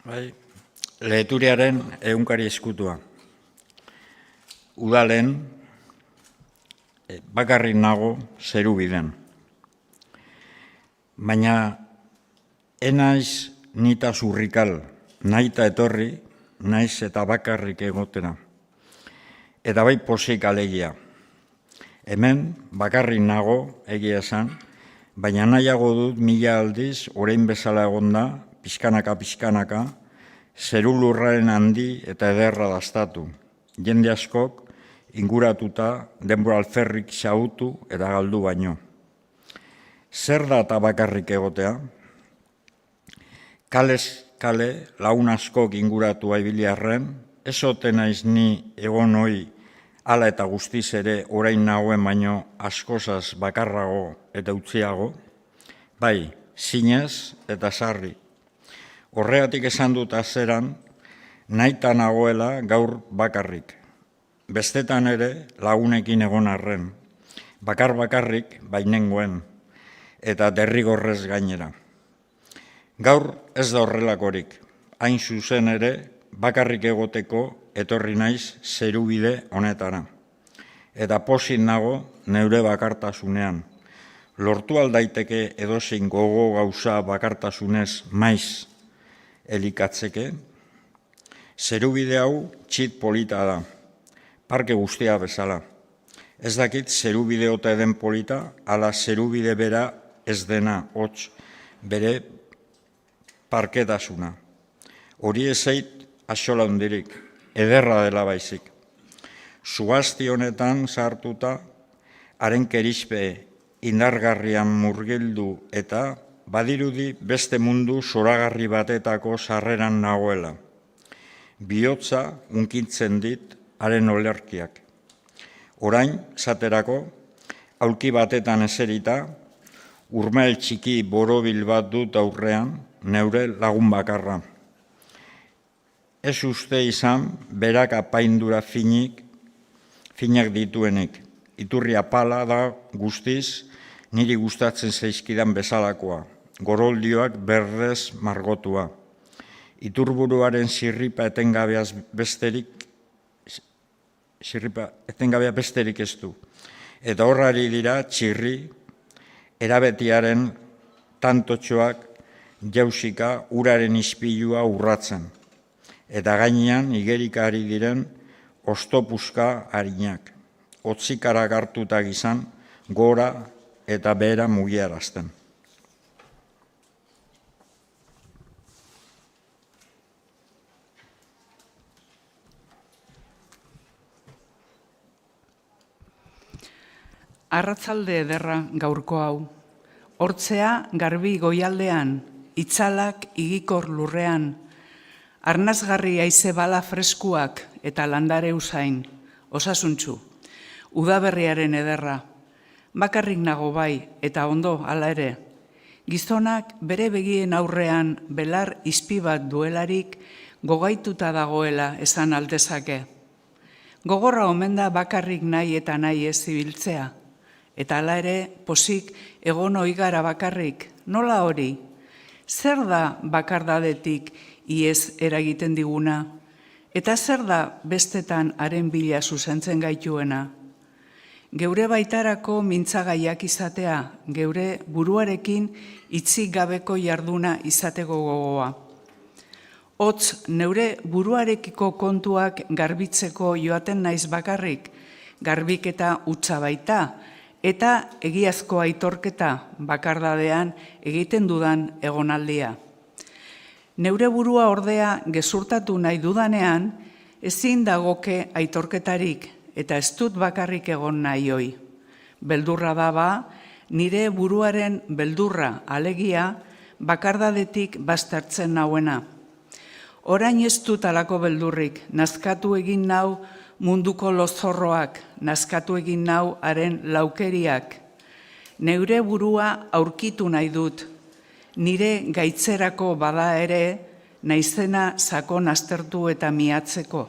Bai, Leheturiaren egunkari eskutua. Udalen bakarrik nago zeru biden. Baina enaiz nita zurrikal, naita etorri, naiz eta bakarrik egotera. Eta bai posik alegia. Hemen bakarrik nago egia esan, baina nahiago dut mila aldiz orain bezala egonda, pixkanaka, zeru lurraren handi eta ederra dastatu. Jende askok inguratuta denbora alferrik xautu eta galdu baino. Zer da eta bakarrik egotea? Kalez kale laun askok inguratua ibiliarren, ez ote naiz ni egon hoi hala eta guztiz ere orain nagoen baino askozaz bakarrago eta utziago? Bai, zinez eta sarri. Horregatik esan dut azeran, nahita nagoela gaur bakarrik. Bestetan ere lagunekin egon arren, bakarrik bainengoen, eta derrigorrez gainera. Gaur ez da horrelakorik, hain zuzen ere bakarrik egoteko etorri naiz zerubide honetara. Eta pozik nago neure bakartasunean. Lortu aldaiteke edozein gogo gauza bakartasunez maiz elikatzeke. Zerubide hau txit polita da, parke guztia bezala. Ez dakit zerubide ote den polita, ala zerubide bera ez dena, hots, bere parketasuna. Hori ezait axola hundirik, ederra dela baizik. Zugazti honetan sartuta, haren kerizpe indargarrian murgildu eta badirudi beste mundu zoragarri batetako sarreran nagoela. Bihotza hunkitzen dit haren olerkiak. Orain, zaterako, aulki batetan eserita, urmel txiki borobil bat dut aurrean, neure lagun bakarra. Ez uste izan, berak apaindura finak dituenik. Iturri apala da guztiz, niri gustatzen zaizkidan bezalakoa. Goroldioak berdez margotua. Iturburuaren zirripa etengabea besterik ez du. Eta horrari dira txirri, erabetiaren tantotxoak jausika uraren ispilua urratzen. Eta gainean igerika ari diren ostopuska harinak. Otzikarak hartuta gizan, gora eta behera mugiarazten. Arratzalde ederra gaurko hau. Hortzea garbi goialdean, itzalak igikor lurrean, arnazgarri haize bala freskuak eta landare usain, osasuntsu. Udaberriaren ederra, bakarrik nago bai eta ondo hala ere. Gizonak bere begien aurrean belar izpi bat duelarik gogaituta dagoela esan aldezake. Gogorra omen da bakarrik nahi eta nahi ez zibiltzea. Eta hala ere, posik egon oigara bakarrik, nola hori? Zer da bakardadetik iez eragiten diguna? Eta zer da bestetan haren bila zuzentzen gaituena? Geure baitarako mintzagaiak izatea, geure buruarekin itzik gabeko jarduna izateko gogoa. Hotz, neure buruarekiko kontuak garbitzeko joaten naiz bakarrik, garbiketa hutsa baita, eta egiazko aitorketa bakardadean egiten dudan egonaldia. Neure burua ordea gezurtatu nahi dudanean, ezin dagoke aitorketarik eta ez dut bakarrik egon nahi hoi. Beldurra daba, nire buruaren beldurra alegia bakardadetik bastartzen nauena. Orain ez dut alako beldurrik, nazkatu egin nau munduko lozorroak, nazkatu egin nau haren laukeriak. Neure burua aurkitu nahi dut, nire gaitzerako bada ere, naizena sakon aztertu eta miatzeko.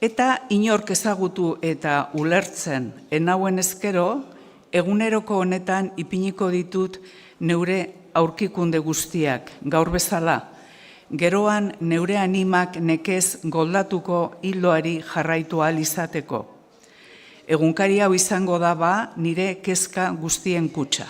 Eta inork ezagutu eta ulertzen enauen ezkero, eguneroko honetan ipiniko ditut neure aurkikunde guztiak, gaur bezala, geroan neure animak nekez goldatuko hildoari jarraitu ahal izateko. Egunkari hau izango da ba nire kezka guztien kutxa.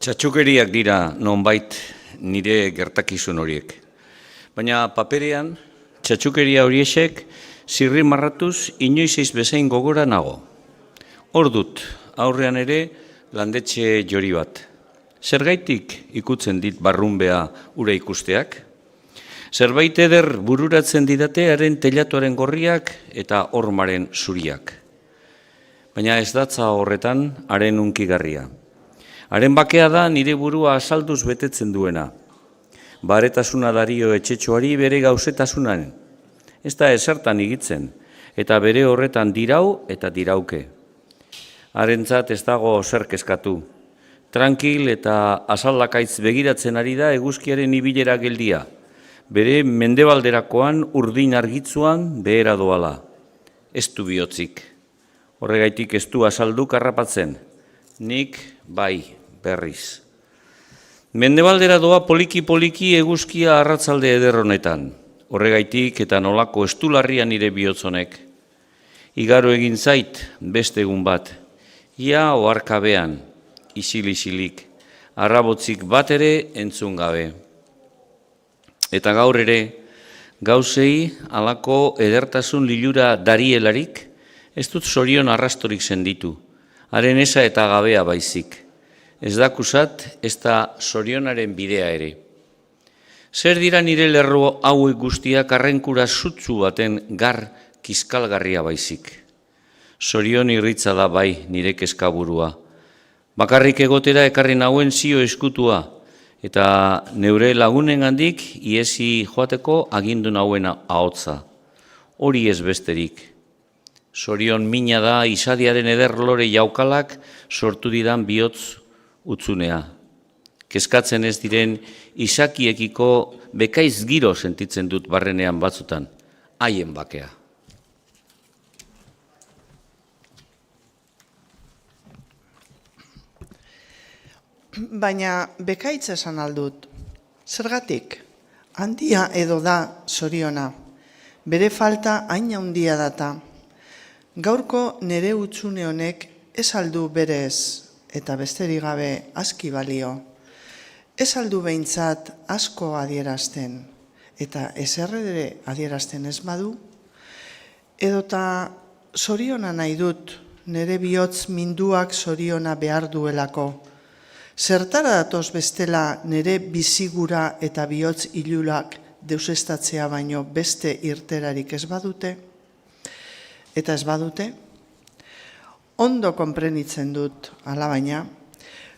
Txatxukeriak dira nonbait nire gertakizun horiek. Baina paperean, txatxukeria horiesek zirri marratuz inoiz eiz bezain gogora nago. Hor dut, aurrean ere landetxe jori bat. Zergaitik ikutzen dit barrunbea ura ikusteak? Zerbait eder bururatzen didate haren telatuaren gorriak eta hormaren zuriak. Baina ez datza horretan haren unkigarria. Haren bakea da nire burua asalduz betetzen duena. Baretasuna dario etxetxoari bere gauzetasunan. Ez da esertan igitzen, eta bere horretan dirau eta dirauke. Harentzat ez dago zer kezkatu. Trankil eta asaldakaitz begiratzen ari da eguzkiaren ibilera geldia. Bere mendebalderakoan urdin argitzuan behera doala. Ez du bihotzik. Horregaitik ez du asalduk harrapatzen. Nik bai berriz. Mendebaldera doa poliki-poliki eguzkia arratzalde eder honetan. Horregaitik eta nolako estularria nire bihotzonek. Igaro egin zait beste egun bat. Ia oharkabean, isil-isilik, arrabotzik bat ere entzun gabe. Eta gaur ere, gauzei halako edertasun lilura darielarik, ez dut zorion arrastorik senditu. Haren esa eta gabea baizik. Ez dakusat, ez da zorionaren bidea ere. Zer dira nire lerro hauek guztiak arrenkura sutsu baten gar kiskalgarria baizik. Zorion irritza da bai nire kezkaburua. Bakarrik egotera ekarri nauen zio eskutua, eta neure lagunengandik iesi joateko agindu nauen ahotza. Hori ez besterik. Zorion mina da izadiaren eder lore jaukalak sortu didan bihotz utzunea. Kezkatzen ez diren izakiekiko bekaiz giro sentitzen dut barrenean batzutan, haien bakea. Baina bekaitz esan aldut. Zergatik, handia edo da zoriona. Bere falta hain handia data. Gaurko nere utzune honek ez aldu berez eta besterik gabe aski balio. Ez aldu behintzat asko adierazten eta eserredere adierazten ez badu. Edota zoriona nahi dut nere bihotz minduak zoriona behar duelako. Zertara datoz bestela nere bizigura eta bihotz ilulak deusestatzea baino beste irterarik ez badute? Eta ez badute? Ondo konprenitzen dut, alabaina,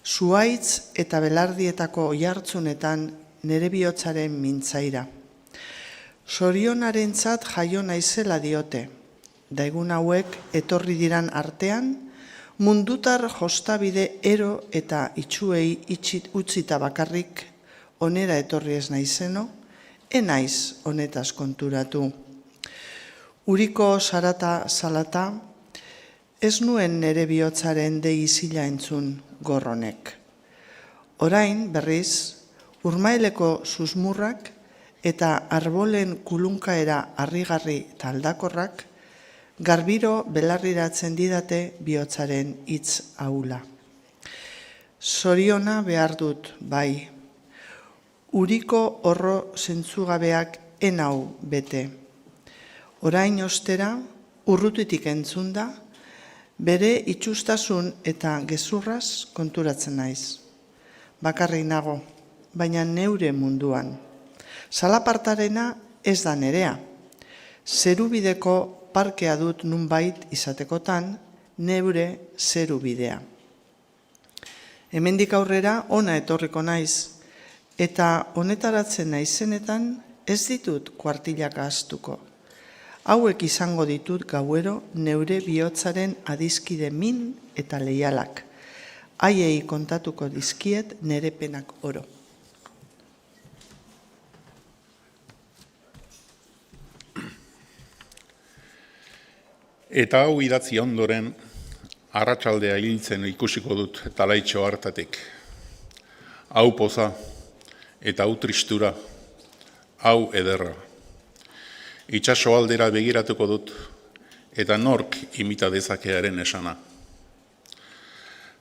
zuhaitz eta belardietako oihartzunetan nere bihotzaren mintzaira. Zorionarentzat jaio naizela diote, da egun hauek etorri diran artean, mundutar jostabide ero eta itxuei utzita bakarrik onera etorri ez naizeno, enaiz honetaz konturatu. Uriko sarata salata, ez nuen nere bihotzaren dei izila entzun gorronek. Orain, berriz, urmaeleko susmurrak eta arbolen kulunkaera harrigarri eta aldakorrak garbiro belarriratzen didate bihotzaren hitz ahula. Zoriona behar dut, bai. Uriko horro zentzugabeak enau bete. Orain ostera, urrutitik entzunda, bere itxustasun eta gezurraz konturatzen naiz. Bakarrik nago, baina neure munduan. Zalapartarena ez da nerea. Zerubideko parkea dut nunbait izatekotan, neure zerubidea. Hemendik aurrera ona etorriko naiz, eta honetaratzen naizenetan ez ditut kuartilaka astuko. Hauek izango ditut gauero neure bihotzaren adizkide min eta leialak. Haiei kontatuko dizkiet nere penak oro. Eta hau idatzi ondoren, arratsaldea hiltzen ikusiko dut talaitxo hartatik. Hau poza, eta hau tristura, hau ederra. Itxaso aldera begiratuko dut, eta nork imita dezakearen esana.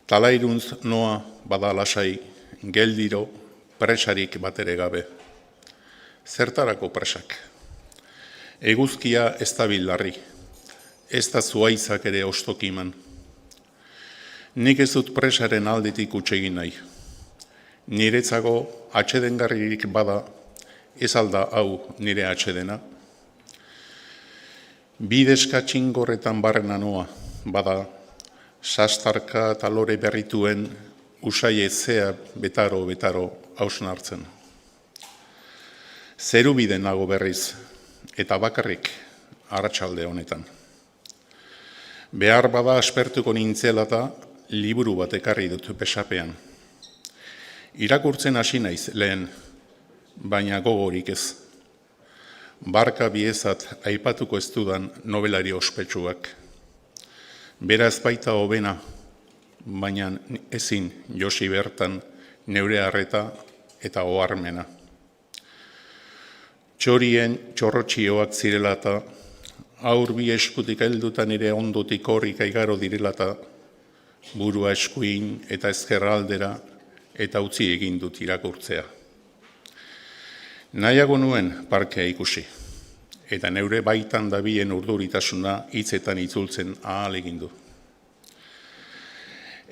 Talairuntz noa bada lasai, geldiro, presarik batere gabe. Zertarako presak? Eguzkia ez da bildarri, ez da zuaitzak ere ostokiman. Nik ez dut presaren aldetik utsegin nahi. Niretzago atsedengarririk bada, ez alda hau nire atsedena. Bideska txingorretan barrena noa, bada, sastarka eta lore berrituen usai ezea betaro hausnartzen. Zeru bide nago berriz, eta bakarrik arratsalde honetan. Behar bada aspertuko nintzela eta liburu bat ekarri dut pesapean. Irakurtzen hasi naiz lehen, baina gogorik ez. Barka biezat aipatuko ez dudan nobelari ospetsuak. Beraz baita hobena, baina ezin josi bertan neure harreta eta oharmena. Txorien txorrotxioak zirela eta aur bi eskutik heldutan ere ondotik horrik aigaro direla eta burua eskuin eta ezkerra aldera eta utzi egin dut irakurtzea. Nahiago nuen parkea ikusi, eta neure baitan dabien urduritasuna hitzetan itzultzen ahal egin du.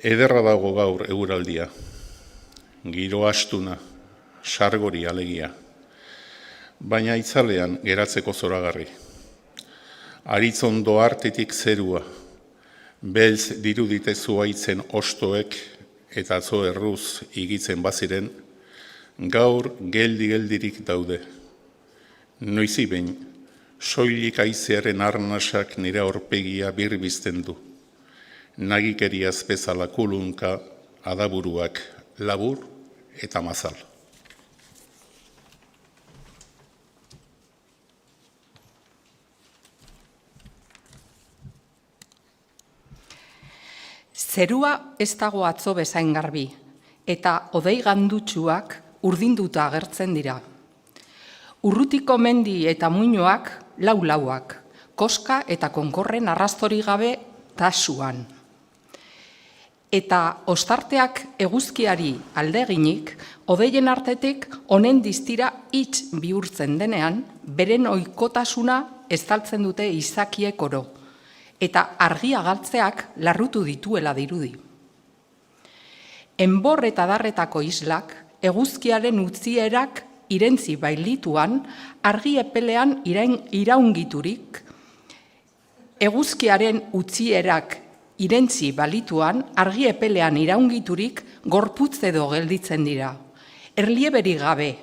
Ederra dago gaur eguraldia, giro astuna, sargori alegia, baina itzalean geratzeko zoragarri. Aritzondo artetik zerua, beltz dirudite zuaitzen ostoek eta atzo erruz igitzen baziren, gaur geldirik daude. Noizi behin, soilik aizearen arnasak nire aurpegia birbizten du. Nagikeriaz bezala kulunka, adaburuak, labur eta mazal. Zerua ez dago atzo bezain garbi, eta hodei gandutsuak urdinduta agertzen dira. Urrutiko mendi eta muinoak lau-lauak, koska eta konkorren arrastori gabe tasuan. Eta ostarteak eguzkiari aldeginik, hodeien artetik honen distira hitz bihurtzen denean, beren ohikotasuna estaltzen dute izakiek oro, eta argia galtzeak larrutu dituela dirudi. Enbor eta darretako islak, eguzkiaren utzierak irentzi bailituan, argi epelean iraungiturik, eguzkiaren utzierak irentzi balituan, argi epelean iraungiturik, gorputz edo gelditzen dira. Erlieberi gabe,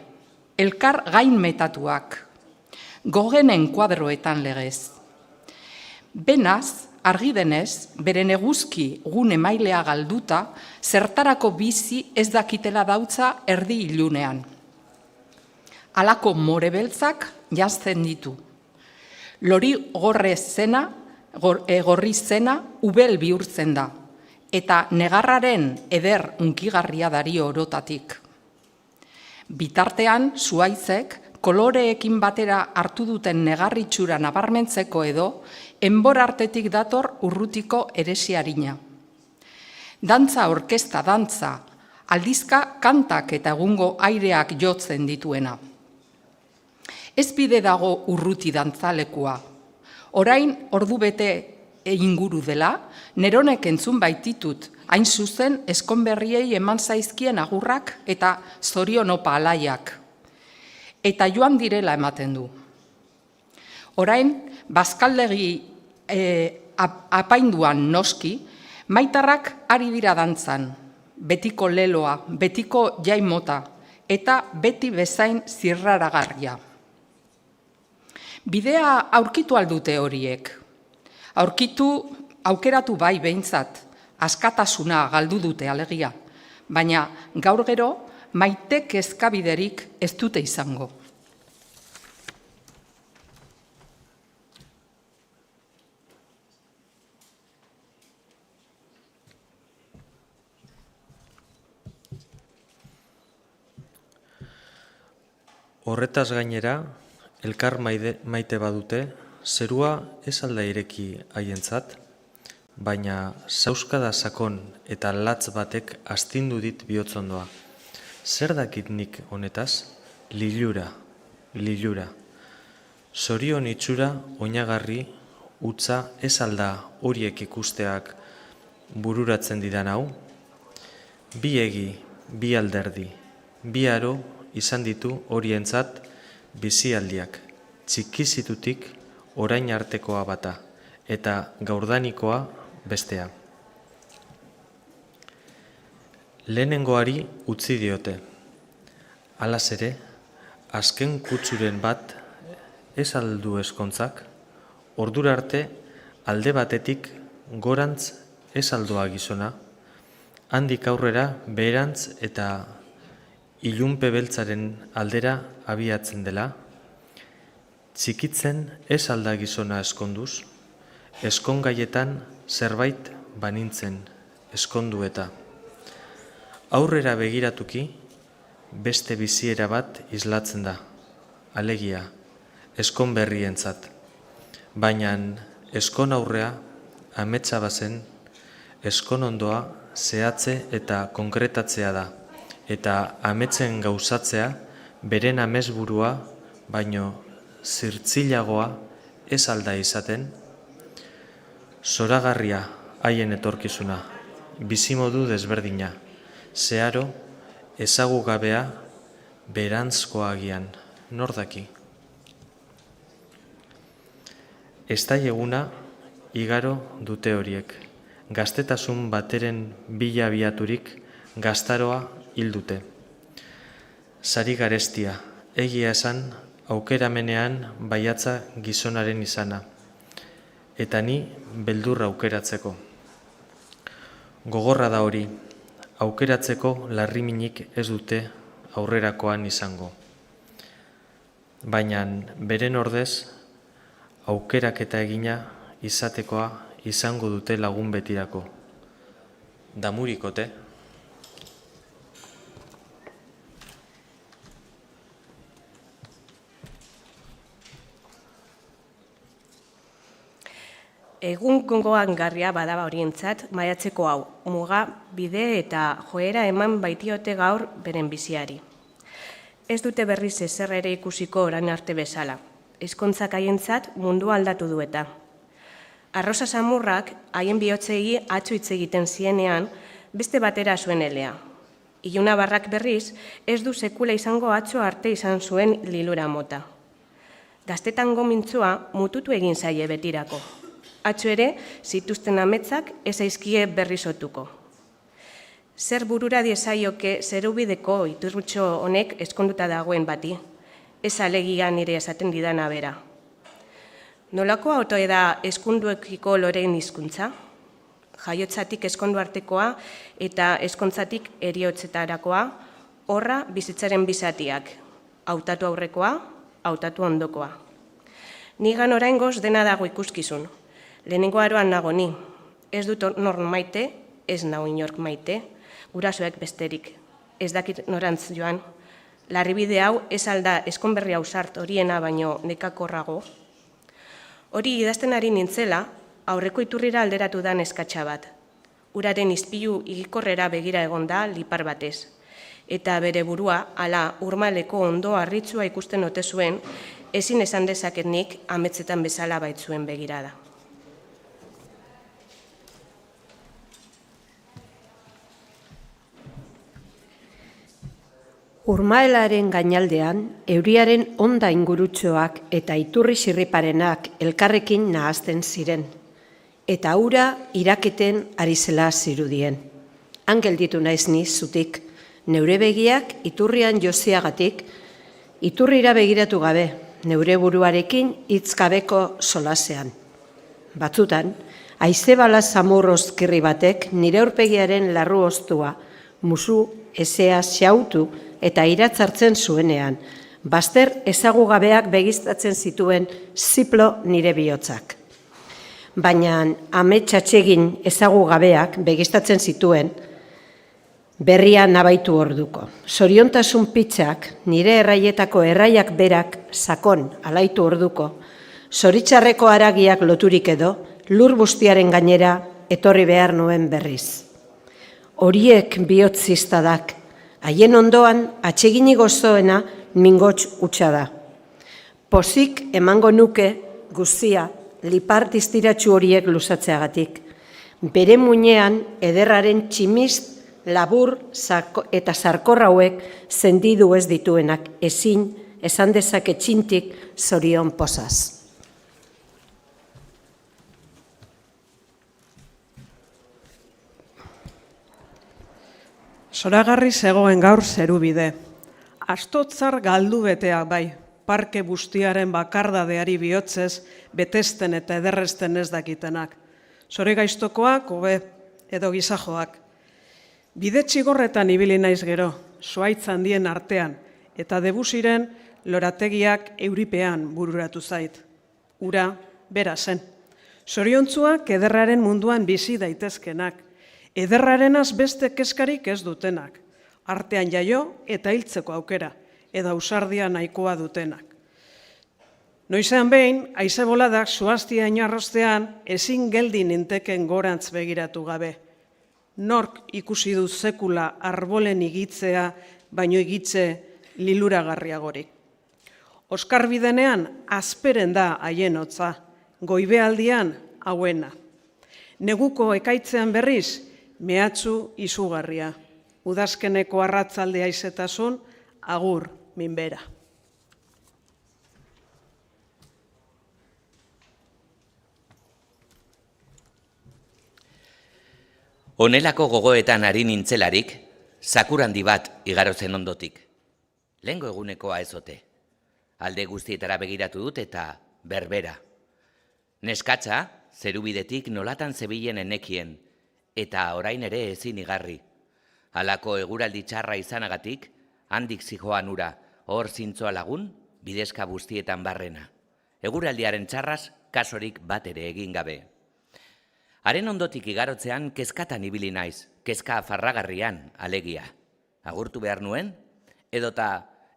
elkar gain metatuak, gogenen kuadroetan legez. Benaz, argi denez, beren eguzki gune mailea galduta, zertarako bizi ez dakitela dautza erdi ilunean. Halako morebeltzak jazten ditu. Lori gorri zena ubel bihurtzen da, eta negarraren eder unkigarria dario orotatik. Bitartean, zuaitzek, koloreekin batera hartu duten negarritxura nabarmentzeko edo, enbor artetik dator urrutiko eresiarina. Dantza orkesta dantza, aldizka kantak eta egungo aireak jotzen dituena. Ez bide dago urruti dantzalekua. Orain ordu bete inguru dela, neronek entzun baititut, hain zuzen eskonberriei eman zaizkien agurrak eta zorion opa alaiak. Eta joan direla ematen du. Orain, bazkaldegi apainduan noski, maitarrak ari dira dantzan, betiko leloa, betiko jaimota, eta beti bezain zirraragarria. Bidea aurkitu aldute horiek. Aukeratu bai behintzat, askatasuna galdu dute alegia, baina gaur gero maite kezkabiderik ez dute izango. Horretaz gainera, elkar maite badute, zerua ez alda ireki haientzat, baina zauskada sakon eta latz batek astindu dit bihotzondoa. Zer dakit nik honetaz? Lilura. Zorion itxura oinagarri, utza ez alda horiek ikusteak bururatzen didan hau? Bi egi, bi alderdi, bi aro izan ditu horientzat bizialdiak, txikizitutik orain artekoa bata, eta gaurdanikoa bestea. Lehenengoari utzi diote. Halaz ere, azken kutsuren bat ez aldu eskontzak, ordura arte alde batetik gorantz ez aldoa gizona, handik aurrera beherantz eta ilunpe beltzaren aldera abiatzen dela, txikitzen ez alda gizona eskonduz, eskongaietan zerbait banintzen eskondu eta. Aurrera begiratuki, beste biziera bat islatzen da, alegia, eskon berrientzat. Baina eskon aurrea, ametsa bazen, eskon ondoa zehatze eta konkretatzea da, eta ametzen gauzatzea beren amesburua, baino zirtzilagoa ez alda izaten, zoragarria haien etorkizuna, bizimodu desberdina, zeharo ezagugabea berantzkoagian, nor daki. Eztaieguna igaro dute horiek, gaztetasun bateren bila abiaturik gaztaroa hil dute. Sari garestia, egia esan, aukeramenean baiatza gizonaren izana, eta ni beldurra aukeratzeko. Gogorra da hori, aukeratzeko larriminik ez dute aurrerakoan izango. Baina beren ordez, aukeraketa egina izatekoa izango dute lagun betirako. Damurikote. Egun gogoangarria badaba horientzat maiatzeko hau, muga, bide eta joera eman baitiote gaur beren biziari. Ez dute berriz ezer ere ikusiko orain arte bezala. Ezkontzak haientzat mundua aldatu dueta. Arrosa Samurrak haien bihotzei atxu hitz egiten zienean beste batera zuen elea. Iluna Barrak berriz ez du sekula izango atxo arte izan zuen lilura mota. Gaztetango mintzua mututu egin zaie betirako. Atxo ere, zituzten ametzak ez aizkie berrizotuko. Zer burura diezaioke zerubideko iturrutxo honek eskonduta dagoen bati, ez alegia nire esaten didana bera. Nolako autoe da eskunduekiko loreen hizkuntza? Jaiotzatik eskondu artekoa eta eskontzatik eriotzetarakoa, horra bizitzaren bizatiak, hautatu aurrekoa, hautatu ondokoa. Nigan oraingoz dena dago ikuskizun. Lehenengo aroan nago ni, ez dut nor maite, ez nau inork maite, gurasoek besterik, ez dakit norantz joan. Larribide hau ez alda eskonberri ausart horiena baino nekakorrago. Hori idazten ari nintzela, aurreko iturrira alderatu da neskatxa bat. Uraren izpilu igikorrera begira egonda lipar batez. Eta bere burua, ala urmaleko ondo harritzua ikusten ote zuen, ezin esan dezaket nik ametzetan bezala baitzuen begirada. Urmaelaren gainaldean, euriaren onda ingurutxoak eta iturri sirriparenak elkarrekin nahazten ziren, eta ura iraketen ari zela zirudien. Han gelditu naiz ni zutik, neure begiak iturrian joziagatik, iturrira begiratu gabe, neure buruarekin hitzgabeko solasean. Batzutan, haize bala zamurrozkirri batek nire aurpegiaren larru oztua, musu ezea xautu eta iratzartzen zuenean, bazter ezagugabeak begiztatzen zituen ziplo nire bihotzak. Baina ametsatsegin ezagugabeak begiztatzen zituen, berria nabaitu orduko. Zoriontasun pitzak, nire erraietako erraiak berak sakon alaitu orduko, zoritxarreko haragiak loturik edo, lur bustiaren gainera etorri behar nuen berriz. Horiek bihotziztadak, haien ondoan atsegini gozoena mingots utxa da. Pozik emango nuke guztia lipart iztiratsu horiek luzatzeagatik. Bere muinean ederraren tximist, labur eta sarkor hauek zendidu ez dituenak ezin esan dezake txintik zorion pozaz. Zoragarri zegoen gaur zerubide. Astotzar galdu betea bai, parke bustiaren bakardadeari bihotzez, betesten eta ederrezten ez dakitenak. Zore gaiztokoak, hobe, edo gizajoak. Bide txigorretan ibili naiz gero, zuaitz handien artean, eta debusiren lorategiak euripean bururatu zait. Ura, bera zen. Zoriontzuak ederraren munduan bizi daitezkenak, ederrarenaz beste kezkarik ez dutenak, artean jaio eta hiltzeko aukera, eta ausardia nahikoa dutenak. Noizean behin, haize boladak zuaztia inarrostean ezin geldi ninteken gorantz begiratu gabe. Nork ikusi du sekula arbolen igitzea, baino igitze liluragarriagorik. Oskarbidenean azperen da haien hotza, goibealdian hauena. Neguko ekaitzean berriz, mehatzu izugarria. Udazkeneko arratzaldea izetasun, agur minbera. Honelako gogoetan ari nintzelarik, zakur handi bat igarotzen ondotik. Lehengo egunekoa ezote. Alde guztietara begiratu dut eta berbera. Neskatza, zerubidetik nolatan zebilen enekien, eta orain ere ezin igarri. Halako eguraldi txarra izanagatik, handik zijoan ura, hor zintzoa lagun, bidezka guztietan barrena. Eguraldiaren txarraz, kasorik bat ere egin gabe. Haren ondotik igarotzean kezkatan ibili naiz, kezka farragarrian alegia. Agurtu behar nuen, edota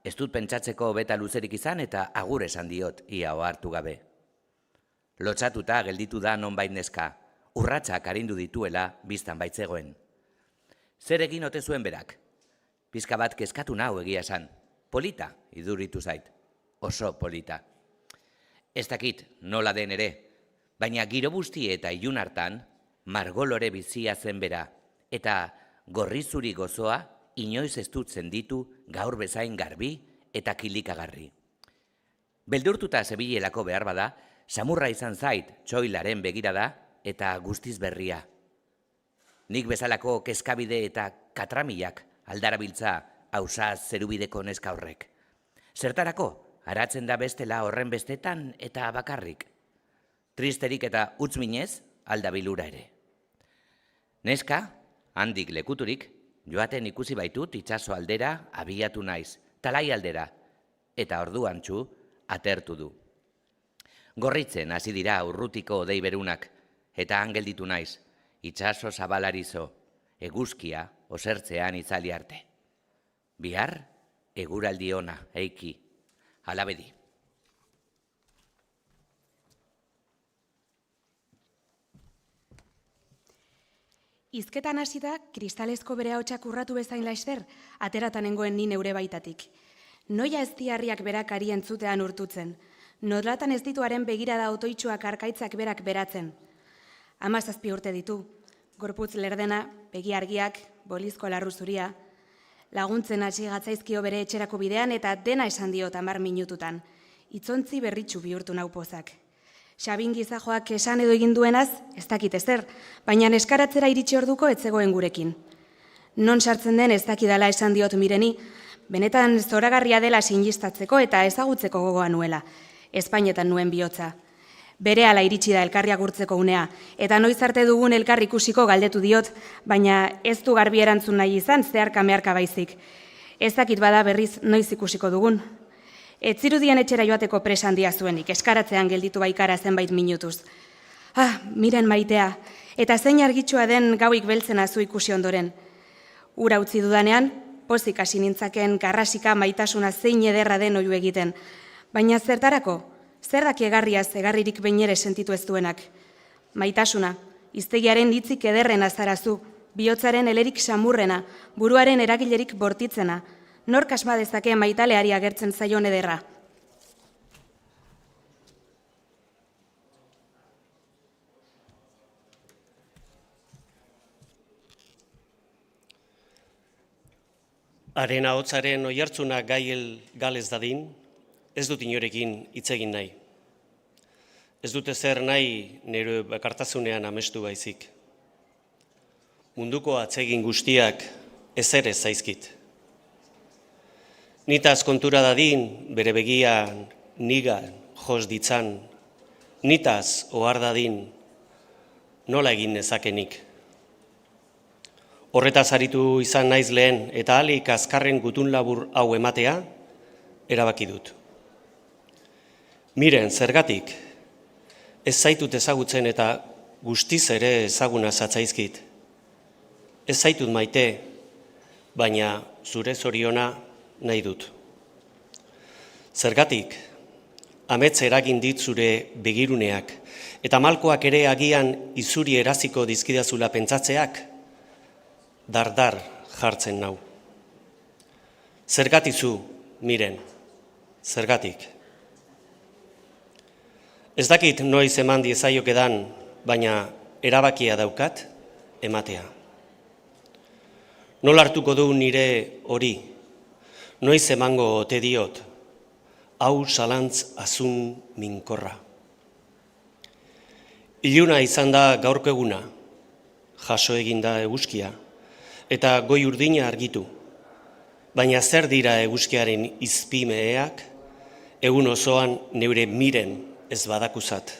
ez dut pentsatzeko beta luzerik izan eta agur esan diot ia ohartu gabe. Lotsatuta gelditu da nonbait neska, urratsak arindu dituela biztan baitzegoen. Zer egin ote zuen berak? Pizka bat kezkatu nau egia esan, polita iduritu zait, oso polita. Ez dakit nola den ere, baina giro busti eta ilun hartan, margolore bizia zen bera, eta gorri zuri gozoa inoiz ez dut zenditu gaur bezain garbi eta kilikagarri. Beldurtuta zebilelako behar bada, samurra izan zait txoilaren begirada eta guztiz berria. Nik bezalako kezkabide eta katramilak aldarabiltza ausaz zerubideko neska horrek. Zertarako, haratzen da bestela horren bestetan eta bakarrik. Tristerik eta utzminez aldabilura ere. Neska, handik lekuturik, joaten ikusi baitut itsaso aldera abiatu naiz, talai aldera, eta orduan txu atertu du. Gorritzen hasi dira urrutiko odei berunak, eta angelditu naiz, itsaso zabalarizo, eguzkia osertzean itzali arte. Bihar, eguraldi ona, eiki, alabedi. Izketan hasi da, kristalezko bere ahotsak urratu bezain laster, ateratan nengoen ni neure baitatik. Noia ez diarriak berak ari entzutean urtutzen, nolatan ez dituaren begirada otoitsuak arkaitzak berak beratzen. 17 urte ditu, gorputz lerdena, begi argiak, bolizko larru zuria, laguntzen hasi gatzaizkio bere etxerako bidean eta dena esan diot 10 minututan. Itzontzi berritxu bihurtu nau pozak. Xabin gizajoak esan edo egin duenaz, ez dakit ezer, baina neskaratzera iritsi orduko ez zegoen gurekin. Non sartzen den ez dakidala esan diot mireni, benetan zoragarria dela sinistatzeko eta ezagutzeko gogoa nuela, Espainetan nuen bihotza. Berehala iritsi da elkarri agurtzeko unea, eta noiz arte dugun elkar ikusiko galdetu diot, baina ez du garbi erantzun nahi izan zeharka meharka baizik. Ez dakit bada berriz noiz ikusiko dugun. Ez zirudien etxera joateko presa handia zuenik, eskaratzean gelditu baikara zenbait minutuz. Miren maitea, eta zein argitsua den gauik beltzen azu ikusi ondoren. Ura utzi dudanean, pozik hasi nintzaken garrasika maitasuna zein ederra den oihu egiten. Baina zertarako, zer daki egarriaz egarririk behin ere sentitu ez duenak. Maitasuna, hiztegiaren hitzik ederren azarazu, bihotzaren elerik samurrena, buruaren eragilerik bortitzena, nork asma dezake maitaleari agertzen zaion ederra. Haren ahotsaren oihartzuna galez dadin, ez dut inorekin hitz egin nahi. Ez dute zer nahi nire bakartasunean amestu baizik. Munduko atsegin guztiak ezer ez zaizkit. Nitaz kontura dadin, bere begian nigan jos ditzan, nitaz ohar dadin, nola egin nezakenik. Horretaz aritu izan naiz lehen eta ahalik azkarren gutun labur hau ematea, erabaki dut. Miren, zergatik, ez zaitut ezagutzen eta guztiz ere ezaguna zatzaizkit. Ez zaitut maite, baina zure zoriona nahi dut. Zergatik, amets eragin dit zure begiruneak, eta malkoak ere agian izuri eraziko dizkidazula pentsatzeak, dardar jartzen nau. Zergatizu, miren, zergatik. Ez dakit noiz eman diezaiokedan, baina erabakia daukat ematea. Nola hartuko du nire hori, noiz emango ote diot, hau salantz azun minkorra. Iluna izan da gaurko eguna, jaso eginda eguzkia, eta goi urdina argitu. Baina zer dira eguzkiaren izpimeeak, egun osoan neure miren ez badakuzat.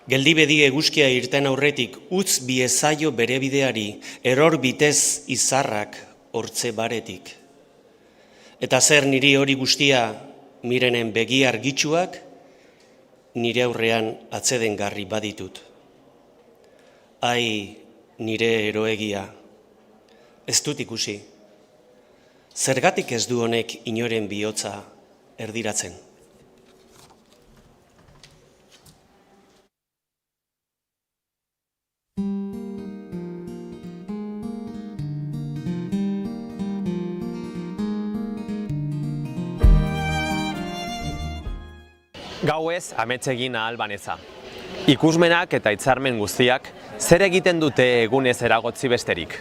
Geldibedi eguzkia irten aurretik utz biezaio bere bideari, eror bitez izarrak hortze baretik. Eta zer niri hori guztia mirenen begi argitsuak, nire aurrean atsedengarri baditut. Ai, nire eroegia, ez dut ikusi. Zergatik ez du honek inoren bihotza erdiratzen? Gauez ametsegin ahal baneza. Ikusmenak eta hitzarmen guztiak zer egiten dute egunez eragotzi besterik.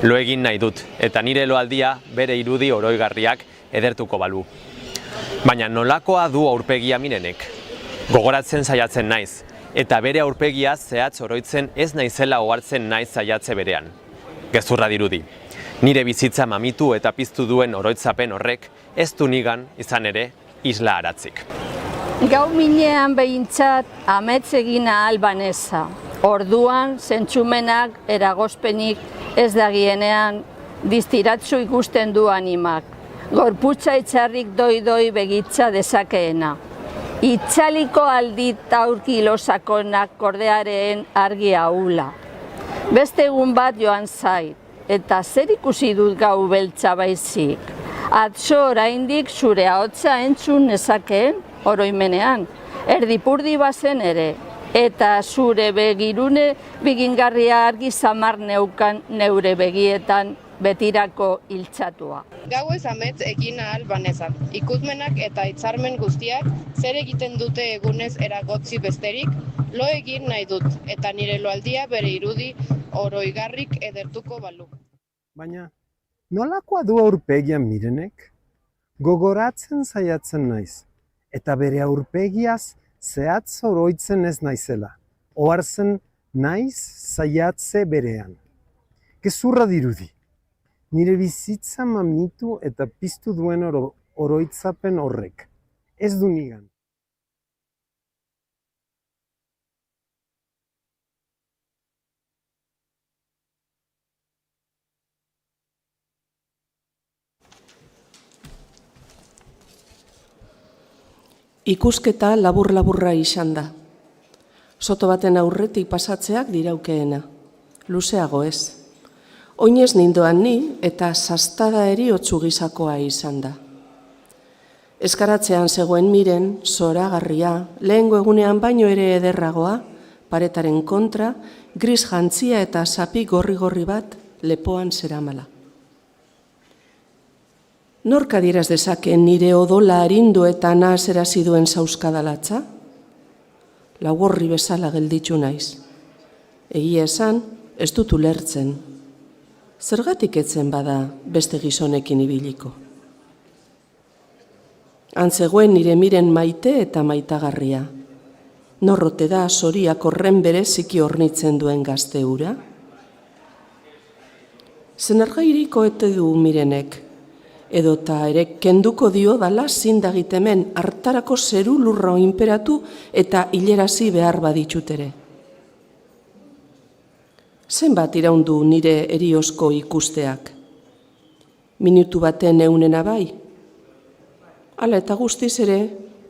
Lo egin nahi dut, eta nire loaldia bere irudi oroigarriak edertuko balu. Baina nolakoa du aurpegia mirenek? Gogoratzen saiatzen naiz, eta bere aurpegia zehatz oroitzen ez naizela ohartzen naiz saiatze berean. Gezurra dirudi. Nire bizitza mamitu eta piztu duen oroitzapen horrek ez du nigan izan ere isla aratzik. Gau minean behintzat amets egin ahal baneza. Orduan, zentsumenak eragozpenik ez dagienean diztiratzu ikusten du animak. Gorputza itxarrik doi-doi begitza dezakeena. Itxaliko aldit aurki losakonak kordearen argi ahula. Beste egun bat joan zait, eta zer ikusi dut gau beltza baizik. Atzo oraindik zure ahotsa entzun nezakeen, oroimenean, erdipurdi bazen ere, eta zure begirune bigingarria argi samar neukan neure begietan betirako hiltzatua. Gauez amets egin ahal baneza. Ikusmenak eta hitzarmen guztiak zer egiten dute egunez eragotzi besterik, lo egin nahi dut, eta nire loaldia bere irudi oroigarrik edertuko balu. Baina, nolakoa du aurpegia mirenek? Gogoratzen saiatzen naiz. Eta bere aurpegiaz zehatz oroitzen ez naizela. Ohartzen naiz saiatze berean. Gezurra dirudi. Nire bizitza mamitu eta piztu duen oroitzapen horrek. Ez du nigan. Ikusketa labur-laburra izan da. Soto baten aurretik pasatzeak diraukeena. Luzeago ez. Oinez nindoan ni eta sastada eriotsu gizakoa izan da. Eskaratzean zegoen Miren, zoragarria, lehengo egunean baino ere ederragoa, paretaren kontra, gris jantzia eta zapi gorri-gorri bat lepoan zeramala. Nork adieraz dezake nire odola arindu eta nahazera ziduen zauzkadalatza? Laugorri bezala gelditzu naiz. Egia esan, ez dut ulertzen. Zergatik etzen bada beste gizonekin ibiliko? Antzegoen nire Miren maite eta maitagarria. Norrote da zoriak horren bereziki hornitzen duen gazte hura? Zenergairiko ete du Mirenek, edota ere kenduko dio dala zindagitemen hartarako zeru lurra inperatu eta hilerazi behar baditzutere. Zenbat iraundu nire eriosko ikusteak? Minutu baten eunena bai? Hala eta guztiz ere,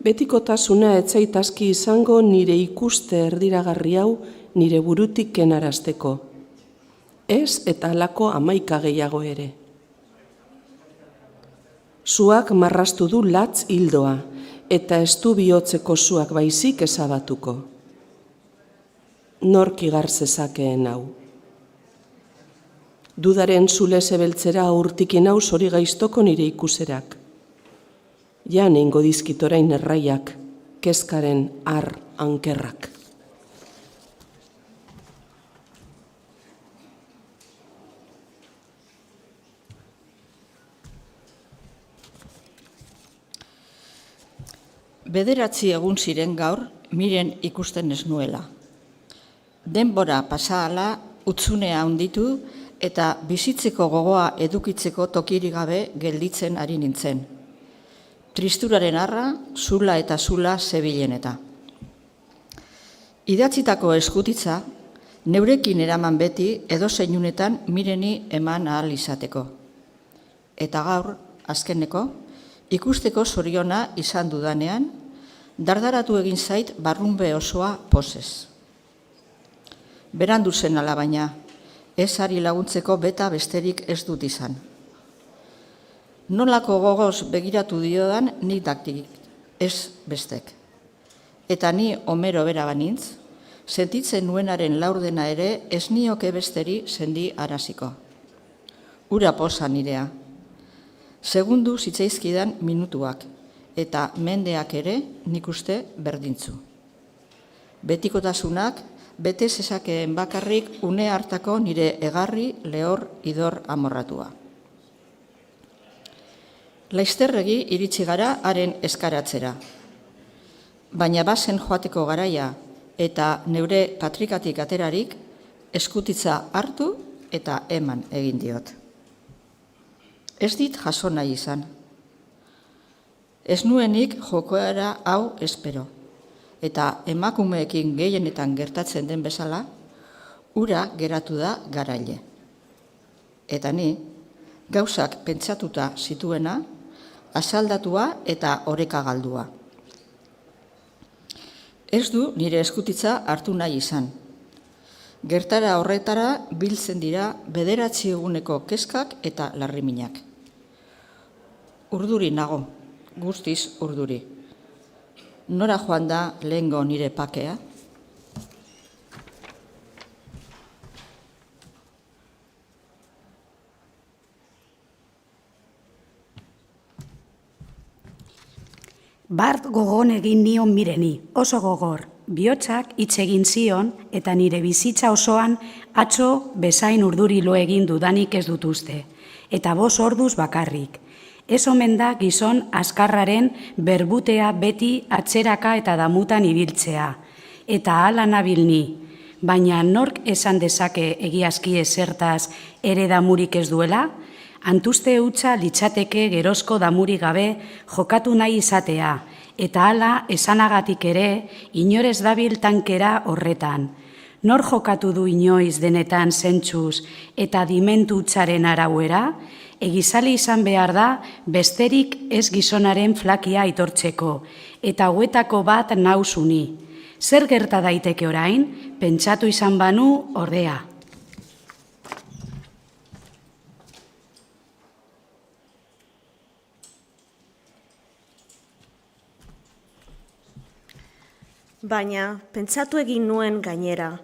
betikotasuna etzaitazki izango nire ikuste erdiragarri hau nire burutik kenarazteko. Ez eta halako 11 gehiago ere. Zuak marrastu du latz hildoa, eta ez du bihotzeko zuak baizik ezabatuko. Nork igar zezakeen hau. Dudaren zule zebeltzera urtikin hau zori gaiztoko nire ikuserak. Jan eingo dizkit orain erraiak, kezkaren ar ankerrak. Bederatzi egun ziren gaur, Miren ikusten ez nuela. Denbora pasahala, utzunea handitu eta bizitzeko gogoa edukitzeko tokirik gabe gelditzen ari nintzen. Tristuraren arra, zula eta zula zebilen eta. Idatzitako eskutitza, neurekin eraman beti edozeinunetan Mireni eman ahal izateko. Eta gaur, azkeneko, ikusteko zoriona izan dudanean, dardaratu egin zait barrunbe osoa pozez. Berandu zen ala baina, ez ari laguntzeko beta besterik ez dut izan. Nolako gogoz begiratu diodan nik daktik, ez bestek. Eta ni Homero bera banintz, sentitzen nuenaren laurdena ere ez nioke besteri sendi araziko. Ura poza nirea. Segundu zitzaizkidan minutuak, eta mendeak ere nik uste berdintzu. Betikotasunak bete zezakeen bakarrik une hartako nire egarri lehor idor amorratua. Laizterregi iritsi gara haren eskaratzera. Baina bazen joateko garaia eta neure patrikatik aterarik eskutitza hartu eta eman egin diot. Ez dit jaso nahi izan. Ez nuenik jokoera hau espero, eta emakumeekin gehienetan gertatzen den bezala, ura geratu da garaile. Eta ni, gauzak pentsatuta zituena, asaldatua eta oreka galdua. Ez du nire eskutitza hartu nahi izan. Gertara horretara biltzen dira 9 eguneko kezkak eta larriminak. Urduri nago, guztiz urduri. Nora joan da lehengo nire pakea? Bart gogon egin nion Mireni, oso gogor. Bihotzak hitz egin zion eta nire bizitza osoan atzo bezain urduri lo egin dudanik ez dut uste. Eta 5 orduz bakarrik. Ez omen da gizon azkarraren berbutea beti atzeraka eta damutan ibiltzea. Eta hala nabil ni. Baina nork esan dezake egiazki ezertaz ere damurik ez duela? Antuzte hutsa litzateke gerozko damurik gabe jokatu nahi izatea. Eta hala esanagatik ere inorez dabil tankera horretan. Nor jokatu du inoiz denetan zentzuz eta dimentu hutsaren arauera? Egizali izan behar da besterik ez gizonaren flakia aitortzeko, eta hauetako bat nauzuni. Zer gerta daiteke orain, pentsatu izan banu ordea. Baina, pentsatu egin nuen gainera,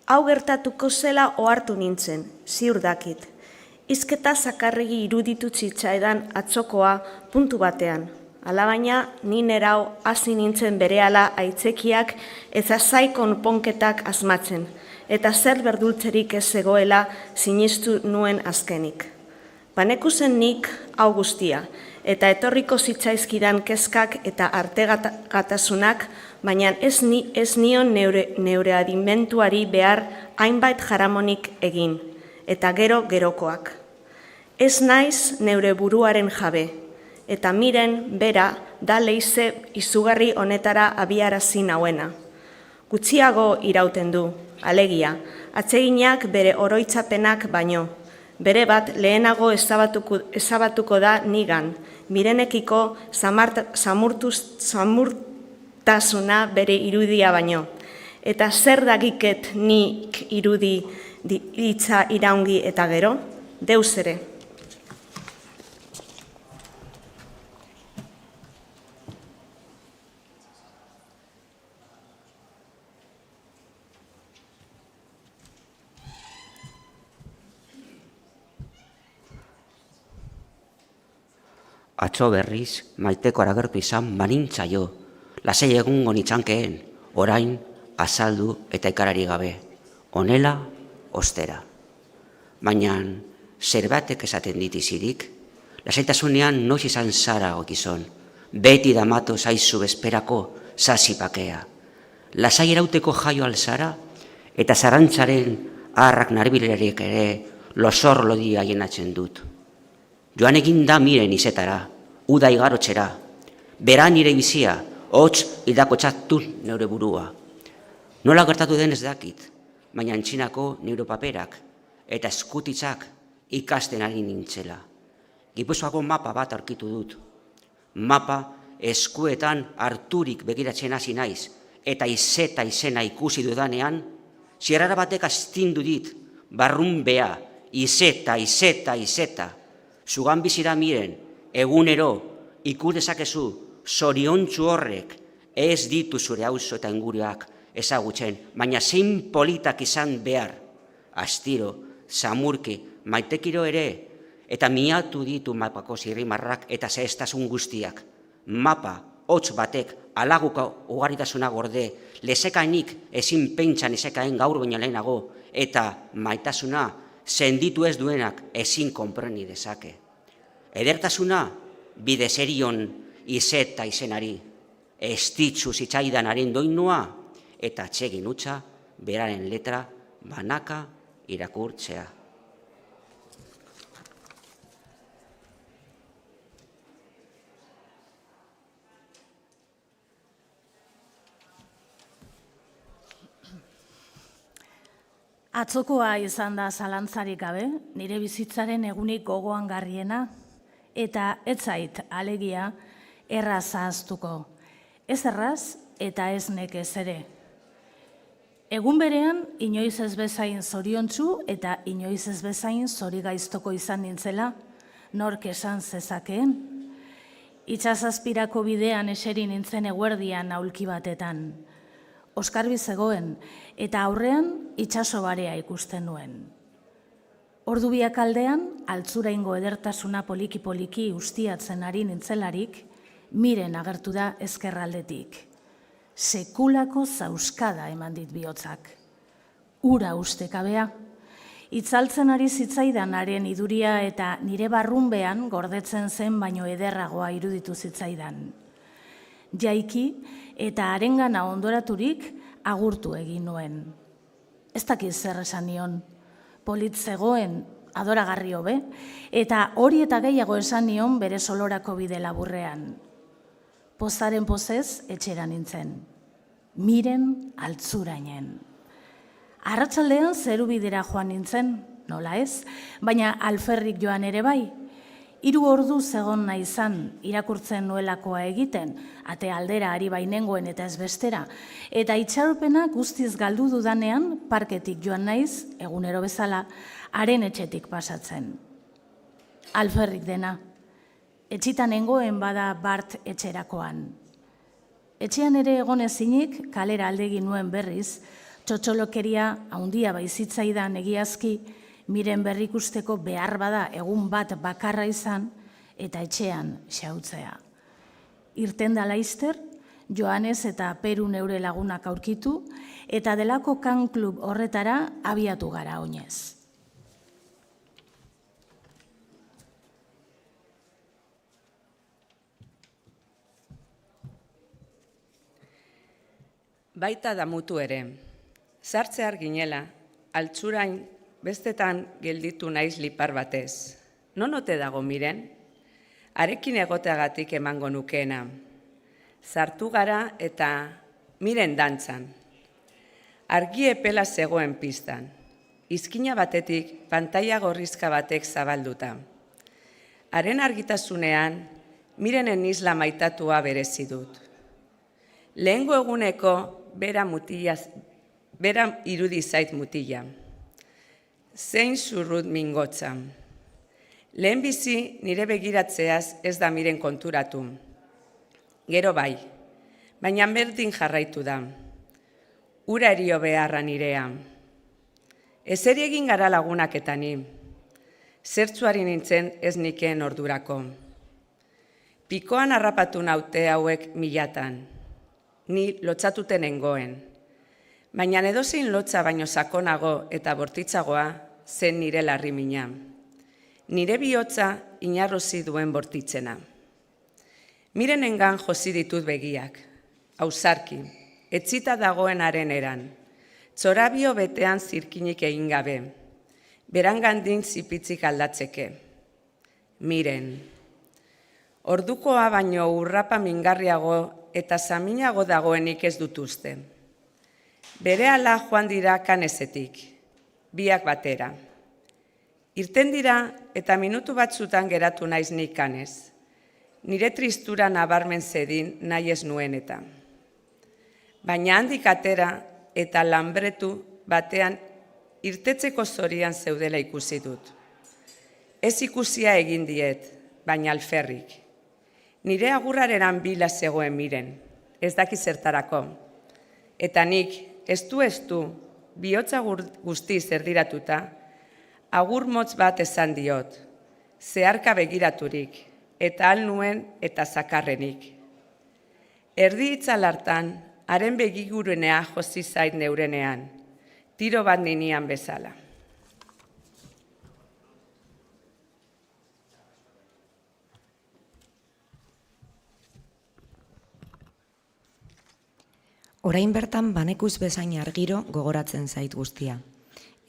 hau gertatuko zela ohartu nintzen, ziur dakit. Hizketa zakarregi iruditu zitzaidan atzokoa puntu batean. Alabaina, ni nerau hasi nintzen berehala aitzekiak eta zai konponketak asmatzen, eta zer berdultzerik ez zegoela sinistu nuen azkenik. Banekuzen nik hau guztia, eta etorriko zitzaizkidan kezkak eta artegatasunak, baina ez nion neure adimentuari behar hainbait jaramonik egin, eta gerokoak. Ez naiz neure buruaren jabe, eta miren bera da leize izugarri honetara abiarazi nauena. Gutxiago irauten du, alegia, atseginak bere oroitzapenak baino, bere bat lehenago ezabatuko da nigan, mirenekiko samurtasuna bere irudia baino. Eta zer dagiket nik irudi hitza iraungi eta gero? Deus ere. Atzo berriz, Maiteko aragertu izan banintzaio, lasai egungo nitzankeen, orain, azaldu eta ikarari gabe, honela, ostera. Baina, zerbatek esaten ditizirik, lasaitasunean noiz izan zara gizon, beti damatu zaizu bezperako zazipakea. Lasai erauteko jaio alzara, eta zarantzaren harrak narbileriek ere losor lodia jenatzen dut. Joan egin da miren izetara, uda igarotxera, bera nire bizia, hotz hildako txatu neure burua. Nola gertatu den ez dakit, baina antxinako neure paperak eta eskutitzak ikasten ari nintzela. Gipuzkoako mapa bat aurkitu dut. Mapa eskuetan harturik begiratzen hasi naiz, eta izeta izena ikusi dudanean, zierrara batek astindu dit, barrunbea, izeta. Zugan bizira miren, egunero, ikus dezakezu, zoriontsu horrek, ez ditu zure auzo eta inguruak ezagutzen, baina zein politak izan behar, astiro, samurki, maitekiro ere, eta miatu ditu mapako zirrimarrak eta zehestasun guztiak. Mapa, hotz batek, alaguko ugaritasuna gorde, lezekainik ezin pentsan ezekaen gaur baino lehenago, eta maitasuna senditu ez duenak ezin konpreni dezake. Edertasuna bide zerion izeta izenari, estitzu zitzaidanaren doinua eta atsegin hutsa beraren letra banaka irakurtzea. Atzokoa izan da zalantzarik gabe, nire bizitzaren egunik gogoan garriena, eta ez zait alegia erraz ahaztuko. Ez erraz eta ez nekez ere. Egun berean, inoiz ez bezain zoriontsu eta inoiz ez bezain zorigaiztoko izan nintzela, nork esan zezakeen. Itsasazpirako bidean eseri nintzen eguerdian aulki batetan. Oskarbi zegoen, eta aurrean itsaso barea ikusten nuen. Ordu biak aldean, altzuraingo edertasuna poliki-poliki ustiatzen ari nintzelarik, miren agertu da ezkerraldetik. Sekulako zauskada eman dit bihotzak. Ura ustekabea. Itzaltzen ari zitzaidan haren iduria eta nire barrunbean gordetzen zen baino ederragoa iruditu zitzaidan. Jaiki eta harengana ondoraturik agurtu egin nuen. Ez dakit zer esan nion, polit zegoen adoragarri hobe, eta hori eta gehiago esan nion bere solorako bide laburrean. Pozaren pozez etxera nintzen, miren altzurainen. Arratsaldean zeru bidera joan nintzen, nola ez, baina alferrik joan ere bai. 3 ordu zegon nahi izan irakurtzen nuelakoa egiten, ate aldera ari bainengoen eta ez bestera, eta itxaropena guztiz galdu dudanean parketik joan naiz, egunero bezala, haren etxetik pasatzen. Alferrik dena, etxitan nengoen bada Bart etxerakoan. Etxean ere egon ezinik, kalera aldegin nuen berriz, txotxolokeria handia baizitzaidan egiazki, miren berrikusteko behar bada egun bat bakarra izan, eta etxean xautzea. Irten da laizter, Joanes eta Peru neure lagunak aurkitu, eta delako kan klub horretara abiatu gara oinez. Baita damutu ere, sartzear ginela, altzurain bestetan gelditu naiz lipar batez. Non ote dago miren? Arekin egoteagatik emango nukeena. Sartu gara eta miren dantzan. Argi epela zegoen pistan. Izkina batetik pantaila gorrizka batek zabalduta. Haren argitasunean, mirenen isla maitatua berezi dut. Lehengo eguneko bera irudi zait mutila. Zein zurrut mingotza. Lehenbizi nire begiratzeaz ez da miren konturatu. Gero bai, baina berdin jarraitu da. Ura erio beharra nirea. Ezeri egin gara lagunak eta ni. Zertzuari nintzen ez nikeen ordurako. Pikoan harrapatu naute hauek milatan. Ni lotzatuten nengoen. Baina edozein lotza baino sakonago eta bortitzagoa zen nire larri mina. Nire bihotza inarrozi duen bortitzena. Mirenengan josi ditut begiak, ausarki, etzita dagoenaren eran, txorabio betean zirkinik egin gabe, berangandin zipitzik aldatzeke. Miren, ordukoa baino urrapa mingarriago eta saminago dagoenik ez dut uste. Berehala joan dira kanezetik, biak batera. Irten dira eta minutu batzutan geratu naiz nik kanez. Nire tristura nabarmen zedin nahi ez nuen eta. Baina handik atera eta lanbretu batean irtetzeko zorian zeudela ikusi dut. Ez ikusia egin diet, baina alferrik. Nire agurrareran bila zegoen miren, ez daki zertarako. Eta nik, ez du, bihotza guztiz erdiratuta, agur motz bat esan diot, zeharka begiraturik, eta al nuen eta zakarrenik. Erdi itzal hartan, haren begigurenea josi zait neurenean, tiro bat ninian bezala. Orain bertan banekuz bezain argiro gogoratzen zait guztia,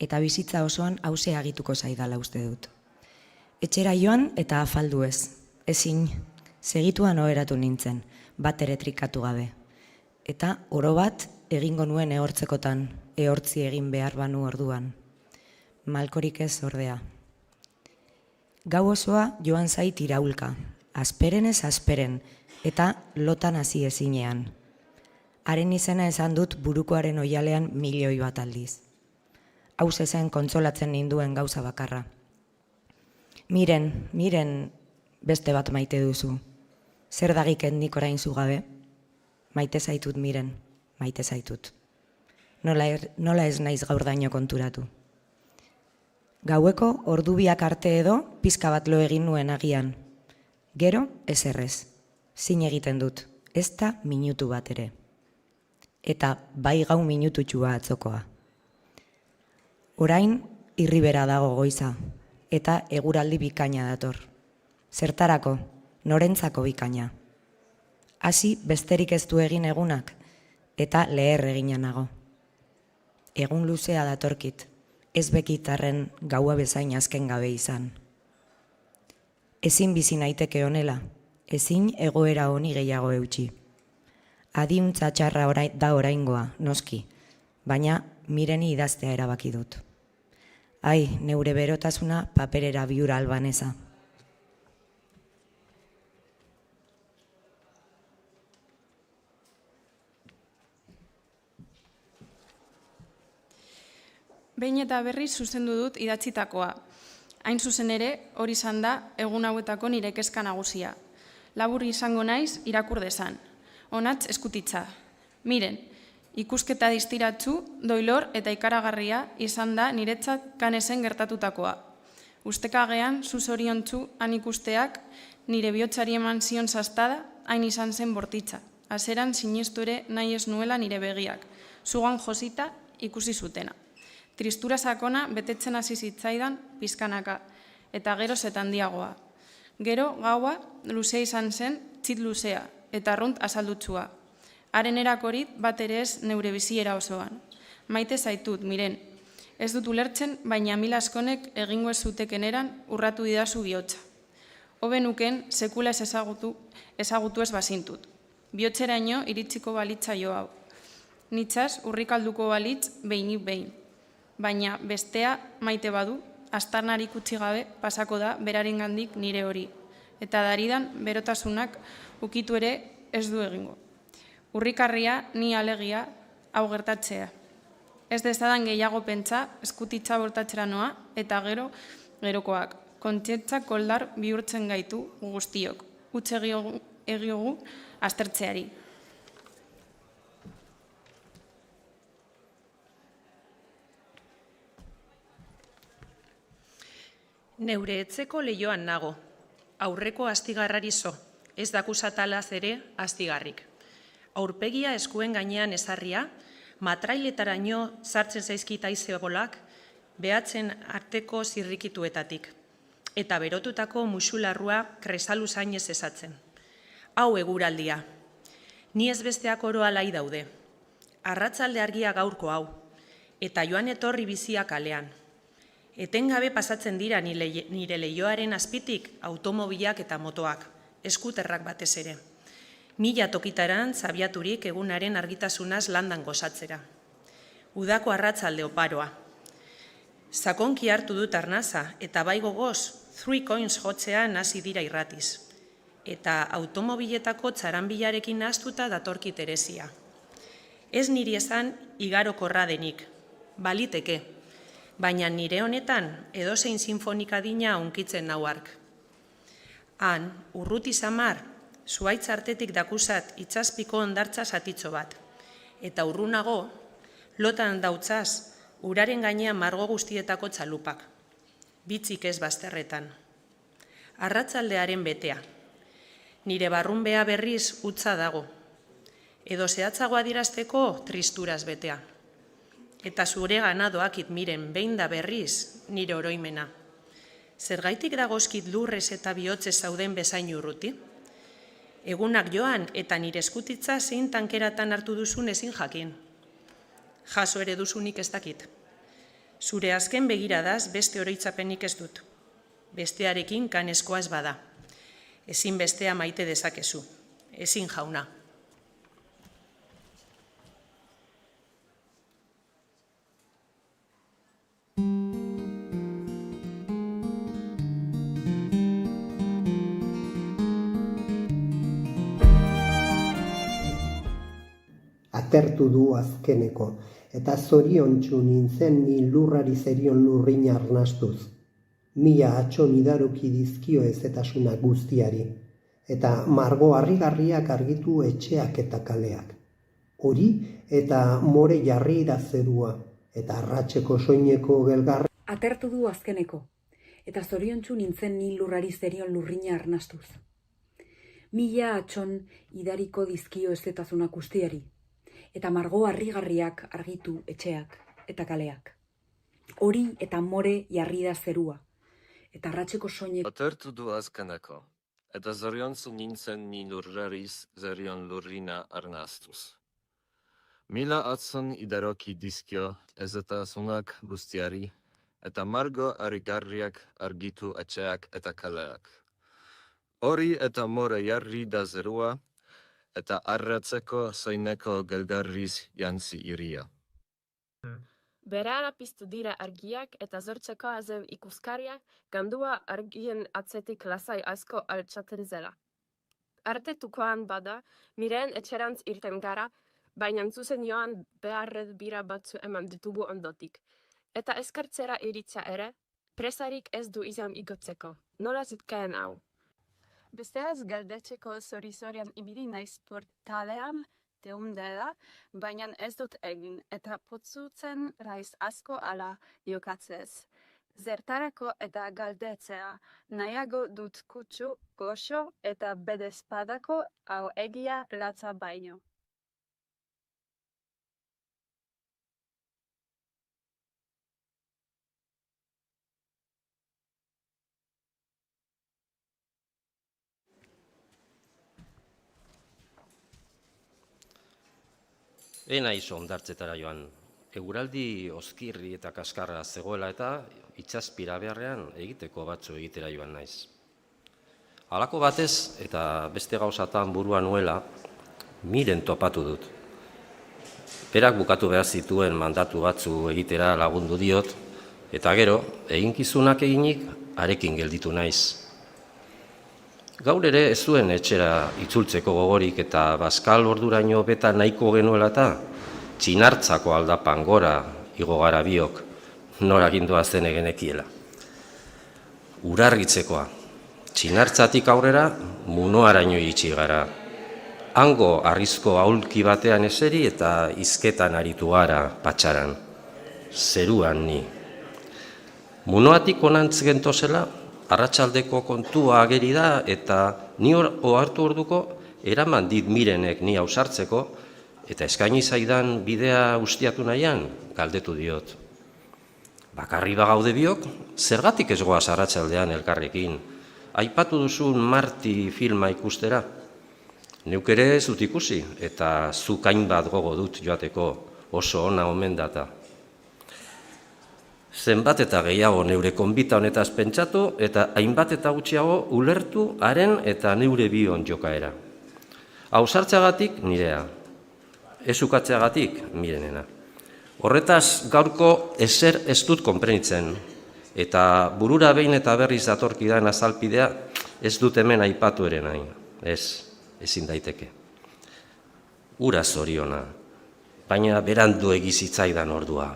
eta bizitza osoan hauze agituko zaidala uste dut. Etxera joan eta afaldu ez. Ezin, segituan oheratu nintzen, bat ere trikatu gabe. Eta oro bat egingo nuen ehortzekotan, ehortzi egin behar banu orduan. Malkorik ez ordea. Gau osoa joan zait iraulka, asperen ez asperen, eta lotan hasi ezinean. Haren izena esan dut burukoaren oialean milioi bat aldiz. Hau zen kontsolatzen ninduen gauza bakarra. Miren, beste bat maite duzu. Zer dagiken nik orain zugabe? Maite zaitut miren, maite zaitut. Nola ez naiz gaur daino konturatu. Gaueko ordubiak arte edo pizka bat lo egin nuen agian. Gero ez errez. Zin egiten dut, ez da minutu bat ere. Eta bai gau minututxua atzokoa. Orain irribera dago goiza, eta eguraldi bikaina dator. Zertarako, norentzako bikaina. Hasi besterik ez du egin egunak, eta leher egina nago. Egun luzea datorkit, ez bekitarren gaua bezain azken gabe izan. Ezin bizi naiteke honela, ezin egoera honi gehiago eutxi. Adiuntza txarra da oraingoa, noski, baina mireni idaztea erabaki dut. Ai, neure berotasuna paperera biura albaneza. Behin eta berriz zuzendu dut idatzitakoa. Hain zuzen ere, hori izan da egun hauetako nire kezka nagusia. Labur izango naiz irakur dezan. onatz eskutitza. Miren, ikusketa distiratzu, doilor eta ikaragarria izan da niretzat Canesen gertatutakoa. Ustekagean, zuzoriontzu han ikusteak, nire bihotzari eman zion sastada, hain izan zen bortitza. Azeran sinistu ere nahi ez nuela nire begiak, zugan josita ikusi zutena. Tristura sakona betetzen hasi zitzaidan pizkanaka, eta gero handiagoa. Gero gaua luzea izan zen, txit luzea, eta arrunt azaldutzua. Haren erakorit bat ere ez neure biziera osoan. Maite zaitut, miren. Ez dut ulertzen, baina mila askonek egingo ez zuteken eran urratu didazu bihotza. Hobe nuken sekula ez ezagutu ez bazintut. Bihotzeraino iritsiko balitza jo hau. Nitzaz urrikalduko balitz behinik behin. Baina bestea maite badu, astarnarik utzi gabe pasako da berarengandik nire hori. Eta daridan berotasunak ukitu ere ez du egingo. Urrikarria ni alegia hau gertatzea. Ez dezadan gehiago pentsa, eskutitza bortatzera noa, eta gerokoak. Kontzientzak koldar bihurtzen gaitu guztiok. Utz egiogu aztertzeari. Neure etzeko lehioan nago. Aurreko astigarrari zo, ez dakusatalaz ere astigarrik. Aurpegia eskuen gainean ezarria, matrailetaraino sartzen zaizkita izebolak, behatzen arteko zirrikituetatik, eta berotutako musularrua kresalu zainez esatzen. Hau eguraldia. Ni ez besteak oro alai daude. Arratzalde argia gaurko hau, eta joan etorri bizia kalean. Etengabe pasatzen dira nire leioaren azpitik automobilak eta motoak, eskuterrak batez ere. Mila tokitaran zabiaturik egunaren argitasunaz landan gozatzera. Udako arratzalde oparoa. Sakonki hartu dut arnaza eta bai gogoz 3 coins jotzean hasi dira irratiz. Eta automobiletako txaranbilarekin nahaztuta datorkit Teresia. Ez niri esan igarokorra denik, baliteke, baina nire honetan edozein sinfonika dina unkitzen nau hark. Han, urruti samar, zuaitz artetik dakusat itxaspiko ondartza satitxo bat, eta urrunago, lotan dautzaz, uraren gainean margo guztietako txalupak, bitzik ez bazterretan. Arratzaldearen betea, nire barrunbea berriz utza dago, edo zehatzago adirazteko tristuraz betea. Eta zure ganadoakit miren behin da berriz nire oroimena. Zergaitik dagozkit lurrez eta bihotzez zauden bezain urruti? Egunak joan eta nire eskutitza zein tankeratan hartu duzun ezin jakin. Jaso ere duzunik ez dakit. Zure azken begiradaz beste oroitzapenik ez dut. Bestearekin kanezkoa ez bada. Ezin bestea maite dezakezu. Ezin jauna. Atertu du azkeneko, eta zoriontsu nintzen ni lurrari zerion lurrina arnastuz. Mila atxon idaroki dizkio ezetasuna guztiari, eta margo harrigarriak argitu etxeak eta kaleak. Hori eta more jarri da zerua, eta arratseko soineko gelgarra. Atertu du azkeneko, eta zoriontsu nintzen ni lurrari zerion lurrina arnastuz. Mila atxon idariko dizkio ezetasuna guztiari, eta margo harrigarriak argitu etxeak eta kaleak. Hori eta more jarri da zerua, eta arratseko soinek... Atertu du azkeneko, eta zoriontsu nintzen ni lurrariz zerion lurrina arnastuz. Mila atzon idaroki dizkio ezetasunak guztiari, eta margo harrigarriak argitu etxeak eta kaleak. Hori eta more jarri da zerua, eta arratzeko soineko gelgarriz jantzi iria. Berehala piztu dira argiak eta zortzeko azeu ikuskariak gandua argien atzetik lasai asko altxaten zela. Artetukoan bada, miren etxerantz irten gara, baina zuzen joan beharret bira batzu eman ditugu ondotik. Eta eskartzera iritza ere, presarik ez du izan igotzeko. Nola zitkeen hau? Besteaz galdetzeko zori-zorian ibili naiz portalean dela, baina ez dut egin, eta potzutzen naiz asko ala jokatzez. Zertarako eta galdetzea, nahiago dut kutsu goxo eta bedezpadako hau egia latza baino. Naiz hondartzetara joan. Eguraldi ozkirri eta kaskarra zegoela eta itsaspira beharrean egiteko batzu egitera joan naiz. Halako batez eta beste gauzatan burua nuela, Miren topatu dut. Berak bukatu behar zituen mandatu batzu egitera lagundu diot, eta gero, eginkizunak eginik, arekin gelditu naiz. Gaur ere ez zuen etxera itzultzeko gogorik eta bazkal orduraino beta nahiko genuela eta txinartzako aldapan gora igo gara biok, nora gindua zen egenekiela. Urargitzekoa, txinartzatik aurrera munoaraino iritsi gara. Hango arrizko aulki batean eseri eta hizketan aritu gara patxaran. Zeruan ni. Munoatik onantz gentozela, arratsaldeko kontua ageri da eta ni ohartu orduko eraman dit Mirenek ni ausartzeko eta eskaini zaidan bidea ustiatu nahian galdetu diot. Bakarri bagaude biok, zergatik ez goaz arratsaldean elkarrekin. Aipatu duzun Marti filma ikustera. Neuk ere ez dut ikusi eta zuk hainbat gogo dut joateko, oso ona omen data. Zenbat eta gehiago neure konbita honetaz pentsatu eta hainbat eta gutxiago ulertu haren eta neure bion jokaera. Ausartzeagatik nirea, ez ukatzeagatik Mirenena. Horretaz gaurko ezer ez dut konprenitzen eta burura behin eta berriz datorkidan azalpidea ez dut hemen aipatu ere nahi. Ezin daiteke. Ura zoriona, baina berandu egizitzaidan ordua.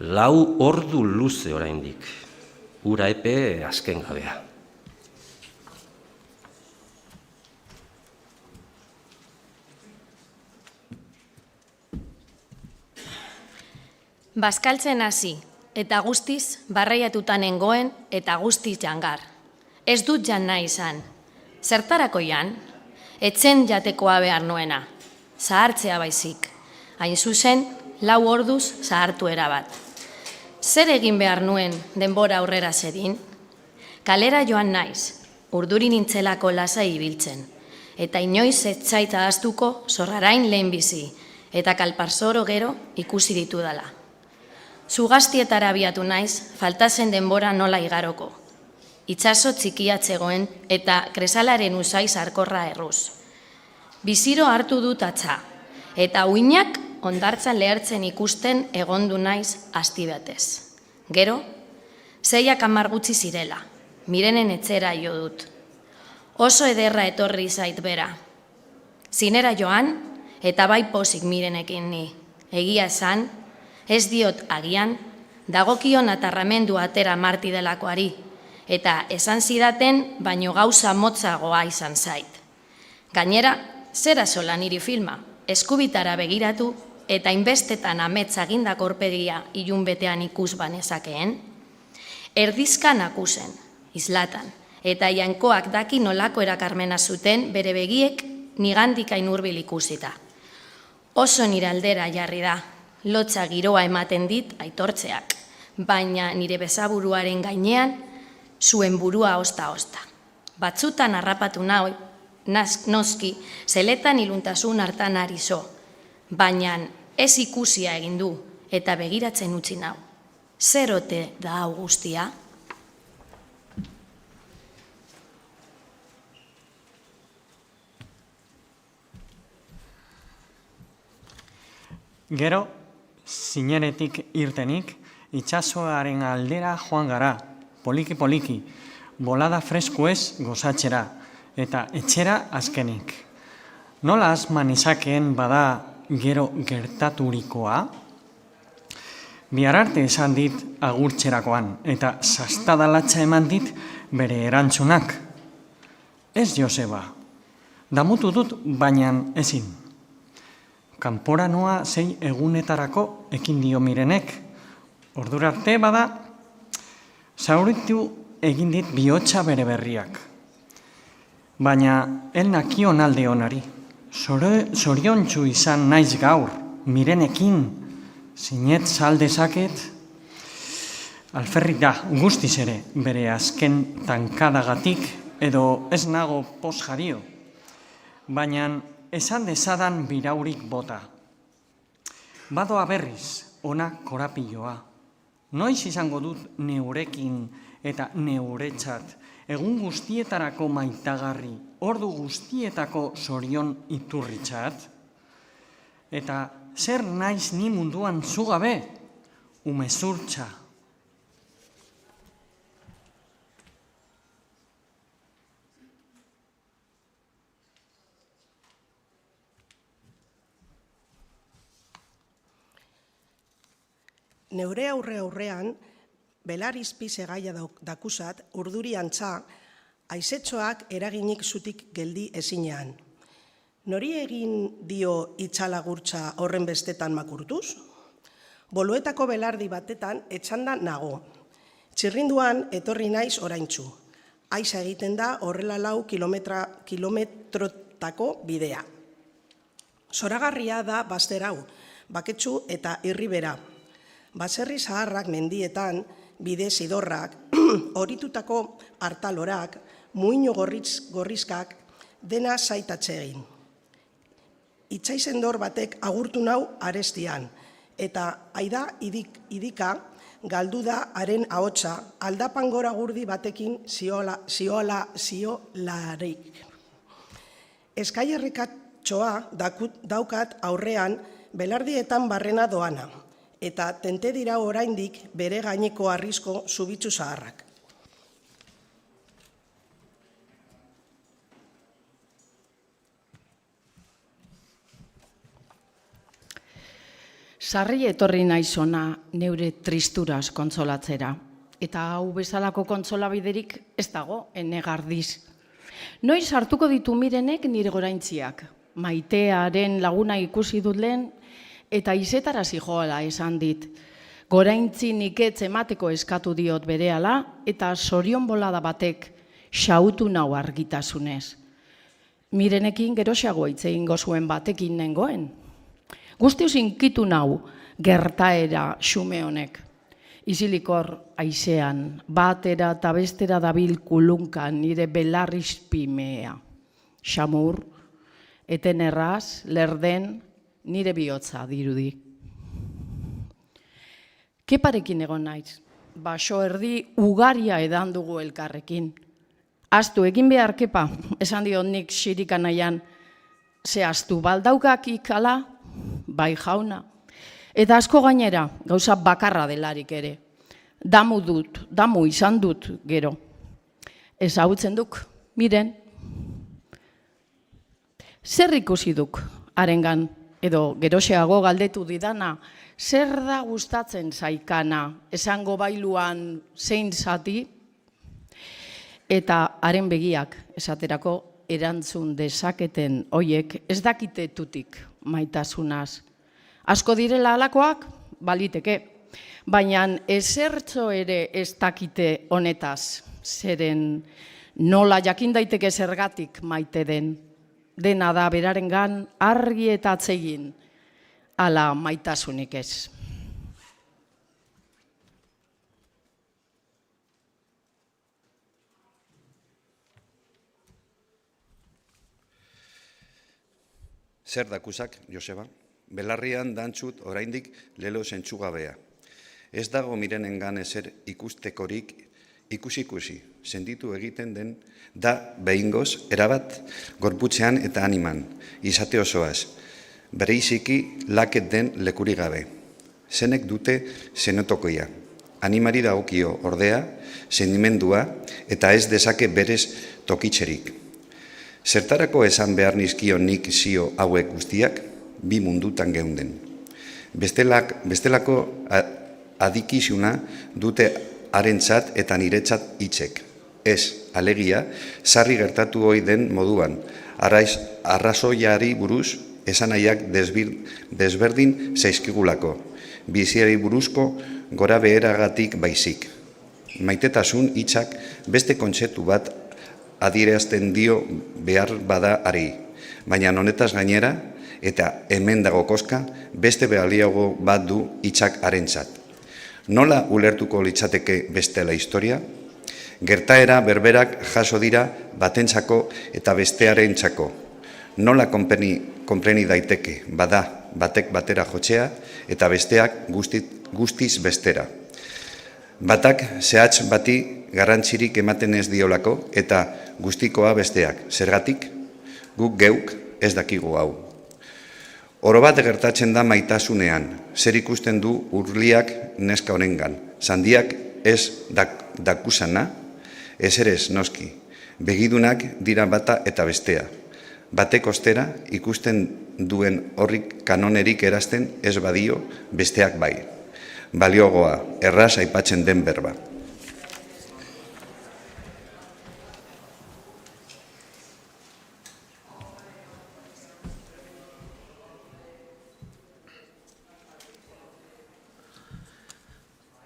4 ordu luze oraindik. Ura epe azken gabea. Bazkaltzen hasi, eta guztiz barreiatuta nengoen eta guztiz jangar. Ez dut jan nahi izan. Zertarako jan? Etzen jatekoa behar nuena. Zahartzea baizik. Hain zuzen, 4 orduz zahartu erabat. Zer egin behar nuen denbora aurrera zedin? Kalera joan naiz, urduri nintzelako lasai ibiltzen. Eta inoiz ez zait ahaztuko zorrarain lehenbizi, eta kalparzoro gero ikusi ditudala. Zugaztietara abiatu naiz, faltazen denbora nola igaroko. Itsaso txikia zegoen eta kresalaren usai sarkorra erruz. Biziro hartu dut atza, eta uinak hondartzan lehertzen ikusten egondu naiz asti batez. Gero, 6 gutxi zirela, Mirenen etxera jo dut. Oso ederra etorri zait bera. Zinera joan, eta bai pozik Mirenekin ni. Egia esan, ez diot agian, dagokion atarramendu atera Marti delakoari, eta esan zidaten baino gauza motzagoa izan zait. Gainera, zera sola niri filma, eskubitara begiratu eta inbestetan ametsa gindak orpegia ilun betean ikus banezakeen? Erdizkan akusen, islatan, eta jainkoak daki nolako erakarmena zuten bere begiek nigandikain hurbil ikusita. Oso nire aldera jarri da, lotza giroa ematen dit aitortzeak, baina nire bezaburuaren gainean zuen burua osta-osta. Batzutan harrapatu nahi, noski, zeletan iluntasun hartan ari zo, baina ez ikusia egin du eta begiratzen utzi nau. Zer ote da hau guztia? Gero, zineretik irtenik, itsasoaren aldera joan gara, poliki-poliki, bolada freskuez gozatxera, eta etxera azkenik. Nola asman izakeen bada gero gertaturikoa? Bihar arte esan dit agurtxerakoan, eta sastadalatza eman dit bere erantzunak. Ez, Joseba, damutu dut, baina ezin. Kanpora noa 6 egunetarako ekin dio Mirenek. Ordura arte bada, zauritu egin dit bihotza bere berriak. Baina, el nakion alde honari. Zoriontsu izan naiz gaur, Mirenekin, sinet saldezaket. Alferrik da, guztiz ere, bere azken tankadagatik, edo ez nago poz jario. Baina, esan dezadan biraurik bota. Badoa berriz, ona korapilloa. Noiz izango dut neurekin eta neuretzat, egun guztietarako maitagarri, ordu guztietako zorion iturritzat? Eta zer naiz ni munduan zugabe? Umezurtza. Neure aurrean, belar izpize gaia dakusat, urduri antza, aizetxoak eraginik zutik geldi ezinean. Nori egin dio itxalagurtza horren bestetan makurtuz? Boluetako belardi batetan etxanda nago. Txirrinduan etorri naiz oraintzu. Aiza egiten da horrela 4 kilometrotako bidea. Zoragarria da bazter hau, baketsu eta irribera. Baserri zaharrak mendietan, bide zidorrak, horitutako hartalorak, muino gorrizkak, dena zaitatze egin. Itxaizendor batek agurtu nau arestian, eta aida idika galdu da haren ahotsa, aldapan gora gurdi batekin ziolarik. Eskaierrikatxoa daukat aurrean belardietan barrena doana, eta tente dira oraindik bere gaineko arrizko zubitzu zaharrak. Sarri etorri naiz ona neure tristuraz kontsolatzera, eta hau bezalako kontsolabiderik ez dago enegardiz. Noiz hartuko ditu Mirenek nire goraintziak, Maitearen laguna ikusi dut lehen, eta izetara zijoala esan dit. Goraintzi niketz emateko eskatu diot berehala, eta zorion bolada batek xautu nau argitasunez. Mirenekin geroxeago hitz egingo zuen batekin nengoen. Guztiz inkitu nau gertaera xume honek. Izilikor aizean, batera eta bestera dabil kulunkan nire belarrizpimea. Xamur, eten erraz, lerden, nire bihotza dirudi. Keparekin egon naiz, baso erdi ugaria edan dugu elkarrekin. Aztu, egin behar kepa, esan diot nik xirika nahian, ze aztu baldaukak ikala, bai jauna. Eta asko gainera, gauza bakarra delarik ere. Damu izan dut gero. Ezagutzen duk, Miren. Zer ikusi duk, harengan, edo geroxeago galdetu didana, zer da gustatzen zaikana, esango bailuan zein zati, eta haren begiak esaterako erantzun dezaketen hoiek ez dakite tutik maitasunaz. Asko direla halakoak, baliteke, baina ezertxo ere ez dakite honetaz, zeren nola jakin daiteke zergatik maite den. Dena da berarengan argi eta atsegin, ala maitasunik ez. Zer dakusak, Joseba? Belarrian dantzut oraindik lelo zentzugabea. Ez dago Mirenengan ezer ikustekorik ikusi, sentitu egiten den da behingoz, erabat, gorputzean eta animan, izate osoaz, bereiziki laket den lekuri gabe. Zenek dute zenotokoia, animari dagokio ordea, sentimendua eta ez dezake berez tokitzerik. Zertarako esan behar nizkio nik zio hauek guztiak, bi mundutan geunden. Bestelako adikizuna dute harentzat eta niretzat hitzek. Ez, alegia, sarri gertatu ohi den moduan, arrazoiari buruz esanaiak desberdin zaizkigulako, biziari buruzko gora beheragatik baizik. Maitetasun hitzak beste kontzeptu bat adierazten dio behar bada ari, baina honetaz gainera, eta hemen dago koska, beste baliago bat du hitzak harentzat. Nola ulertuko litzateke bestela historia? Gertaera berberak jaso dira batentzako eta bestearentzako. Nola konpreni daiteke, bada, batek batera jotzea eta besteak guztiz bestera. Batak zehatz bati garrantzirik ematen ez diolako eta guztikoa besteak. Zergatik, guk geuk ez dakigu hau. Oro bat gertatzen da maitasunean, zer ikusten du urliak neska honengan. Sandiak ez dakusana, ez ere ez noski. Begidunak dira bata eta bestea. Batek ostera ikusten duen horrik kanonerik erazten ez badio besteak bai. Baliogoa, erraz aipatzen den berba.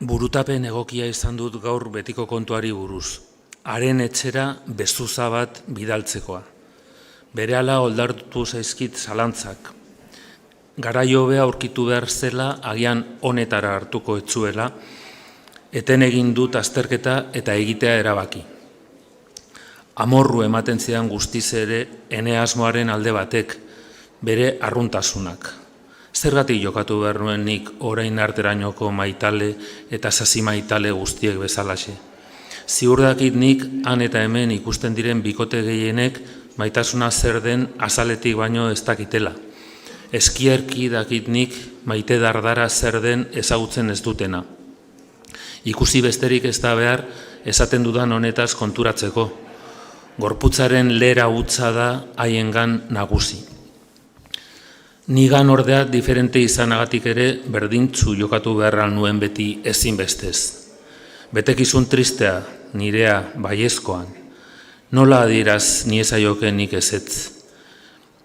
Burutapen egokia izan dut gaur betiko kontuari buruz. Haren etxera bezuza bat bidaltzekoa. Berehala oldartu zaizkit zalantzak. Garai hobea aurkitu behar zela, agian honetara hartuko etzuela, eten egin dut azterketa eta egitea erabaki. Amorru ematen zidan guztiz ere ene asmoaren alde batek, bere arruntasunak. Zergatik jokatu behar nuen nik orain arterainoko maitale eta sasi maitale guztiek bezalaxe. Ziur dakit nik han eta hemen ikusten diren bikote gehienek maitasuna zer den azaletik baino ez dakitela. Eskierki dakit nik maite dardara zer den ezagutzen ez dutena. Ikusi besterik ez da behar esaten dudan honetaz konturatzeko. Gorputzaren lera hutsa da haiengan nagusi. Nigan ordea diferente izanagatik ere berdintzu jokatu beharra nuen beti ezinbestez. Betekizun tristea, nirea baiezkoan. Nola adieraz ni ezaioken nik ezetz.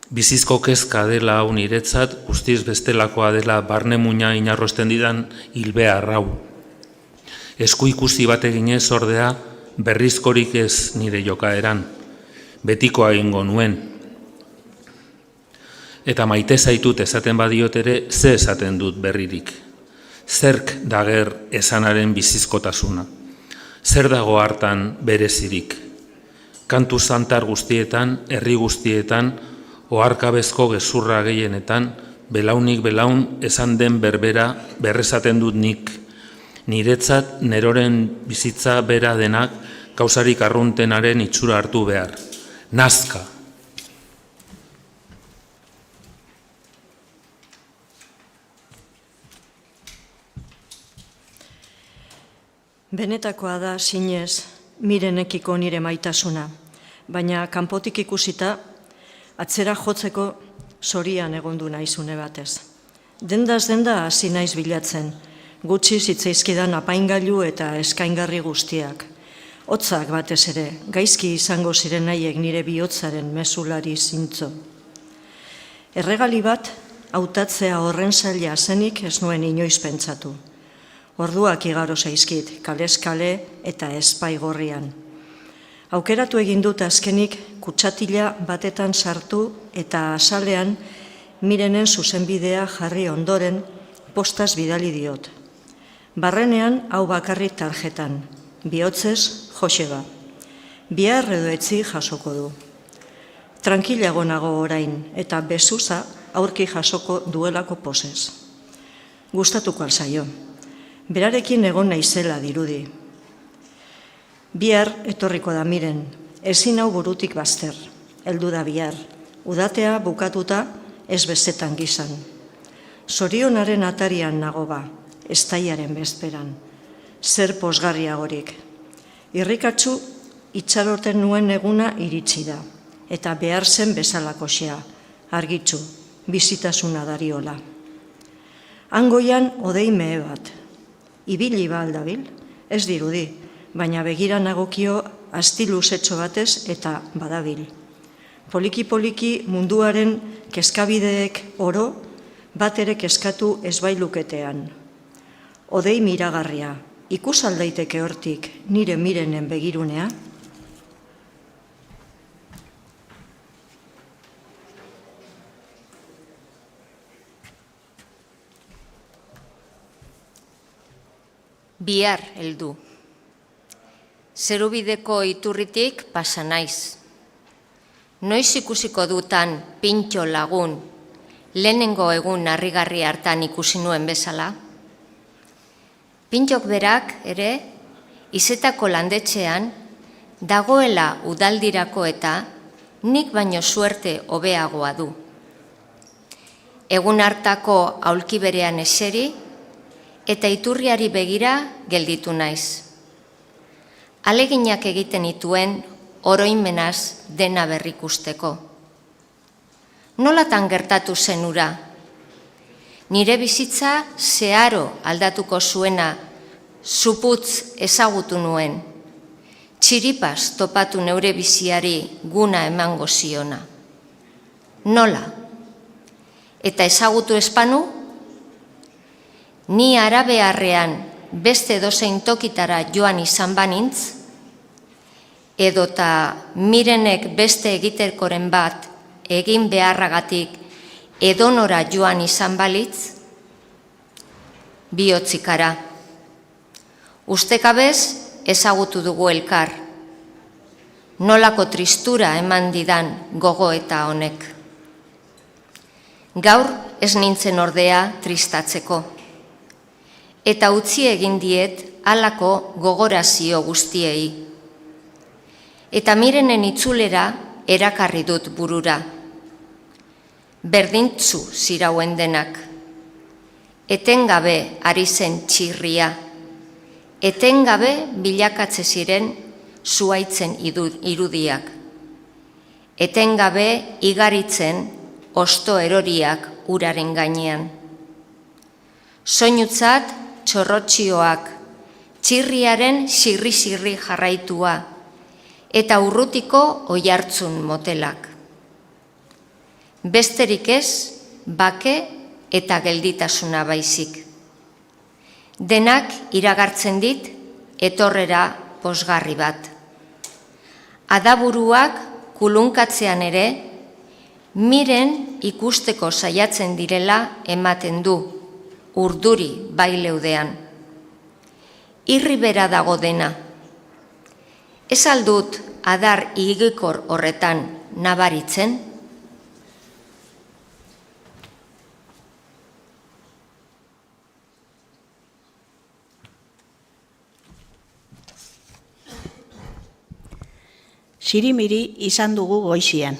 Bizizko kezka dela hau niretzat, guztiz bestelakoa dela barne muina inarrosten didan hilbea arrau. Esku ikusi bat eginez ordea berrizkorik ez nire jokaeran. Betikoa egingo nuen. Eta maite zaitut esaten badiot ere, ze esaten dut berririk. Zerk dager esanaren bizizkotasuna. Zer dago hartan berezirik. Kantu zantar guztietan, herri guztietan, oharkabezko gezurra gehienetan, belaunik belaun esan den berbera berrezaten dut nik. Niretzat neroren bizitza bera denak gauzarik arruntenaren itxura hartu behar. Nazka. Benetakoa da, sinez, Mirenekiko nire maitasuna, baina kanpotik ikusita, atzera jotzeko zorian egondu naizune batez. Dendaz denda hasi naiz bilatzen, gutxi zitzaizkidan apaingailu eta eskaingarri guztiak. Hotzak batez ere, gaizki izango ziren nahiek nire bihotzaren mesulari zintzo. Erregali bat, hautatzea horren zaila zenik ez nuen inoiz pentsatu. Orduak igaro zaizkit, kalez-kale eta espaigorrian. Aukeratu egin dut azkenik kutsatila batetan sartu eta azalean Mirenen zuzenbidea jarri ondoren postaz bidali diot. Barrenean hau bakarrik tarjetan, bihotzez Joseba. Bihar edo etzi jasoko du. Tranquilago nago orain eta bezuza aurki jasoko duelako posez. Gustatuko alzaio. Berarekin egon naizela dirudi. Bihar etorriko da Miren, ezin hau burutik bazter, heldu da bihar, udatea bukatuta ez bezetan gizan. Zorionaren atarian nago ba, estaiaren bezperan, zer posgarriagorik. Irrikatzu itxaroten nuen eguna iritsi da, eta behar zen bezalakoxea, argitzu, bizitasuna dariola. Hangoian odei mehe bat, ibili ba aldabil, ez dirudi, baina begira nagokio asti luzetxo batez eta badabil. Poliki-poliki munduaren kezkabideek oro bat ere kezkatu ezbailuketean. Odei miragarria, ikus aldaiteke hortik nire Mirenen begirunea? Bihar heldu. Zerubideko iturritik pasa naiz. Noiz ikusiko dutan pintxo lagun, lehenengo egun harrigarri hartan ikusi nuen bezala? Pintxok berak ere, izetako landetxean, dagoela udaldirako eta nik baino suerte hobeagoa du. Egun hartako aulki berean eseri, eta iturriari begira gelditu naiz. Aleginak egiten ituen oroimenaz dena berrikusteko. Nolatan gertatu zen ura? Nire bizitza zeharo aldatuko zuena zuputz ezagutu nuen. Txiripaz topatu neure biziari guna emango ziona. Nola? Eta ezagutu espanu? Ni arabearrean beste edozein tokitara joan izan banintz, edota Mirenek beste egiterkoren bat egin beharragatik edonora joan izan balitz, bihotzikara. Ustekabez ezagutu dugu elkar, nolako tristura eman didan gogoeta honek. Gaur ez nintzen ordea tristatzeko, eta utzi egin diet halako gogorazio guztiei. Eta Mirenen itzulera erakarri dut burura. Berdintzu zirauen denak. Etengabe ari zen txirria. Etengabe bilakatze ziren zuaitzen irudiak. Etengabe igaritzen osto eroriak uraren gainean. Soinutzat txorrotxioak, txirriaren sirri-sirri jarraitua, eta urrutiko oihartzun motelak. Besterik ez, bake eta gelditasuna baizik. Denak iragartzen dit etorrera pozgarri bat. Adaburuak kulunkatzean ere, Miren ikusteko saiatzen direla ematen du, urduri baileudean. Irri bera dago dena. Ez aldut adar igikor horretan nabaritzen? Sirimiri izan dugu goizian.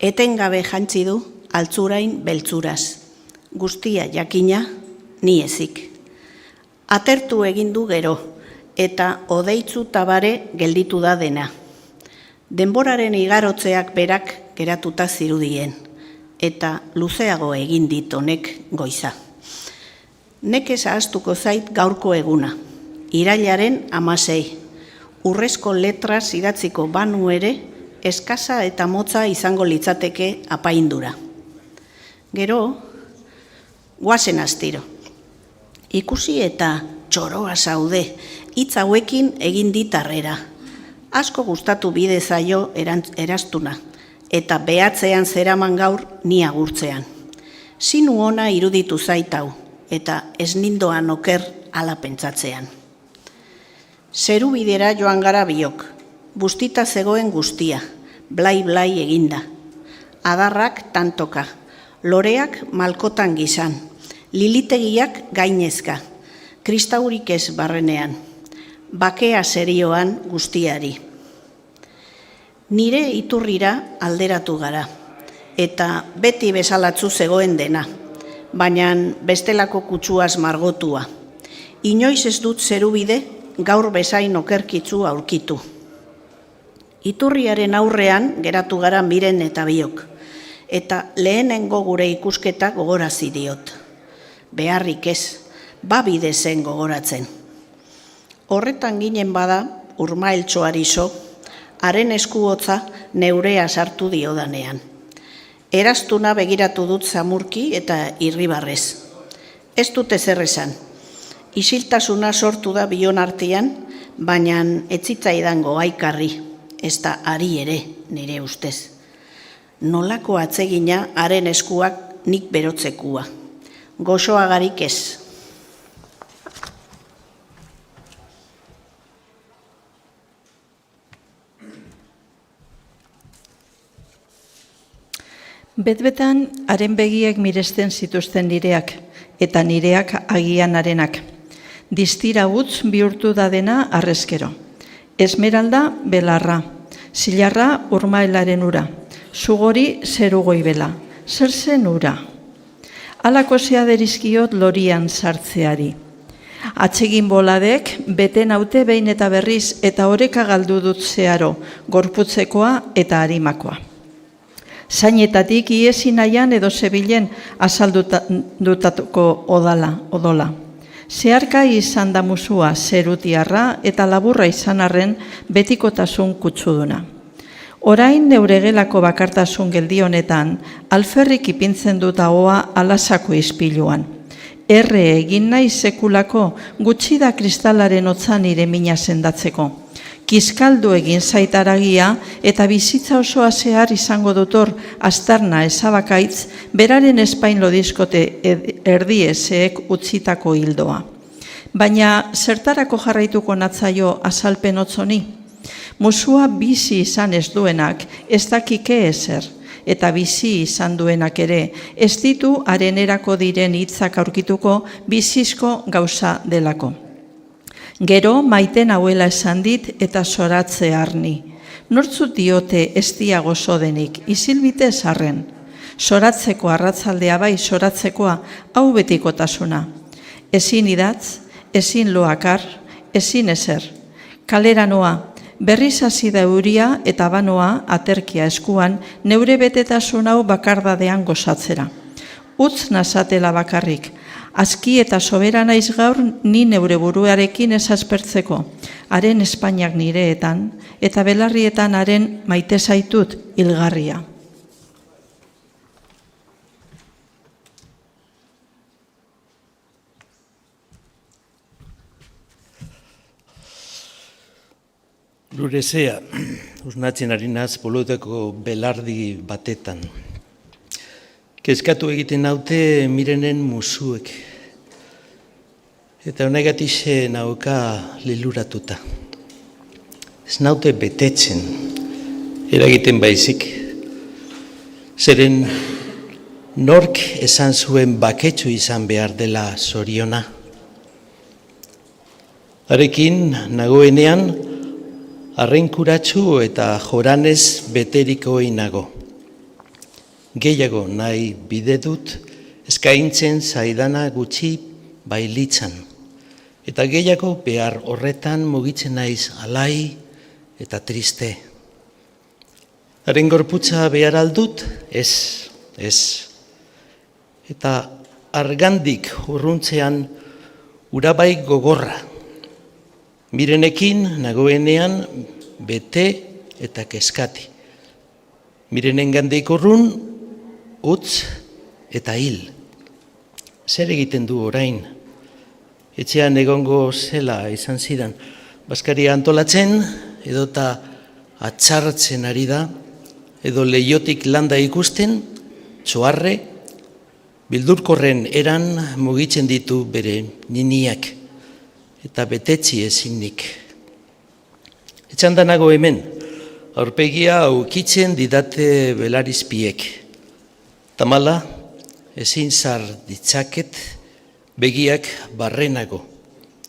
Etengabe jantzi du altzurain beltzuraz. Guztia jakina, ni ezik. Atertu egin du gero, eta odeitzu tabare gelditu da dena. Denboraren igarotzeak berak geratuta zirudien, eta luzeago egin dit honek goiza. Nekez ahaztuko zait gaurko eguna, irailaren 16, urrezko letraz idatziko banu ere, eskasa eta motza izango litzateke apaindura. Gero, guazen astiro. Ikusi eta txoroa zaude, hitz hauekin egin dit harrera. Asko gustatu bide zaio eraztuna, eta behatzean zeraman gaur ni agurtzean. Zinu ona iruditu zaitau, eta ez nindoan oker ala pentsatzean. Zerubidera joan gara biok, bustita zegoen guztia, blai-blai eginda. Adarrak tantoka, loreak malkotan gizan, lilitegiak gainezka, kristaurik ez barrenean, bakea serioan guztiari. Nire iturrira alderatu gara, eta beti bezalatzu zegoen dena, baina bestelako kutsuaz margotua. Inoiz ez dut zerubide gaur bezain okerkitzu aurkitu. Iturriaren aurrean geratu gara Miren eta biok, eta lehenengo gure ikusketa gogorazi diot. Beharrik ez, babide zen gogoratzen. Horretan ginen bada, urmaeltxoari so, haren eskuotza neurea sartu diodanean. Eraztuna begiratu dut zamurki eta irribarrez. Ez dut ezer esan. Isiltasuna sortu da bion artean, baina ez zitzaidan goaikarri, ez da ari ere nire ustez. Nolako atsegina haren eskuak nik berotzekua. Gozoagarik ez. Betbetan, haren begiek miresten zituzten nireak, eta nireak agian harenak. Distira utz bihurtu da dena arrezkero. Esmeralda belarra, zilarra urmaelaren ura, zugori zerugoi bela, zer zen ura. Halako derizkiot lorian sartzeari. Atsegin boladek beten haute behin eta berriz eta oreka galdu dut zeharo, gorputzekoa eta harimakoa. Zainetatik iesi nahian edo zebilen azaldutatuko odola. Zeharka izan da musua zerutiarra eta laburra izan arren betikotasun kutsuduna. Orain neure gelako bakartasun geldi honetan, alferrik ipintzen dut ahoa alasako ispiluan. Erre egin nahi sekulako gutxi da kristalaren otzan nire mina sendatzeko. Kiskaldu egin zaitaragia eta bizitza osoa zehar izango dutor aztarna ezabakaitz beraren espain lodizkote erdiezeek utzitako hildoa. Baina zertarako jarraituko natzaio azalpen otzoni? Musua bizi izan ez duenak ez dakike ezer, eta bizi izan duenak ere ez ditu harenerako diren hitzak aurkituko bizizko gauza delako. Gero maiten hauela esan dit eta soratze arni. Nortzut diote ez dia gozo denik, izilbitez arren. Soratzeko arratzaldea bai, soratzekoa hau betikotasuna. Ezin idatz, ezin loakar, ezin ezer. Kalera noa, berriz hasi da euria eta banoa aterkia eskuan neure betetasun hau bakardadean gozatzera. Utz nazatela bakarrik. Azki eta sobera naiz gaur ni neure buruarekin ez aspertzeko, haren Espainiak nireetan, eta belarrietan haren maite zaitut hilgarria. Lurezea, usnatzen ari naz poloteko belardi batetan. Kezkatu egiten naute Mirenen musuek. Eta honegatixe nauka liluratuta. Ez naute betetzen, eragiten baizik. Zeren nork esan zuen baketsu izan behar dela zoriona. Harekin nagoenean, arrenkuratsu eta joranez beterikoei nago. Gehiago nahi bide dut, eskaintzen zaidana gutxi bailitzan. Eta gehiago behar horretan mugitzen naiz alai eta triste. Haren gorputza behar aldut? Ez. Eta argandik urruntzean urabai gogorra. Mirenekin nagoenean bete eta kezkati. Mirenen gandik urrun, utz eta hil. Zer egiten du orain? Etxean egongo zela izan zidan. Baskaria antolatzen, edota atxartzen ari da, edo leiotik landa ikusten, txoarre, bildurkorren eran mugitzen ditu bere niniak, eta betetzi ezinik. Etxanda nago hemen, aurpegia aukitzen didate belarizpiek. Tamala, ezin zar ditzaket, begiak barrenago,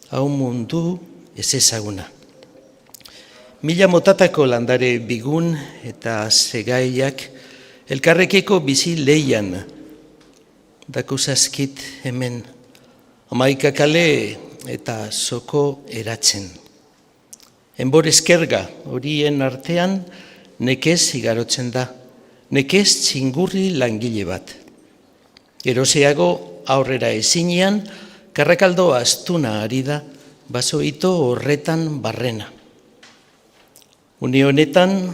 hau mundu ez ezaguna. Mila motatako landare bigun eta segaiak elkarrekeko bizi leian dakuzazkit hemen, amaika kale eta soko eratzen. Enbor eskerga horien artean nekez igarotzen da, nekez txingurri langile bat. Gerozeago aurrera ezinean, karrakaldo astuna ari da, basoito horretan barrena. Une honetan,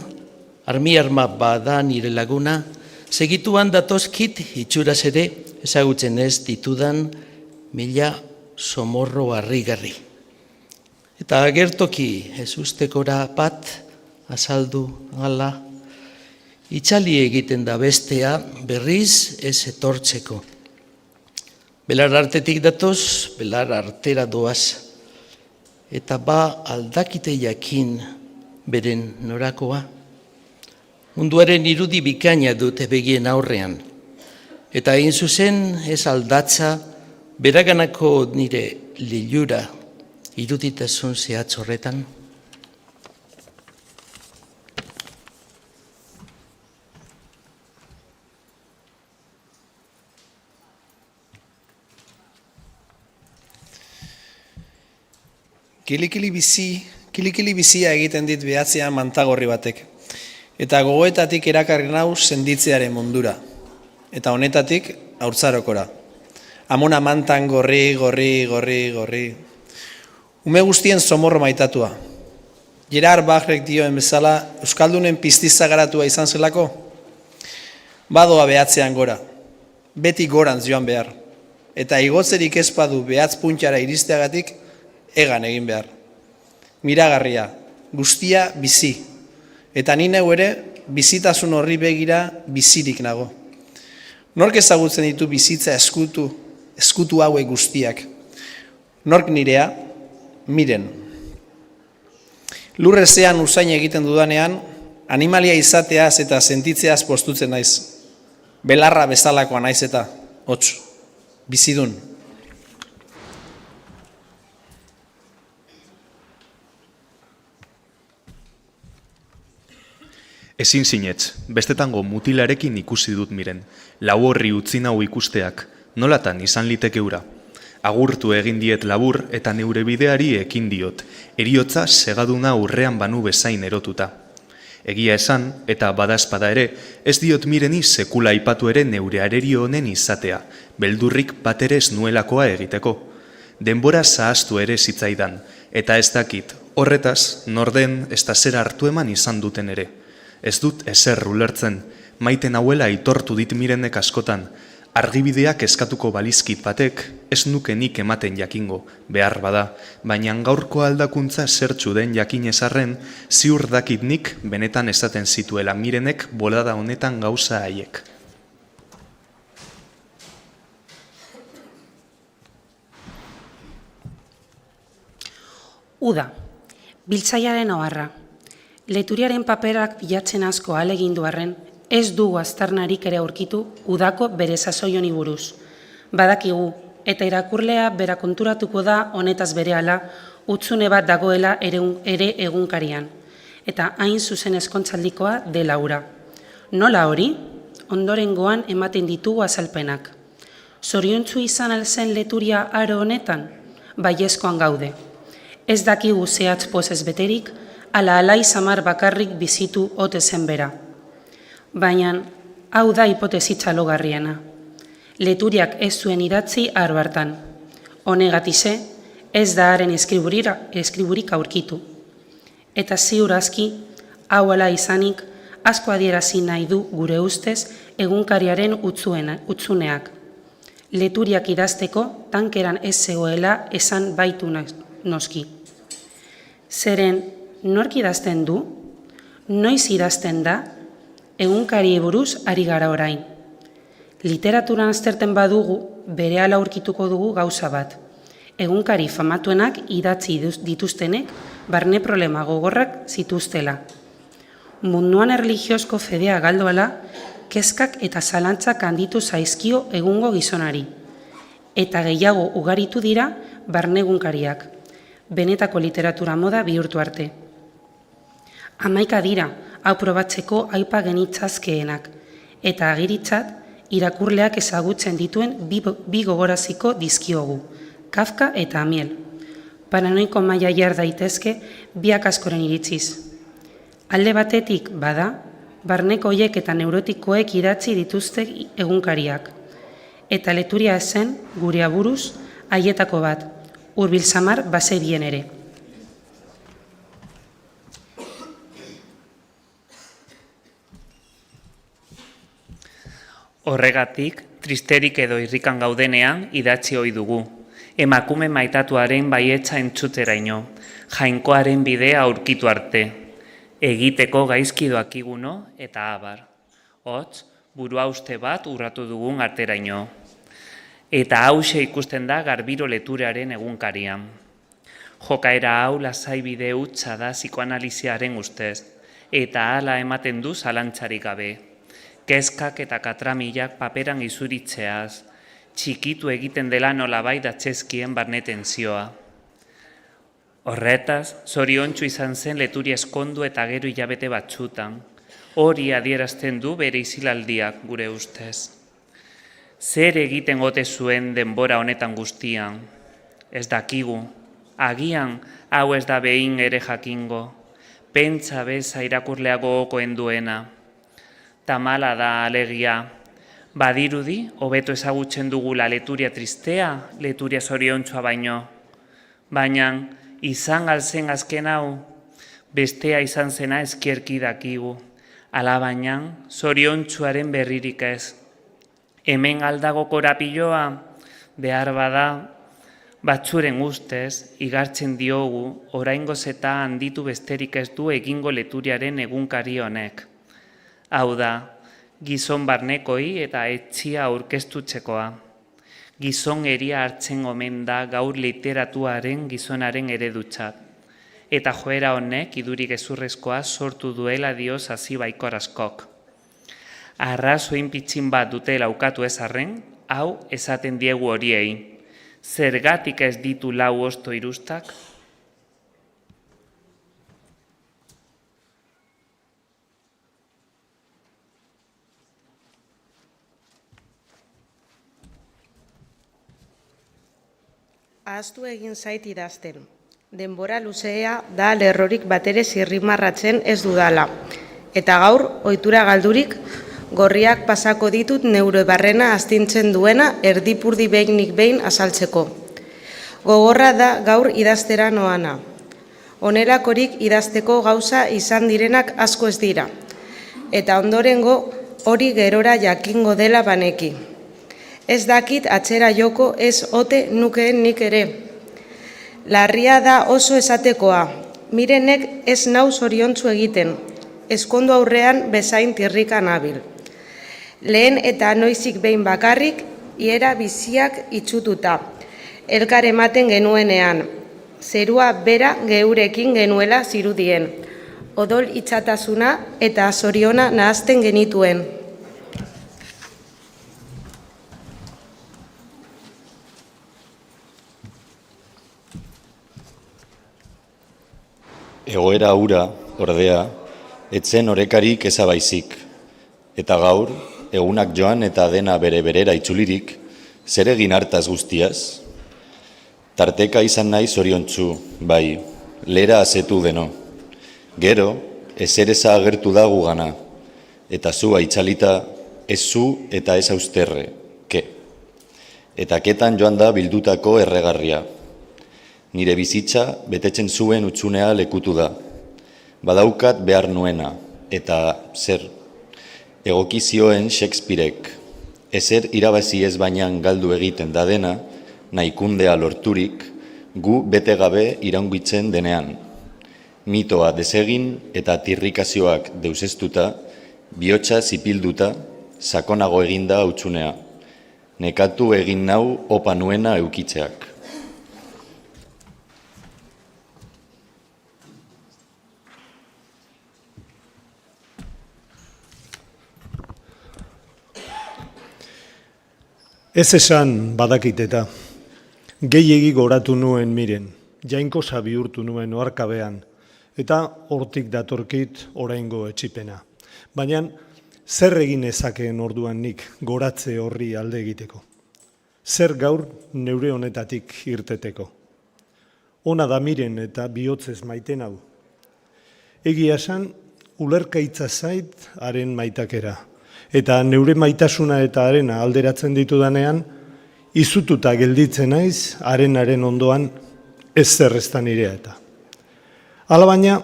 arma bada nire laguna, segituan datozkit itxuraz ere ezagutzen ez ditudan 1000 somorro harrigarri. Eta agertoki ez ustekora bat azaldu gala, itxali egiten da bestea berriz ez etortzeko. Belar artetik datoz, belar artera doaz, eta ba aldakite jakin beren norakoa. Munduaren irudi bikaina dute begien aurrean, eta egin zuzen ez aldatza beraganako nire lilura iruditasun zehatz horretan. Kilikili bizia egiten dit behatzean mantagorri batek. Eta gogoetatik erakarri nau senditzearen mundura. Eta honetatik haurtzarokora. Amona mantan gorri. Ume guztien somorro maitatua. Gerard Bachrek dioen bezala, Euskaldunen piztiza garatua izan zelako? Badoa behatzean gora. Beti gorantz joan behar. Eta igotzerik ez badu behatz puntxara iristeagatik, egan egin behar. Miragarria, guztia bizi. Eta ni neu ere, bizitasun horri begira bizirik nago. Nork ezagutzen ditu bizitza eskutu hauek guztiak. Nork nirea, miren. Lurrezean usain egiten dudanean, animalia izateaz eta sentitzeaz postutzen naiz. Belarra bezalakoa naiz eta, hots, bizidun. Ezin sinetz, bestetango mutilarekin ikusi dut miren, lau horri utzi nau ikusteak, nolatan izan litekeura. Agurtu egin diet labur eta neure bideari ekin diot, eriotza segaduna urrean banu bezain erotuta. Egia esan, eta badazpada ere, ez diot mireni sekula aipatu ere neure arerio honen izatea, beldurrik bat ere ez nuelakoa egiteko. Denbora zahaztu ere zitzaidan, eta ez dakit, horretaz, norden ez da zer hartu eman izan duten ere. Ez dut ezer ulertzen, maiten hauela aitortu dit mirenek askotan, argibideak eskatuko balizkit batek, ez nuke nik ematen jakingo, behar bada, baina gaurko aldakuntza zertxu den jakinezarren, ziur dakit nik benetan esaten zituela mirenek bolada honetan gauza haiek. Uda, biltzaiaren oharra. Leturiaren paperak bilatzen asko ahalegindu arren, ez dugu aztarnarik ere aurkitu udako bere sasoi honi buruz. Badakigu, eta irakurlea bera konturatuko da honetaz berehala, utzune bat dagoela ere egunkarian, eta hain zuzen ezkontzaldikoa dela hura. Nola hori? Ondorengoan ematen ditugu azalpenak. Zoriontsu izan alzen leturia aro honetan? Baiezkoan gaude. Ez dakigu zehatz pozez beterik, ala alai samar bakarrik bizitu ote zen bera. Baina, hau da hipotezitza logarriena. Leturiak ez zuen idatzi aro hartan. Honegatize, ez da haren eskriburik aurkitu. Eta ziur aski, hau ala izanik, asko adierazi nahi du gure ustez egunkariaren utzuneak. Leturiak idazteko tankeran ez zegoela esan baitu noski. Zeren, nork idazten du? Noiz idazten da? Egunkari buruz ari gara orain. Literaturan azterten badugu, berehala aurkituko dugu gauza bat. Egunkari famatuenak idatzi dituztenek barne problema gogorrak zituztela. Munduan erlijiozko fedea galdoala, kezkak eta zalantzak handitu zaizkio egungo gizonari. Eta gehiago ugaritu dira barne egunkariak. Benetako literatura moda bihurtu arte. 11 dira, hau probatzeko aipa genitzazkeenak, eta agiritzat, irakurleak ezagutzen dituen bi gogoraziko dizkiogu, Kafka eta Amiel. Paranoiko maila jar daitezke biak askoren iritziz. Alde batetik, bada, barneko hoiek eta neurotikoek idatzi dituzte egunkariak, eta leturia ezen, gure aburuz, haietako bat, hurbil samar bazebien ere. Horregatik, tristerik edo irrikan gaudenean idatzi ohi dugu. Emakume maitatuaren baietza entzuteraino, jainkoaren bidea aurkitu arte, egiteko gaizki doakiguno eta abar. Hots, burua uste bat urratu dugun arteraino. Eta hause ikusten da Garbiro Leturearen egunkarian. Jokaera hau lasai bide hutsa da psikoanaliziaren ustez, eta hala ematen du zalantzarik gabe. Kezkak eta katramilak paperan izuritzeaz, txikitu egiten dela nolabait atzezkien barneten zioa. Horretaz, zoriontsu izan zen Leturi eskondu eta gero hilabete batzutan. Hori adierazten du bere izilaldiak gure ustez. Zer egiten ote zuen denbora honetan guztian? Ez dakigu, agian hau ez da behin ere jakingo, pentsa beza irakurlea gogokoen duena. Tamala da alegia, badirudi, hobeto ezagutzen dugula Leturia tristea, Leturia zoriontsua baino. Baina, izan alzen azken hau, bestea izan zena ezkierki dakigu. Alabaina, zoriontsuaren berririk ez. Hemen aldago korapiloa, behar bada, batzuren ustez, igartzen diogu, oraingoz eta handitu besterik ez du egingo Leturiaren egunkari honek. Hau da, gizon barnekoi eta etxia aurkeztutzekoa. Gizon eria hartzen omen da gaur literatuaren gizonaren eredutzat. Eta joera honek idurik gezurrezkoa sortu duela dio Zazi Baikor askok. Arrazoin pitxin bat dute laukatu ez arren, hau esaten diegu horiei. Zergatik ez ditu lau osto irustak? Ahaztu egin zait idazten. Denbora luzea da lerrorik batere zirrimarratzen ez dudala. Eta gaur, ohitura galdurik, gorriak pasako ditut neure barrena astintzen duena erdipurdi behinik behin azaltzeko. Gogorra da gaur idaztera noana. Onelakorik idazteko gauza izan direnak asko ez dira. Eta ondorengo hori gerora jakingo dela baneki. Ez dakit atzera joko ez ote nukeen nik ere. Larria da oso esatekoa, mirenek ez nau zoriontsu egiten, ezkondu aurrean bezain tirrika nabil. Lehen eta noizik behin bakarrik, iera biziak itxututa, elkar ematen genuenean, zerua bera geurekin genuela zirudien, odol itxatasuna eta zoriona nahazten genituen. Egoera hura, ordea, etzen orekarik ezabaizik, eta gaur, egunak joan eta dena bere-berera itzulirik, zer egin hartaz guztiaz? Tarteka izan nahi zoriontsu, bai, lera azetu deno. Gero, ezereza agertu da gugana, eta zua itzalita, ez zu eta ez austerre, ke. Eta ketan joan da bildutako erregarria. Nire bizitza betetzen zuen utxunea lekutu da. Badaukat behar nuena, eta zer, egokizioen Shakespearek, ezer irabazi ez bainan galdu egiten da dena, nahikundea lorturik, gu bete gabe iraungitzen denean. Mitoa desegin eta tirrikazioak deuseztuta, bihotza zipilduta, sakonago eginda utxunea. Nekatu egin nau opa nuena eukitzeak. Ez esan badakit eta, gehiegi goratu nuen miren, jainkosa bihurtu nuen oharkabean, eta hortik datorkit oraingo etxipena. Baina, zer egin ezakeen orduan nik goratze horri alde egiteko? Zer gaur neure honetatik irteteko? Ona da miren eta bihotzez maiten hau. Egia esan, ulerkaitza zait haren maitakera. Eta neure maitasuna eta harena alderatzen ditudanean, izututa gelditzen naiz, harenaren ondoan ez zerrezta nirea eta. Alabaina,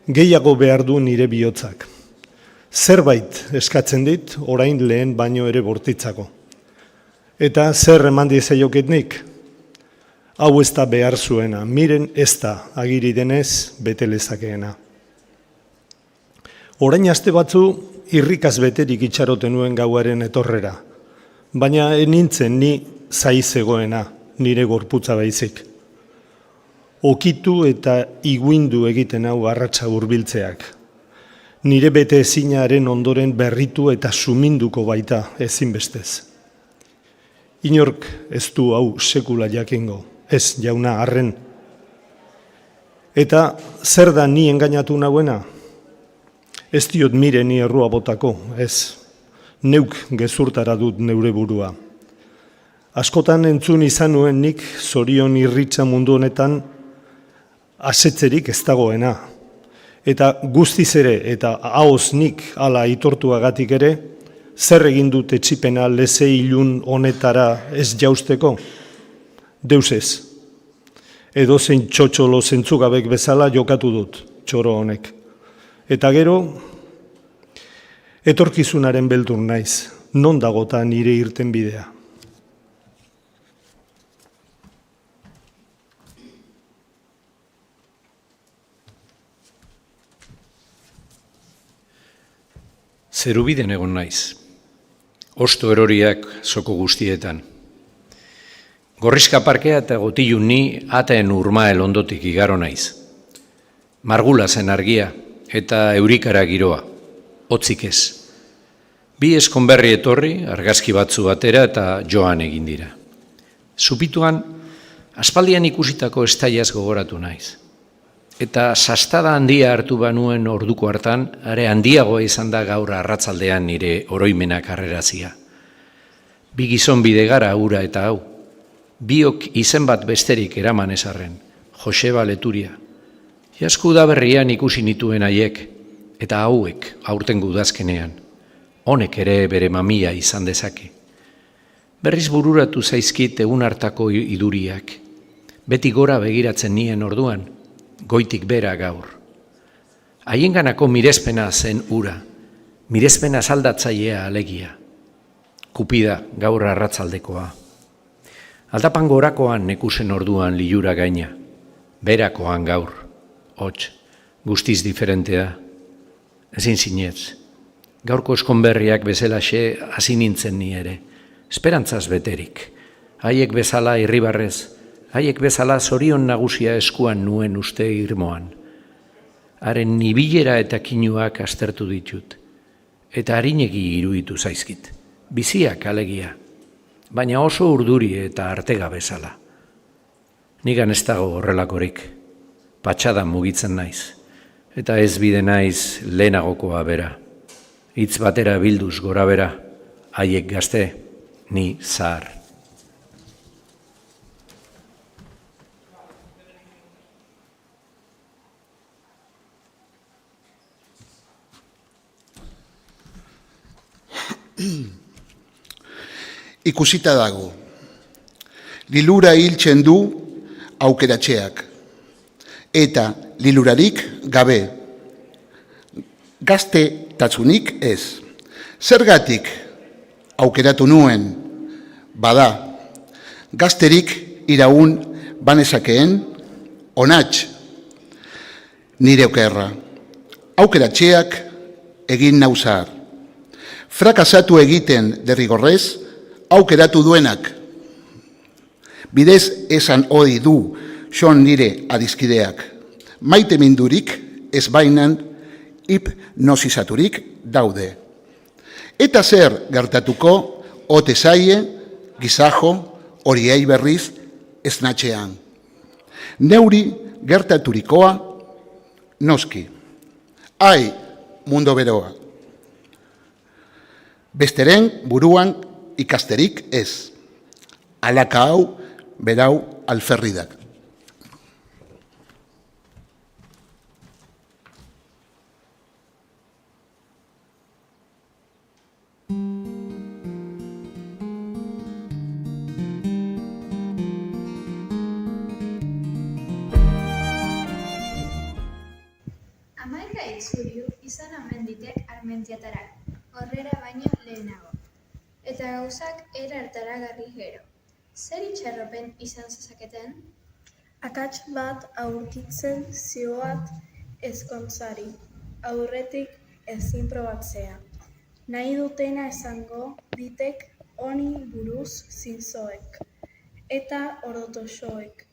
gehiago behar du nire bihotzak. Zerbait eskatzen dit, orain lehen baino ere bortitzako. Eta zer eman diezaioket nik? Hau ez da behar zuena, miren ez da agiri denez bete lezakeena. Orain aste batzu irrikaz beterik itxaroten nuen gauaren etorrera, baina nintzen ni zaizegoena nire gorputza baizik. Okitu eta iguindu egiten hau arratsa hurbiltzeak. Nire bete ezinaren ondoren berritu eta suminduko baita ezinbestez. Inork ez du hau sekula jakingo, ez jauna arren. Eta zer da ni engainatu nahuena? Ez diot mire ni errua botako, ez. Neuk gezurtara dut neure burua. Askotan entzun izan nuen nik zorion irritza mundu honetan asetzerik ez dagoena. Eta guztiz ere eta ahoz nik hala aitortuagatik ere, zer egin dut etxipena leze ilun honetara ez jausteko? Deus ez. Edo zein txotxolo zentzugabek bezala jokatu dut, txoro honek. Eta gero, etorkizunaren beldur naiz, non dagota nire irten bidea. Zerubiden egon naiz, osto eroriak zoko guztietan. Gorrizka parkea eta gotilun ni ateen urmael ondotik igaro naiz. Margula zen argia eta eurikara giroa, hotzik ez. Bi eskonberri etorri, argazki batzu batera eta joan egin dira. Zupituan, aspaldian ikusitako estaiaz gogoratu naiz. Eta sastada handia hartu banuen orduko hartan, are handiagoa izan da gaur arratzaldean nire oroimenak harrerazia. Bi gizon bide gara ura eta hau. Biok izen bat besterik eraman ezarren, Joseba Leturia. Jasku da berrian ikusi nituen haiek, eta hauek aurten gudazkenean. Honek ere bere mamia izan dezake. Berriz bururatu zaizkit egun hartako iduriak. Beti gora begiratzen nien orduan, goitik bera gaur. Haienganako mirespena zen ura, mirespena saldatzailea alegia. Kupida gaur arratzaldekoa. Aldapan gorakoan nekusen orduan lilura gaina, berakoan gaur, hots, guztiz diferentea. Ezin zinetz, gaurko eskonberriak bezalaxe hasi nintzen ni ere, esperantzaz beterik. Haiek bezala irribarrez, haiek bezala zorion nagusia eskuan nuen uste irmoan. Haren nibilera eta kinuak aztertu ditut, eta harinegi iruditu zaizkit, biziak alegia, baina oso urduri eta artega bezala. Nigan ez dago horrelakorik, patxadan mugitzen naiz, eta ez bide naiz lehenagokoa bera. Hitz batera bilduz gora bera, haiek gazte, ni zahar. Ikusita dago, lilura hiltzen du aukeratxeak, eta lilurarik gabe, gazte tatsunik ez. Zergatik aukeratu nuen, bada, gazterik iraun banezakeen, onatx, nire okerra. Aukeratxeak egin nauzar. Frakasatu egiten derrigorrez, aukeratu duenak. Bidez esan hori du son nire adizkideak. Maite mindurik ez bainan hipnosizaturik daude. Eta zer gertatuko ote zaie, gizajo, horiei berriz esnatxean. Neuri gertaturikoa noski. Ai, mundo beroa. Besteren buruan ikasterik ez. Alaka hau, berau alferridak. Hamaika itzuriu izan omen ditek Armentiatarak, horrera baino lehenago. Eta gauzak era hartaragarri gero. Zer itxarropen izan zezaketen? Akats bat aurkitzen zioat ezkontzari, aurretik ezin probatzea. Nahi dutena esango ditek honi buruz zintzoek eta ordotoxoek,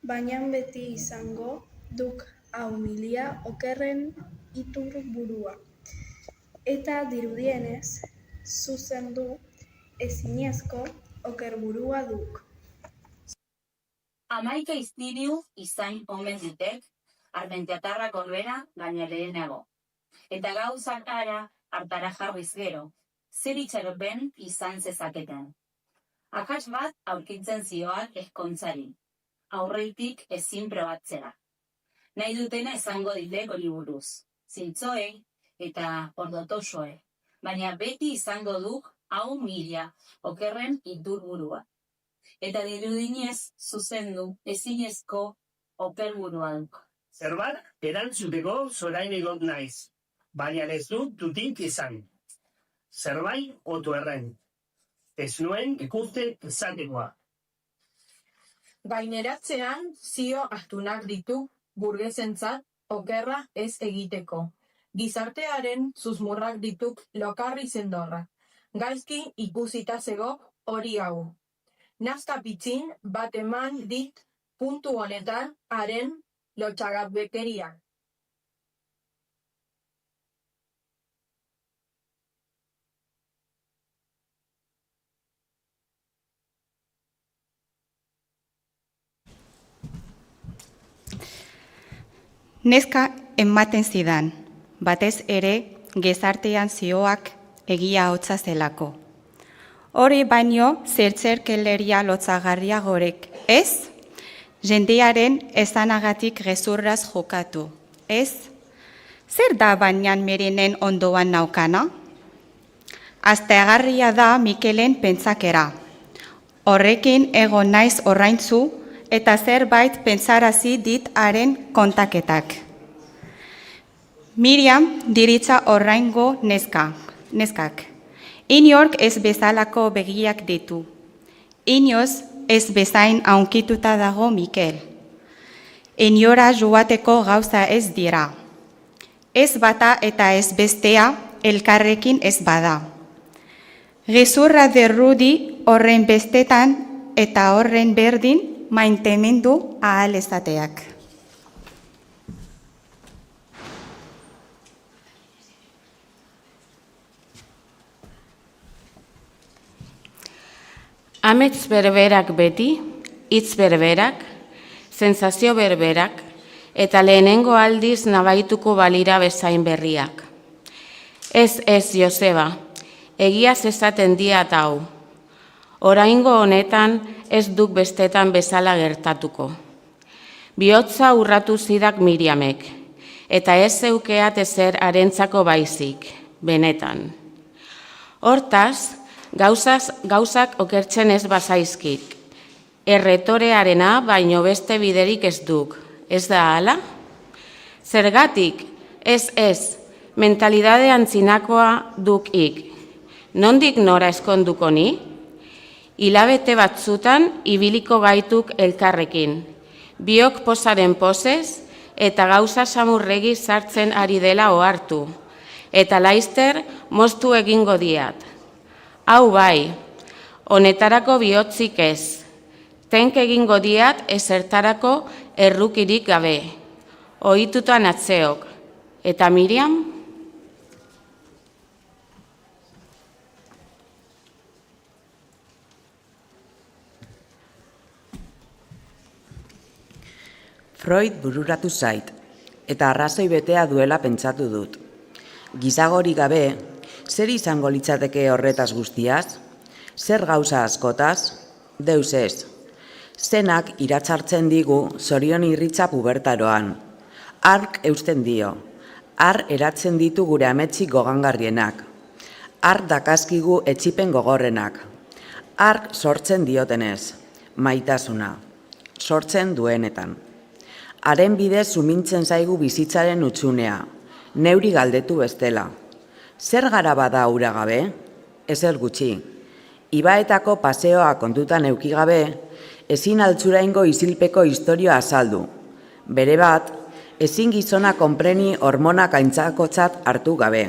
baina beti izango duk haumilia okerren iturburua. Eta dirudienez, zuzendu ezinezko okerburua duk. Hamaika iztiriu izan omen ditek, Armentiatarrak horbera gaina lehenago. Eta gauzak hartara jarriz gero, zer itxaropen izan zezaketen. Akats bat aurkitzen zioak ezkontzari, aurreitik ezin probatzera. Nahi dutena esango ditek hori buruz, zintzoei eta ordotoxoe, baina beti izango duk hau mila okerren iturburua. Eta dirudinez zuzendu ezinezko okerburua duk. Zerbat erantzuteko zorain egot naiz, baina ez dut dutik izan. Zerbait otu erren, ez nuen ikuste izatekoa. Gaineratzean zio astunak ditu burgesentzat okerra ez egiteko. Gizartearen zuzmurrak dituk lokarri zendorra. Gaizki ikusita zegok hori hau. Nazka pitzin bat eman dit puntu honetan haren lotxagabekeriak. Neska ematen zidan, batez ere gezartean zioak egia hotza zelako. Hori baino zertzerkeleria lotzagarria gorek, ez? Jendearen esanagatik gezurraz jokatu, ez? Zer da bainan merenen ondoan naukana? Azteagarria da Mikelen pentsakera. Horrekin egon naiz orraintzu eta zerbait pentsarazi dit haren kontaketak. Miriam diritza oraingo neskak. Inork ez bezalako begiak ditu. Inoz ez bezain haunkituta dago Mikel. Inora joateko gauza ez dira. Ez bata eta ez bestea elkarrekin ez bada. Gezurra derrudi horren bestetan eta horren berdin maitemendu ahal ezateak. Amets berberak beti, hitz berberak, sensazio berberak, eta lehenengo aldiz nabaituko balira bezain berriak. Ez, Joseba, egiaz esaten diat hau. Oraingo honetan ez duk bestetan bezala gertatuko. Bihotza urratu zidak Miriamek, eta ez zeukeat ezer harentzako baizik, benetan. Hortaz, gauzak okertzen ez bazaizkik. Erretorearena baino beste biderik ez duk. Ez da hala? Zergatik, ez, mentalidade antzinakoa duk ik. Nondik nora eskonduko ni? Hilabete batzutan ibiliko gaituk elkarrekin. Biok posaren posez eta gauza samurregi sartzen ari dela ohartu. Eta laizter moztu egingo diat. Hau bai, honetarako bihotzik ez. Tenk egingo diat ezertarako errukirik gabe. Ohitutan atzeok. Eta Miriam? Freud bururatu zait, eta arrazoi betea duela pentsatu dut. Gizagori gabe, zer izango litzateke horretaz guztiaz? Zer gauza askotaz? Deus ez. Zenak iratzartzen digu zorion irritza pubertaroan. Ark eusten dio. Ar eratzen ditu gure ametsi gogangarrienak. Ark dakaskigu etxipen gogorrenak. Ark sortzen diotenez. Maitasuna. Sortzen duenetan. Haren bidez sumintzen zaigu bizitzaren utxunea. neuri galdetu bestela. Zer gara bada ura gabe? Ezer gutxi. Ibaetako paseoa kontutan euki gabe, ezin altzuraingo isilpeko historioa azaldu. Bere bat, ezin gizona konpreni hormonak aintzakotzat hartu gabe.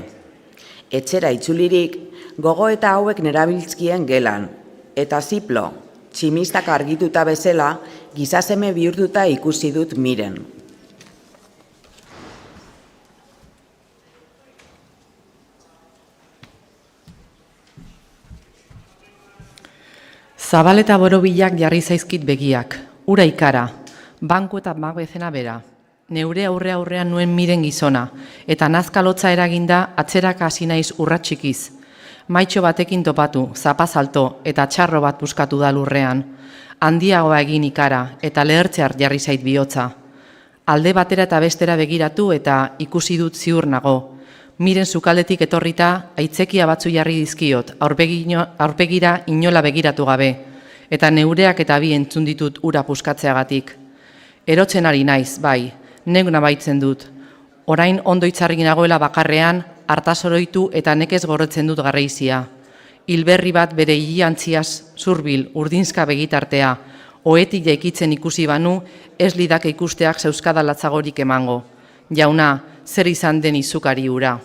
Etxera itzulirik, gogo eta hauek nerabiltzkien gelan. Eta ziplo, tximistak argituta bezala, gizaseme bihurtuta ikusi dut Miren. Zabal eta borobilak jarri zaizkit begiak, ura ikara, banku eta magbezena bera. Neure aurrean nuen Miren gizona, eta nazkalotza eraginda atzerak hasi naiz urratxikiz. Maitxo batekin topatu, zapazalto eta txarro bat buskatu da lurrean. Handiagoa egin ikara eta lehertzear jarri zait bihotza. Alde batera eta bestera begiratu eta ikusi dut ziur nago. Miren sukaldetik etorrita, aitzekia batzu jarri dizkiot, aurpegira inola begiratu gabe, eta neureak eta bi entzun ditut ura puskatzeagatik. Erotzen ari naiz, bai, neuk nabaitzen dut. Orain ondo itzarrik nagoela bakarrean, hartazoroitu eta nekez gorretzen dut garraizia. Hilberri bat bere hilantziaz zurbil, urdinzka begitartea, oetik jaikitzen ikusi banu, ez lidake ikusteak zeuskada latzagorik emango. Jauna, zer izan den izukari ura.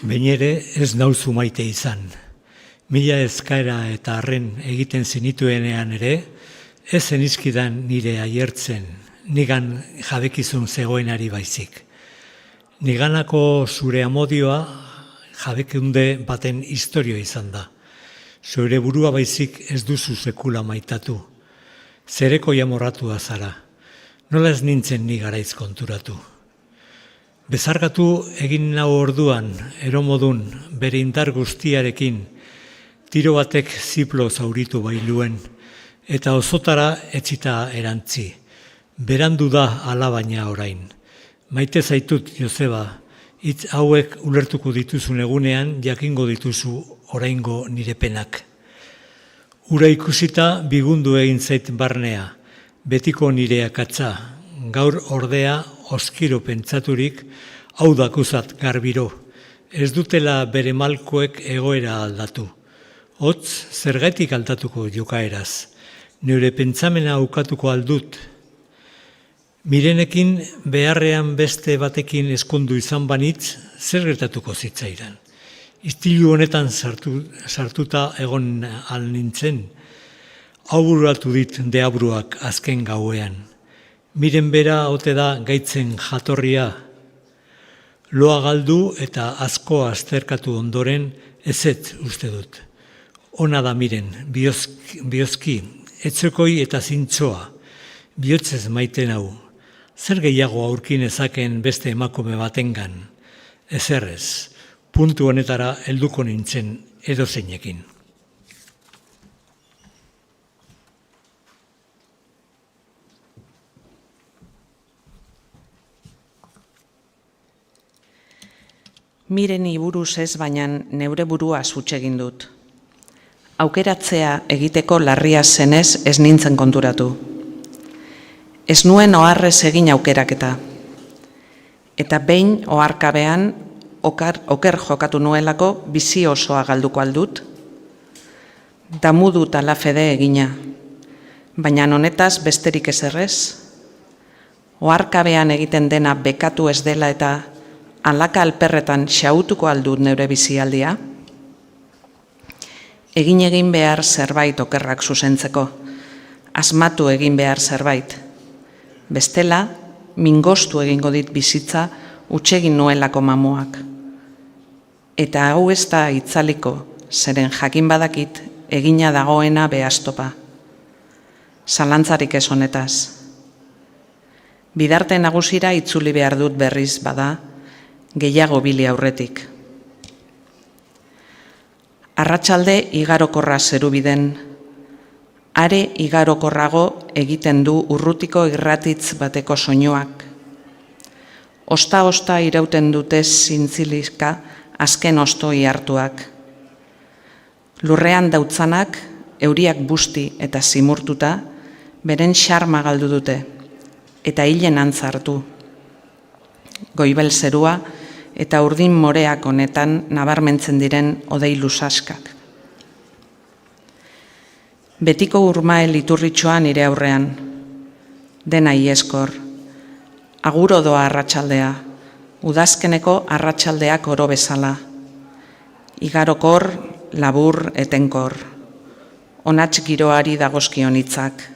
Bainere ez nauzu maite izan. Mila eskaera eta arren egiten zenituenean ere, ez zenizkidan nire aiertzen, nigan jabekizun zegoenari baizik. Niganako zure amodioa jabekunde baten historio izan da. Zure burua baizik ez duzu sekula maitatu. Zereko jamorratua zara. Nola ez nintzen ni garaiz konturatu. Bezargatu egin nau orduan, eromodun, bere indar guztiarekin, tiro batek ziplo zauritu bailuen, eta osotara etzita erantzi. Berandu da alabaina orain. Maite zaitut, Joseba, hitz hauek ulertuko dituzun egunean, jakingo dituzu oraingo nire penak. Ura ikusita bigundu egin zait barnea, betiko nire akatza, gaur ordea oskiro pentsaturik, hau dakuzat garbiro, ez dutela bere malkoek egoera aldatu. Hotz, zergatik aldatuko jokaeraz, nire pentsamena ukatuko aldut. Mirenekin beharrean beste batekin eskondu izan banitz, zer gertatuko zitzaidan. Istilu honetan sartuta egon al nintzen, hau bururatu dit deabruak azken gauean. Miren bera ote da gaitzen jatorria, loa galdu eta asko azterkatu ondoren ezetz uste dut. Ona da Miren, bihozki, etzekoi eta zintzoa, bihotzez maite nau. Zer gehiago aurkin ezaken beste emakume batengan? Ezerrez, puntu honetara helduko nintzen edozeinekin. Mireni buruz ez, baina neure burua egin dut. Aukeratzea egiteko larria zenez ez nintzen konturatu. Ez nuen oharrez egin aukeraketa. Eta behin oharkabean oker jokatu nuelako bizi osoa galduko aldut. Damudu tala fede egina, baina honetaz besterik ezerrez. Oharkabean egiten dena bekatu ez dela eta alaka alperretan xautuko aldut neure bizialdia. Egin behar zerbait okerrak zuzentzeko, asmatu egin behar zerbait. Bestela, mingostu egingo dit bizitza utsegin nuelako mamuak. Eta hau ez da itzaliko, zeren jakin badakit egina dagoena behaztopa. Zalantzarik ez honetaz. Bidarte nagusira itzuli behar dut berriz bada, gehiago bili aurretik. Arratsalde igarokorra zerubiden, are igarokorrago egiten du urrutiko irratitz bateko soinuak. Osta-osta irauten dute zintzilizka azken ostoi hartuak. Lurrean dautzanak euriak busti eta zimurtuta, beren xarma galdu dute, eta hilen antzartu. Goibel zerua eta urdin moreak honetan nabarmentzen diren hodei lusaskak. Betiko urmael iturritxoan nire aurrean, dena ieskor, agur odoa arratsaldea, udazkeneko arratsaldeak oro bezala, igarokor, labur, etenkor, onats giroari dagozkion hitzak.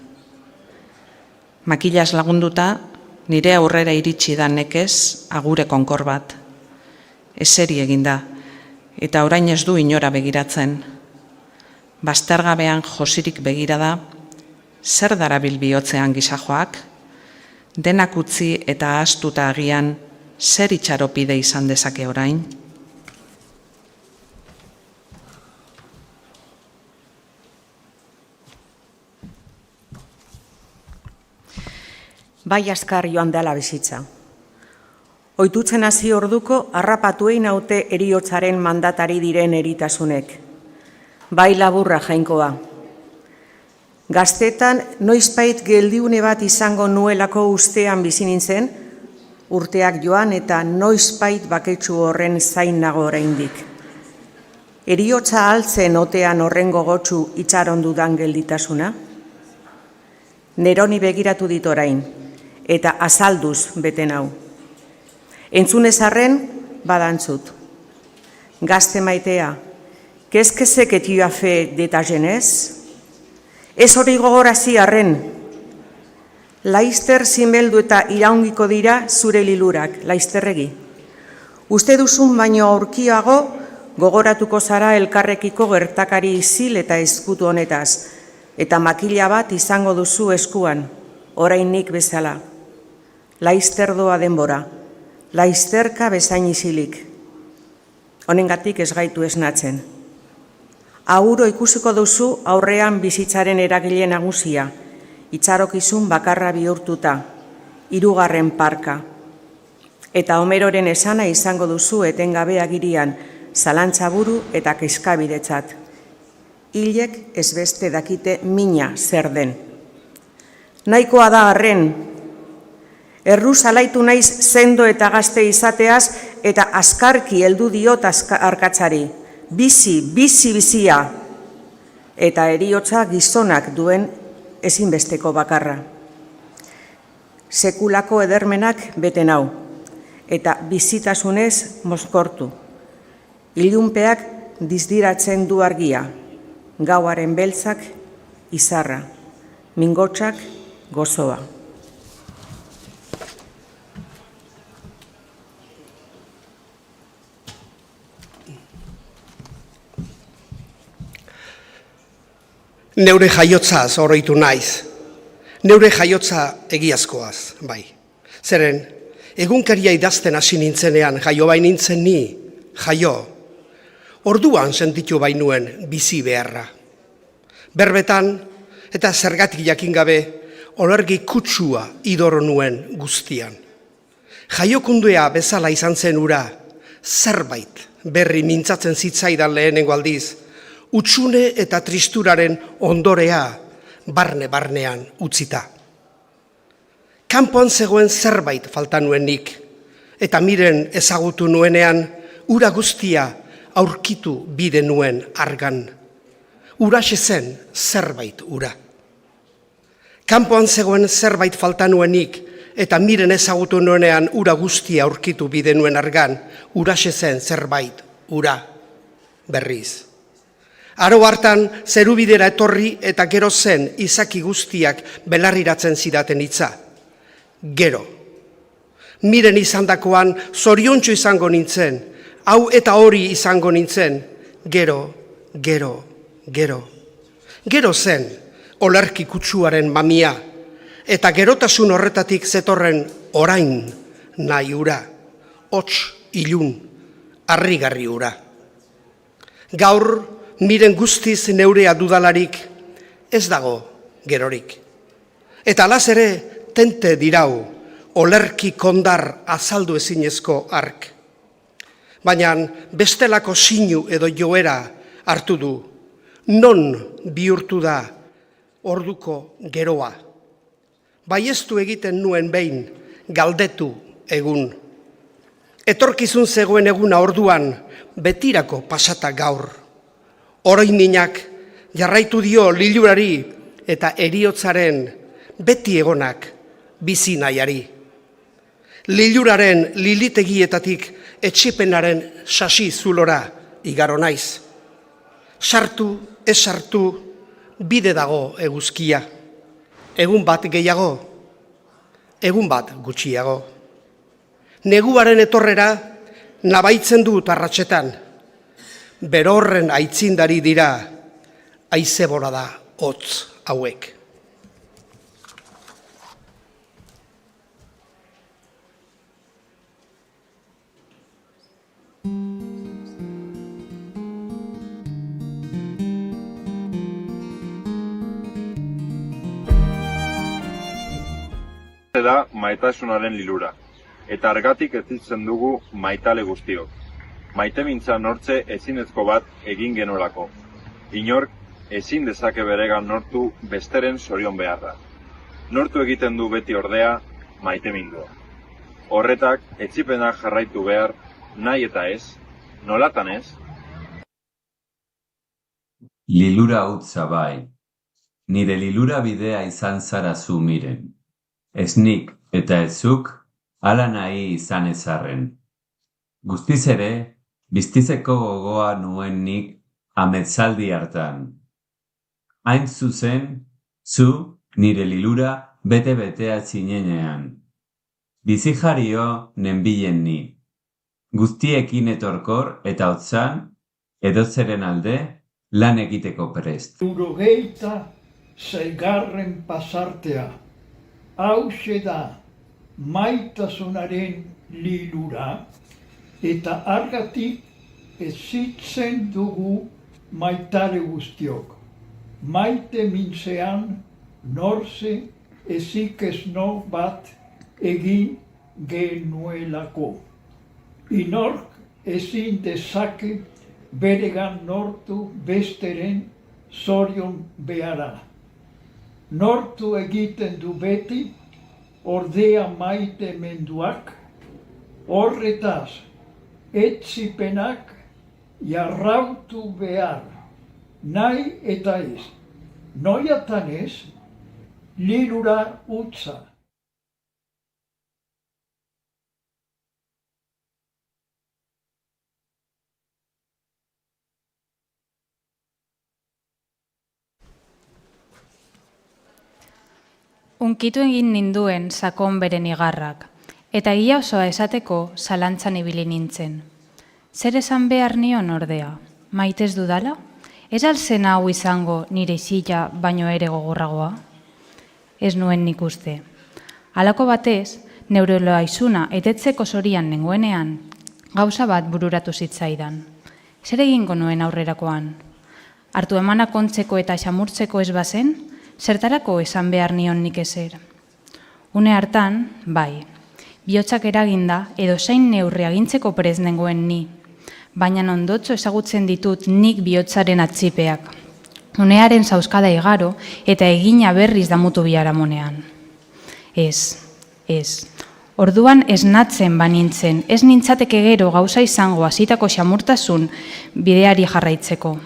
Makilaz lagunduta, nire aurrera iritsi da nekez agure konkor bat. Eseri eginda, eta orain ez du inora begiratzen. Baztergabean josirik begira da, zer darabil bihotzean gisajoak, denak utzi eta ahaztuta agian, zer itxaropide izan dezake orain? Bai askar joan dela bizitza. Ohitutzen hasi orduko harrapatuei naute heriotzaren mandatari diren eritasunek. Bai laburra jainkoa. Gaztetan noizbait geldiune bat izango nuelako ustean bizi nintzen, urteak joan eta noizbait baketsu horren zain nago oraindik. Heriotza altzen otean horren gogotsu itxaron dudan gelditasuna? Neroni begiratu dit orain, eta azalduz beten hau. Entzunez arren, badantzut. Gazte maitea, qu'est-ce que c'est que tu as fait de ta jeunesse? Ez hori gogorazi arren. Laizter zimeldu eta iraungiko dira zure lilurak, laizterregi. Uste duzun baino aurkiago gogoratuko zara elkarrekiko gertakari izil eta ezkutu honetaz, eta makila bat izango duzu eskuan, orainik bezala. Laizter doa denbora, laizterka bezain izilik. Honengatik ez gaitu esnatzen. Auro ikusiko duzu aurrean bizitzaren eragile nagusia, itxarokizun bakarra bihurtuta, 3. parka. Eta Homeroren esana izango duzu etengabe agirian, zalantzaburu eta kezkabidetzat. Hilek ez beste dakite mina zer den. Nahikoa da arren, erruz alaitu naiz sendo eta gazte izateaz eta azkarki heldu diot arkatzari. Bizia, eta heriotza gizonak duen ezinbesteko bakarra. Sekulako edermenak beten hau, eta bizitasunez mozkortu. Ilunpeak dizdiratzen du argia, gauaren beltzak izarra, mingotsak gozoa. Neure jaiotzaz oroitu naiz, neure jaiotza egiazkoaz, bai. Zeren, egunkaria idazten hasi nintzenean, jaio bain nintzen ni, jaio. Orduan sentitu bainuen bizi beharra. Berbetan, eta zergatik jakin gabe, olergi kutsua idoro nuen guztian. Jaiokundea bezala izan zen ura, zerbait berri mintzatzen zitzaidan lehenengo aldiz, utxune eta tristuraren ondorea barne-barnean utzita. Kanpoan zegoen zerbait falta nuen nik, eta miren ezagutu nuenean, ura guztia aurkitu bide nuen argan. Uraxe zen zerbait ura. Kanpoan zegoen zerbait falta nuenik, eta miren ezagutu nuenean ura guztia aurkitu bide nuen argan, uraxe zen zerbait ura berriz. Aro hartan zerubidera etorri eta gero zen izaki guztiak belarriratzen zidaten hitza. Gero. Miren izandakoan zoriontsu izango nintzen, hau eta hori izango nintzen, gero. Gero zen olerki kutsuaren mamia, eta gerotasun horretatik zetorren orain nahi ura, hots ilun, harrigarri ura. Gaur, miren guztiz neurea dudalarik, ez dago gerorik. Eta alaz ere, tente dirau, olerki kondar azaldu ezinezko ark. Baina bestelako sinu edo joera hartu du, Non bihurtu da orduko geroa? Baieztu egiten nuen behin, galdetu egun. Etorkizun zegoen eguna orduan, betirako pasata gaur. Oroiminak jarraitu dio lilurari eta heriotzaren beti egonak bizi nahiari. Liluraren lilitegietatik etsipenaren sasi zulora igaro naiz. Sartu, ez sartu, bide dago eguzkia. Egun bat gehiago, egun bat gutxiago. Neguaren etorrera nabaitzen dut arratsetan. Berorren aitzindari dira, haizebora da hotz hauek. Da maitasunaren lilura, eta argatik ezitzen dugu maitale guztiok. Maite mintza nortze ezinezko bat egin genolako. Inork ezin dezake beregan nortu besteren zorion beharra. Nortu egiten du beti ordea maite mindua. Horretak etzipenak jarraitu behar, nahi eta ez, nolatan ez? Lilura utza bai, nire lilura bidea izan zara zu miren. Ez nik eta ezuk hala nahi izan ezarren. Guztiz ere, biztizeko gogoa nuen nik ametzaldi hartan. Hain zuzen, zu nire lilura bete-betea zinenean. Bizi jario nenbilen ni. Guztiekin etorkor eta hotzan, edotzeren alde, lan egiteko prest. 76. pasartea. Hauxe da maitasunaren lilura eta argatik ezitzen dugu maitale guztiok. Maite mintzean norze ezik esno bat egin genuelako. Inork ezin dezake beregan nortu besteren zorion behara. Nortu egiten du beti, ordea maite menduak, horretaz, etzipenak jarrautu behar, nahi eta ez, noiatan ez, lilura utza. Unkitu egin ninduen sakon beren igarrak, eta egia osoa esateko zalantzan ibili nintzen. Zer esan behar nion ordea, maitez dudala? Ez alzen hau izango nire isila baino ere gogorragoa? Ez nuen nik uste. Halako batez, neuroloaizuna etetzeko zorian nengoenean, gauza bat bururatu zitzaidan. Zer egingo nuen aurrerakoan? Hartu emanak ontzeko eta xamurtzeko ez bazen, zertarako esan behar nion nik ezer. Une hartan, bai, bihotzak eraginda edo zein neurri agintzeko prez nengoen ni, baina ondotxo ezagutzen ditut nik bihotzaren atzipeak. Unearen zauzkada igaro eta egina berriz damutu biharamonean. Ez. Orduan esnatzen banintzen, ez nintzateke gero gauza izango hasitako xamurtasun bideari jarraitzeko.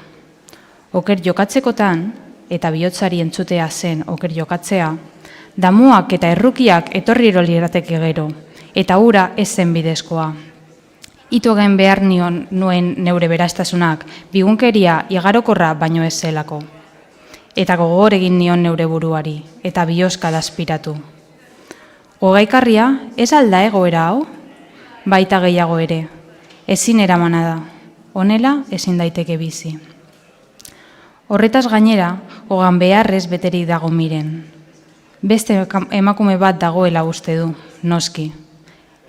Oker jokatzekotan, eta bihotzari entzutea zen oker jokatzea, damuak eta errukiak etorriro lirateke gero, eta hura ez zen bidezkoa. Ito gen behar nuen neure berastasunak, bigunkeria igarokorra baino ez zelako. Eta gogor egin nion neure buruari, eta bihozka dazpiratu. Gogaikarria, ez alda egoera hau? Baita gehiago ere, ezin eramana da, honela ezin daiteke bizi. Horretaz gainera, hogan beharrez beterik dago miren. Beste emakume bat dagoela uste du, noski.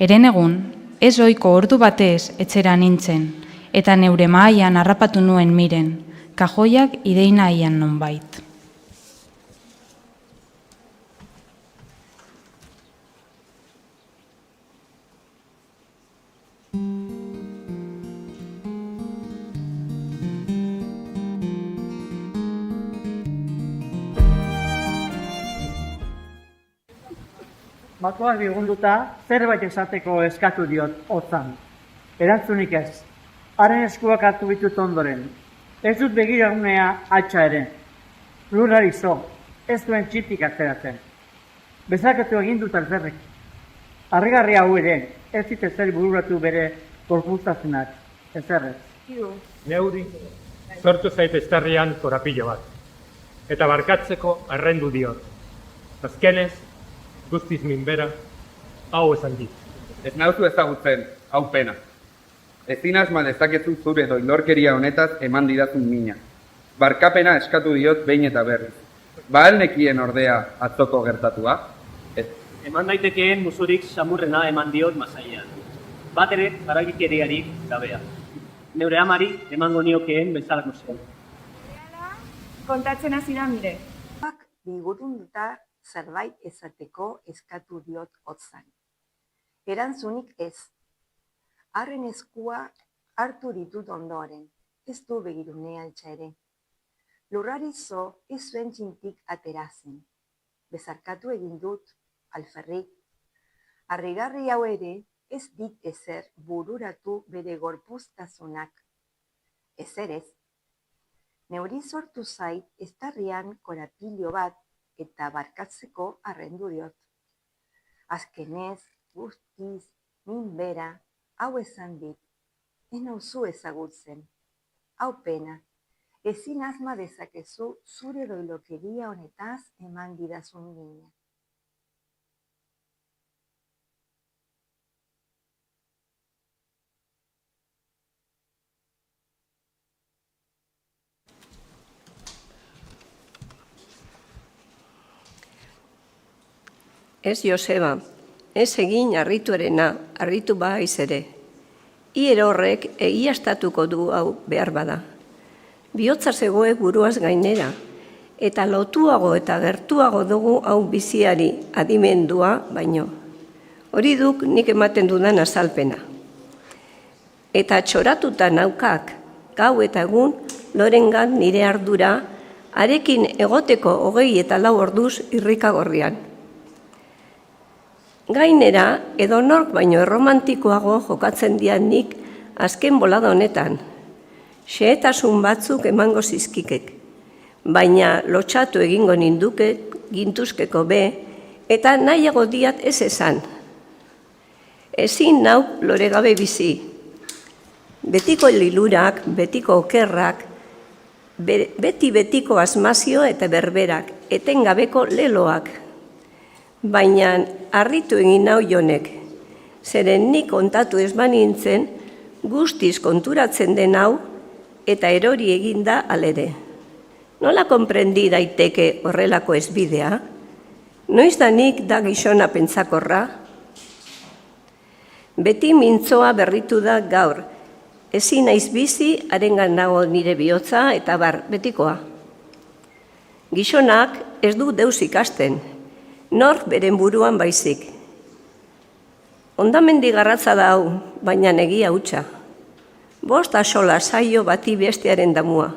Eren egun, ez ohiko ordu batez etxera nintzen, eta neure mahaian harrapatu nuen miren, kajoiak ideina aian nonbait. Bakoak bigunduta zerbait esateko eskatu diot hotzan. Erantzunik ez. Haren eskuak hartu bitut ondoren. Ez dut begiragunea altxa ere. Lurrari zo, ez duen txitik atzeratzen. Bezakatu egin dut alzerrek. Harrigarri hau ere, ez dit ezer bururatu bere gorpuztasunak. Ezerrez. Neuri, sortu zait estarrian korapilo bat. Eta barkatzeko arrendu diot. Azkenez, guztiz minbera, hau esan dit. Ez nauzu ezagutzen, hau pena. Ezin asma dezakezu zure doilorkeria honetaz eman didazun mina. Barkapena eskatu diot behin eta berriz. Ba nekien ordea atzoko gertatua? Eman daitekeen musurik samurrena eman diot masaian. Bat ere, haragikeriarik gabea. Neure amari emango niokeen bezalako zen. Kontatzen hasi da mire. Bigurunduta zerbait esateko eskatu diot hotzan. Erantzunik ez. Harren eskua hartu ditut ondoren, ez du begirunea altxa ere. Lurrari zo ez zuen txintik aterazen. Bezarkatu egin dut, alferrik. Harrigarri hau ere ez dit ezer bururatu bere gorpuztasunak. Ezer ez. Neuri sortu zait estarrian korapilo bat eta barkatzeko arrendu diot. Azkenez, guztiz, minbera, hau esan dit, ez nauzu ezagutzen. Hau pena, ezin asma dezakezu zure doilokeria honetaz eman didazun mina. Ez Joseba, ez egin harrituarena, harritu baiz ere. Hier horrek egiaztatuko du hau behar bada. Bihotza zegoe buruaz gainera, eta lotuago eta gertuago dugu hau biziari adimendua baino. Hori duk nik ematen dudan azalpena. Eta txoratuta naukak, gau eta egun, lorengan nire ardura, arekin egoteko 24 orduz irrikagorrian. Gainera, edonork baino erromantikoago jokatzen dianik azken bolada honetan. Xehetasun batzuk emango zizkikek, baina lotxatu egingo ninduke, gintuzkeko be, eta nahiago diat ez esan. Ezin nau loregabe bizi. Betiko lilurak, betiko okerrak, beti-betiko asmazio eta berberak, etengabeko leloak. Baina harritu egin nau jonek, zeren nik kontatu ez banintzen, guztiz konturatzen den hau, eta erori eginda alere. Nola konprendi daiteke horrelako ezbidea? Noiz da nik da gizona pentsakorra? Beti mintzoa berritu da gaur, ezin naiz bizi, harengan nago nire bihotza eta bar, betikoa. Gizonak ez du deus ikasten, nork beren buruan baizik. Ondamendi garratza da hau, baina egia hutsa. 5 axola saio bati bestearen damua.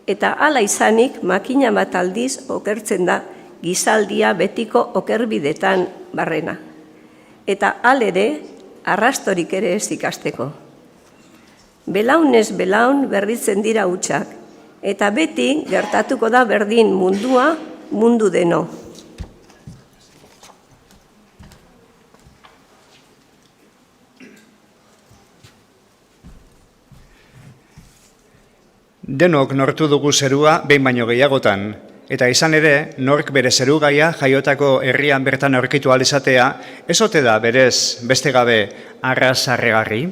Eta hala izanik makina bat aldiz okertzen da gizaldia betiko okerbidetan barrena. Eta halere, arrastorik ere ez ikasteko. Belaunez belaun berritzen dira hutsak, eta beti gertatuko da berdin mundua, mundu deno. Denok nortu dugu zerua behin baino gehiagotan, eta izan ere, nork bere zerugaia jaiotako herrian bertan aurkitu ahal izatea, ez ote da berez beste gabe arrazarregarri.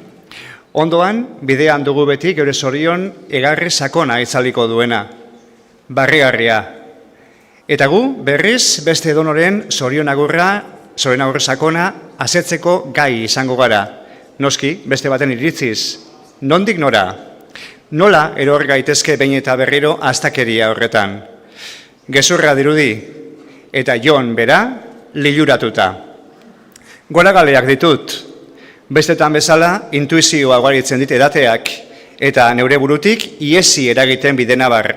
Ondoan, bidean dugu beti geure zorion egarri sakona itzaliko duena, barrigarria. Eta gu, berriz, beste edonoren zorion agurra sakona asetzeko gai izango gara. Noski, beste baten iritziz, nondik nora? Nola eror gaitezke behin eta berriro astakeria horretan. Gezurra dirudi, eta jon bera liluratuta. Goragaleak ditut, bestetan bezala intuizioa ugaritzen dit edateak, eta neure burutik iesi eragiten bidena bar.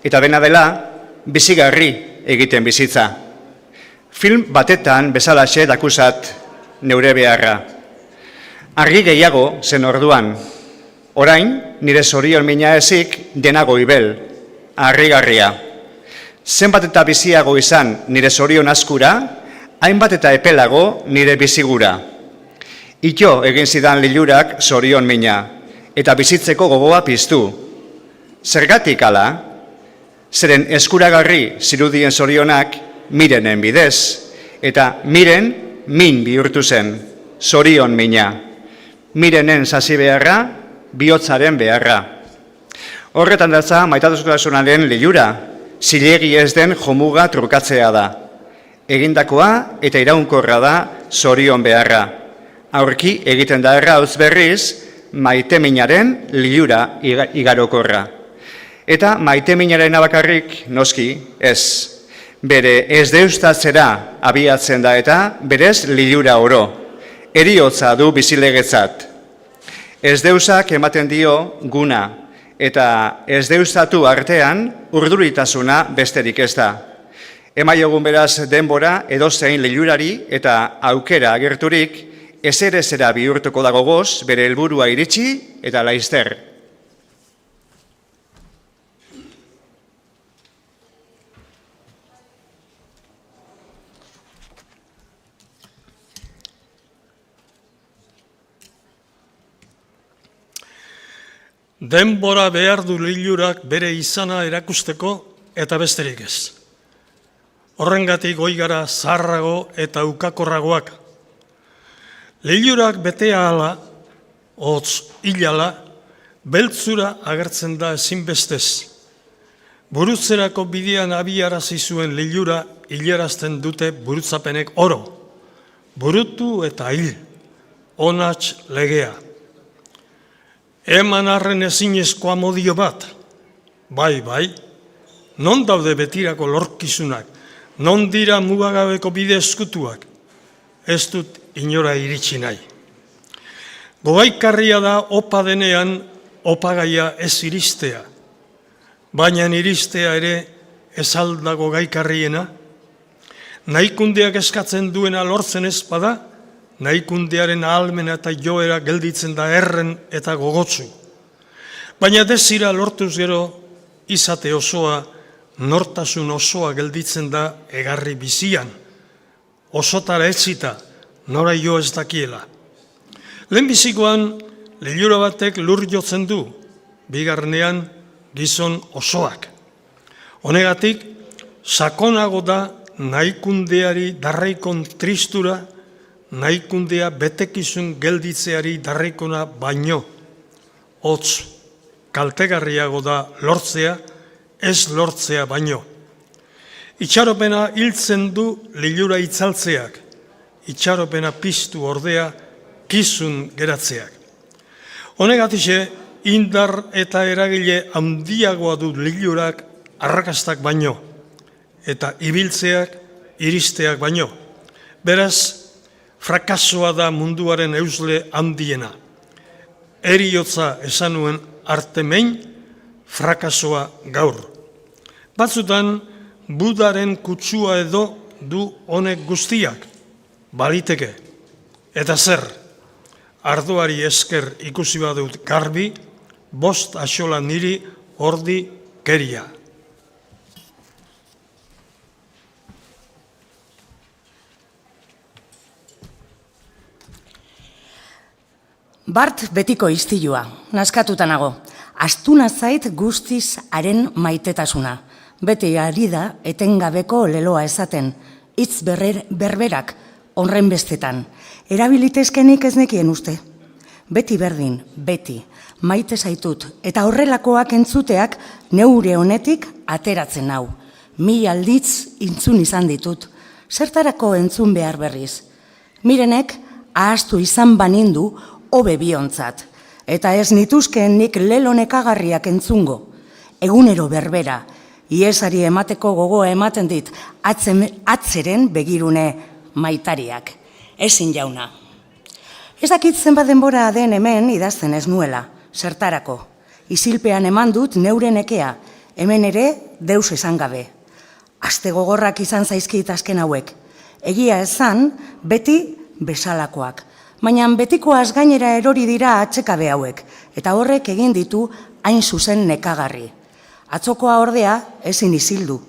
Eta dena dela, bizigarri egiten bizitza. Film batetan bezalaxe dakusat neure beharra. Argi gehiago zen orduan. Orain, nire zorion mina ezik denago ibel, harrigarria. Zenbat eta biziago izan nire zorion askura, hainbat eta epelago nire bizigura. Ito egin zidan lilurak zorion mina, eta bizitzeko gogoa piztu. Zergatik ala, zeren eskuragarri zirudien zorionak mirenen bidez, eta miren min bihurtu zen, zorion mina. Mirenen sasi beharra, bihotzaren beharra. Horretan datza maitasunaren lilura, zilegi ez den jomuga trukatzea da. Egindakoa eta iraunkorra da zorion beharra. Aurki egiten da errauz berriz, maiteminaren lilura igarokorra. Eta maiteminaren abakarrik noski ez. Bere ez deustatzera abiatzen da eta berez lilura oro. Heriotza du bizilegetzat. Ez deusak ematen dio guna, eta ez deustatu artean urduritasuna besterik ez da. Emaiogun beraz denbora edozein lilurari eta aukera agerturik ezerezera bihurtuko dago goz bere helburua iritsi eta laizter. Denbora behar du lilurak bere izana erakusteko eta besterik ez. Horrengatik goi gara zaharrago eta ukakorragoak. Lilurak betea ala, hotz hilala, beltzura agertzen da ezinbestez. Burutzerako bidean abiarazi zuen lilura hilarazten dute burutzapenek oro. Burutu eta hil, onats legea. Eman arren ezinezkoa modio bat. Bai, non daude betirako lorkizunak, non dira mugagabeko bide eskutuak. Ez dut inora iritsi nahi. Gogaikarria da opa denean opagaia ez iristea, baina iristea ere ez aldago gaikarriena. Nahikundeak eskatzen duena lortzen ez bada, nahikundearen ahalmena eta joera gelditzen da erren eta gogotsu. Baina desira lortuz gero izate osoa, nortasun osoa gelditzen da egarri bizian. Osotara etzita, nora jo ez dakiela. Lehenbizikoan, lilura batek lur jotzen du, bigarnean gizon osoak. Honegatik, sakonago da nahikundeari darraikon tristura, nahikundea betekizun gelditzeari darraikona baino. Hotz, kaltegarriago da lortzea, ez lortzea baino. Itxaropena hiltzen du lilura itzaltzeak, itxaropena piztu ordea kizun geratzeak. Honegatixe, indar eta eragile handiagoa du lilurak arrakastak baino, eta ibiltzeak iristeak baino. Beraz, frakasoa da munduaren eusle handiena. Heriotza esan nuen artemein, frakasoa gaur. Batzutan, Budaren kutsua edo du honek guztiak, baliteke. Eta zer, ardoari esker ikusi badut garbi, 5 axola niri ordi keria. Bart betiko istilua, naskatuta nago. Astuna zait guztiz haren maitetasuna. Beti ari da etengabeko leloa esaten, hitz berberak honren bestetan. Erabilitezkenik ez nekien uste. Beti berdin, beti, maite zaitut, eta horrelakoak entzuteak neure honetik ateratzen nau. 1000 alditz entzun izan ditut, zertarako entzun behar berriz. Mirenek ahaztu izan banindu hobe biontzat, eta ez nituzkeen nik lelo nekagarriak entzungo. Egunero berbera, iesari emateko gogoa ematen dit, atzeren begirune maitariak. Ezin jauna. Ez dakit zenbat denbora den hemen idazten ez nuela, zertarako. Isilpean eman dut neure nekea, hemen ere deus esan gabe. Aste gogorrak izan zaizkit azken hauek. Egia esan, beti bezalakoak. Baina betikoaz gainera erori dira atsekabe hauek, eta horrek egin ditu hain zuzen nekagarri. Atzokoa ordea ezin isildu.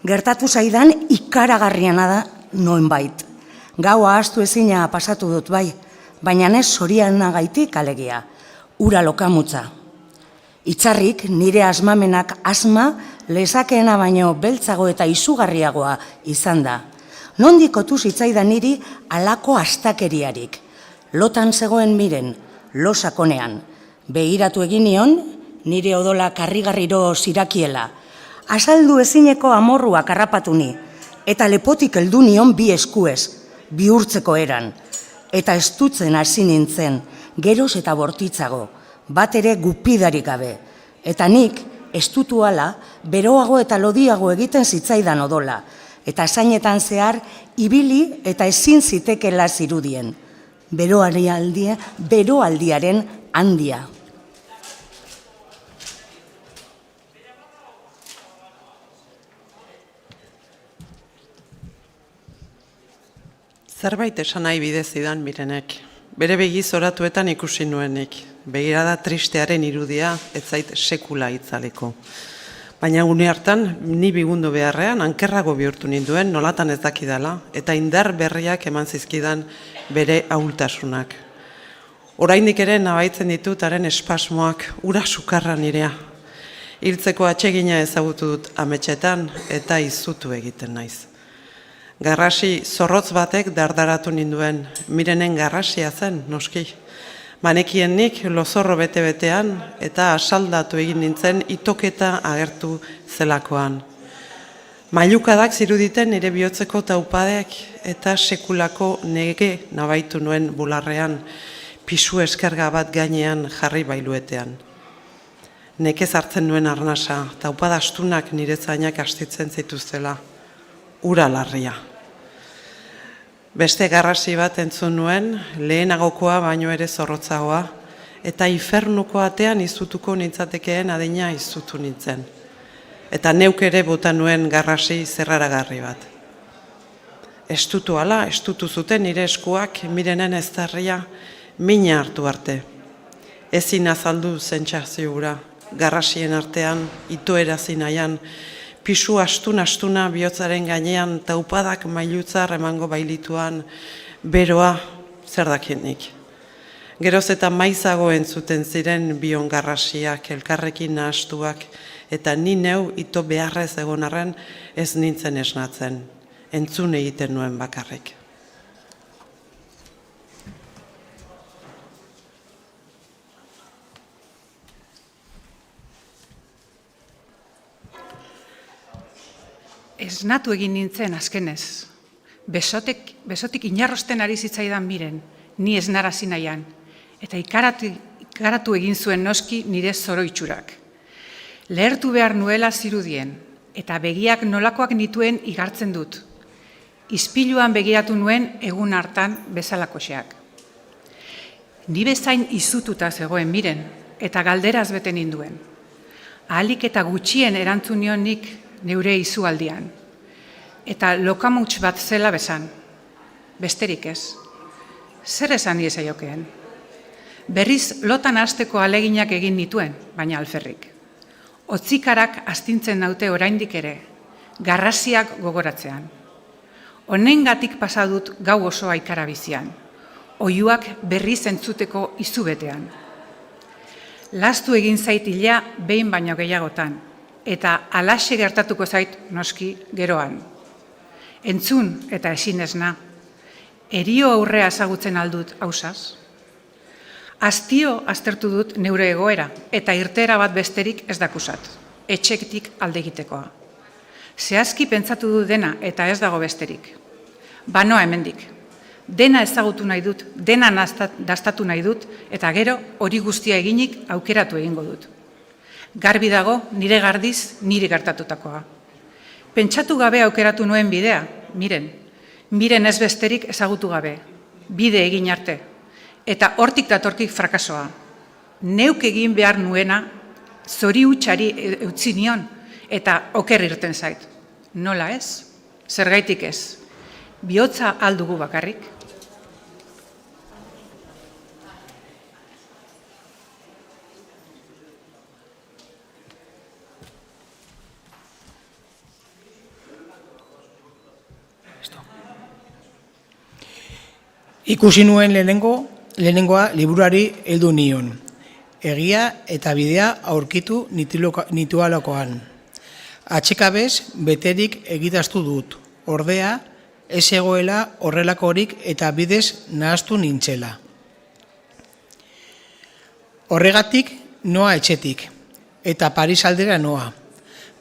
Gertatu zaidan ikaragarriana da noenbait. Gaua ahaztu ezina pasatu dut bai, baina ez zorianagaitik alegia, ura lokamutza. Itzarrik nire asmamenak asma lezakeena baino beltzago eta izugarriagoa izan da. Nondik otu zitzaidan niri halako astakeriarik. Lotan zegoen Miren, lo sakonean. Begiratu egin nion, nire odola karrigarriro zirakiela. Azaldu ezineko amorruak harrapatu ni, eta lepotik heldu nion bi eskuez, bihurtzeko eran. Eta estutzen hasi nintzen, geroz eta bortitzago, bat ere gupidarik gabe. Eta nik, estutu ala, beroago eta lodiago egiten zitzaidan odola, eta zainetan zehar, ibili eta ezin zitekela zirudien. Beroaldiaren handia. Zerbait esan nahi bide zidan Mirenek. Bere begi zoratuetan ikusi nuenik. Begirada tristearen irudia ez zait sekula itzaleko. Baina une hartan, ni bigundu beharrean, ankerrago bihurtu ninduen, nolatan ez dakidala, eta indar berriak eman zizkidan bere ahultasunak. Oraindik ere nabaitzen ditut haren espasmoak, ura sukarra nirea. Hiltzeko atsegina ezagutu dut ametxetan eta izutu egiten naiz. Garrasi zorrotz batek dardaratu ninduen, Mirenen garrasia zen, noski. Manekien nik lozorro bete-betean eta asaldatu egin nintzen itoketa agertu zelakoan. Mailukadak ziruditen nire bihotzeko taupadek eta sekulako nege nabaitu nuen bularrean, pisu eskerga bat gainean jarri bailuetean. Nekez hartzen nuen arnasa, taupada astunak nire zainak astitzen zituztela, ura larria. Beste garrasi bat entzun nuen, lehenagokoa baino ere zorrotzagoa, eta infernuko atean izutuko nintzatekeen adina izutu nintzen. Eta neuk ere bota nuen garrasi zerraragarri bat. Estutu ala, estutu zuten nire eskuak Mirenen eztarria mina hartu arte. Ezin azaldu sentsazioa, garrasien artean, itoera zinaian, pisu astuna bihotzaren gainean, taupadak mailutzar emango bailituan, beroa zer dakienik. Geroz eta maizago entzuten ziren bion garrasiak, elkarrekin nahastuak, eta ni neu ito beharrez egon arren ez nintzen esnatzen, entzun egiten nuen bakarrik. Esnatu egin nintzen azkenez. Besotik inarrosten ari zitzaidan Miren, ni esnarazi nahian, eta ikaratu egin zuen noski nire zoroitxurak. Lehertu behar nuela zirudien, eta begiak nolakoak nituen igartzen dut. Ispiluan begiratu nuen egun hartan bezalakoxeak. Ni bezain izututa zegoen Miren, eta galderaz bete ninduen. Ahalik eta gutxien erantzun nion nik neure izualdian. Eta lokamuts bat zela besan. Besterik ez. Zer esan diezaiokeen? Berriz lotan hasteko aleginak egin nituen, baina alferrik. Otzikarak astintzen naute oraindik ere, garrasiak gogoratzean. Honengatik pasa dut gau osoa ikarabizian, oihuak berriz entzuteko izubetean. Lastu egin zait ila behin baino gehiagotan, eta alaxe gertatuko zait noski geroan. Entzun eta esinezna, erio aurrea ezagutzen aldut hausaz. Astio aztertu dut neure egoera, eta irtera bat besterik ez dakusat, etxekitik alde egitekoa. Zehazki pentsatu du dena eta ez dago besterik. Banoa hemendik. Dena ezagutu nahi dut, dena dastatu nahi dut, eta gero hori guztia eginik aukeratu egingo dut. Garbi dago nire gardiz niri gertatutakoa. Pentsatu gabe aukeratu nuen bidea, Miren ez besterik ezagutu gabe, bide egin arte, eta hortik datorkik frakasoa. Neuk egin behar nuena, zori hutsari utzi nion, eta oker irten zait. Nola ez? Zergaitik ez? bihotza aldugu bakarrik. Ikusi nuen lehenengoa liburuari heldu nion. Egia eta bidea aurkitu nitualakoan. Atxekabez beterik egitaztu dut. Ordea, ez egoela horrelakorik eta bidez nahaztu nintzela. Horregatik noa etxetik, eta Paris aldera noa.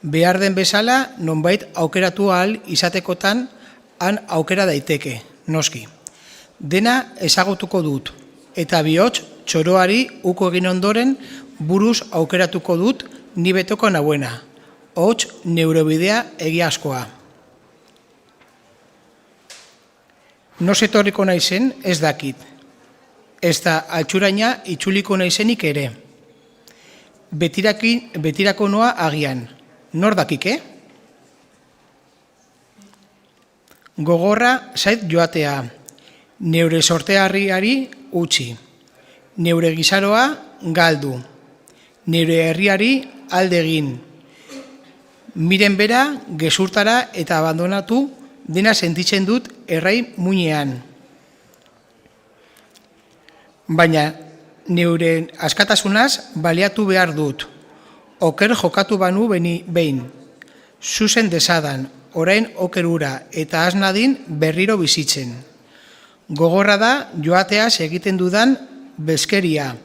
Behar den bezala nonbait aukeratu ahal izatekotan han aukera daiteke, noski. Dena ezagutuko dut, eta bihotz txoroari uko egin ondoren buruz aukeratuko dut ni betoko nauena. Hots neurobidea egiazkoa. Nos etorriko naizen ez dakit. Ez da altxuraina itxuliko naizenik ere. Betirako noa agian. Nor dakike? Gogorra zait joatea. Neure sortearriari utzi. Neure gizaroa galdu. Neure herriari aldegin. Miren bera, gezurtara eta abandonatu dena sentitzen dut errai muinean. Baina neure askatasunaz baliatu behar dut. Oker jokatu banu behin. Zuzen desadan, orain okerura eta aznadin berriro bizitzen. Gogorra da joateaz egiten dudan bezkeria,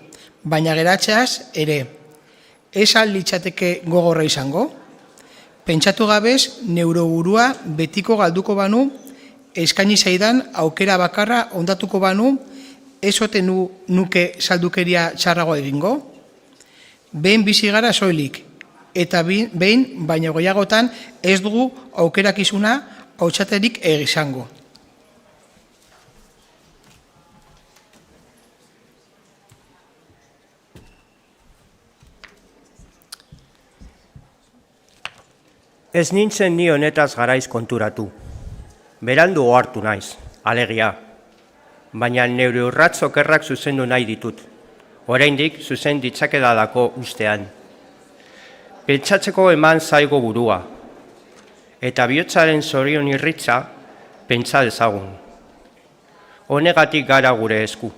baina geratzeaz ere. Ez litzateke gogorra izango? Pentsatu gabez, neuroburua betiko galduko banu, eskaini zaidan aukera bakarra ondatuko banu, ez ote nuke saldukeria txarrago egingo? Behin bizi gara soilik, eta behin baino gehiagotan ez dugu aukerakizuna hautsaterik izango. Ez nintzen ni honetaz garaiz konturatu. Berandu ohartu naiz, alegia. Baina neure urratz okerrak zuzendu nahi ditut. Oraindik zuzen ditzakedalako ustean. Pentsatzeko eman zaigo burua. Eta bihotzaren zorion irritza pentsa dezagun. Honegatik gara gure esku.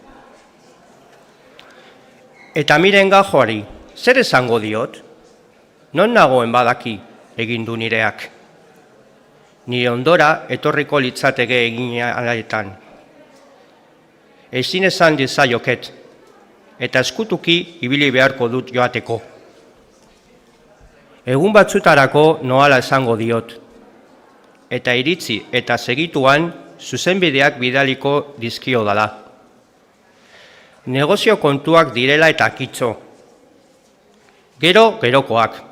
Eta miren gajoari, zer esango diot? Non nagoen badaki? Egin du nireak. Nire ondora etorriko litzateke egin alaetan. Ezin esan dezaioket, eta eskutuki ibili beharko dut joateko. Egun batzutarako noala esango diot, eta iritzi eta segituan zuzenbideak bidaliko dizkio dala. Negozio kontuak direla eta kitzo. Gerokoak.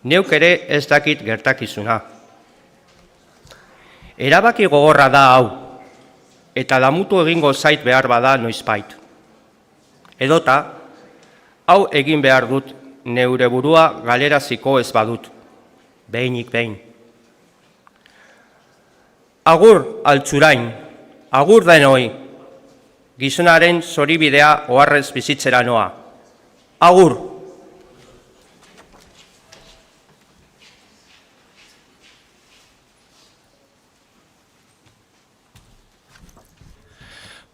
Neuk ere ez dakit gertakizuna. Erabaki gogorra da hau, eta damutu egingo zait behar bada noizbait. Edota, hau egin behar dut neure burua galeraziko ez badut, behinik behin. Agur altzurain, agur denoi, gizonaren zoribidea oharrez bizitzera noa. Agur!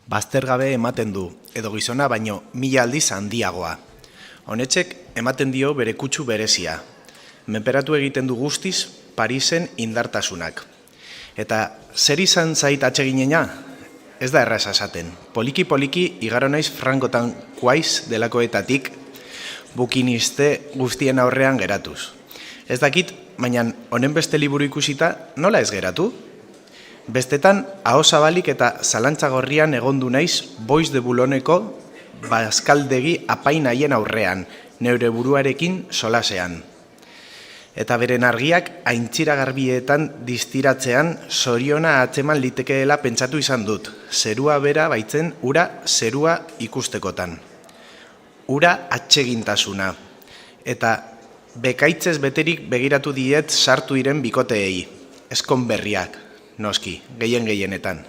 Baztergabe ematen du, edo gizona baino 1000 aldiz handiagoa. Honetxek ematen dio bere kutsu berezia. Menperatu egiten du guztiz Parisen indartasunak. Eta zer izan zait atseginena? Ez da erraz esaten. Poliki igaro naiz frankotan kuaiz delakoetatik bukiniste guztien aurrean geratuz. Ez dakit, baina honen beste liburu ikusita nola ez geratu? Bestetan, ahosabalik eta zalantzagorrian egondu naiz Bois de Boulonneko bazkaldegi apainaien aurrean, neure buruarekin solasean. Eta beren argiak aintziragarbietan distiratzean zoriona atzeman litekeela pentsatu izan dut, zerua bera baitzen ura zerua ikustekotan. Ura atsegintasuna. Eta bekaitzez beterik begiratu diet sartu iren bikoteei, eskonberriak, noski, gehienetan.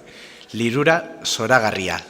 Lilura zoragarria.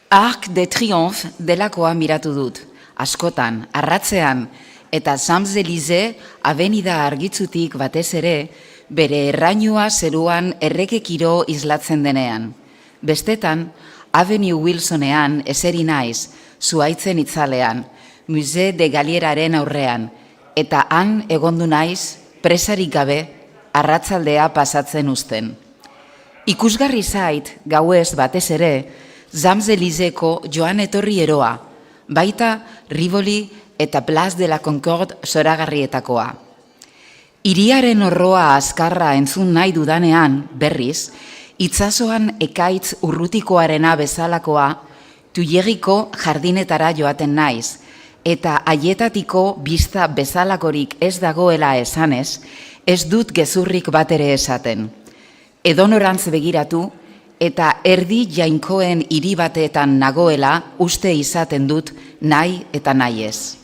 Arc de Triomphe delakoa miratu dut, askotan, arratzean, eta Champs-Élysées avenida argitzutik batez ere, bere errainua zeruan errekekiro islatzen denean. Bestetan, Avenue Wilsonean eseri naiz, zuaitzen itzalean, Musée de Galieraren aurrean, eta han egondu naiz, presarik gabe, arratzaldea pasatzen uzten. Ikusgarri zait, gauez batez ere, Champs-Élyseko joan etorri eroa, baita Rivoli eta Place de la Concorde zoragarrietakoa. Hiriaren horroa azkarra entzun nahi dudanean, berriz, itsasoan ekaitz urrutikoarena bezalakoa, Tuilerriko jardinetara joaten naiz, eta haietatiko bista bezalakorik ez dagoela esanez, ez dut gezurrik bat ere esaten. Edonorantz begiratu, eta erdi jainkoen hiri bateetan nagoela uste izaten dut nahi eta nahi ez.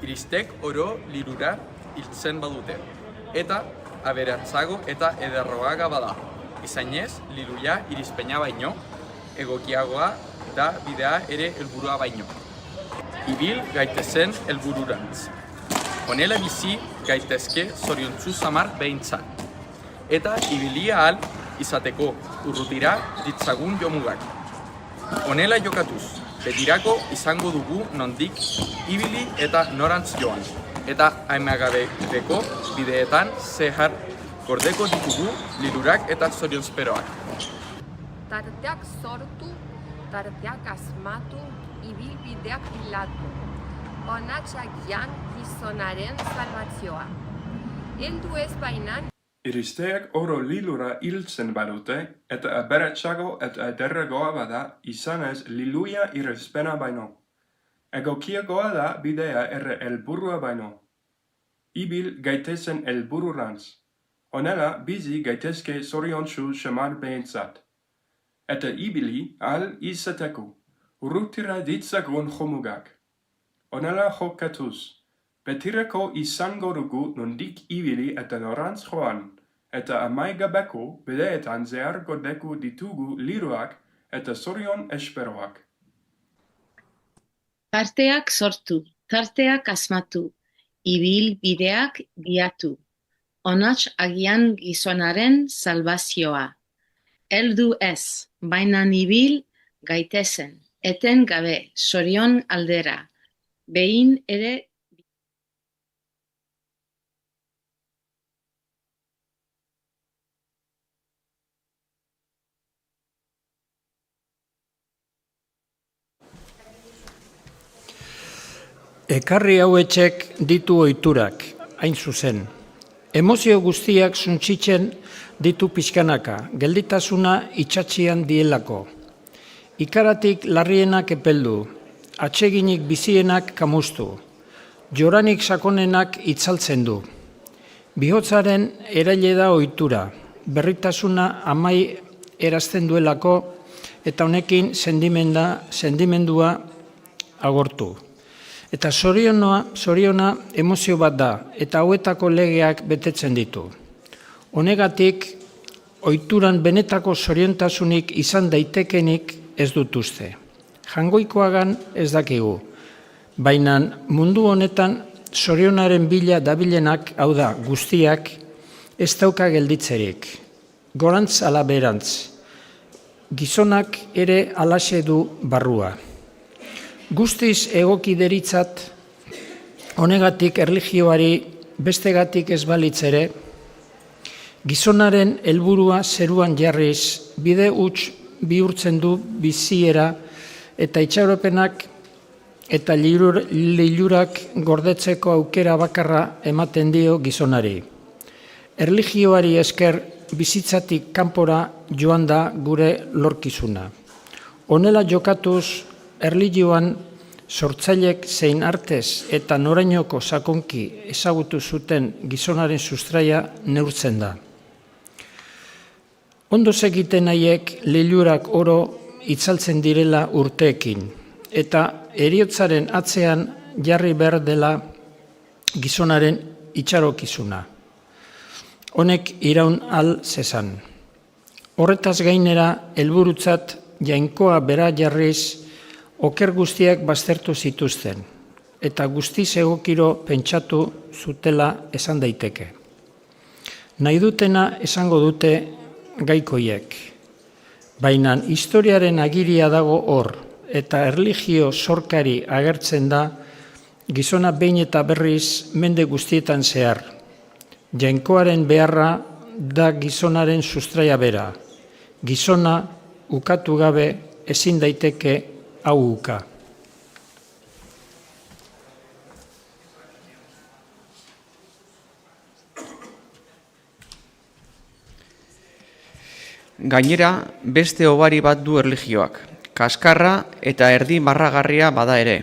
Iristek oro lilura hiltzen badute, eta aberatzago eta ederroaga bada. Izainez, liluia irizpeina baino, egokiagoa da bidea ere helburua baino. Ibil gaitezen helbururantz. Honela bizi gaitezke zoriontsu samar behintzat. Eta ibilia ahal izateko urrutira ditzagun jomugak. Honela jokatuz, betirako izango dugu nondik ibili eta norantz joan. Eta aimagabeko bideetan zehar gordeko ditugu lilurak eta zorionzperoak. Tarteak sortu, tarteak asmatu, ibilbideak hilatu. Onatxagian gizonaren salvazioa. Heldu ez bainan. Iristeak oro lilura hiltzen badute, eta aberatsago eta ederragoa bada, izanez liluia irizpena baino. Egokiagoa da bidea ere helburua baino. Ibil gaitezen helbururantz. Honela bizi gaitezke zoriontsu samar behintzat. Eta ibili ahal izateko, urrutira ditzagun jomugak. Honela jokatuz, betirako izango dugu nondik ibili eta norantz joan, eta amaigabeko bideetan zehar gordeko ditugu liruak eta zorion esperoak. Tarteak sortu, tarteak asmatu, ibil bideak giatu. Onats agian gizonaren salvazioa. Heldu ez, baina ibil gaitezen, eten gabe, zorion aldera. Behin ere Ekarri hauetxek ditu ohiturak, hain zuzen. Emozio guztiak suntsitzen ditu pixkanaka, gelditasuna itxatxian dielako. Ikaratik larrienak epeldu, atseginik bizienak kamustu, joranik sakonenak itzaltzen du. Bihotzaren eraile da ohitura, berritasuna amai erazten duelako eta honekin sendimendua agortu. Eta zoriona emozio bat da, eta hauetako legeak betetzen ditu. Honegatik, ohituran benetako zoriontasunik izan daitekenik ez dut uste. Jangoikoagan ez dakigu, baina mundu honetan zorionaren bila dabilenak, hau da, guztiak, ez dauka gelditzerik. Gorantz ala berantz, gizonak ere alaxe du barrua. Guztiz egoki deritzat, honegatik erlijioari bestegatik ez balitzere, gizonaren helburua zeruan jarriz, bide huts bihurtzen du biziera eta itxaropenak eta lilurak gordetzeko aukera bakarra ematen dio gizonari. Erlijioari esker bizitzatik kanpora joan da gure lorkizuna. Honela jokatuz, erlijioan sortzailek zein artez eta norainoko sakonki ezagutu zuten gizonaren sustraia neurtzen da. Ondo egiten haiek lilurak oro itzaltzen direla urteekin, eta heriotzaren atzean jarri behar dela gizonaren itxarokizuna. Honek iraun al zezan. Horretaz gainera, helburutzat jainkoa bera jarriz, oker guztiak baztertu zituzten, eta guztiz egokiro pentsatu zutela esan daiteke. Nahi dutena esango dute gaikoiek, baina historiaren agiria dago hor, eta erlijio sorkari agertzen da gizona behin eta berriz mende guztietan zehar. Jainkoaren beharra da gizonaren sustraia bera. Gizona ukatu gabe ezin daiteke hau uka. Gainera, beste hobari bat du erlijioak, kaskarra eta erdi marragarria bada ere.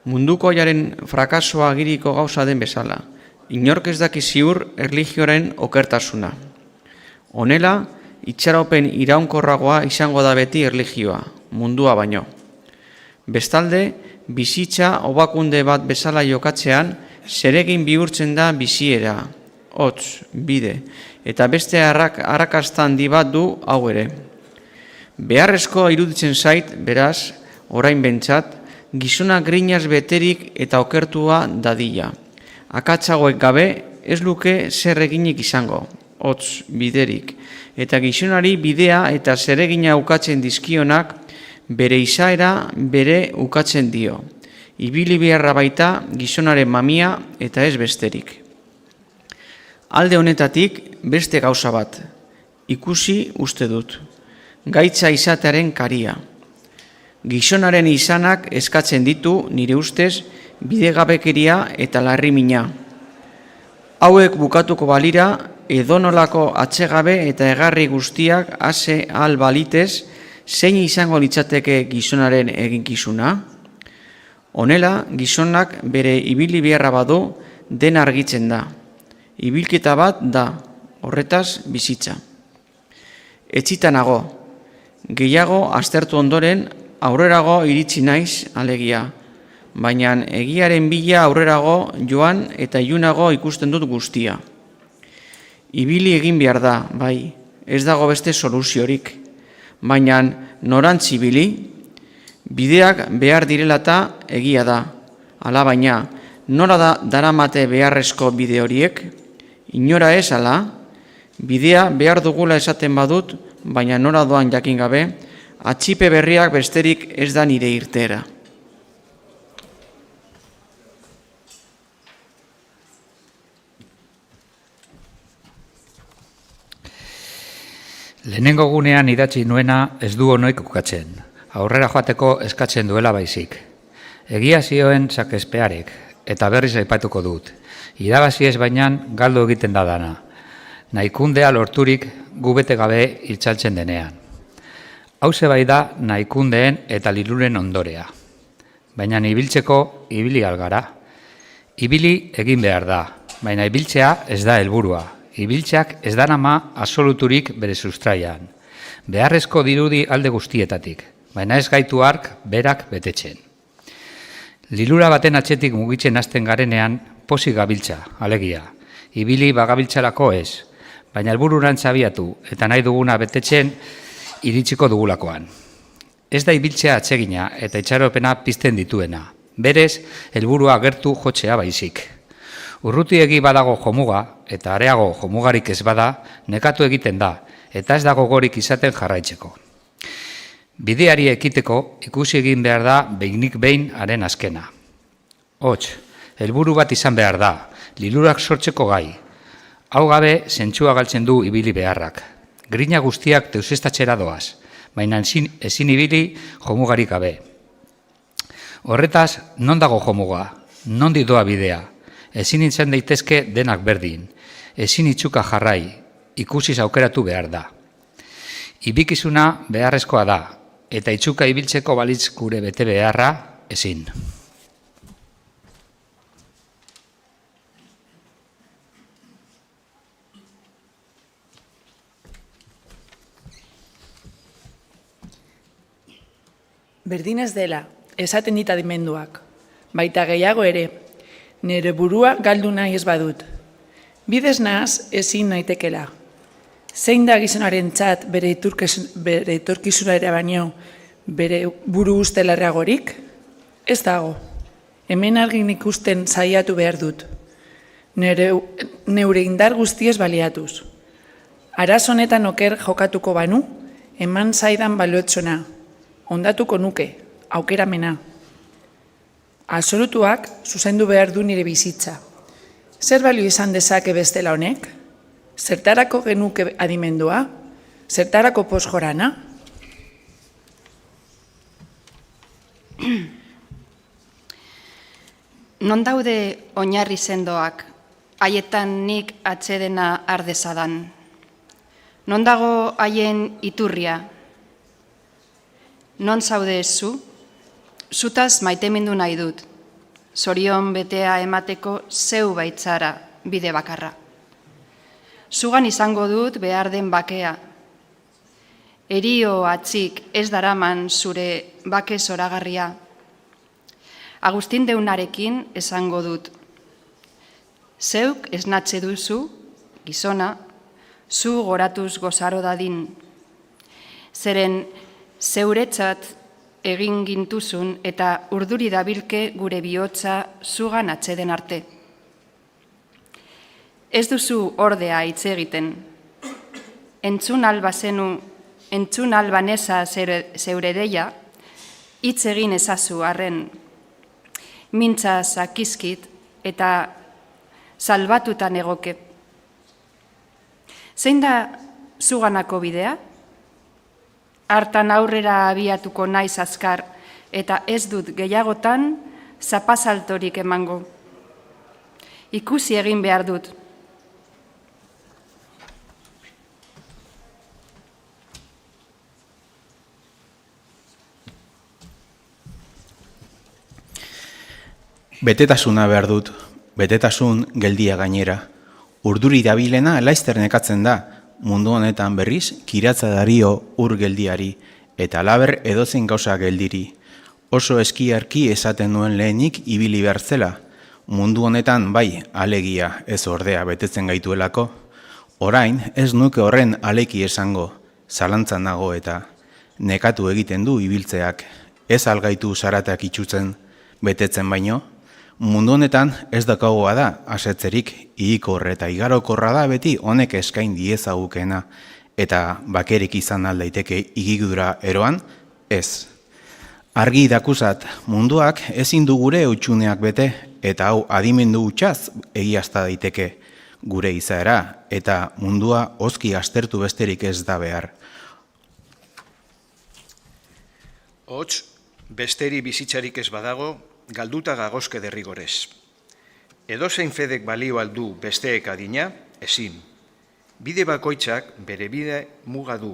Mundukoiaren frakasoa agiriko gauza den bezala, inork ez daki ziur erlijioaren okertasuna. Honela, itxaropen iraunkorragoa izango da beti erlijioa, mundua baino. Bestalde, bizitza hobakunde bat bezala jokatzean, zeregin bihurtzen da biziera, hotz, bide, eta beste arrakasta handi bat du hau ere. Beharrezko iruditzen zait, beraz, orain bentsat, gizona grinaz beterik eta okertua dadila. Akatzagoek gabe ez luke zer eginik izango, hotz, biderik, eta gizonari bidea eta zeregina ukatzen dizkionak bere izaera bere ukatzen dio. Ibili beharra baita gizonaren mamia eta ez besterik. Alde honetatik beste gauza bat, ikusi uste dut, gaitza izatearen karia. Gizonaren izanak eskatzen ditu nire ustez bidegabekeria eta larrimina. Hauek bukatuko balira, edonolako atsegabe eta egarri guztiak ase ahal balitez, zein izango litzateke gizonaren eginkizuna? Honela, gizonak bere ibili beharra badu den argitzen da. Ibilketa bat da, horretaz bizitza. Etzitanago, gehiago aztertu ondoren aurrerago iritsi naiz alegia, baina egiaren bila aurrerago joan eta ilunago ikusten dut guztia. Ibili egin behar da, bai, ez dago beste soluziorik, baina norantz ibili, bideak behar direlata egia da, ala baina, nora da daramate beharrezko bide horiek, inora ez ala, bidea behar dugula esaten badut, baina nora doan jakin gabe, atxipe berriak besterik ez da nire irtera. Lehenengo gunean idatzi nuena ez du onoik ukatzen, aurrera joateko eskatzen duela baizik. Egia zioen sakespearek, eta berriz aipatuko dut. Irabazi ez bainan galdu egiten da dana. Nahikundea lorturik gubete gabe itzaltzen denean. Hauze bai da nahikundeen eta liluren ondorea. Baina ibiltzeko ibili algara. Ibili egin behar da, baina ibiltzea ez da helburua. Ibiltzeak ez da nama absoluturik bere sustraian. Beharrezko dirudi alde guztietatik, baina ez gaitu hark berak betetzen. Lilura baten atzetik mugitzen hasten garenean pozik gabiltza, alegia. Ibili bagabiltzarako ez, baina helbururantz abiatu eta nahi duguna betetzen iritsiko dugulakoan. Ez da ibiltzea atsegina eta itxaropena pizten dituena. Berez, helburua gertu jotzea baizik. Urrutiegi badago jomuga, eta areago jomugarik ez bada, nekatu egiten da, eta ez dago gorik izaten jarraitzeko. Bideari ekiteko ikusi egin behar da behinik behin haren azkena. Hots, helburu bat izan behar da, lilurak sortzeko gai. Hau gabe zentsua galtzen du ibili beharrak. Grina guztiak deuseztatzera doaz, baina ezin ibili jomugarik gabe. Horretaz, non dago jomuga, non doa bidea, ezin izan daitezke denak berdin, ezin itxuka jarrai, ikusiz aukeratu behar da. Ibikizuna beharrezkoa da, eta itxuka ibiltzeko balitz gure bete beharra, ezin. Berdin ez dela, esaten dit adimenduak, baita gehiago ere, nire burua galdu nahi ez badut. Bidez nahaz ezin naitekela. Zein da gizonaren txat bere etorkizuna ere baino, bere buru uste larreagorik? Ez dago. Hemen argin ikusten saiatu behar dut. Neure indar guztiez baliatuz. Araz honetan oker jokatuko banu, eman zaidan baloetsona. Ondatuko nuke, aukeramena. Absolutuak zuzendu behar du nire bizitza. Zer balio izan dezake bestela honek? Zertarako genuke adimendua? Zertarako posjorana? Non daude oinarri sendoak, haietan nik atsedena ardezadan. Non dago haien iturria? Non zaude ez zu? Zutaz maitemindu nahi dut. Zorion betea emateko zeu baitzara bide bakarra. Zugan izango dut behar den bakea. Erio atzik ez daraman zure bake zoragarria. Agustin deunarekin esango dut. Zeuk esnatze duzu, gizona, zu goratuz gozaro dadin. Zeren zeuretzat egin gintuzun eta urduri dabilke gure bihotza zugan atzeden arte. Ez duzu ordea hitz egiten. Entzun albaneza zeure deia, hitz egin ezazu arren. Mintza zakizkit eta salbatutan egoke. Zein da zuganako bidea? Hartan aurrera abiatuko naiz azkar, eta ez dut gehiagotan zapazaltorik emango. Ikusi egin behar dut. Betetasuna behar dut, betetasun geldia gainera. Urduri dabilena laizter nekatzen da, mundu honetan berriz, kiratza dario ur geldiari, eta laber edozein gauza geldiri. Oso eskiarki esaten nuen lehenik ibili behar zela. Mundu honetan bai, alegia ez ordea betetzen gaituelako. Orain ez nuke horren aleki esango, zalantzan nago eta nekatu egiten du ibiltzeak. Ez algaitu zaratak itxutzen, betetzen baino. Mundu honetan ez daukagoa da, asetzerik, ihikorra eta igarokorra da beti honek eskain diezagukena, eta bakerik izan aldaiteke igigudura eroan, ez. Argi dakuzat, munduak ezin du gure utxuneak bete, eta hau adimendu utxaz egiazta daiteke gure izaera, eta mundua oski aztertu besterik ez da behar. Hots, besteri bizitzarik ez badago, galduta gagozke derrigorez. Edozein fedek balio aldu besteek adina, ezin. Bide bakoitzak bere bide muga du.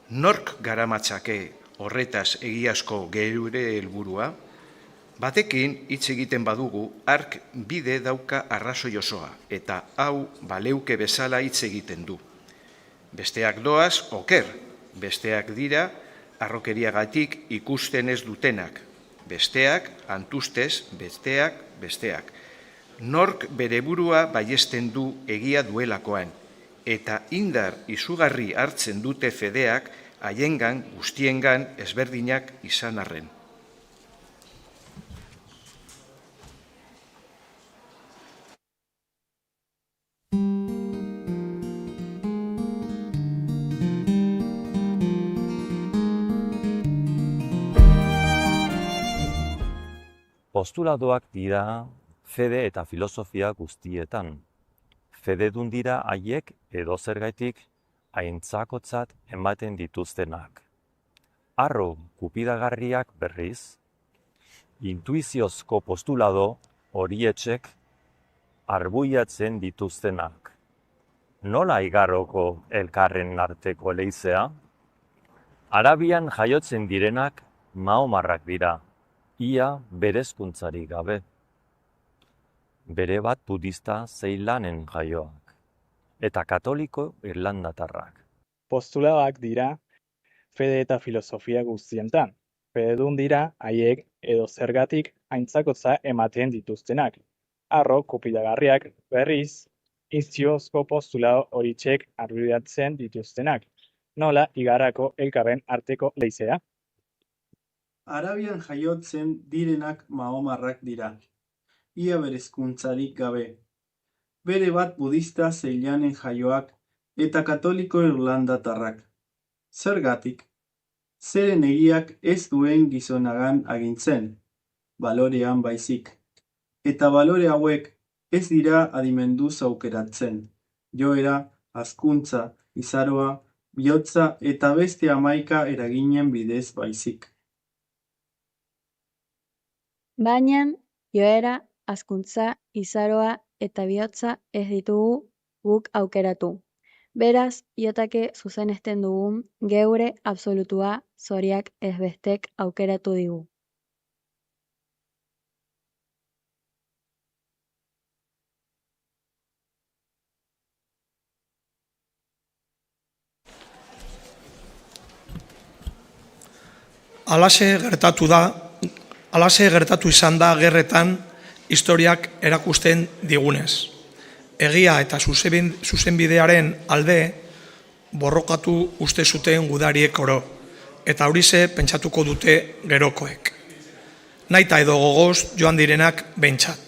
Nork garamatzake horretaz egiazko geure helburua? Batekin hitz egiten badugu, hark bide dauka arrazoi osoa, eta hau baleuke bezala hitz egiten du. Besteak doaz, oker, besteak dira, arrokeriagatik ikusten ez dutenak. Besteak, antustez, besteak. Nork bere burua baiesten du egia duelakoan, eta indar izugarri hartzen dute fedeak haiengan guztiengan ezberdinak izan arren. Postuladoak dira fede eta filosofia guztietan. Fededun dira haiek edo zergaitik aintzakotzat ematen dituztenak. Arro kupidagarriak berriz, intuiziozko postulado horietxek arbuiatzen dituztenak. Nola igarroko elkarren arteko leizea? Arabian jaiotzen direnak maomarrak dira. ia berezkuntzarik gabe. Bere bat budista Zeilanen jaioak, eta katoliko irlandatarrak. Postuladoak dira fede eta filosofia guztientan. Fededun dira haiek edo zergatik aintzakotza ematen dituztenak. Arro kupidagarriak berriz iztiozko postulado horitzek argudiatzen dituztenak. Nola igarrako elkarren arteko leizea? Arabian jaiotzen direnak mahomarrak dira, ia berezkuntzarik gabe. Bere bat budista Zeilanen jaioak eta katoliko irlandatarrak. Zergatik? Zeren egiak ez duen gizonagan agintzen, balorean baizik. Eta balore hauek ez dira adimenduz aukeratzen, joera, hazkuntza, izaroa, bihotza eta beste 11 eraginen bidez baizik. Baina, joera, hazkuntza, izaroa eta bihotza ez ditugu guk aukeratu. Beraz, iotake zuzenesten dugun geure absolutua zoriak ez bestek aukeratu digu. Halaxe gertatu izan da gerretan historiak erakusten digunez. Egia eta zuzenbidearen alde borrokatu uste zuten gudariek oro, eta horixe pentsatuko dute gerokoek. Naita edo gogoz joan direnak behintzat.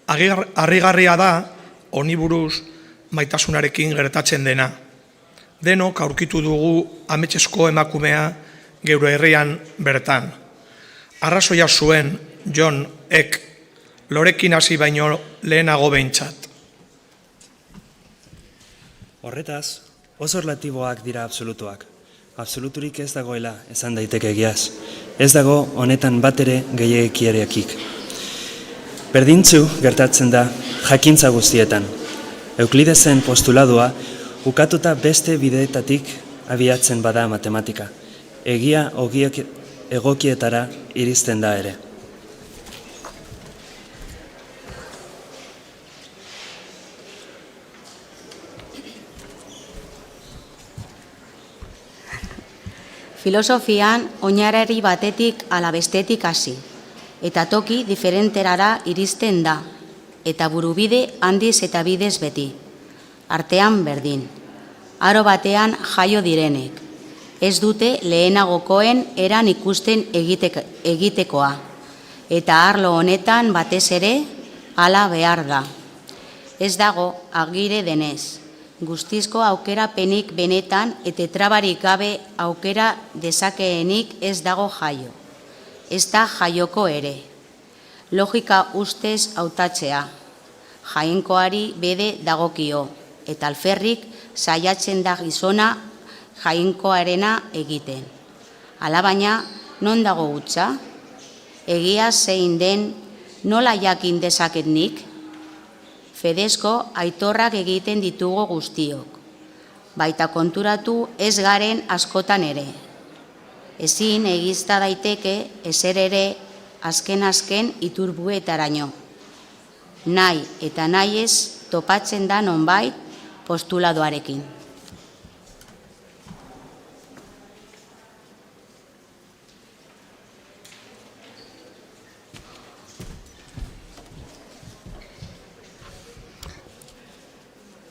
Harrigarria da, honi buruz maitasunarekin gertatzen dena. Denok aurkitu dugu ametsesko emakumea geure herrian bertan. Arrazoia zuen John Ek, lorekin hasi baino lehenago behintzat. Horretaz, oso relatiboak dira absolutuak. Absoluturik ez dagoela esan daiteke egiaz. Ez dago honetan bat ere gehiagikiarekik. Berdintzu gertatzen da jakintza guztietan. Euklidesen postuladua ukatuta beste bideetatik abiatzen bada matematika. Egia egokietara iristen da ere. Filosofian oinarri batetik ala bestetik hasi, eta toki diferenterara iristen da, eta burubide handiz eta bidez beti. Artean berdin, aro batean jaio direnek, ez dute lehenagokoen eran ikusten egitekoa, eta arlo honetan batez ere hala behar da. Ez dago agire denez, guztizko aukerapenik benetan eta trabarik gabe aukera dezakeenik ez dago jaio. Ez da jaioko ere. Logika ustez hautatzea, jainkoari bede dagokio, eta alferrik saiatzen da gizona jainkoarena egiten. Alabaina, non dago hutsa? Egia zein den nola jakin dezaket nik? Fedezko aitorrak egiten ditugu guztiok, baita konturatu ez garen askotan ere. Ezin egizta daiteke ezer ere azken iturbuetaraino. Nahi eta nahi ez topatzen da nonbait postuladoarekin.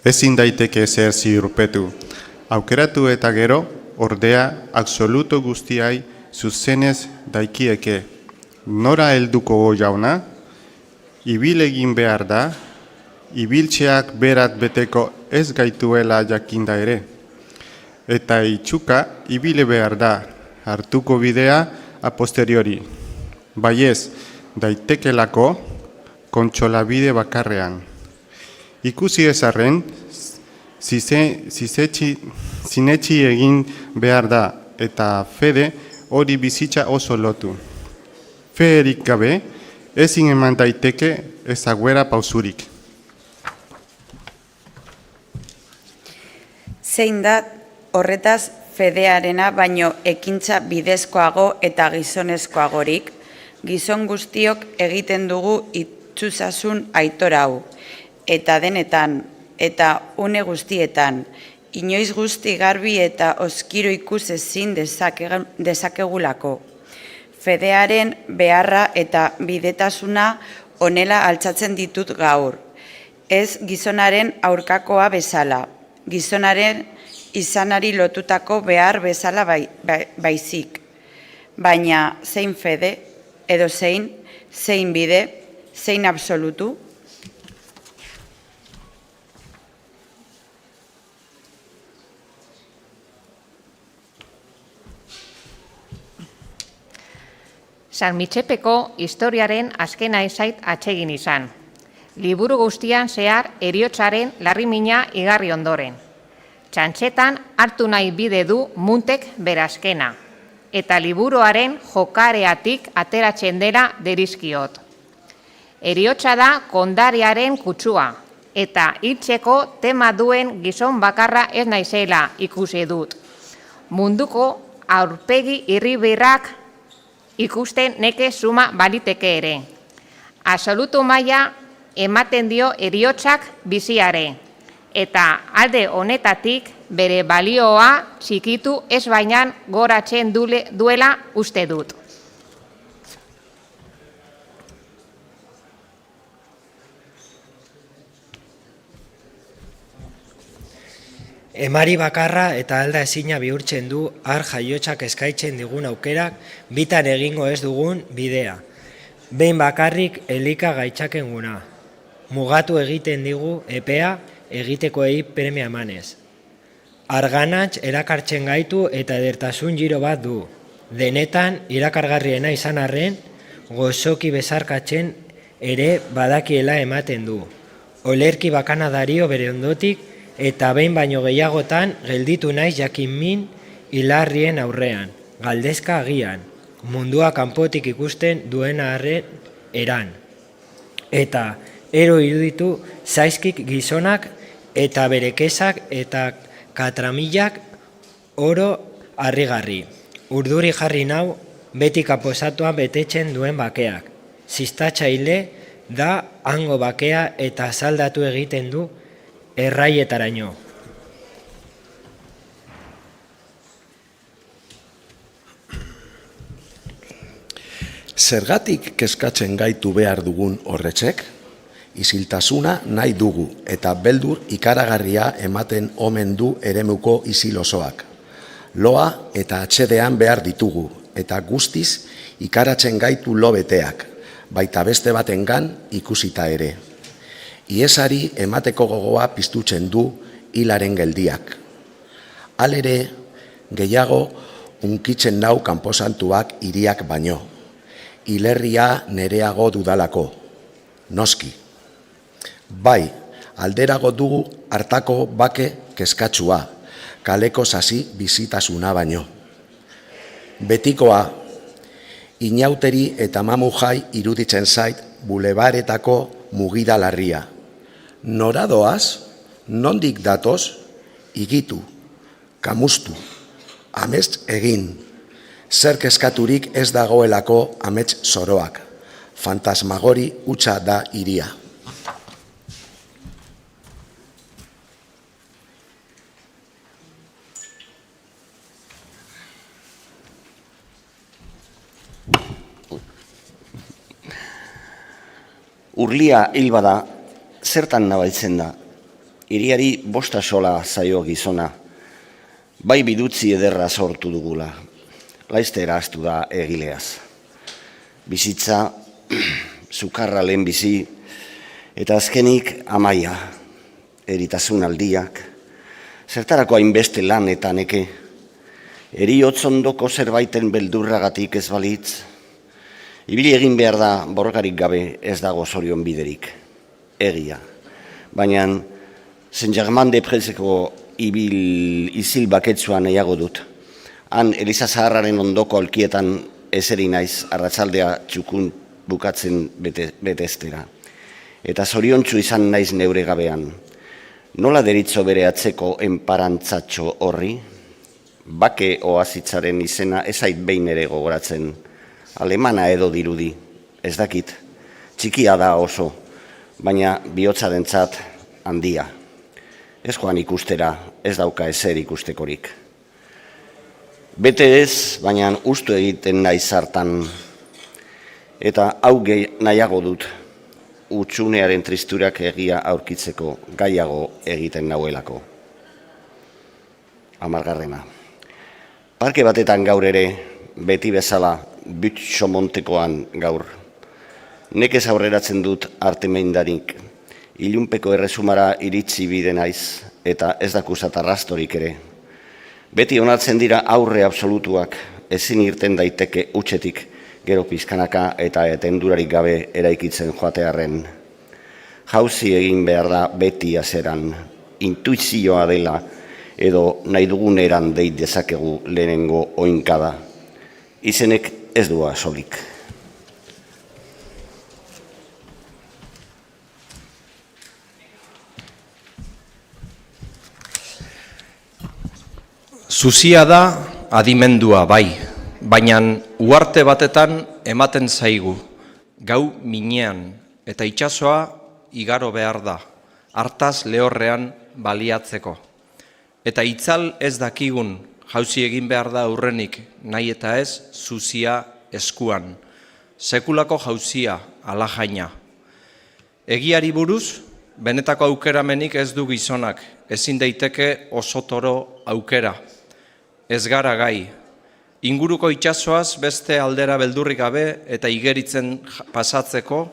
Ezin daiteke zer ziurpetu. Aukeratu eta gero, ordea, absoluto guztiai zuzenez daikieke. Nora helduko jauna? Ibil egin behar da, ibiltzeak berat beteko ez gaituela jakinda ere. Eta itxuka ibile behar da, hartuko bidea a posteriori. Baiez, daitekelako kontsolabide bakarrean. Ikusi ezarren, zinetxi egin behar da, eta fede hori bizitza oso lotu. Feerik gabe, ezin eman daiteke ezaguera pausurik. Zein da horretaz fedearena baino ekintza bidezkoago eta gizonezkoagorik, gizon guztiok egiten dugu itsusasun aitora hau, eta denetan, eta une guztietan, inoiz guzti garbi eta oskiro ikus ezin dezakegulako. Fedearen beharra eta bidetasuna honela altzatzen ditut gaur. Ez gizonaren aurkakoa bezala, gizonaren izanari lotutako behar bezala baizik. Baina zein fede, edo zein bide, zein absolutu? San Mitxepeko historiaren azkena ezait atsegin izan. Liburu guztian zehar heriotzaren larrimina igarri ondoren. Txantxetan hartu nahi bide du Muntek berazkena, eta liburuaren jokareatik ateratzen dela derizkiot. Heriotza da kondarearen kutsua, eta hiltzeko tema duen gizon bakarra ez naizela ikusi dut. Munduko aurpegi irribirrak ikusten neke suma baliteke ere. Absolutu maila ematen dio heriotzak biziare, eta alde honetatik bere balioa txikitu ez bainan goratzen duela uste dut. Emari bakarra eta alda ezina bihurtzen du har jaiotzak eskaintzen digun aukerak bitan egingo ez dugun bidea. Behin bakarrik elika gaitzakenguna. Mugatu egiten digu epea egitekoei premia emanez. Arganatz erakartzen gaitu eta edertasun giro bat du. Denetan irakargarriena izan arren, gozoki bezarkatzen ere badakiela ematen du. Olerki bakana dario bere ondotik, eta behin baino gehiagotan gelditu naiz jakin min hilarrien aurrean, galdezka agian, mundua kanpotik ikusten duen arren eran. Eta ero iruditu zaizkik gizonak eta bere kesak eta katramilak oro harrigarri. Urduri jarri nau beti kaposatuan betetzen duen bakeak. Ziztatzaile da hango bakea eta saldatu egiten du erraietaraino. Zergatik kezkatzen gaitu behar dugun horretzek? Isiltasuna nahi dugu eta beldur ikaragarria ematen omen du eremuko isil osoak. Loa eta atxedean behar ditugu eta guztiz ikaratzen gaitu lo beteak, baita beste batengan ikusita ere. Iesari emateko gogoa piztutzen du hilaren geldiak. Halere, gehiago unkitzen nau kanposantuak hiriak baino. Hilerria nereago dudalako. Noski. Bai, alderago dugu hartako bake kezkatsua, kaleko sasi bizitasuna baino. Betikoa, inauteri eta mamujai iruditzen zait bulebaretako mugida larria. Nora doaz, nondik datoz, igitu, kamustu, amets egin. Zer kezkaturik ez dagoelako amets zoroak. Fantasmagori hutsa da hiria. Urlia hil bada, zertan nabaltzen da? Hiriari bosta sola zaio gizona, bai bidutzi ederra sortu dugula, laizte eraztu da egileaz. Bizitza, sukarra lehen bizi, eta azkenik amaia, eritasun aldiak, zertarako hainbeste lan eta neke, heriotzondoko zerbaiten beldurragatik ez balitz, ibili egin behar da borrokarik gabe ez dago zorion biderik, egia. Baina, Saint-Germain-des-Préseko izil baketsuan nahiago dut. Han Eliza Zaharraren ondoko aulkietan ezeri naiz arratzaldea txukun bukatzen beteztera. Eta zoriontsu izan naiz neure gabean. Nola deritzo bere atzeko enparantzatxo horri? bake oazitzaren izena ez zait behin ere gogoratzen. Alemana edo dirudi, ez dakit. Txikia da oso, baina bihotzarentzat handia. Ez joan ikustera, ez dauka ezer ikustekorik. Bete ez, baina ustu egiten naiz hartan. Eta hau nahiago dut, utsunearen tristurak egia aurkitzeko gaiago egiten nauelako. 10. Parke batetan gaur ere, beti bezala, Bütxomontekoan gaur. Nekez aurreratzen dut artemeindarik, ilunpeko erresumara iritsi bide naiz, eta ez dakuzat arrastorik ere. Beti onartzen dira aurre absolutuak, ezin irten daiteke utxetik, gero pizkanaka eta etendurarik gabe eraikitzen joatearren. Jauzi egin behar da beti azeran, intuizioa dela, edo nahi dugun eran deit dezakegu lehenengo oinkada. Izenek ez du asolik. Zuzia da adimendua bai, baina uarte batetan ematen zaigu, gau minean, eta itsasoa igaro behar da, hartaz lehorrean baliatzeko. Eta itzal ez dakigun, jauzi egin behar da aurrenik, nahi eta ez, zuzia eskuan. Sekulako jauzia, alajaina. Egiari buruz, benetako aukeramenik ez du gizonak, ezin daiteke oso toro aukera. Ez gara gai. Inguruko itsasoaz beste aldera beldurrik gabe eta igeritzen pasatzeko,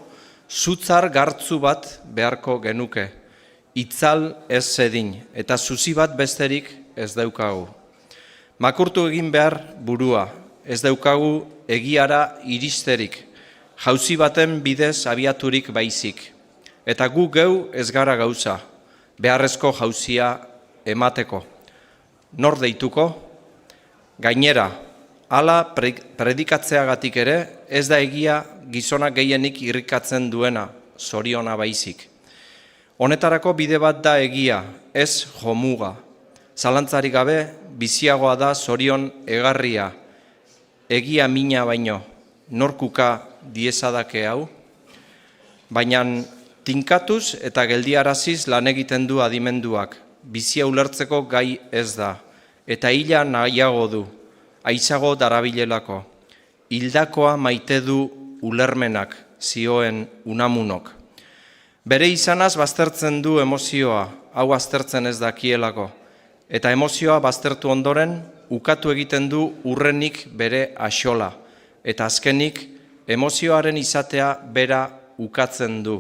zutzar gartzu bat beharko genuke. Itzal ez zedin, eta zuzi bat besterik ez daukagu. Makurtu egin behar burua, ez daukagu egiara iristerik, jauzi baten bidez abiaturik baizik. Eta gu geu ez gara gauza, beharrezko jauzia emateko. Nor deituko? Gainera, hala predikatzeagatik ere, ez da egia gizonak gehienik irrikatzen duena, zoriona baizik. Honetarako bide bat da egia, ez jomuga. Zalantzarik gabe, biziagoa da zorion egarria. Egia mina baino, norkuka diezadake hau? Baina tinkatuz eta geldiaraziz lan egiten du adimenduak, bizia ulertzeko gai ez da, eta hila nahiago du, aizago darabilelako. Hildakoa maite du ulermenak, zioen Unamunok. Bere izanaz baztertzen du emozioa, hau aztertzen ez dakielako, eta emozioa baztertu ondoren, ukatu egiten du urrenik bere axola, eta azkenik emozioaren izatea bera ukatzen du.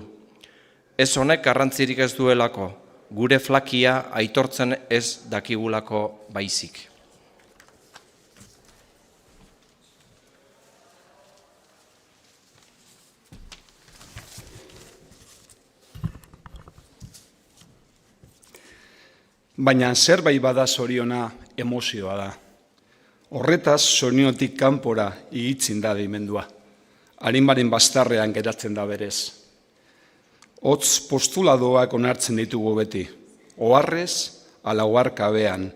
Ez honek garrantzirik ez duelako, gure flakia aitortzen ez dakigulako baizik. Baina zerbait bada zoriona emozioa da. Horretaz zoriotik kanpora igitzin da dimendua. Harinbaren bastarrean geratzen da berez. Hotz postuladoak onartzen ditugu beti. Oharrez ala oharkabean,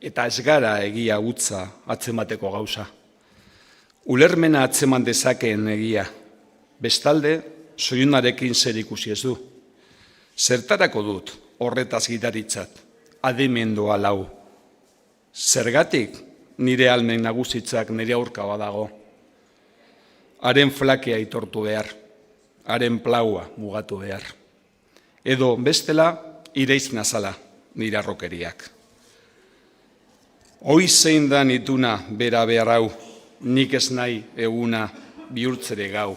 eta ez gara egia hutsa atzemateko gauza. Ulermena atzeman dezakeen egia. Bestalde, zorionarekin zer ikusi ez du. Zertarako dut horretaz gidaritzat. Adimendua lau. Zergatik nire almen nagusitzak nire aurka badago. Haren flakea aitortu behar, haren plaua mugatu behar. Edo bestela ireiz nazala nire arrokeriak. Hoi zein da nituna bera behar hau, nik ez nahi eguna bihurtzere gau.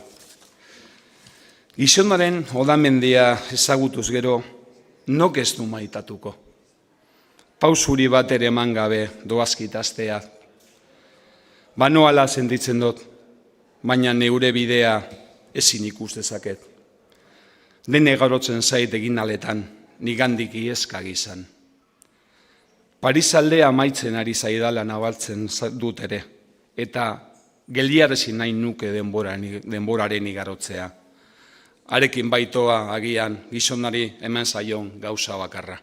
Gizonaren odamendia ezagutuz gero, nok ez du maitatuko. Pausuri bat ere eman gabe doazkitaztea. Banoala sentitzen dut, baina neure bidea ezin ikus dezaket. Dene garotzen zait egin aletan, nigandik iezka gizan. Parisaldea amaitzen ari zaidala nabaltzen dut ere, eta geldiarezin nahi nuke denboraren igarotzea. Harekin baitoa agian gizonari hemen zaion gauza bakarra.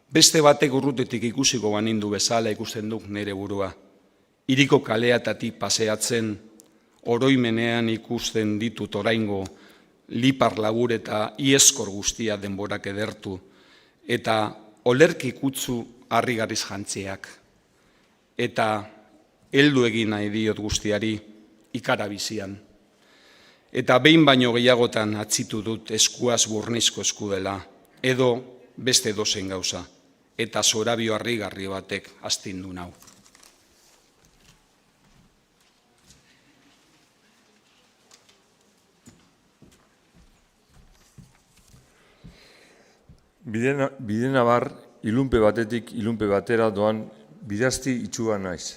Beste batek urrutetik ikusiko banindu bezala ikusten duk nire burua. Hiriko kaleatatik paseatzen, oroimenean ikusten ditut oraingo, lipar labur eta ieskor guztia denborak edertu, eta olerki kutzu harrigarriz jantziak. Eta heldu egin nahi diot guztiari ikara bizian. Eta behin baino gehiagotan atzitu dut eskuaz burnizko eskudela, edo beste dozen gauza, eta zorabio harrigarri batek astindu nau. Bidenabar, ilunpe batetik ilunpe batera doan bidazti itxua naiz.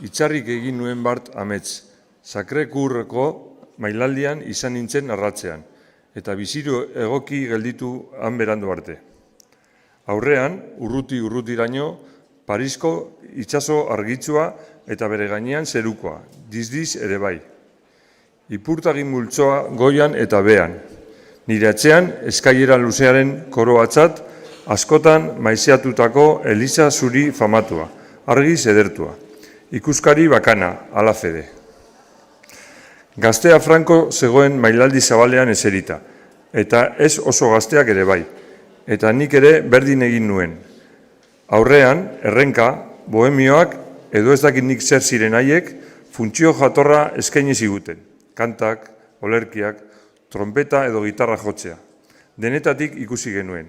Itxarrik egin nuen bart amets, Sakrekurreko mailaldian izan nintzen arratzean, eta biziru egoki gelditu han berandu arte. Aurrean, urrutiraino, Parisko itsaso argitsua eta bere gainean zerukoa, dizdiz ere bai. Ipurtagin multzoa goian eta bean. Nire atzean, eskailera luzearen koroatzat, askotan maizeatutako Eliza zuri famatua, argiz edertua. Ikuskari bakana, ala fede. Gaztea Franco zegoen mailaldi zabalean eserita, eta ez oso gazteak ere bai, eta nik ere berdin egin nuen. Aurrean, errenka, bohemioak, edo ez dakit nik zer ziren haiek, funtzio jatorra eskaini ziguten, kantak, olerkiak, trompeta edo gitarra jotzea. Denetatik ikusi genuen.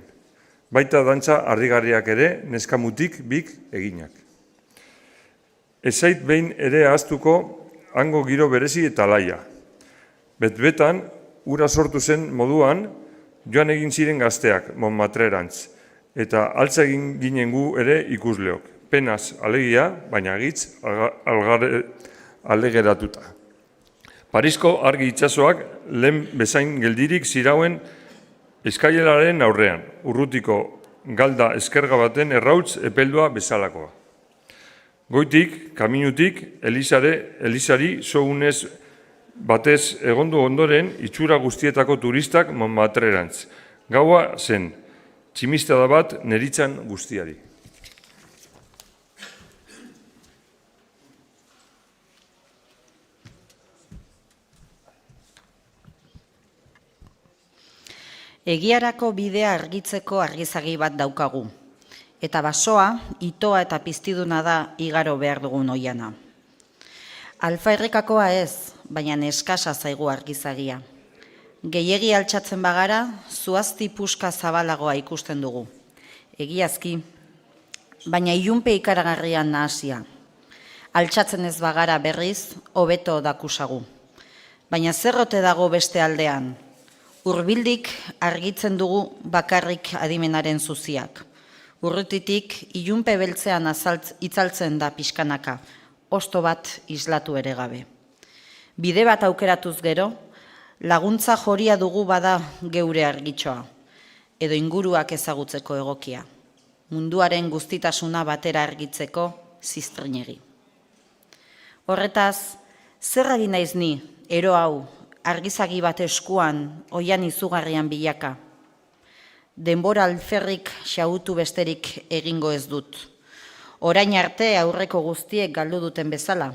Baita dantza harrigarriak ere, neskamutik bik eginak. Ez zait behin ere ahaztuko hango giro berezi eta laia. Bet-betan, ura sortu zen moduan, joan egin ziren gazteak, Montmartrerantz, eta altza egin ginen gu ere ikusleok. Penaz alegia, baina gitz alegeratuta. Parisko argi itsasoak lehen bezain geldirik zirauen eskaileraren aurrean, urrutiko galda eskerga baten errautz epeldua bezalakoa. Goitik, kaminutik, Elizari sounez batez egondu ondoren itxura guztietako turistak Montmartrerantz. Gaua zen, tximistada bat neritzan guztiari. Egiarako bidea argitzeko argizagi bat daukagu, eta basoa, itoa eta piztiduna da igaro behar dugun oiana. Alfairrikakoa ez, baina eskasa zaigu argizagia. Gehiegi altxatzen bagara, zuazti puska zabalagoa ikusten dugu. Egiazki, baina ilunpe ikaragarrian nahasia. Altxatzen ez bagara berriz, hobeto dakusagu. Baina zerrote dago beste aldean, hurbildik argitzen dugu bakarrik adimenaren zuziak. Urrutitik ilunpe beltzean itzaltzen da pixkanaka, osto bat islatu ere gabe. Bide bat aukeratuz gero, laguntza joria dugu bada geure argitxoa, edo inguruak ezagutzeko egokia. Munduaren guztitasuna batera argitzeko ziztrinegi. Horretaz, zer egin naiz ni, ero hau, argizagi bat eskuan, oian izugarrian bilaka. Denbora alferrik xautu besterik egingo ez dut. Orain arte aurreko guztiek galdu duten bezala.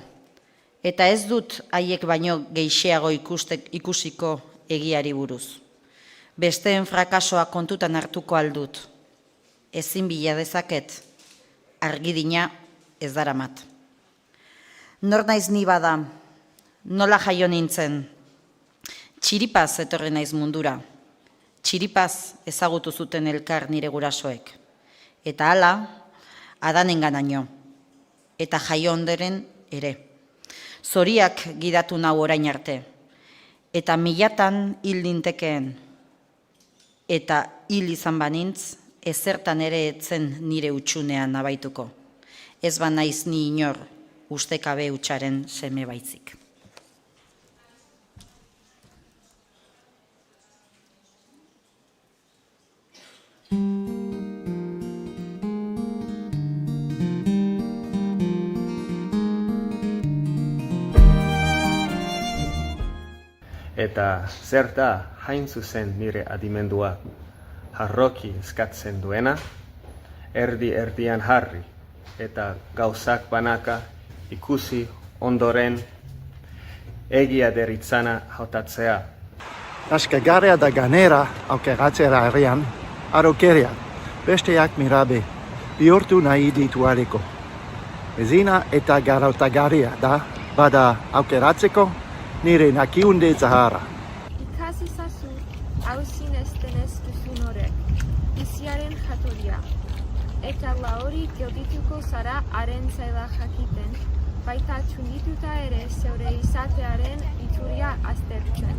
Eta ez dut haiek baino geixeago ikusiko egiari buruz. Besteen frakasoa kontutan hartuko aldut. Ezin bila dezaket, argidina ez daramat. Nor naiz ni bada, nola jaio nintzen, txiripaz etorri naiz mundura. Txiripaz ezagutu zuten elkar nire gurasoek. Eta hala, Adanenganaino. Eta jaio ondoren ere. Zoriak gidatu nau orain arte. Eta milatan hil nintekeen. Eta hil izan banintz, ezertan ere etzen nire utxunean abaituko. Ez banaiz ni inor, ustekabe hutsaren seme baitzik. Eta zer da hain zuzen nire adimendua, harroki eskatzen duena, erdi-erdian jarri, eta gauzak banaka ikusi ondoren egia deritzana hautatzea. Askagarria da ganera aukeratzera herrian, araukeria, besteak mirabe, bihurtu nahi dituareko. Ezina eta garautagarria da, bada aukeratzeko, nire nakiunde zahara. Ikasi zazu, hau sinesten ez duzun horrek, biziaren jatorria. Eta hori geldituko zara haren zaila jakiten, baita txundituta ere zeure izatearen iturria aztertzen.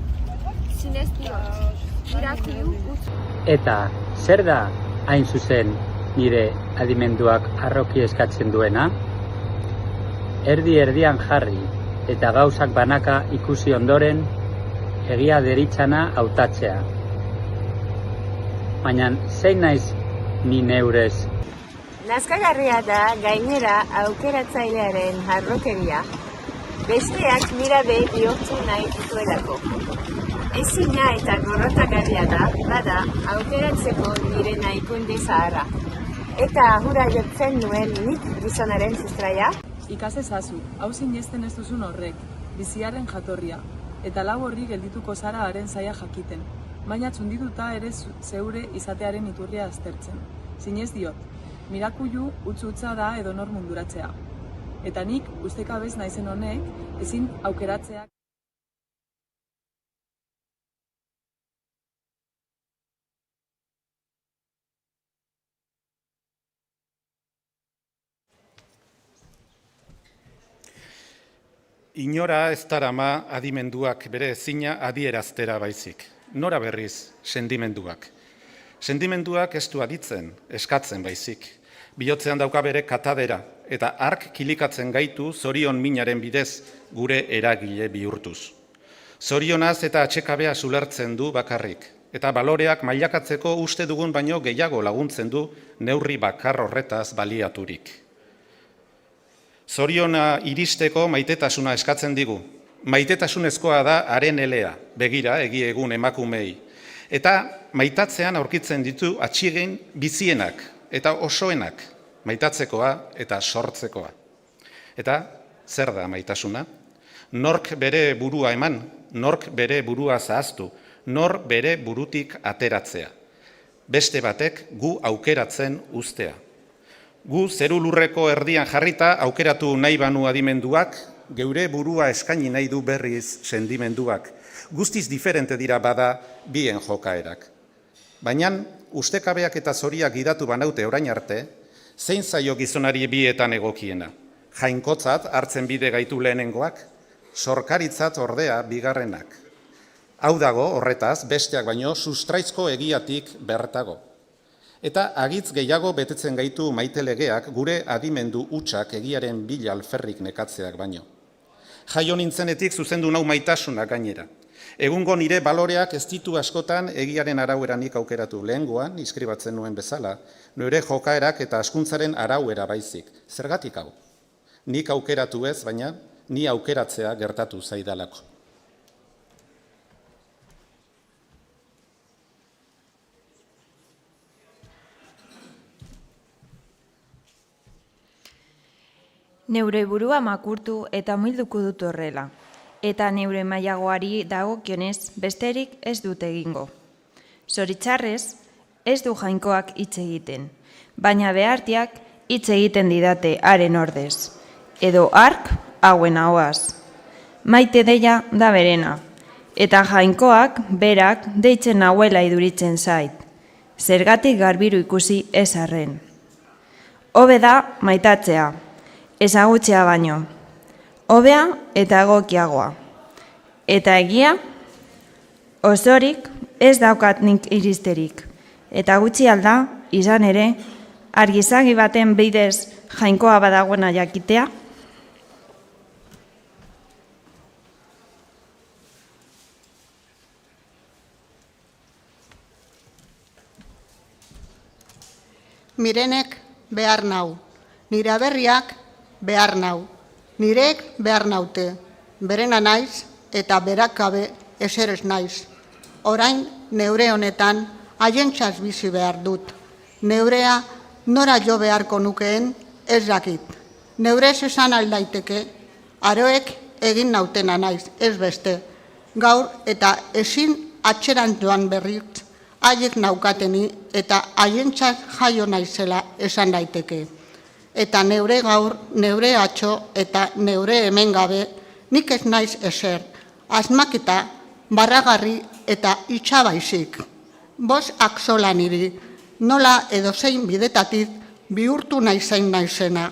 Zinez diot, mirakilu utzu. Eta zer da hain zuzen nire adimenduak harroki eskatzen duena? Erdi-erdian jarri eta gauzak banaka ikusi ondoren egia deritzana hautatzea. Baina zein naiz ni neurez? Nazkagarria da gainera aukeratzailearen harrokeria, besteak mirabe bihurtu nahi dituelako. Ezina eta gorrotagarria da, bada aukeratzeko nire nahikunde zahara. Eta hura jotzen nuen nik gizonaren sustraia. Ikas ezazu, hau sinesten ez duzun horrek, biziaren jatorria, eta lau horri geldituko zara haren zaila jakiten, baina txundituta ere zeure izatearen iturria aztertzen. Zinez diot, mirakulu utzutza da edonor munduratzea. Eta nik ustekabez naizen honek ezin aukeratzeak. Inora ez darama adimenduak bere ezina adieraztera baizik. Nora berriz sentimenduak. Sentimenduak ez du aditzen, eskatzen baizik. Bihotzean dauka bere katadera, eta ark kilikatzen gaitu zorion minaren bidez gure eragile bihurtuz. Zorionaz eta atxekabea zulertzen du bakarrik, eta baloreak mailakatzeko uste dugun baino gehiago laguntzen du neurri bakar horretaz baliaturik. Zoriona iristeko maitetasuna eskatzen digu. Maitetasunezkoa da haren elea, begira egi egun emakumei. Eta maitatzean aurkitzen ditu atxigin bizienak eta osoenak, maitatzekoa eta sortzekoa. Eta zer da maitasuna? Nork bere burua eman, nork bere burua zahaztu, nor bere burutik ateratzea. Beste batek gu aukeratzen uztea. Gu zeru lurreko erdian jarrita aukeratu nahi banu adimenduak, geure burua eskaini nahi du berriz sentimenduak. Guztiz diferente dira bada bien jokaerak. Baina ustekabeak eta zoriak gidatu banaute orain arte, zein zaio gizonari bietan egokiena? Jainkotzat hartzen bide gaitu lehenengoak, sorkaritzat ordea bigarrenak. Hau dago horretaz besteak baino sustraizko egiatik bertago. Eta agitz gehiago betetzen gaitu maite legeak gure adimendu hutsak egiaren bila alferrik nekatzeak baino. Jaio nintzenetik zuzendu nau maitasuna gainera. Egungo nire baloreak ez ditu askotan egiaren araueranik aukeratu. Lehengoan, inskribatzen nuen bezala, nire jokaerak eta askuntzaren arauera baizik. Zergatik hau? Nik aukeratu ez, baina ni aukeratzea gertatu zaidalako. Neure burua makurtu eta milduko dut horrela, eta neure mailagoari dagokionez besterik ez dut egingo. Zoritzarrez, ez du jainkoak hitz egiten, baina behartiak hitz egiten didate haren ordez, edo hark hauen ahoaz. Maite deia da berena, eta jainkoak berak deitzen hauela iduritzen zait, zergatik garbiru ikusi ez arren. Hobe da maitatzea, ezagutzea baino, hobea eta egokiagoa. Eta egia, osorik ez daukat nik iristerik, eta gutxi alda, izan ere, argizagi baten bidez jainkoa badagoena jakitea. Mirenek behar nau, nire aberriak behar nau, nirek behar naute, berena naiz eta berakabe eserez naiz. Orain neure honetan haientzaz bizi behar dut, neurea nora jo beharko nukeen ez dakit. Neurez esan aldaiteke, aroek egin nautena naiz, ez beste. Gaur eta ezin atxeran joan berriz, haiek naukateni eta haientzat jaio naizela esan daiteke. Eta neure gaur, neure atxo eta neure hemen gabe, nik ez naiz eser, asmaketa, barragarri eta itxabaizik. Bost akzola niri, nola edozein bidetatik bihurtu naizein naizena.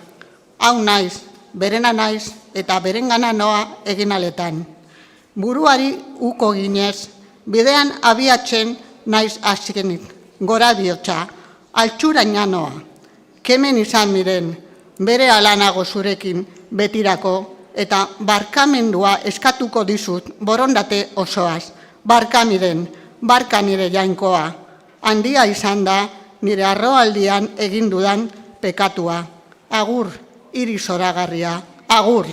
Hau naiz, berena naiz eta berengana noa egin aletan. Buruari uko ginez, bidean abiatzen naiz azkenik, gora bihotza, altxuraina noa. Kemen izan miren, bere alanago zurekin betirako, eta barkamendua eskatuko dizut borondate osoaz. Barka miren, barka nire jainkoa. Handia izan da nire arroaldian egin dudan pekatua. Agur, hiri zoragarria, agur.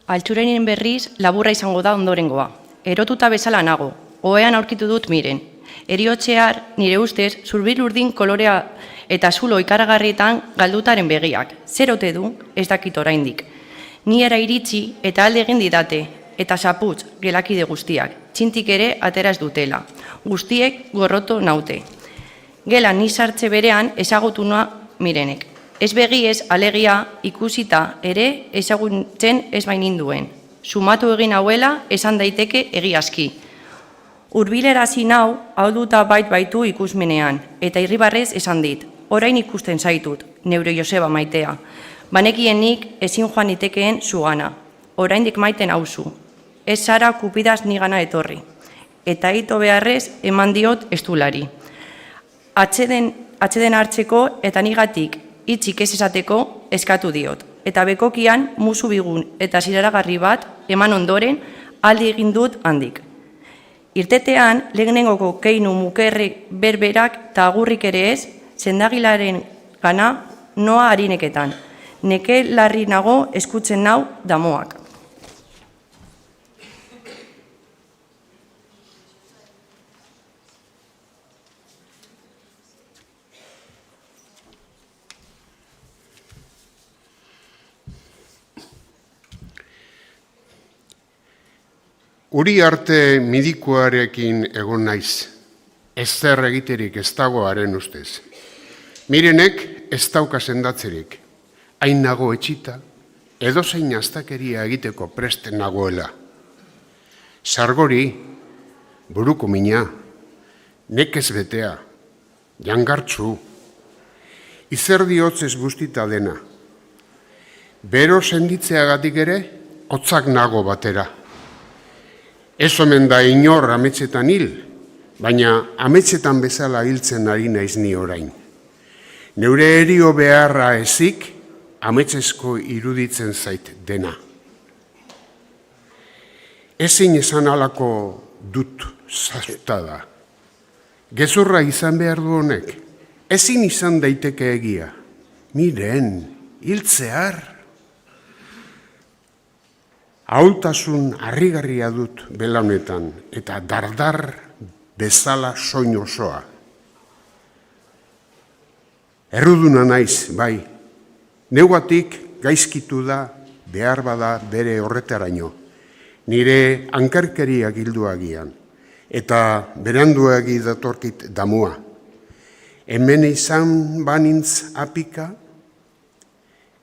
Altxurenin berriz laburra izango da ondorengoa. Erotuta bezala nago, ohean aurkitu dut miren. Eriotxear, nire ustez, zurbil urdin kolorea eta zulo ikaragarrietan galdutaren begiak. Zer ote du, ez dakit oraindik. Ni era iritsi eta alde egin didate, eta saputz, gelakide guztiak. Txintik ere atera ez dutela. Guztiek gorroto naute. Gela ni sartze berean ezagutunua mirenek. Ez begiez alegia ikusita ere ezagutzen ez baininduen. Sumatu egin hauela esan daiteke egiazki. Hurbilera nau hau duta baitu ikusmenean, eta irribarrez esan dit, orain ikusten zaitut, neure Joseba maitea. Banekienik ezin joan itekeen zugana, oraindik maiten hauzu. Ez zara kupidaz nigana etorri, eta ito beharrez eman diot estulari. Atxeden hartzeko eta nigatik hitzik ez esateko eskatu diot, eta bekokian musu bigun eta ziraragarri bat eman ondoren aldi egin dut handik. Irtetean, lehenengoko keinu mukerrek berberak eta agurrik ere ez, sendagilaren gana noa harineketan. Neke larri nago eskutzen nau damoak. Uriarte midikuarekin egon naiz, ezer egiterik ez dagoaren ustez. Mirenek ez dauka sendatzerik, hain nago etxita, edozein astakeria egiteko prest nagoela. Sargori, buruko mina, nekez betea, jangartzu, izerdi hotzez bustita dena. Bero senditzeagatik ere, hotzak nago batera. Ez omen da inor ametsetan hil, baina ametsetan bezala hiltzen ari naiz ni orain. Neure erio beharra ezik, ametsesko iruditzen zait dena. Ezin esan alako dut zazta da. Gezurra izan behar du honek, ezin izan daiteke egia. Miren, hiltzear. Ahultasun harrigarria dut belaunetan eta dardar bezala soin osoa. Erruduna naiz, bai, neugatik gaizkitu da behar bada bere horretaraino. Nire hankarkeria gilduagian eta beranduagi datorkit damua. Hemen izan banintz apika,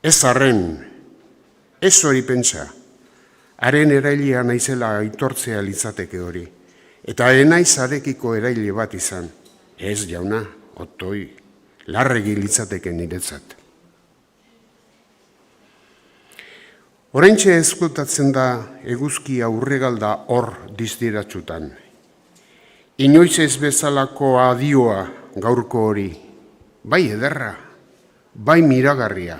ez arren, ez hori pentsa. Haren erailea naizela aitortzea litzateke hori, eta enaiz arekiko eraile bat izan. Ez jauna, otoi, larregi litzateke niretzat. Oraintxe ezkutatzen da eguzkia urregalda hor dizdiratsutan. Inoiz ez bezalako adioa gaurko hori, bai ederra, bai miragarria,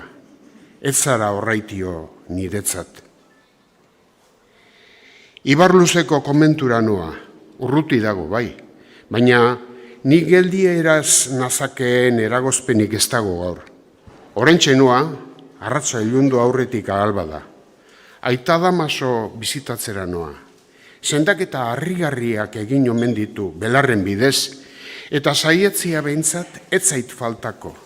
ez zara horraitio niretzat. Ibarluzeko komentura noa, urruti dago, bai, baina ni geldieraz nazakeen eragozpenik ez dago gaur. Oraintxe noa, arratsa ilundu aurretik ahalba da. Aita Damaso bizitatzera noa. Sendaketa harrigarriak egin omen ditu belarren bidez, eta saietzia behintzat ez zait faltako.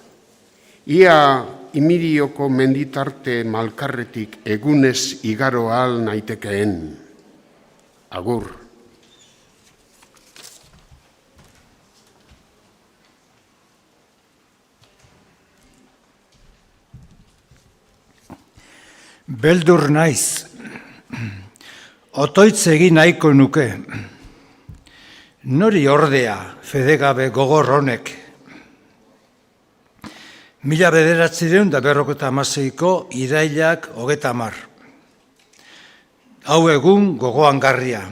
Ia Imirioko menditarte malkarretik egunez igaro ahal naitekeen. Agur. Beldur naiz. Otoitz egin nahiko nuke. Nori ordea fedegabe gogor honek. 1956ko irailak 30. Hau egun gogoan garria.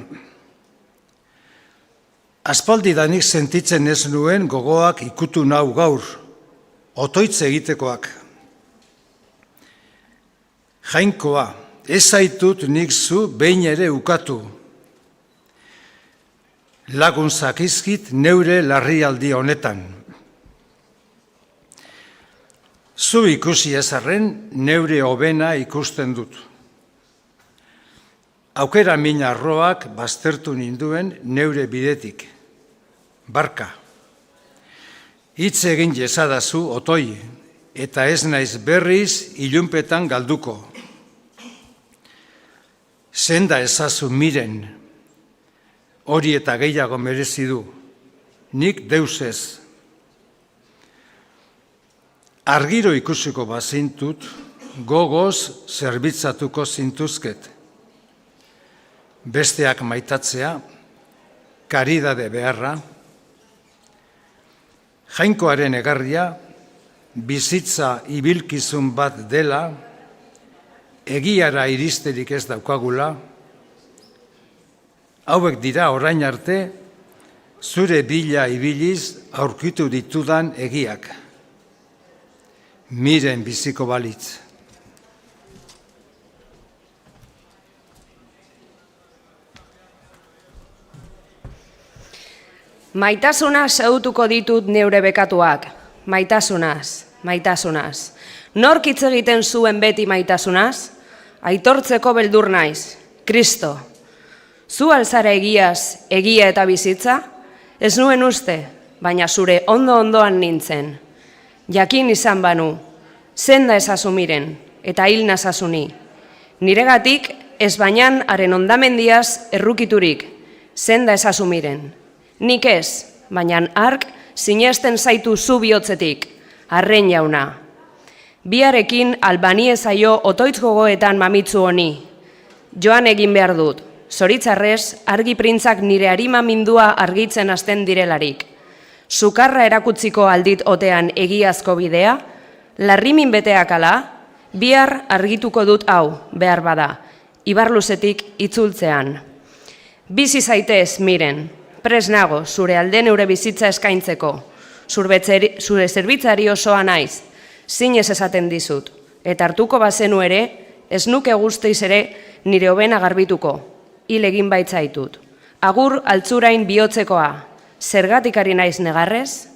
Aspaldidanik sentitzen ez nuen gogoak ikutu nau gaur, otoitz egitekoak. Jainkoa, ez zaitut nik zu behin ere ukatu. Lagun zakizkit neure larrialdi honetan. Zu ikusi ezarren neure hobena ikusten dut. Aukera min arroak baztertu ninduen neure bidetik. Barka. Hitz egin jezadazu otoi, eta ez naiz berriz ilunpetan galduko. Senda ezazu miren, hori eta gehiago merezi du, nik deus ez. Argiro ikusiko bazintut, gogoz zerbitzatuko zintuzket. Besteak maitatzea, karidade beharra, jainkoaren egarria, bizitza ibilkizun bat dela, egiara iristerik ez daukagula, hauek dira orain arte, zure bila ibiliz aurkitu ditudan egiak. Miren biziko balitz. Maitasunaz zeutuko ditut neure bekatuak. Maitasunaz, maitasunaz. Nork hitz egiten zuen beti maitasunaz? Aitortzeko beldur naiz. Kristo. Zu alzara egiaz, egia eta bizitza? Ez nuen uste, baina zure ondo-ondoan nintzen. Jakin izan banu, senda ezazu miren, eta hil nazazuni. Niregatik ez bainan haren ondamendiaz errukiturik, senda ezazu miren. Nik ez, baina ark sinesten zaitu zu bihotzetik, arren jauna. Biarekin albanie zaio otoitz gogoetan mamitzu honi. Joan egin behar dut, zoritzarrez argi printzak nire harima mindua argitzen hasten direlarik. Sukarra erakutziko aldit otean egiazko bidea, larrimin beteak ala, bihar argituko dut hau, behar bada, ibarluzetik itzultzean. Bizi zaitez, miren, pres nago, zure alde neure bizitza eskaintzeko, zure zerbitzari osoa naiz, zinez esaten dizut, eta hartuko bazenu ere, ez nuke guztiz ere nire hobena garbituko, hil egin baitzaitut. Agur altzurain bihotzekoa, zergatik ari naiz negarrez?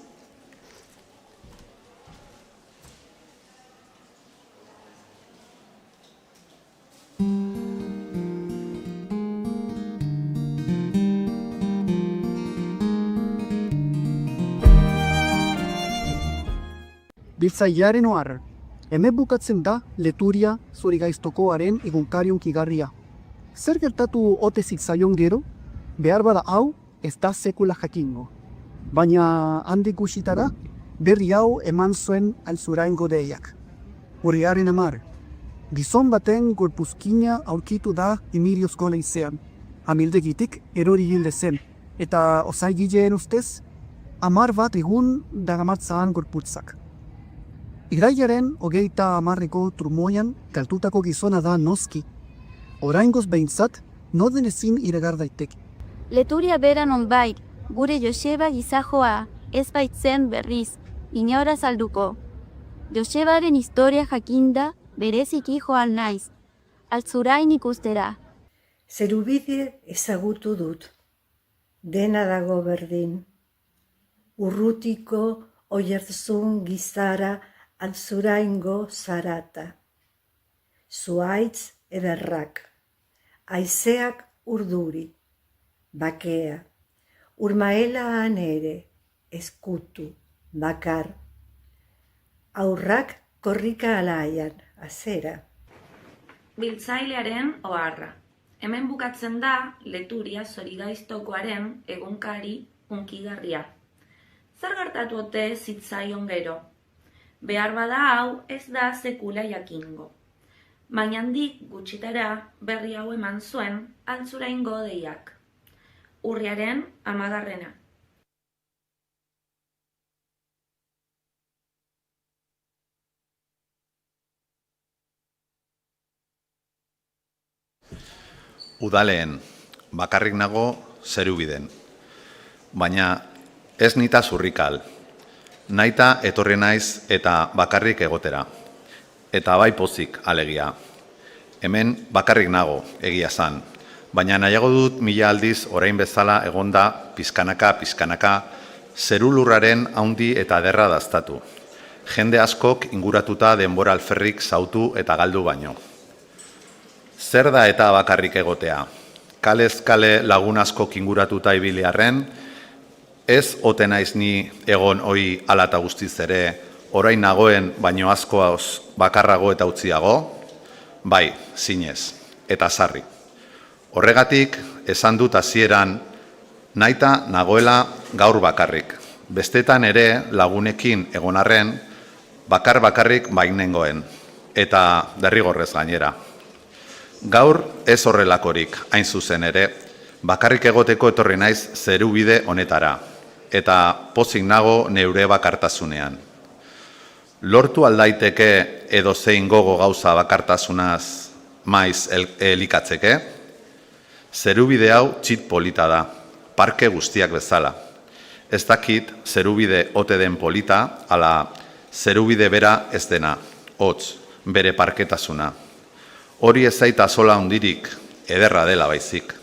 Biltzailearen ohar, hemen bukatzen da Leturia Zurigaiztokoaren egunkarion kigarria. Zer gertatu ote zitzaion gero? Behar bada hau, ez da sekula jakingo. Baina handik gutxitara, berri hau eman zuen Altzuraingo deiak. Urriaren 10, gizon baten gorpuzkina aurkitu da Imiriozko leizean. Amildegitik erori hilde zen, eta osaigileen ustez, 10 bat egun daramatzan gorputzak. Irailaren 30ko trumoian kaltutako gizona da noski. Oraingoz behintzat, noden ezin iragar daiteke. Leturia beran onbait, gure Joseba gizajoa, ez baitzen berriz, inaora salduko. Josebaren historia jakinda, bereziki joan naiz, Altzurain ikustera. Zerubide ezagutu dut, dena dago berdin. Urrutiko oierzun gizara Altzuraingo zarata. Zuaitz ederrak, haizeak urduri. bakea, urmaelaan ere, eskutu, bakar, aurrak korrika alaian, azera. Biltzailearen oharra. Hemen bukatzen da Leturia Zorigaiztokoaren egunkari hunkigarria. Zer gertatu ote zitzaion gero? Behar bada hau ez da sekula jakingo. Baina handik gutxitara berri hau eman zuen Altzuraingo deiak. Urriaren 10. Udaleen, bakarrik nago zerubiden. Baina ez nita zurrikal. Naita etorri naiz eta bakarrik egotera. Eta bai pozik alegia. Hemen bakarrik nago, egia zan. Baina nahiago dut 1000 aldiz orain bezala egonda pizkanaka, zerulurraren haundi eta derra daztatu. Jende askok inguratuta denbora alferrik zautu eta galdu baino. Zer da eta bakarrik egotea? Kalez kale lagun askok inguratuta ibiliarren, ez ote naiz ni egon hoi ala eta guztiz ere, orain nagoen baino askoaz bakarrago eta utziago? Bai, zinez, eta sarri. Horregatik, esan dut hasieran, naita nagoela gaur bakarrik. Bestetan ere lagunekin egon arren, bakarrik bainengoen, eta derrigorrez gainera. Gaur ez horrelakorik, hain zuzen ere, bakarrik egoteko etorri naiz zerubide honetara, eta pozik nago neure bakartasunean. Lortu aldaiteke edo zein gogo gauza bakartasunaz maiz elikatzeke? Zerubide hau txit polita da, parke guztiak bezala. Ez dakit zerubide ote den polita, ala zerubide bera ez dena, hotz, bere parketasuna. Hori ez zaita sola hundirik, ederra dela baizik.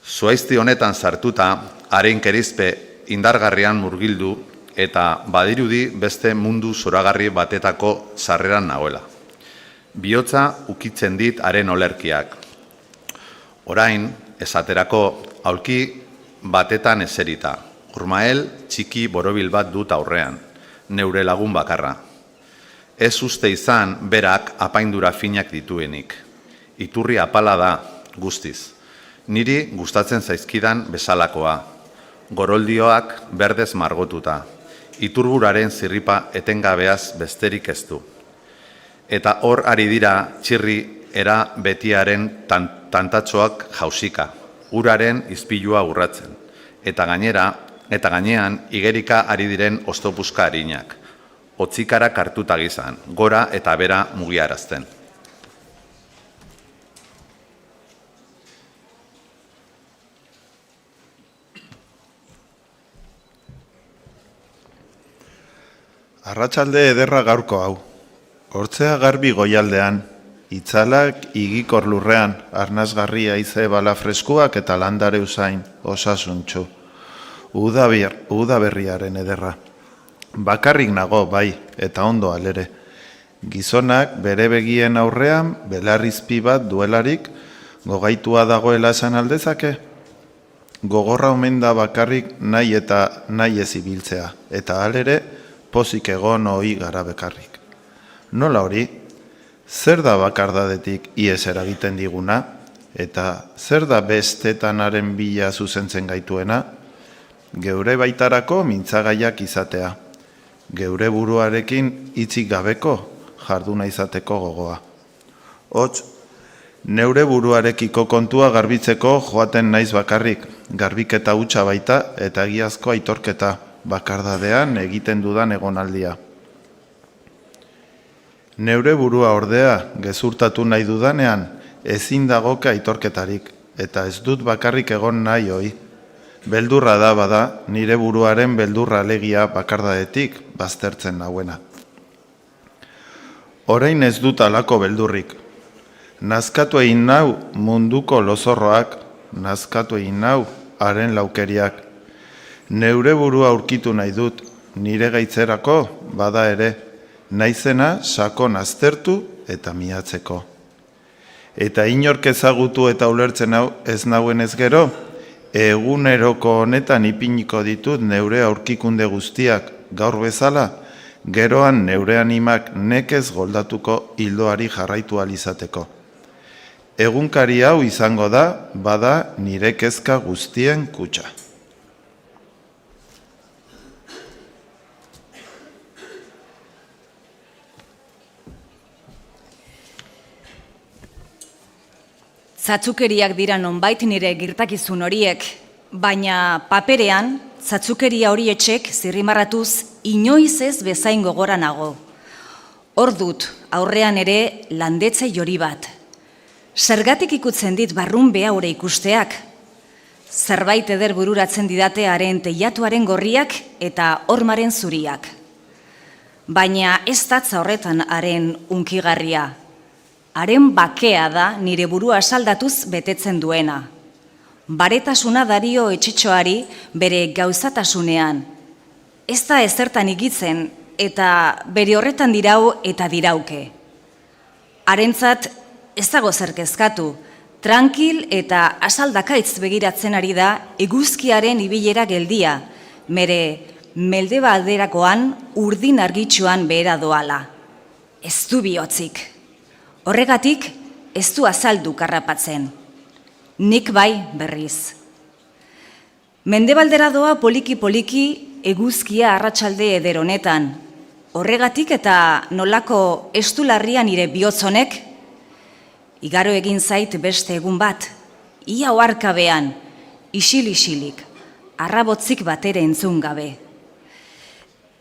Zuaizti honetan sartuta, haren kerizpe indargarrian murgildu eta badirudi beste mundu zoragarri batetako sarreran nagoela. Bihotza ukitzen dit haren olerkiak. Orain, esaterako, aulki batetan eserita. Urmael txiki borobil bat dut aurrean, neure lagun bakarra. Ez uste izan berak apaindura finak dituenik. Iturri apala da, guztiz. Niri gustatzen zaizkidan bezalakoa. Goroldioak berdez margotuta. Iturburaren zirripa etengabeaz besterik ez du. Eta hor ari dira txirri era betiaren tantatxoak jausika. Uraren izpilua urratzen. Eta gainean igerika ari diren oztopuska harinak. Otzikara kartuta gizan, gora eta bera mugiarazten. Arratsalde ederra gaurko hau. Hortzea garbi goialdean, itzalak igikor lurrean, arnazgarria ize bala freskuak eta landare usain, osasuntxu. Uda berriaren ederra. Bakarrik nago, bai, eta ondo alere. Gizonak bere begien aurrean, belarrizpi bat duelarik, gogaitua dagoela esan aldezake? Gogorra omen da bakarrik nahi eta nahi ez ibiltzea, eta alere pozik egon ohi gara bekarrik. Nola hori? Zer da bakardadetik ies eragiten diguna? Eta zer da bestetanaren bila zuzentzen gaituena? Geure baitarako mintzagaiak izatea. Geure buruarekin hitzik gabeko jarduna izateko gogoa. Hots, neure buruarekiko kontua garbitzeko joaten naiz bakarrik, garbiketa hutsa baita eta egiazko aitorketa, bakardadean egiten dudan egonaldia. Neure burua ordea gezurtatu nahi dudanean ezin dagoke aitorketarik, eta ez dut bakarrik egon nahi hoi. Beldurra da bada, nire buruaren beldurra alegia bakardadetik baztertzen nauena. Orain ez dut alako beldurrik. Nazkatu egin nau munduko lozorroak, nazkatu egin nau haren laukeriak. Neure burua aurkitu nahi dut, nire gaitzerako bada ere, naizena sakon aztertu eta miatzeko. Eta inork ezagutu eta ulertzen hau ez nauen ez gero, eguneroko honetan ipiniko ditut neure aurkikunde guztiak gaur bezala, geroan neure animak nekez goldatuko hildoari jarraitu alizateko. Egunkari hau izango da, bada nire kezka guztien kutxa. Zatzukeriak dira nonbait nire gertakizun horiek, baina paperean zatzukeria horietxek zirrimarratuz inoiz ez bezain gogora nago. Hor dut, aurrean ere landetze jori bat. Zergatik ikutzen dit barrun behaure ikusteak. Zerbait eder bururatzen didate haren teilatuaren gorriak eta hormaren zuriak. Baina ez datza horretan haren unkigarria. Haren bakea da nire burua saldatuz betetzen duena. Baretasuna dario etxetxoari bere gauzatasunean. Ez da ezertan igitzen eta bere horretan dirau eta dirauke. Harentzat ez dago zer kezkatu, tranquil eta asaldakaitz begiratzen ari da eguzkiaren ibilera geldia, mere mendebalderakoan urdin argitsuan behera doala. Ez du bihotzik. Horregatik ez du azaldu karrapatzen. Nik bai berriz. Mendebaldera doa poliki-poliki eguzkia arratsalde eder honetan. Horregatik eta nolako estularria nire bihotzonek, igaro egin zait beste egun bat, ia oarkabean, isil-isilik, arrabotzik batere entzun gabe.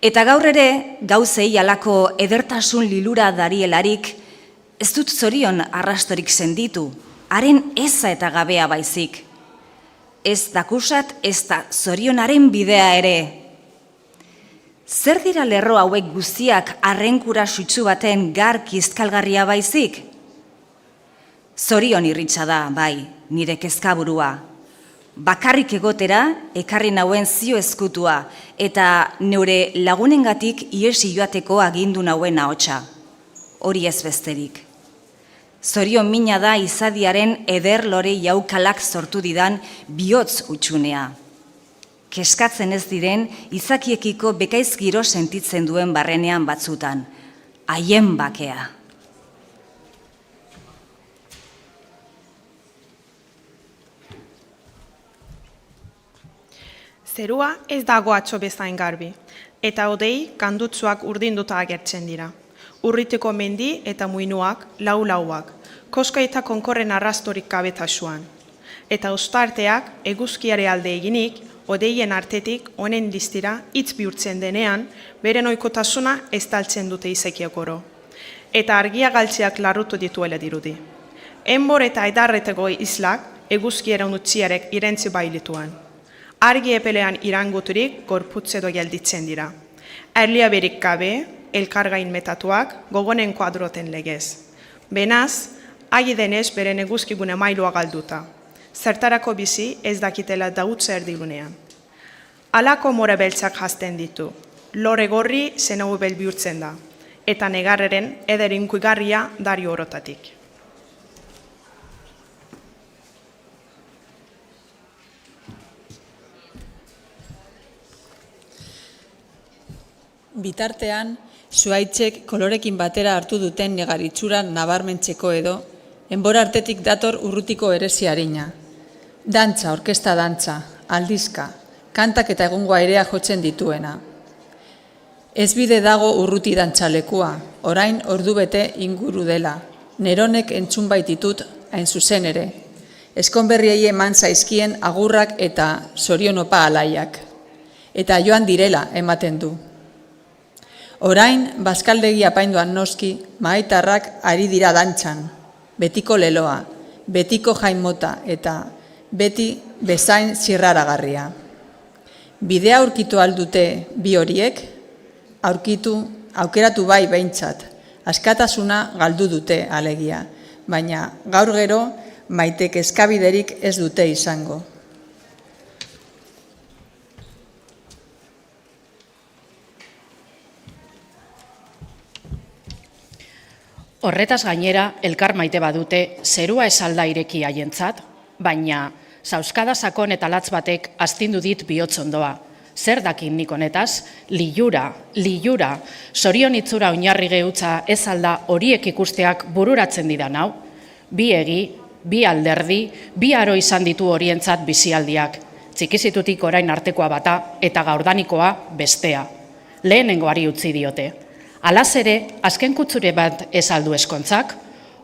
Eta gaur ere, gauzei alako edertasun lilura darielarik, ez dut zorion arrastorik senditu, haren eza eta gabea baizik. Ez dakusat, ez da zorionaren bidea ere. Zer dira lerro hauek guztiak arrenkura sutsu baten gar kizkalgarria baizik? Zorion irritsa da, bai, nire kezkaburua. Bakarrik egotera, ekarri nauen zio ezkutua, eta neure lagunengatik iesi joateko agindu nauen ahotsa. Hori ez besterik. Zorion mina da izadiaren eder lore jaukalak sortu didan bihotz utxunea. Keskatzen ez diren izakiekiko bekaiz giro sentitzen duen barrenean batzutan. Haien bakea. Zerua ez dago atzo bezain garbi, eta hodei kandutzuak urdinduta agertzen dira. Urriteko mendi eta muinuak, lau-lauak, koska eta konkorren arrastorik kabetasuan. Eta ostarteak eguzkiare alde eginik, odeien artetik honen distira hitz bihurtzen denean, beren oikotasuna estaltzen dute izekiak oro. Eta argia galtzeak larrutu dituela dirudi. Enbor eta edarreteko islak eguzkiera unutziarek irentzi bailituan. Argi epelean iranguturik gorputzedo gelditzen dira. Erlia berik gabe, elkargain metatuak gogonen kuadroten legez. Benaz, agi denez beren eguzkigune mailua galduta. Zertarako bizi ez dakitela dautze erdilunean. Alako mora beltzak jazten ditu. Lore gorri zenau bel bihurtzen da. Eta negarreren ederinkuigarria dario orotatik. Bitartean, zuaitzek kolorekin batera hartu duten negaritzura nabarmentzeko edo, enbora artetik dator urrutiko erezi harina. Dantza, orkesta dantza, aldizka, kantak eta egungo airea jotzen dituena. Ez bide dago urruti dantzalekua, orain ordubete inguru dela, neronek entzun baititut hain zuzen ere. Eskonberriei eman zaizkien agurrak eta zorionopa alaiak. Eta joan direla ematen du. Orain, bazkaldegi apainduan noski, maaitarrak ari dira dantzan, betiko leloa, betiko jainmota eta beti bezain zirraragarria. Bidea aurkitu aldute bi horiek, aukeratu bai behintzat, askatasuna galdu dute alegia, baina gaur gero maitek eskabiderik ez dute izango. Horretaz gainera, elkar maite badute, zerua esalda ireki haientzat, baina Zauskada sakon eta latz batek astindu dit bihotzondoa. Zer dakin nik honetaz? Lilura, sorion itzura oinarri gehutza ez alda horiek ikusteak bururatzen didan hau. Bi egi, bi alderdi, bi aro izan ditu horientzat bizialdiak. Txikizitutik orain artekoa bata eta gaurdanikoa bestea. Lehenengoari utzi diote. Alaz ere, azken kutzure bat ez aldu eskontzak,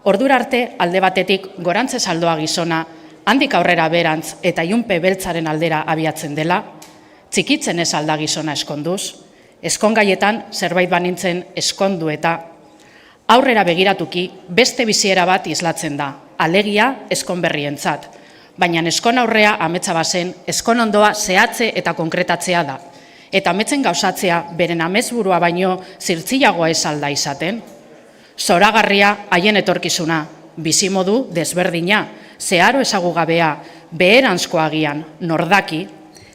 ordura arte alde batetik gorantze saldoa gizona, handik aurrera berantz eta ilunpe beltzaren aldera abiatzen dela, txikitzen ez alda gizona eskonduz, eskongaietan zerbait banintzen eskondu eta aurrera begiratuki beste biziera bat islatzen da, alegia eskonberrientzat, baina eskon aurrea ametsa bazen, eskon ondoa zehatze eta konkretatzea da, eta ametzen gauzatzea beren amezburua baino zirtzilagoa ez alda izaten. Zoragarria haien etorkizuna, bizimodu desberdina, zeharo ezagugabea, beheranzkoagian, nordaki,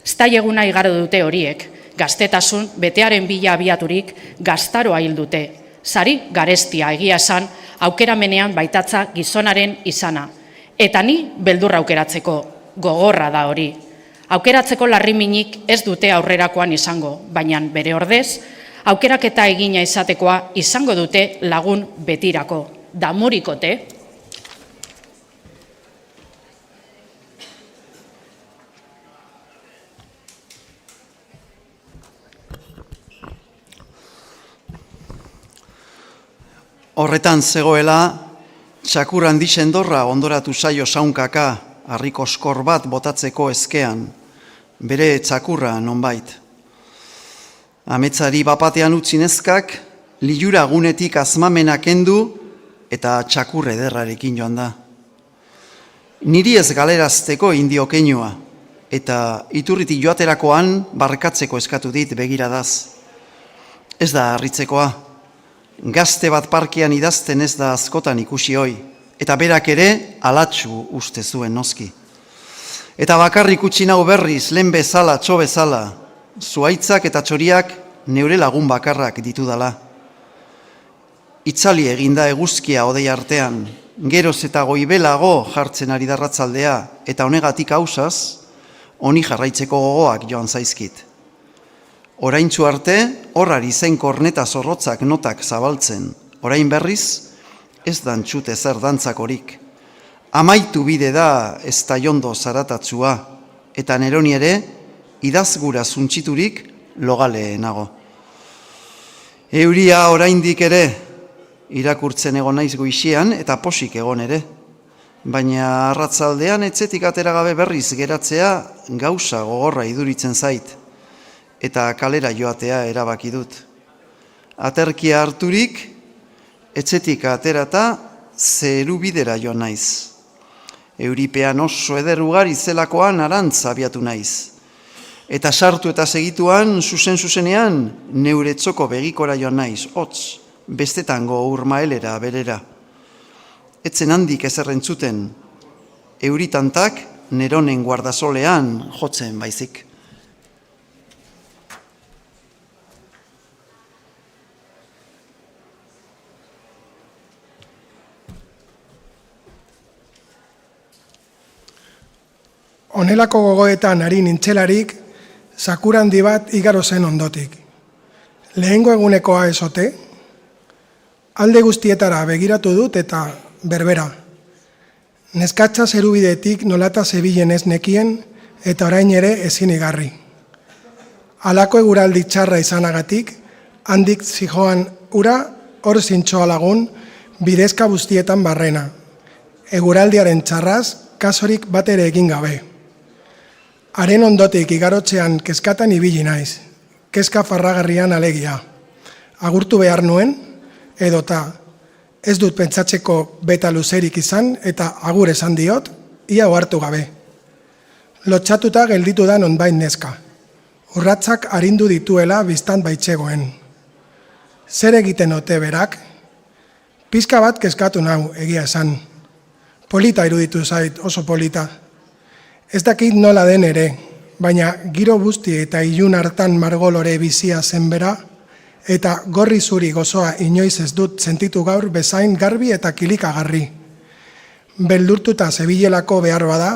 ztaileguna igaro dute horiek, gaztetasun betearen bila abiaturik gaztaroa hil dute. Sari garestia egia esan, aukeramenean baitatza gizonaren izana. Eta ni beldurra aukeratzeko, gogorra da hori. Aukeratzeko larriminik ez dute aurrerakoan izango, baina bere ordez, aukeraketa egina izatekoa izango dute lagun betirako. Damurikote. Horretan zegoela, txakur handi sendorra ondoratu zaio saunkaka, harriko skor bat botatzeko ezkean, bere txakurra nonbait. Ametsari bapatean utzi neskak, lilura gunetik azmamena kendu eta txakur ederrarekin joan da. Niri ez galerazteko indio keinua, eta iturritik joaterakoan barkatzeko eskatu dit begiradaz. Ez da harritzekoa, gazte bat parkean idazten ez da askotan ikusi hoi, eta berak ere alatsu uste zuen noski. Eta bakarrik utzi nau berriz, lehen bezala, txo bezala, zuaitzak eta txoriak neure lagun bakarrak ditudala. Itzali eginda eguzkia odei artean, geroz eta goibelago jartzen ari darratzaldea, eta honegatik hausaz, honi jarraitzeko gogoak joan zaizkit. Oraintzu arte, horrari zen korneta zorrotzak notak zabaltzen, orain berriz, ez dantxute zer dantzakorik. Amaitu bide da ez da jondo zaratatzua, eta neroni ere, idazgura zuntxiturik logale nago. Euria oraindik ere, irakurtzen egon naiz goixian eta posik egon ere. Baina arratzaldean etzetik ateragabe berriz geratzea gauza gogorra iduritzen zait, eta kalera joatea erabaki dut. Aterkia harturik, etzetik aterata zerubidera joan naiz. Euripean oso eder ugari zelakoan arantz abiatu naiz. Eta sartu eta segituan, zuzenean, neuretzoko begikora joan naiz, hotz, bestetango urmaelera berera. Etzen handik ezerrentzuten, euritantak neronen guardasolean jotzen baizik. Honelako gogoetan ari nintzelarik, zakur handi bat igaro zen ondotik. Lehengo egunekoa ezote, alde guztietara begiratu dut eta berbera. Neskatza zerubidetik nolata zebilen ez nekien eta orain ere ezin igarri. Halako eguraldi txarra izanagatik, handik zijoan ura hor zintxoa lagun bidezka guztietan barrena. Eguraldiaren txarraz, kasorik bat ere egin gabe. Haren ondotik igarotzean kezkatan ibili naiz, kezka farragarrian alegia. Agurtu behar nuen, edota ez dut pentsatzeko beta luzerik izan eta agur esan diot, ia ohartu gabe. Lotxatuta gelditu da nonbait neska. Urratzak arindu dituela biztan baitzegoen. Zer egiten ote berak? Pizka bat kezkatu nau egia esan. Polita iruditu zait, oso polita. Ez dakit nola den ere, baina giro guzti eta ilun hartan margolore bizia zen bera, eta gorri zuri gozoa inoiz ez dut sentitu gaur bezain garbi eta kilikagarri. Beldurtuta zebilelako behar bada,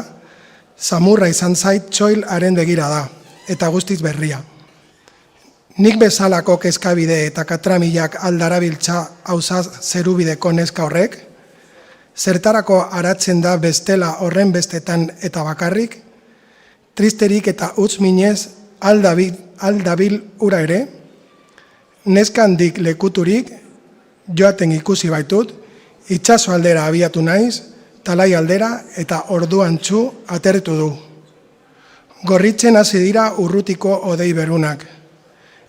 Samurra izan zait txoil haren begira da, eta guztiz berria. Nik bezalako kezkabide eta katramilak aldarabiltza hauzaz zerubideko neska horrek, zertarako aratzen da bestela horren bestetan eta bakarrik, tristerik eta utz minez aldabil ura ere, neska handik lekuturik, joaten ikusi baitut, itxaso aldera abiatu naiz, talai aldera eta orduan txu atertu du. Gorritzen hasi dira urrutiko odei berunak,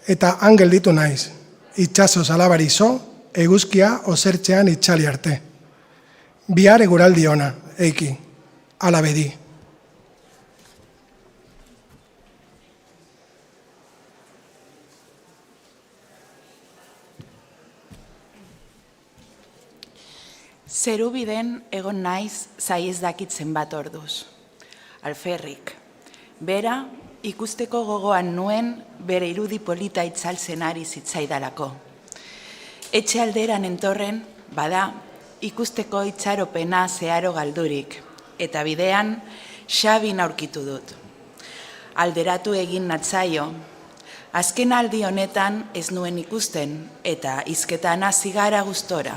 eta han gelditu naiz, itxaso salabarizo, eguzkia osertzean itxali arte. Bihar eguraldi ona, eiki, ala bedi. Zerubiden egon naiz zai ez dakit zenbat orduz. Alferrik, bera ikusteko gogoan nuen bere irudi polita itzaltzen ari zitzaidalako. Etxe alderan entorren, bada, ikusteko itxaropena zeharo galdurik, eta bidean Xabin aurkitu dut. Alderatu egin natzaio, azken aldi honetan ez nuen ikusten, eta hizketan hasi gara gustora.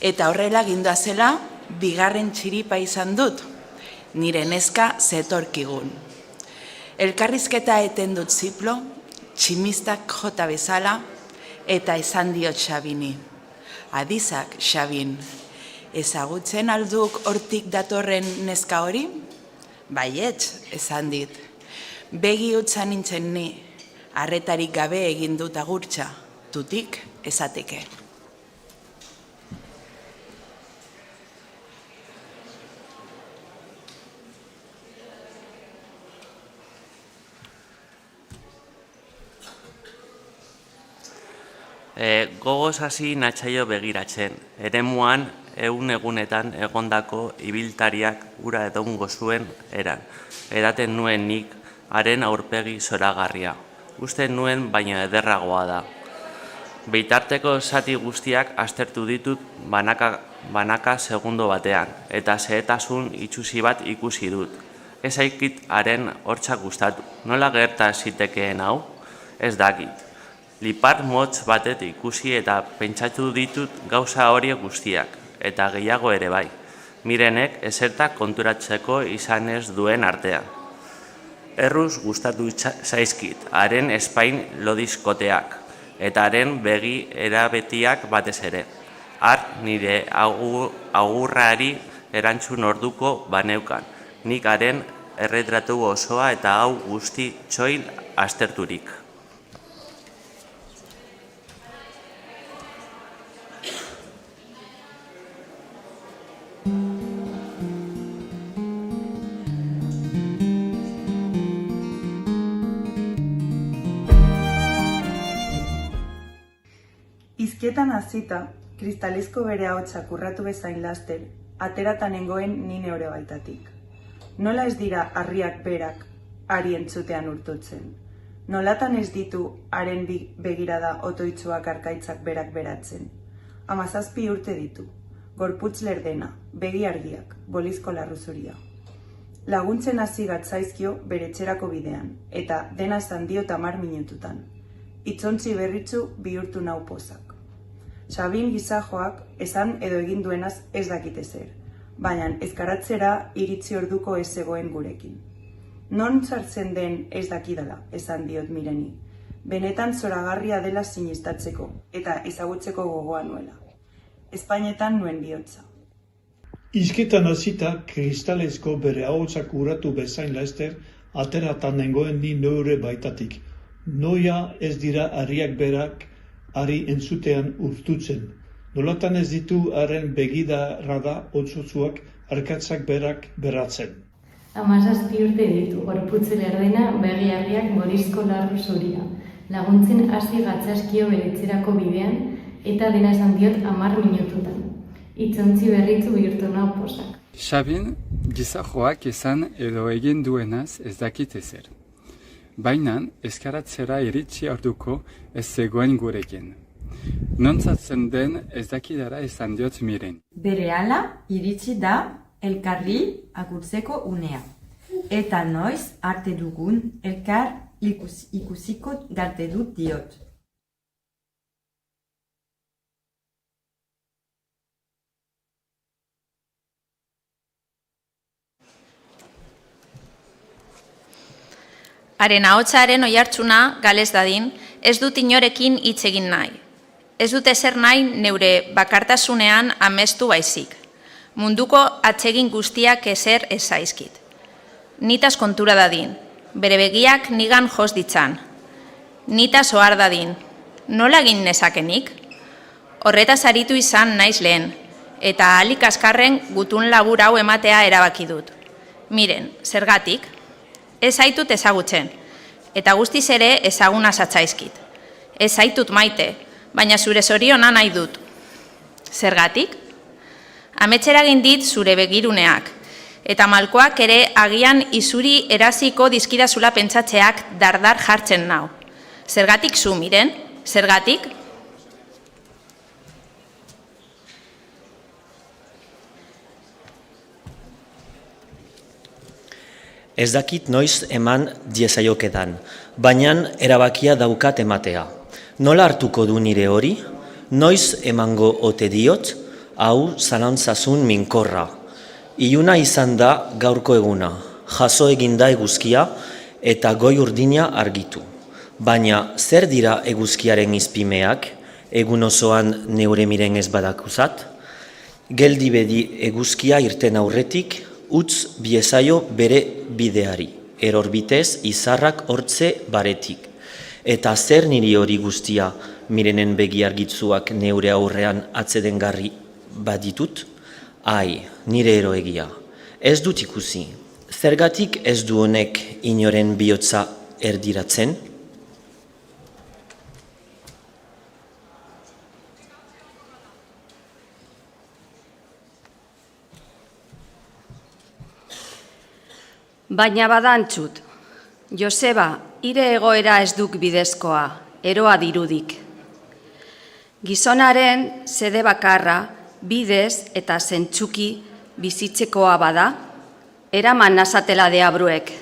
Eta horrela gindoazela, bigarren txiripa izan dut, nire neska zetorkigun. Elkarrizketa eten dut ziplo, tximistak jota bezala, eta esan diot Xabini. Adizak, Xabin, ezagutzen alduk hortik datorren neska hori? Baietz, esan dit. Begi utza nintzen ni, arretarik gabe egin dut agurtza, tutik esateke. Gogoz hasi natzaio begiratzen, eremuan egunetan egondako ibiltariak ura edaungo zuen eran. Edaten nuen nik haren aurpegi zoragarria. Uste nuen baina ederragoa da. Bitarteko zati guztiak aztertu ditut banaka segundo batean, eta zehetasun itxusi bat ikusi dut. Ez aikit haren hortzak gustatu. Nola gerta zitekeen hau? Ez dakit. Lipar motz batet ikusi eta pentsatu ditut gauza horiek guztiak, eta gehiago ere bai. Mirenek ezertak konturatzeko izan ez duen artean. Erruz gustatu zaizkit, haren espain lodizkoteak, eta haren begi erabetiak batez ere. Har nire agurrari erantzun orduko baneukan, nik haren erretratu osoa eta hau guzti txoil azterturik. Izkietan hasita, kristalizko bere ahotsak urratu bezain laster, ateratan nengoen nine ore baitatik. Nola ez dira harriak berak, ari entzutean urtutzen. Nolatan ez ditu haren begirada otoitzuak arkaitzak berak beratzen. 17 urte ditu, gorputz lerdena, begi argiak, bolizko larruzuria. Laguntzen hasi gatzaizkio bere etxerako bidean, eta dena esan dio 10 minututan. Itzontzi berritzu bihurtu nau pozak. Xabin gizajoak esan edo egin duenaz ez dakite zer, baina ezkaratzera iritzi orduko ez zegoen gurekin. Non sartzen den ez dakidala, esan diot Mireni. Benetan zoragarria dela sinistatzeko eta ezagutzeko gogoa nuela. Espainetan nuen bihotza. Izketan hasita kristalezko bere ahotsak urratu bezain laster ateratan nengoen ni neure baitatik. Noia ez dira harriak berak ari entzutean urtutzen. Nolatan ez ditu haren begidarada otzotzuak arkatzak berak beratzen. 17 urte ditu, gorputz lerdena, begi argiak, borizko larru zuria. Laguntzen hasi gatzaskio bere etxerako bidean, eta dena esan diot 10 minututan. Itzontzi berritzu bihurtu nau pozak. Xabin gizajoak esan edo egin duenaz ez dakit ezer. Baina eskaratzera iritsi orduko ez zegoen gurekin. Nontzatzen den ez dakidara esan diot Miren. Berehala iritsi da elkarri agurtzeko unea. eta noiz arte dugun elkar ikusiko garte dut diot. Haren ahotsaren oihartzuna galez dadin, ez dut inorekin hitz egin nahi. Ez dut ezer nahi neure bakartasunean amestu baizik. Munduko atsegin guztiak ezer ezaizkit. Nitaz kontura dadin, bere begiak nigan jos ditzan. Nitaz ohar dadin, nola egin nezakenik? Horretaz aritu izan naiz lehen, eta ahalik azkarren gutun labur hau ematea erabaki dut. Miren, zergatik? Ez zaitut ezagutzen, eta guztiz ere ezaguna zatzaizkit. Ez zaitut maite, baina zure zoriona nahi dut. Zergatik? Ametxera dit zure begiruneak, eta malkoak ere agian izuri eraziko dizkidazula pentsatzeak dardar jartzen nau. Zergatik zu, Miren? Zergatik? Ez dakit noiz eman diezaiokedan, baina erabakia daukat ematea. Nola hartuko du nire hori? Noiz emango ote diot? Hau zalantzazun minkorra. Iluna izan da gaurko eguna, jaso eginda eguzkia eta goi urdina argitu. Baina zer dira eguzkiaren izpimeak, egun osoan neure miren ez badakuzat? Geldi bedi eguzkia irten aurretik, utz biezaio bere bideari, eror bitez izarrak hortze baretik. Eta zer niri hori guztia Mirenen begi argitzuak neure aurrean atzedengarri baditut? Ai, nire eroegia. Ez dut ikusi. Zergatik ez du honek inoren bihotza erdiratzen? Baina badantzut, Joseba, ire egoera ez duk bidezkoa, eroa dirudik. Gizonaren zede bakarra, bidez eta zentsuki bizitzekoa bada, eraman nazatela deabruek.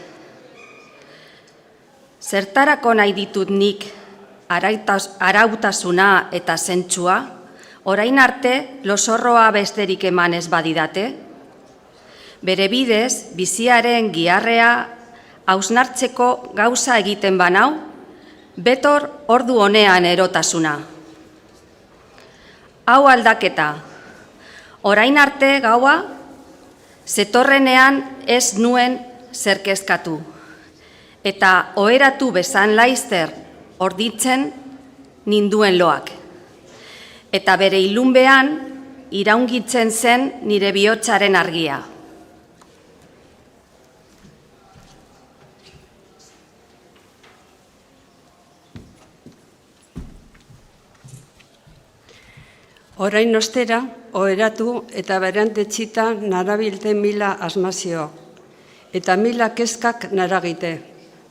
Zertarako nahi ditut nik arautasuna eta zentsua, orain arte losorroa besterik eman ez badidate? Bere bidez, biziaren giharrea hausnartzeko gauza egiten banau, betor ordu honean erotasuna. Hau aldaketa, orain arte gaua, zetorrenean ez nuen zerkezkatu, eta oheratu bezan laizter orditzen ninduen loak. Eta bere ilunbean iraungitzen zen nire bihotzaren argia. Orain ostera, oheratu eta berantetxita narabilte mila asmazio, eta mila kezkak naragite,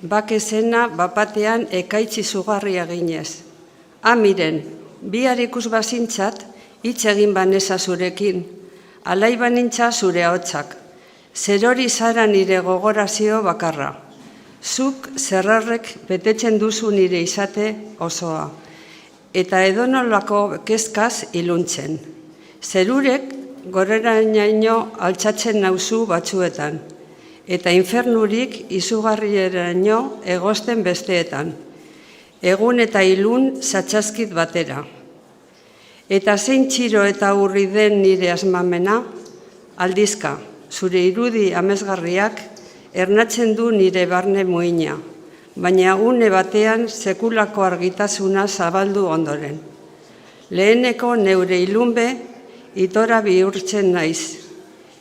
bake zena bapatean ekaitzi zugarri eginez. Miren, bihar ikus bazintzat, hitz egin baneza zurekin, alai banintza zure ahotsak, zerori zara nire gogorazio bakarra. Zuk zerrarrek betetzen duzu nire izate osoa. Eta edonolako kezkaz iluntzen. Zerurek goreraino altxatzen nauzu batzuetan, eta infernurik izugarrieraino egosten besteetan, egun eta ilun zatsaskit batera. Eta zein txiro eta urri den nire asmamena, aldizka, zure irudi amesgarriak ernatzen du nire barne muina, baina une batean sekulako argitasuna zabaldu ondoren. Leheneko neure ilunbe itora bihurtzen naiz,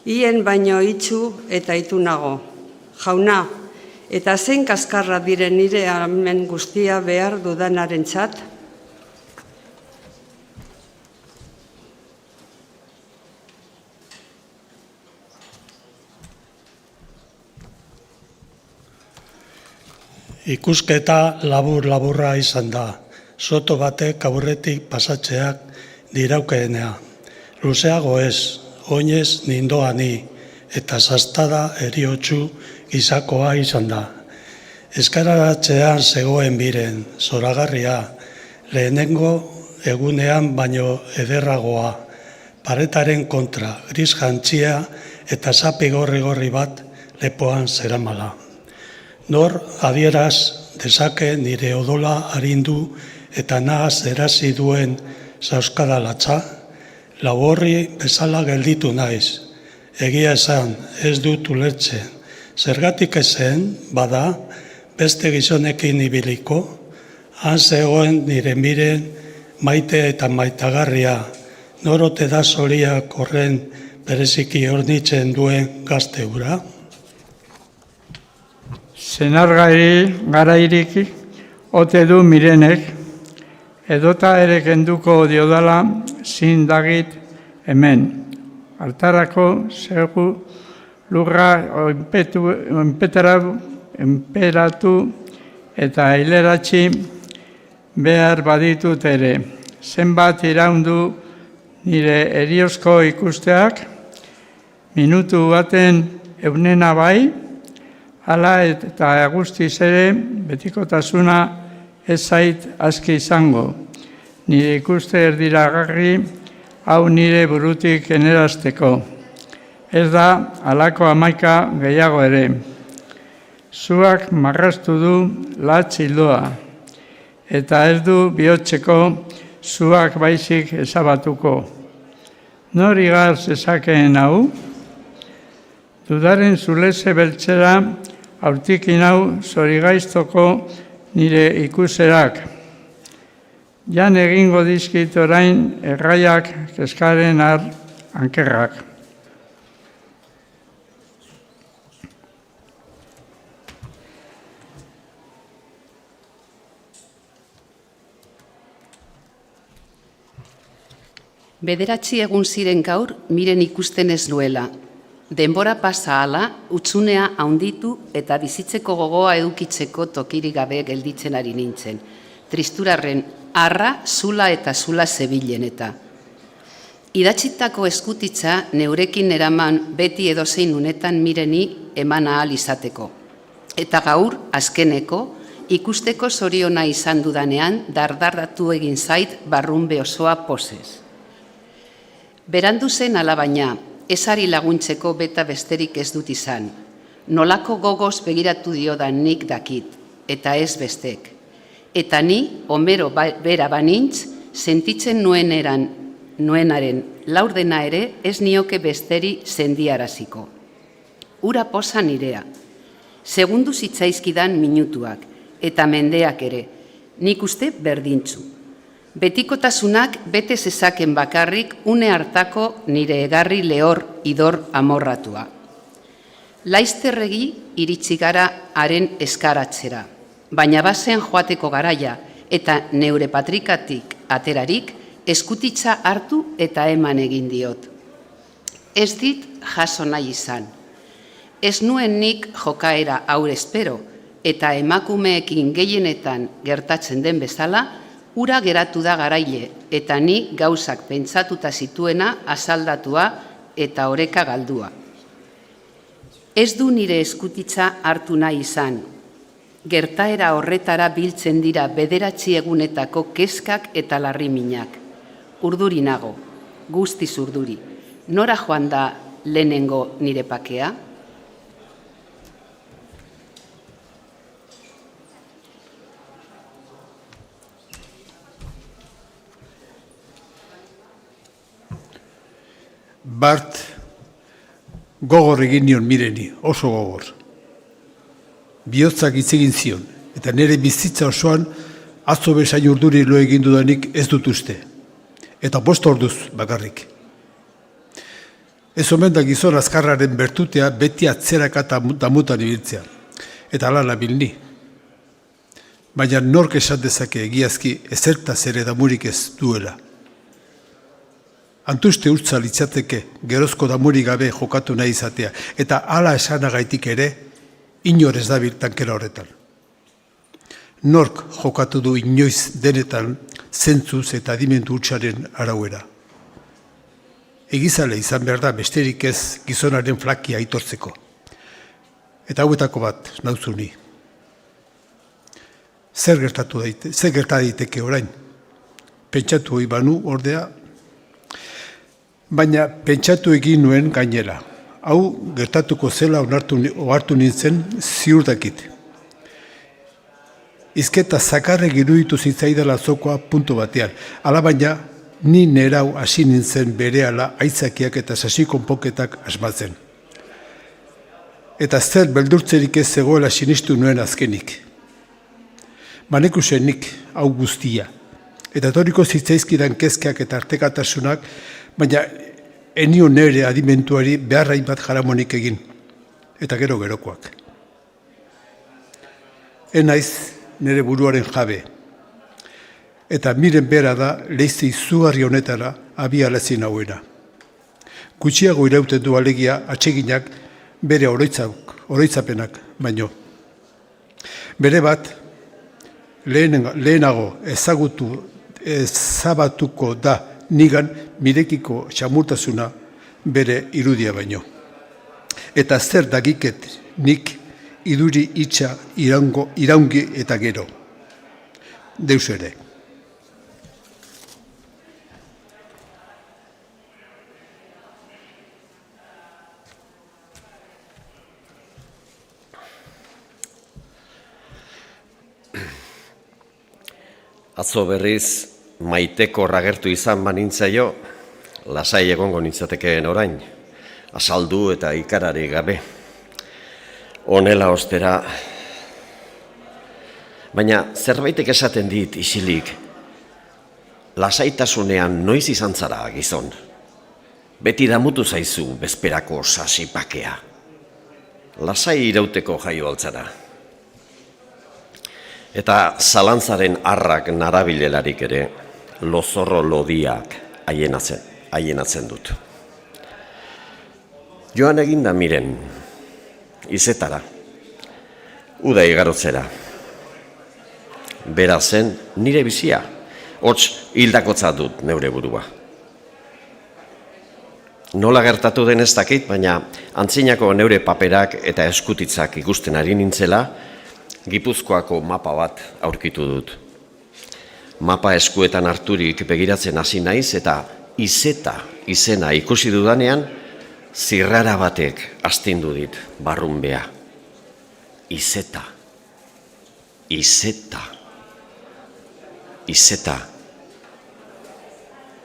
hien baino itxu eta itunago. Jauna, eta zein kaskarra diren nire ahalmen guztia behar dudanarentzat? Ikusketa labur-laburra izan da, soto batek aurretik pasatzeak diraukeenea. Luzeago ez, oinez nindoa ni, eta sastada eriotsu gizakoa izan da. Eskararatzean zegoen biren, zoragarria, lehenengo egunean baino ederragoa, paretaren kontra, gris jantzia eta zapi gorri bat lepoan zeramala. Nor adieraz dezake nire odola arindu eta nahaz erazi duen zauskadalatza, lau horri bezala gelditu naiz. Egia esan, ez dut ulertzen. Zergatik ezen, bada, beste gizonekin ibiliko, han zegoen nire miren maite eta maitagarria, norote da zoriak horren bereziki hornitzen duen gazte hura? Senargari garairik ote du mirenek, edota ere kenduko diodala zindagit hemen. Hartarako zegu lurra enperatu eta hileratzi behar baditut ere. Zenbat iraundu nire eriozko ikusteak, minutu baten eunena bai, hala eta guztiz ere betikotasuna ez zait aski izango. Nire ikuste erdiragarri hau nire burutik enerazteko. Ez da halako 11 gehiago ere. Zuak marraztu du latz hildoa, eta ez du bihotzeko zuak baizik ezabatuko. Nor igar zezakeen hau? Dudaren zuleze beltzera aurtikin hau zorigaiztoko nire ikuserak. Jan egingo dizkit orain erraiak kezkaren ankerrak. Bederatzi egun ziren gaur, miren ikusten ez nuela. Denbora pasa hala, utsunea haunditu eta bizitzeko gogoa edukitzeko tokirik gabe gelditzen ari nintzen. Tristurarren arra, zula eta zula zebilen eta. Idatzitako eskutitza neurekin eraman beti edozein unetan mireni eman ahal izateko. Eta gaur, azkeneko, ikusteko zoriona izan dudanean dardardatu egin zait barrunbe osoa posez. Berandu zen alabaina, ezari laguntzeko beta besterik ez dut izan. Nolako gogoz begiratu diodan nik dakit, eta ez bestek. Eta ni, Homero bera banintz, sentitzen nuenaren laurdena ere ez nioke besteri sendiaraziko. Ura posa nirea. Segundu zitzaizkidan minutuak, eta mendeak ere, nik uste berdintzu. Betikotasunak bete zezaken bakarrik une hartako nire egarri lehor idor amorratua. Laizterregi iritsi gara haren eskaratzera, baina bazen joateko garaia eta neure patrikatik aterarik eskutitza hartu eta eman egin diot. Ez dit jaso nahi izan. Ez nuen nik jokaera aur espero eta emakumeekin gehienetan gertatzen den bezala, ura geratu da garaile, eta ni gauzak pentsatuta zituena asaldatua eta oreka galdua. Ez du nire eskutitza hartu nahi izan. Gertaera horretara biltzen dira bederatzi egunetako kezkak eta larriminak. Urduri nago, guztiz urduri. Nora joan da lehenengo nire pakea? Bart, gogor egin nion mireni, oso gogor. Bihotzak hitz egin zion, eta nire bizitza osoan atzo bezain urduri lo egin dudanik ez dut uste. Eta 5 orduz bakarrik. Ez omen da gizon azkarraren bertutea beti atzeraka eta damutan ibiltzea. Eta ala nabil ni. Baina nork esan dezake egiazki ezertaz ere damurik ez duela. Antuste urtza litzateke gerozko damurik gabe jokatu nahi izatea, eta hala esanagaitik ere, inor ez dabil tankera horretan. Nork jokatu du inoiz denetan zentzuz eta adimendu hutsaren arauera. Egizale izan behar da besterik ez gizonaren flakia aitortzeko. Eta hauetako bat, nauzuni. Zer gerta daiteke orain? Pentsatu hori banu, ordea, baina pentsatu egin nuen gainera. Hau gertatuko zela ohartu nintzen ziur dakit. Hizketa zakarrek iruditu zitzaidala zokoa puntu batean. Hala baina, ni nerau hasi nintzen berehala aitzakiak eta sasi konponketak asmatzen. Eta zer beldurtzerik ez zegoela sinistu nuen azkenik. Manekusenik hau guztia. Eta etorriko zitzaizkidan kezkeak eta artekatasunak, baina enio nere adimentuari beharrain bat jaramonik egin. Eta gerokoak. Enaiz nere buruaren jabe. Eta miren bera da leize izugarri honetara abiarazi nauena. Gutxiago irauten du alegia atseginak bere oroitzapenak baino. Bere bat, lehenago ezabatuko da nigan mirekiko xamurtasuna bere irudia baino. Eta zer dagiket nik iduri itxa iraungi eta gero. Deus ere. Atzo berriz maiteko ragertu izan banintzaio, lasai egongo nintzatekeen orain, asaldu eta ikarari gabe. Honela ostera, baina zerbaitek esaten dit isilik, lasaitasunean noiz izan zara gizon. Beti damutu zaizu bezperako sasipakea. Lasai irauteko jaio altzara. Eta zalantzaren arrak narabilelarik ere, lozorro lodiak haienatzen dut. Joan eginda miren, izetara, uda igarotzera. Bera zen nire bizia, hots hildakotza dut neure burua. Nola gertatu den ez dakit, baina antzinako neure paperak eta eskutitzak ikusten ari nintzela, Gipuzkoako mapa bat aurkitu dut. Mapa eskuetan harturik begiratzen hasi naiz eta izeta izena ikusi dudanean, zirrara batek astindu dit barrunbea. Izeta. Izeta. Izeta.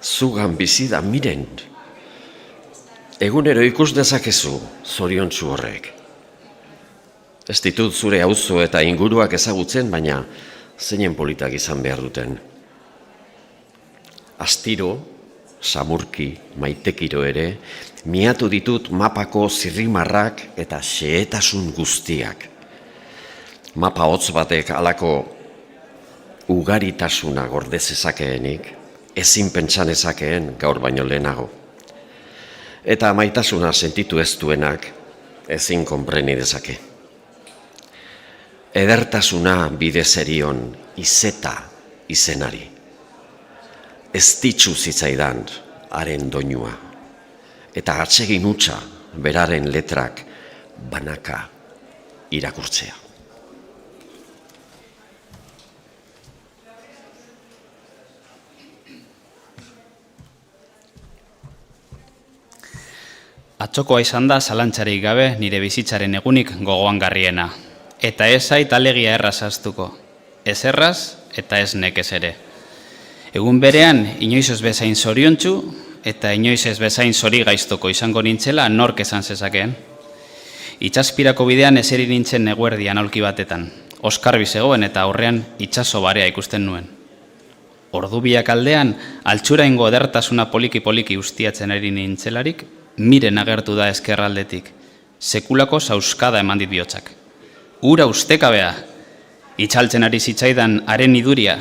Zugan bizi da miren. Egunero ikus dezakezu zoriontsu horrek. Ez ditut zure auzo eta inguruak ezagutzen, baina zeinen politak izan behar duten. Astiro, samurki, maitekiro ere, miatu ditut mapako zirrimarrak eta xehetasun guztiak. Mapa hotz batek halako ugaritasuna gorde zezakeenik, ezin pentsan ezakeen gaur baino lehenago. Eta maitasuna sentitu ez duenak ezin konpreni dezake. Edertasuna bide zerion izeta izenari. Ez ditzu zitzaidan haren doinua. Eta atsegin hutsa beraren letrak banaka irakurtzea. Atzokoa izan da zalantzarik gabe nire bizitzaren egunik gogoangarriena. Eta ez zait alegia erraz haztuko. Ez erraz eta ez nekez ere. Egun berean, inoiz ez bezain zoriontsu eta inoiz ez bezain zori gaiztoko izango nintzela nork esan zezakeen. Itxaspirako bidean eseri nintzen eguerdian aulki batetan. Oskarbi zegoen eta aurrean itsaso barea ikusten nuen. Ordubiak aldean, altxuraingo edertasuna poliki-poliki ustiatzen ari nintzelarik, miren agertu da ezkerraldetik. Sekulako sauskada eman dit bihotzak. Ura ustekabea, itxaltzen ari zitzaidan haren iduria,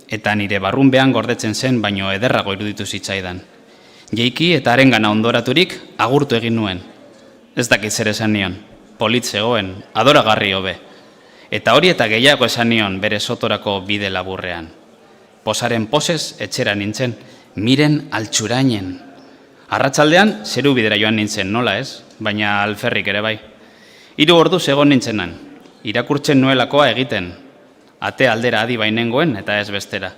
eta nire barrunbean gordetzen zen, baino ederrago iruditu zitzaidan. Jeiki eta harengana ondoraturik agurtu egin nuen. Ez dakit zer esan nion, polit zegoen, adoragarri hobe. Eta hori eta gehiago esan nion bere sotorako bide laburrean. Posaren posez etxera nintzen, miren altxurainen. Arratsaldean zeru bidera joan nintzen, nola ez, baina alferrik ere bai. 3 orduz egon nintzenan, irakurtzen nuelakoa egiten, ate aldera adi bainengoen eta ez bestera.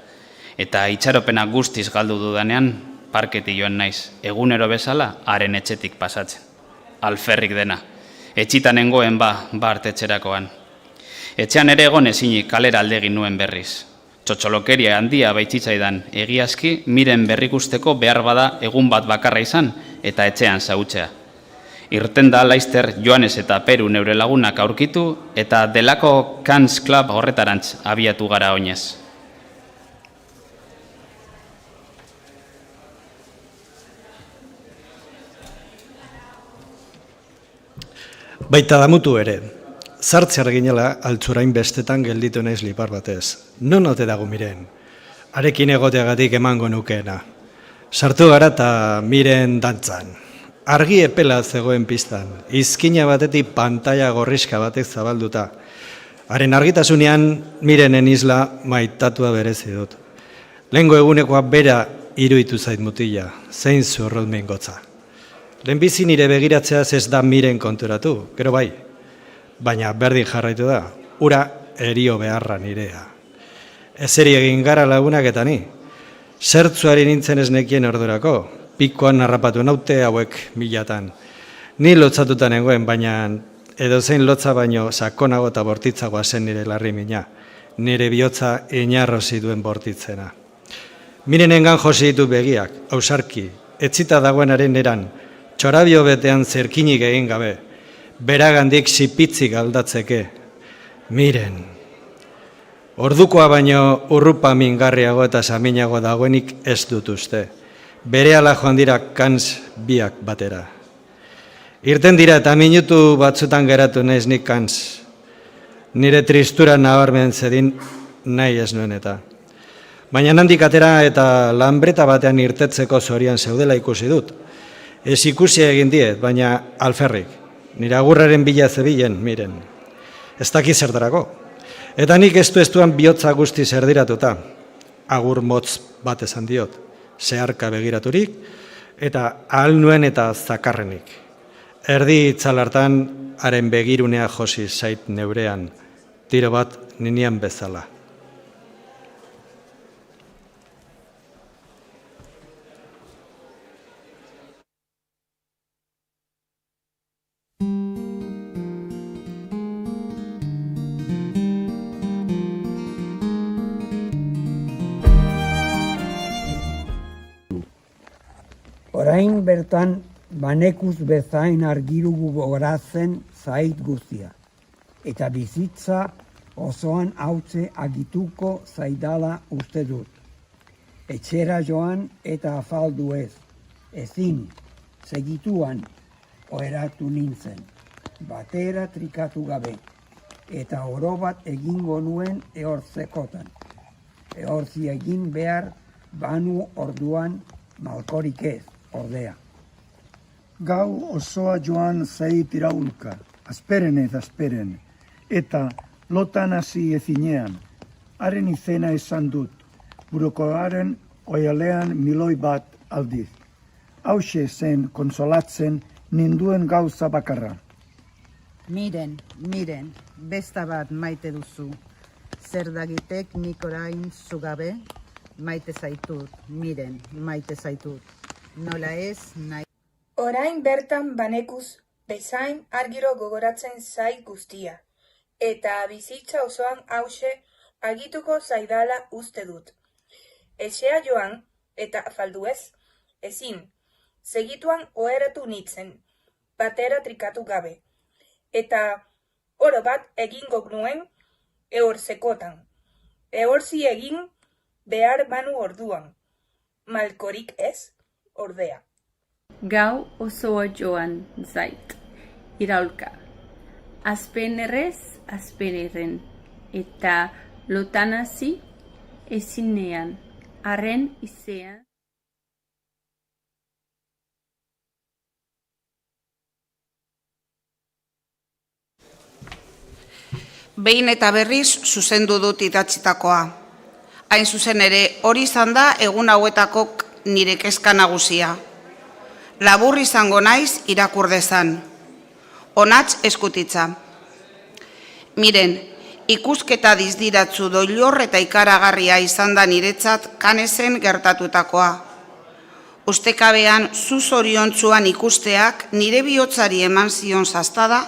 Eta itxaropena guztiz galdu dudanean, parketi joan naiz, egunero bezala, haren etxetik pasatzen. Alferrik dena, etxitan nengoen hartetxerakoan. Etxean ere egon ezinik kalera aldegin nuen berriz. Txotxolokeria handia baitzitzaidan, egiazki miren berrikusteko behar bada egun bat bakarra izan eta etxean zautzea. Irten da laizter Joanes eta Peru neure lagunak aurkitu eta delako Cans Club horretarantz abiatu gara oinez. Baita damutu ere, zartzear ginela altzurain bestetan gelditu naiz lipar batez. Non ote dago miren, arekin egoteagatik emango nukeena. Sartu gara eta miren dantzan. Argi epela zegoen pistan, izkina batetik pantaila gorriska batek zabalduta. Haren argitasunean mirenen isla maitatua berezi dut. Lehengo egunekoa bera iruditu zait mutila, zein zurrut mingotza. Lehenbizi nire begiratzeaz ez da miren konturatu, gero bai, baina berdin jarraitu da, ura erio beharra nirea. Ezeri egin gara lagunak eta ni, zertzuari nintzen ez nekien ordurako, pikoan narrapatu naute hauek milatan. Ni lotzatuta nengoen, baina edozein lotza baino sakonago eta bortitzagoa zen nire larri mina, nire bihotza inarrozi duen bortitzena. Mirenengan josi ditu begiak, ausarki, etzita dagoenaren eran, txorabio betean zerkinik egin gabe, beragandik sipitzik aldatzeke. Miren, ordukoa baino urrupa mingarriago eta saminago dagoenik ez dut uste. Berehala joan dira Cans biak batera. Irten dira eta minutu batzutan geratu naiz nik Cans. Nire tristura nabarmen zedin nahi ez nuen eta. Baina handik atera eta lanbreta batean irtetzeko zorian zeudela ikusi dut. Ez ikusi egin diet, baina alferrik. Nire agurraren bila zebilen, miren. Ez daki zertarako. Eta nik ez duan bihotza guzti zerdiratuta. Agur motz bat esan diot. Zeharka begiraturik, eta ahal nuen eta zakarrenik. Erdi itzalartan, haren begirunea josi zait neurean, tiro bat ninian bezala. Orain bertan banekuz bezain argirugu gogoratzen zait guztia, eta bizitza osoan hautze agituko zaidala uste dut. Etxera joan eta afaldu ez, ezin, segituan oheratu nintzen, batera trikatu gabe, eta oro bat egingo nuen ehortzekotan. Ehortzi egin behar banu orduan malkorik ez. Ordea. Gau osoa joan zait iraulka, azperen, eta lotan hasi ezinean, haren izena esan dut, burukoaren oialean miloi bat aldiz. Hauxe zen konsolatzen ninduen gauza bakarra. Miren, besta bat maite duzu, zer dagitek nik orain zugabe, maite zaitut, miren, maite zaitut. Nola ez, nahi. Orain bertan banekuz bezain argiro gogoratzen zait guztia, eta bizitza osoan hause argituko zaidala uste dut. Etxea joan eta afaldu ez, ezin, segituan oheratu nintzen, batera trikatu gabe, eta oro bat egingo nuen ehortzekotan. Ehortzi egin behar banu orduan, malkorik ez. Ordea. Gau osoa joan zait, iraulka. Azpenerrez, azpenerren, eta lotanazi ezinean, haren izean. Behin eta berriz zuzendu dut idatzitakoa. Hain zuzen ere, hori izan da egun hauetako nire kezka nagusia. Labur izango naiz irakur dezan. onatz eskutitza. Miren, ikusketa dizdiratzu doilor eta ikaragarria izan da niretzat Kanezen gertatutakoa. Ustekabean zuzoriontzuan ikusteak nire bihotzari eman zion zaztada,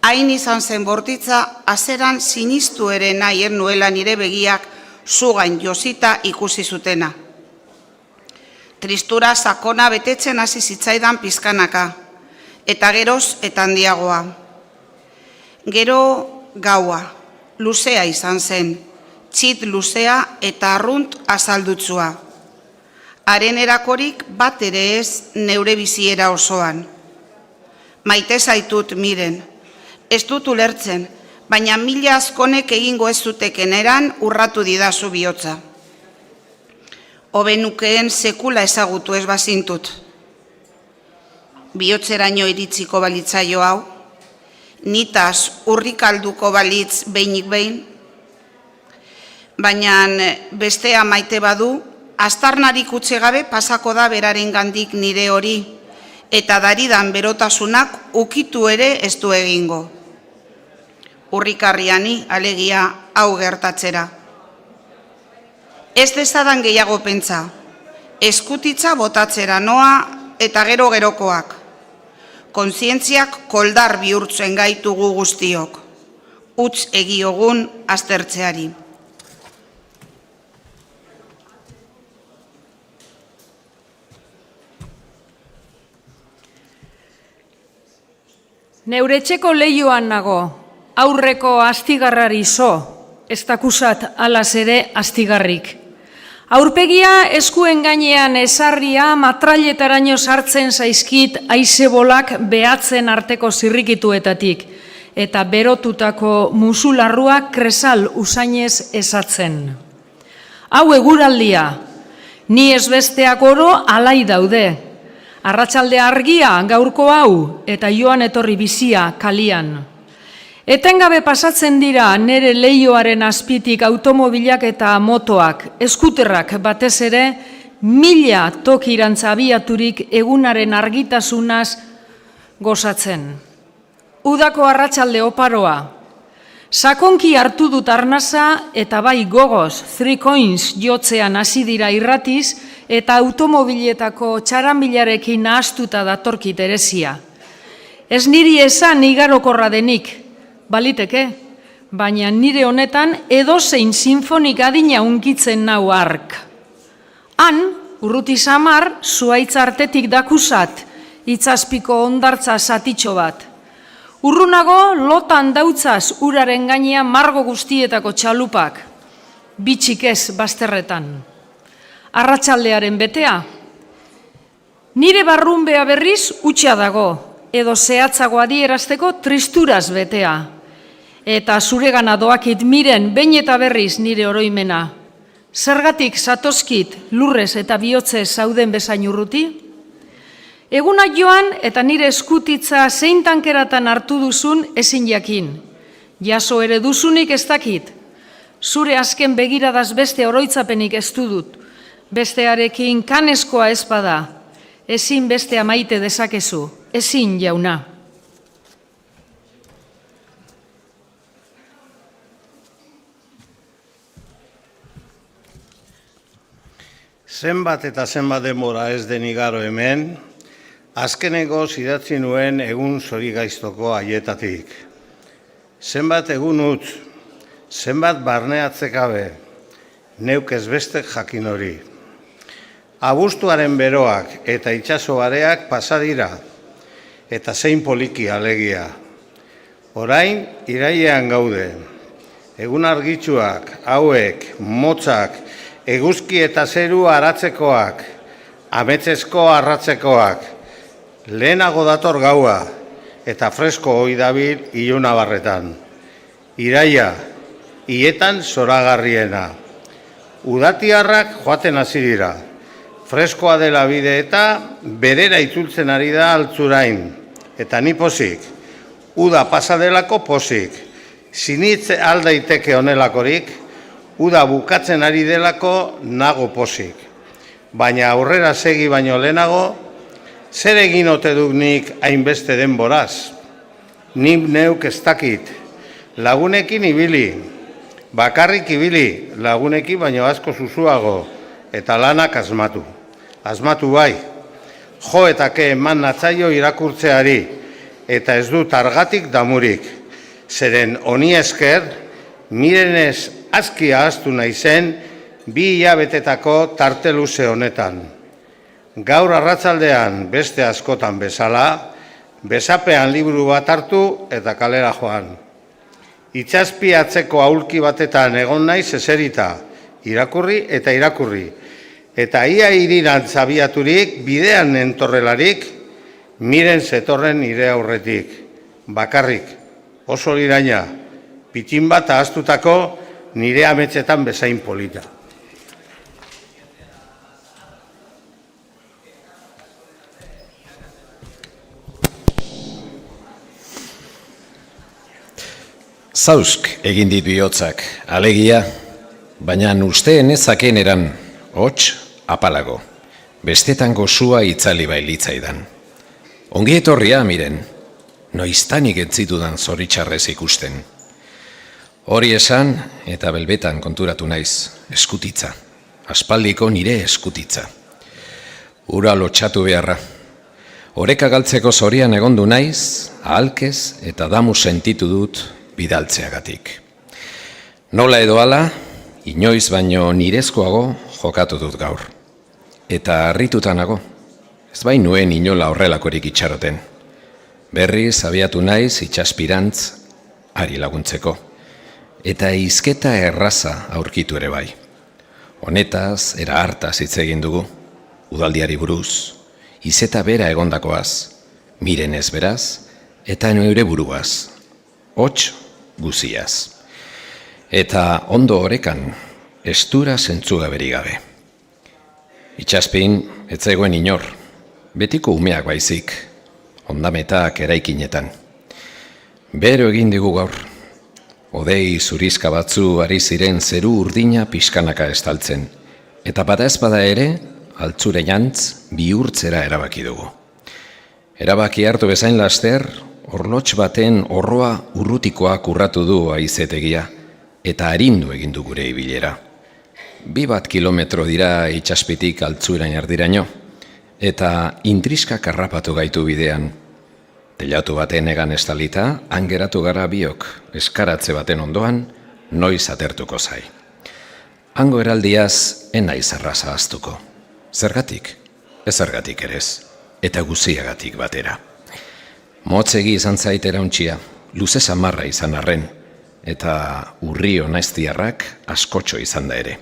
hain izan zen bortitza, azeran sinistu ere nahi nuela nire begiak zugain josita ikusi zutena. Tristura sakona betetzen hasi zitzaidan pizkanaka, eta geroz eta handiagoa. Gero gaua, luzea izan zen, txit luzea eta arrunt azaldutzua. Haren erakorik bat ere ez neure biziera osoan. Maite zaitut, Miren, ez dut ulertzen, baina mila askonek egingo ez zuteken eran urratu didazu bihotza. Hobe nukeen sekula ezagutu ez bazintut. Bihotzeraino iritsiko balitzaio hau, nitaz urrikalduko balitz behinik behin, baina bestea maite badu, aztarnarik utzi gabe pasako da beraren gandik nire hori, eta daridan berotasunak ukitu ere ez du egingo. Urrikarriani alegia hau gertatzera. Ez dezadan gehiago pentsa, eskutitza botatzera noa eta gero-gerokoak. Kontzientziak koldar bihurtzen gaitugu guztiok, utz egiogun aztertzeari. Neure etxeko leioan nago, aurreko astigarrari zo, ez dakusat alaz ere astigarrik. Aurpegia eskuen gainean ezarria matrailetaraino sartzen zaizkit aizebolak behatzen arteko zirrikituetatik, eta berotutako musularruak kresal usainez esatzen. Hau eguraldia, ni ez besteak oro alai daude. Arratsalde argia gaurko hau eta joan etorri bizia kalian. Etengabe pasatzen dira nere leioaren azpitik automobilak eta motoak, eskuterrak batez ere, 1000 tokirantza abiaturik egunaren argitasunaz gozatzen. Udako arratsalde oparoa. Sakonki hartu dut arnasa eta bai gogoz 3 coins jotzean hasi dira irratiz eta automobiletako txaranbilarekin nahastuta datorkit erezia. Ez niri esan igarokorra denik, baliteke, baina nire honetan edozein sinfonik adina unkitzen nau ark. Han, urruti samar, zuaitz artetik dakusat, itzazpiko ondartza zatitxo bat. Urrunago lotan dautzaz uraren gainean margo guztietako txalupak, bitxik ez bazterretan. Arratsaldearen betea. Nire barrunbea berriz utxa dago, edo zehatzago adierazteko tristuraz betea. Eta zuregana doakit Miren behin eta berriz nire oroimena. Zergatik zatozkit lurrez eta bihotzez zauden bezain urruti? Eguna joan eta nire eskutitza zein tankeratan hartu duzun ezin jakin. Jaso ere duzunik ez dakit. Zure azken begiradaz beste oroitzapenik ez dut. Bestearekin kaneskoa ez bada. Ezin bestea maite dezakezu. Ezin, jauna. Zenbat eta zenbat denbora ez den igaro hemen, azkeneko idatzi nuen egun zorigaiztoko haietatik. Zenbat egun utz, zenbat barneatzekabe, neuk ez bestek jakin hori. Abuztuaren beroak eta itsasoareak pasa dira, eta zein poliki alegia. Orain irailean gaude, egun argitsuak, hauek, motzak, eguzki eta zeru aratzekoak, ametzesko arratzekoak, lehenago dator gaua, eta fresko hoi dabil ilunabarretan. Iraia, hietan zoragarriena. Udatiarrak joaten hasi dira. Freskoa dela bide eta berera itzultzen ari da altzurain. Eta ni pozik, uda pasa delako pozik. Sinitze aldaiteke honelakorik, uda bukatzen ari delako nago pozik. Baina aurrera segi baino lehenago, zer egin ote duk nik hainbeste denboraz? Nik neuk ez dakit, lagunekin ibili, bakarrik ibili, lagunekin baino asko zuzuago, eta lanak asmatu. Asmatu bai, jo eta ke eman natzaio irakurtzeari, eta ez dut argatik damurik. Zeren honi esker, Mirenez aski ahaztu naizen 2 hilabetetako tarte luze honetan. Gaur arratsaldean beste askotan bezala, besapean liburu bat hartu eta kalera joan. Itxazpi atzeko aulki batetan egon naiz eserita, irakurri eta irakurri. Eta ia irirantz abiaturik, bidean entorrelarik, Miren zetorren nire aurretik. Bakarrik, oso liraina, pitin bat ahaztutako nire ametsetan bezain polita. Zausk egin dit bihotzak, alegia, baina usteen ezaken eran, hots, apalago, bestetan gozua itzali bailitzaidan. Ongi etorria, Miren, noiztanik entzitudan zoritxarrez ikusten. Hori esan eta belbetan konturatu naiz, eskutitza, aspaldiko nire eskutitza. Ura lotxatu beharra. Oreka galtzeko zorian egondu naiz, ahalkez eta damu sentitu dut bidaltzeagatik. Nola edo hala, inoiz baino nirezkoago jokatu dut gaur. Eta harritutanago, ez bain nuen inola horrelakorik itxaroten. Berriz abiatu naiz itxaspirantz ari laguntzeko. Eta hizketa erraza aurkitu ere bai. Honetaz, era hartaz hitz egin dugu, udaldiari buruz, izeta bera egondakoaz, Mirenez beraz, eta neure buruaz, hots guziaz. Eta ondo orekan, estura zentzuga beri gabe. Itxaspin, ez zegoen inor, betiko umeak baizik, ondametak eraikinetan. Bero egin digu gaur, odei zurizka batzu ari ziren zeru urdina pixkanaka estaltzen, eta bada ezpada ere, altzure jantz bihurtzera erabaki dugu. Erabaki hartu bezain laster, orlotx baten orroa urrutikoak urratu du aizetegia, eta arindu egin du gure ibilera. 2 kilometro dira itxaspitik altzurain erdiraino, eta intriskak harrapatu gaitu bidean. Telatu baten egan estalita, hangeratu gara biok, eskaratze baten ondoan, noiz atertuko zai. Hango eraldiaz, enaiz arraza aztuko. Zergatik? Ez zergatik erez, eta guziagatik batera. Motzegi izan zait erauntxia, luze samarra izan arren, eta urri honaiztiarrak askotxo izan da ere.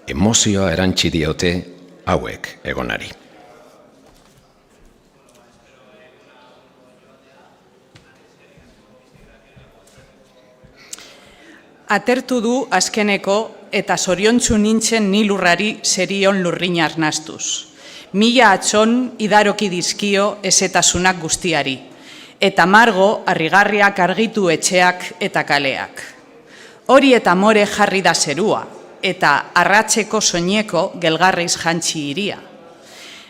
Emozioa erantzi diote hauek egonari. Atertu du azkeneko eta zoriontsu nintzen ni lurrari zerion lurrin arnastuz. 1000 atxon idaroki dizkio ezetasunak guztiari, eta margo harrigarriak argitu etxeak eta kaleak. Hori eta more jarri da zerua, eta arratzeko soineko gelgarriz jantzi iria.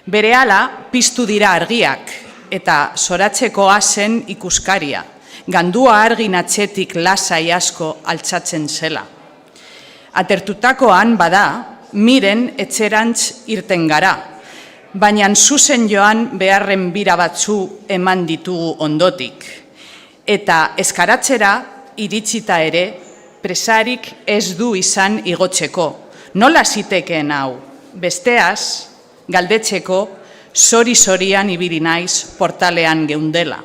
Berehala piztu dira argiak, eta zoratzeko azen ikuskaria, gandua argin atzetik lasai asko altzatzen zela. Atertutakoan bada, Miren etxerantz irten gara, baina zuzen joan beharren bira batzu eman ditugu ondotik. Eta eskaratzera iritsita ere, presarik ez du izan igotzeko. Nola zitekeen hau? Besteaz, galdetzeko, zori-zorian ibili naiz portalean geundela.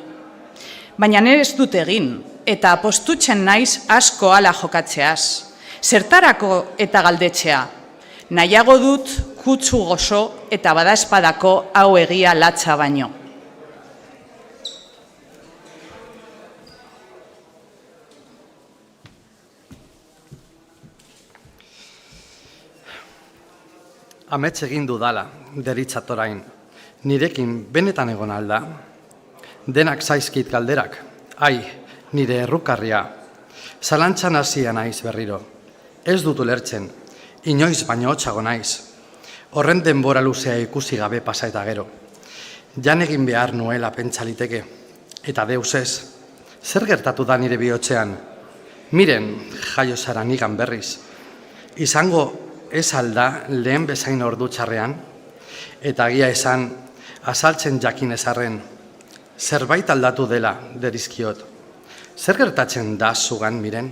Baina ez dut egin, eta apostutzen naiz asko ala jokatzeaz. Zertarako eta galdetzea? Nahiago dut kutsu gozo eta badaezpadako hau egia latza baino. Amets egin dudala, deritzat orain. Nirekin benetan egon alda. Denak zaizkit galderak. Ai, nire errukarria. Zalantzan hasia naiz berriro. Ez dut ulertzen. Inoiz baino hotzago naiz. Horren denbora luzea ikusi gabe pasa eta gero. Jan egin behar nuela pentsaliteke. Eta deus ez. Zer gertatu da nire bihotzean? Miren, jaio zara nigan berriz. Izango ez alda lehen bezain ordu txarrean? Eta egia esan, azaltzen jakin ezarren, zerbait aldatu dela derizkiot. Zer gertatzen da zugan, Miren?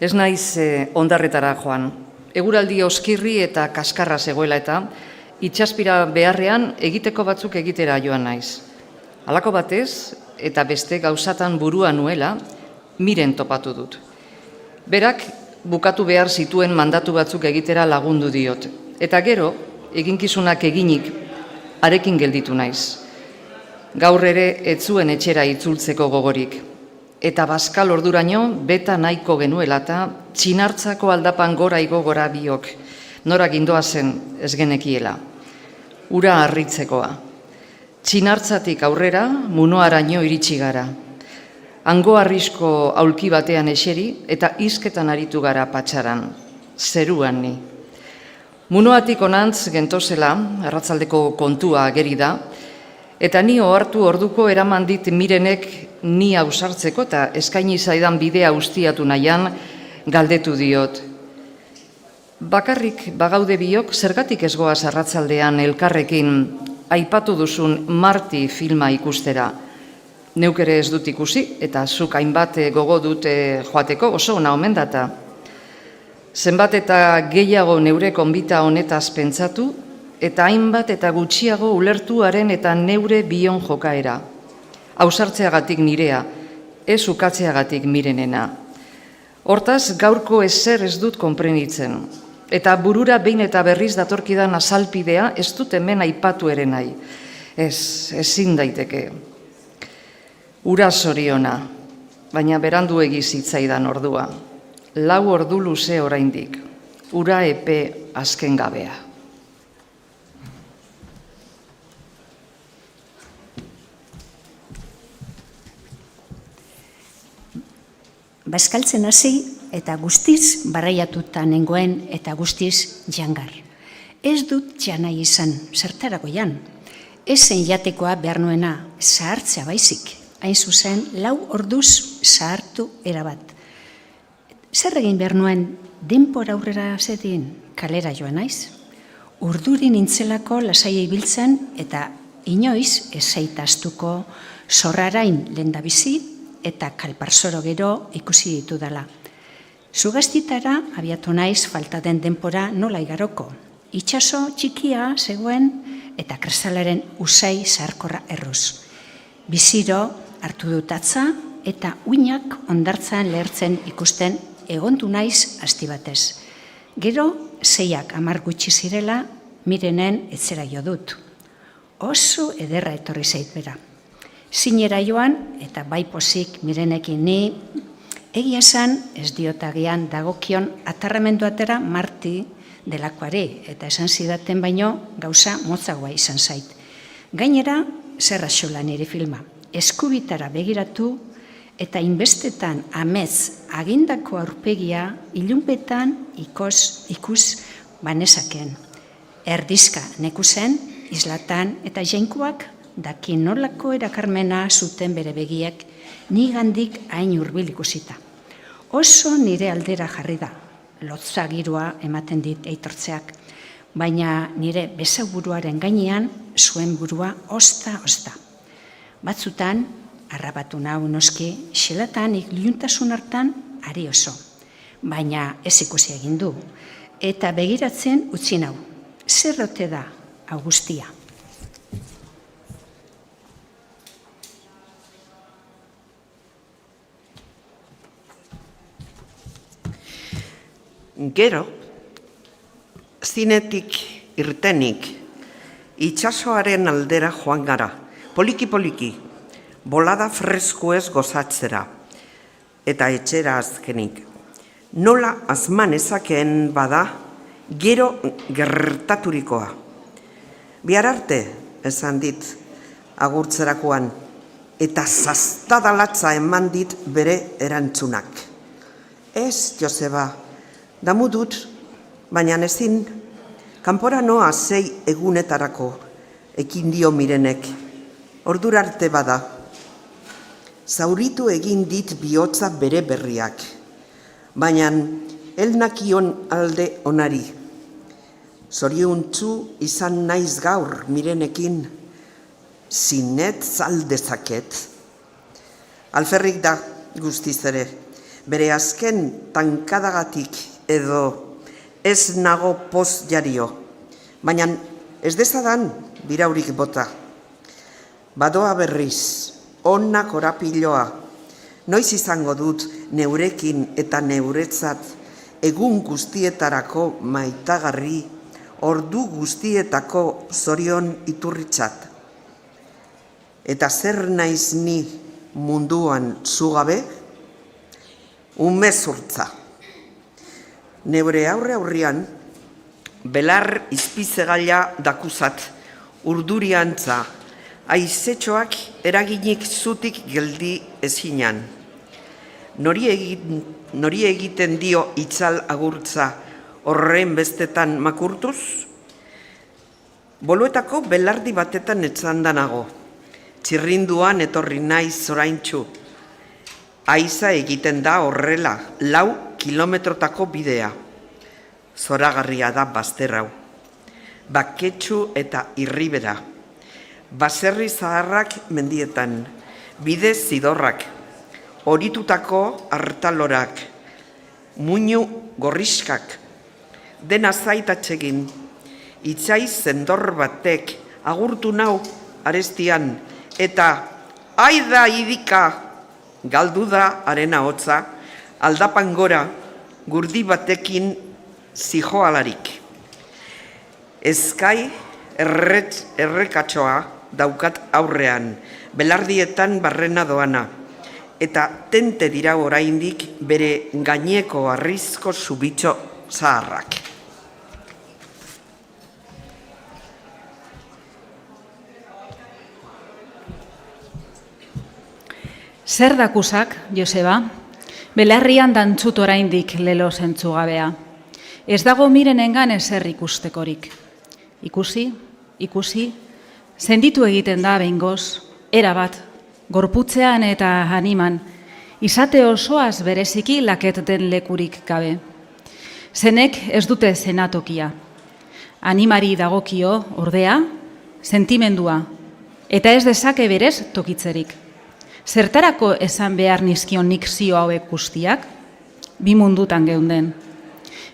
Ez naiz ondarretara joan. Eguraldi oskirri eta kaskarra zegoela eta itxaspira beharrean egiteko batzuk egitera joan naiz. Halako batez eta beste gauzatan burua nuela, Miren topatu dut. Berak bukatu behar zituen mandatu batzuk egitera lagundu diot. Eta gero, eginkizunak eginik, arekin gelditu naiz. Gaur ere ez zuen etxera itzultzeko gogorik. Eta bazkal orduraino beta nahiko genuela eta txinartzako aldapan gora igo gora biok, nora gindoa zen ez genekiela. Ura harritzekoa. Txinartzatik aurrera munoaraino iritsi gara. Hango arrisko aulki batean eseri eta hizketan aritu gara patxaran, zeruan ni. Munoatik onantz gentozela, arratzaldeko kontua ageri da, eta ni ohartu orduko eraman dit Mirenek ni ausartzeko eta eskaini zaidan bidea ustiatu nahian galdetu diot. Bakarrik bagaude biok, zergatik ez goaz arratzaldean elkarrekin aipatu duzun Marti filma ikustera. Neuk ere ez dut ikusi eta zuk hainbat gogo dute joateko oso ona omen data. Zenbat eta gehiago neure konbita honetaz pentsatu, eta hainbat eta gutxiago ulertuaren eta neure bion jokaera. Ausartzeagatik nirea, ez ukatzeagatik Mirenena. Hortaz, gaurko ezer ez dut konprenitzen. Eta burura behin eta berriz datorkidan azalpidea ez dut hemen aipatu ere nahi. Ezin daiteke. Ura zoriona, baina berandu egizitzaidan ordua. 4 ordu luze oraindik. Ura epe azken gabea. Bazkaltzen hasi eta guztiz barraiatuta nengoen eta guztiz jangar. Ez dut janai izan, zertarako jan. Ezen jatekoa behar nuena, zahartzea baizik. Hain zuzen, 4 orduz zahartu erabat. Zer egin behar nuen denpora aurrera zedin kalera joan naiz? Urduri nintzelako lasai ibiltzen eta inoiz ezaitaztuko zorrarain lehendabizi eta kalparzoro gero ikusi ditudala. Zugaztitara abiatu naiz falta den denpora nola igaroko. Itxaso txikia zegoen eta kresalaren usai zaharkorra erruz. Biziro hartu dutatza eta uinak ondartzan lehertzen ikusten egondu naiz asti batez. Gero 6:10 gutxi zirela Mirenen etzera jo dut. Oso ederra etorri zait bera. Zinera joan eta bai pozik Mirenekin ni egia esan ez diotagian dagokion atarramendu atera Marti delakoari eta esan zidaten baino gauza motzagoa izan zait. Gainera zerra xola nire filma. Eskubitara begiratu eta inbestetan amets agindako aurpegia ilunpetan ikus banezaken. Erdizka nekusen, islatan eta jainkuak daki nolako erakarmena zuten bere begiek nigandik hain hurbil ikusita. Oso nire aldera jarri da, lotza girua ematen dit eitortzeak, baina nire bezaburuaren gainean zuen burua osta. Batzutan, arrabatu nahu noski, xelatan iluntasun hartan ari oso, baina ez ikusi egin du, eta begiratzen utzi nahu. Zerrote da, Augustia. Gero, zinetik irtenik, itxasoaren aldera joan gara, poliki, bolada freskoez gozatzera, eta etxera azkenik. Nola azman ezakeen bada, gero gertaturikoa. Bihar arte, esan dit, agurtzerakoan, eta zaztadalatza eman dit bere erantzunak. Ez, Joseba, damu dut baina ezin, kanpora noa 6 egunetarako, ekin dio Mirenek, ordura arte bada. Zauritu egin dit bihotza bere berriak, baina elnakion alde onari. Zoriontsu izan naiz gaur Mirenekin, zinet zaldezaket. Alferrik da guztiz ere, bere azken tankadagatik edo ez nago poz jario, baina ez dezadan biraurik bota. Badoa berriz, onak korapiloa, noiz izango dut neurekin eta neuretzat egun guztietarako maitagarri, ordu guztietako zorion iturritzat. Eta zer naiz ni munduan zugabe? Umezurtza. Neure aurrean, belar izpizegaila dakuzat, urduriantza, aizetxoak eraginik zutik geldi ezinan. Nori egiten dio itzal agurtza horren bestetan makurtuz? Boluetako belardi batetan etzandanago, txirrinduan etorri naiz zoraintxu. Aiza egiten da horrela, 4 kilometrotako bidea. Zoragarria da bazterrau. Baketxu eta irribera. Baserri zaharrak mendietan, bide zidorrak, horitutako hartalorak, muinu gorriskak, dena zaitatxegin, itzai zendor batek agurtu nau arestian, eta aida idika galdu da arena hotza, aldapan gora, gurdi batekin zijoalarik. Ezkai errekatxoa daukat aurrean, belardietan barrena doana, eta tente dira oraindik bere gaineko arrizko subitxo zaharrak. Zer dakusak, Joseba? Belarrian dantzut oraindik lelo zentzugabea. Ez dago Mirenengan ezer ikustekorik. Ikusi, senditu egiten da behingoz, erabat, gorputzean eta animan, izate osoaz bereziki laketen lekurik gabe. Zenek ez dute zenatokia. Animari dagokio, ordea, sentimendua, eta ez dezake berez tokitzerik. Zertarako esan behar nizkion nik zio hauek guztiak? 2 mundutan geunden.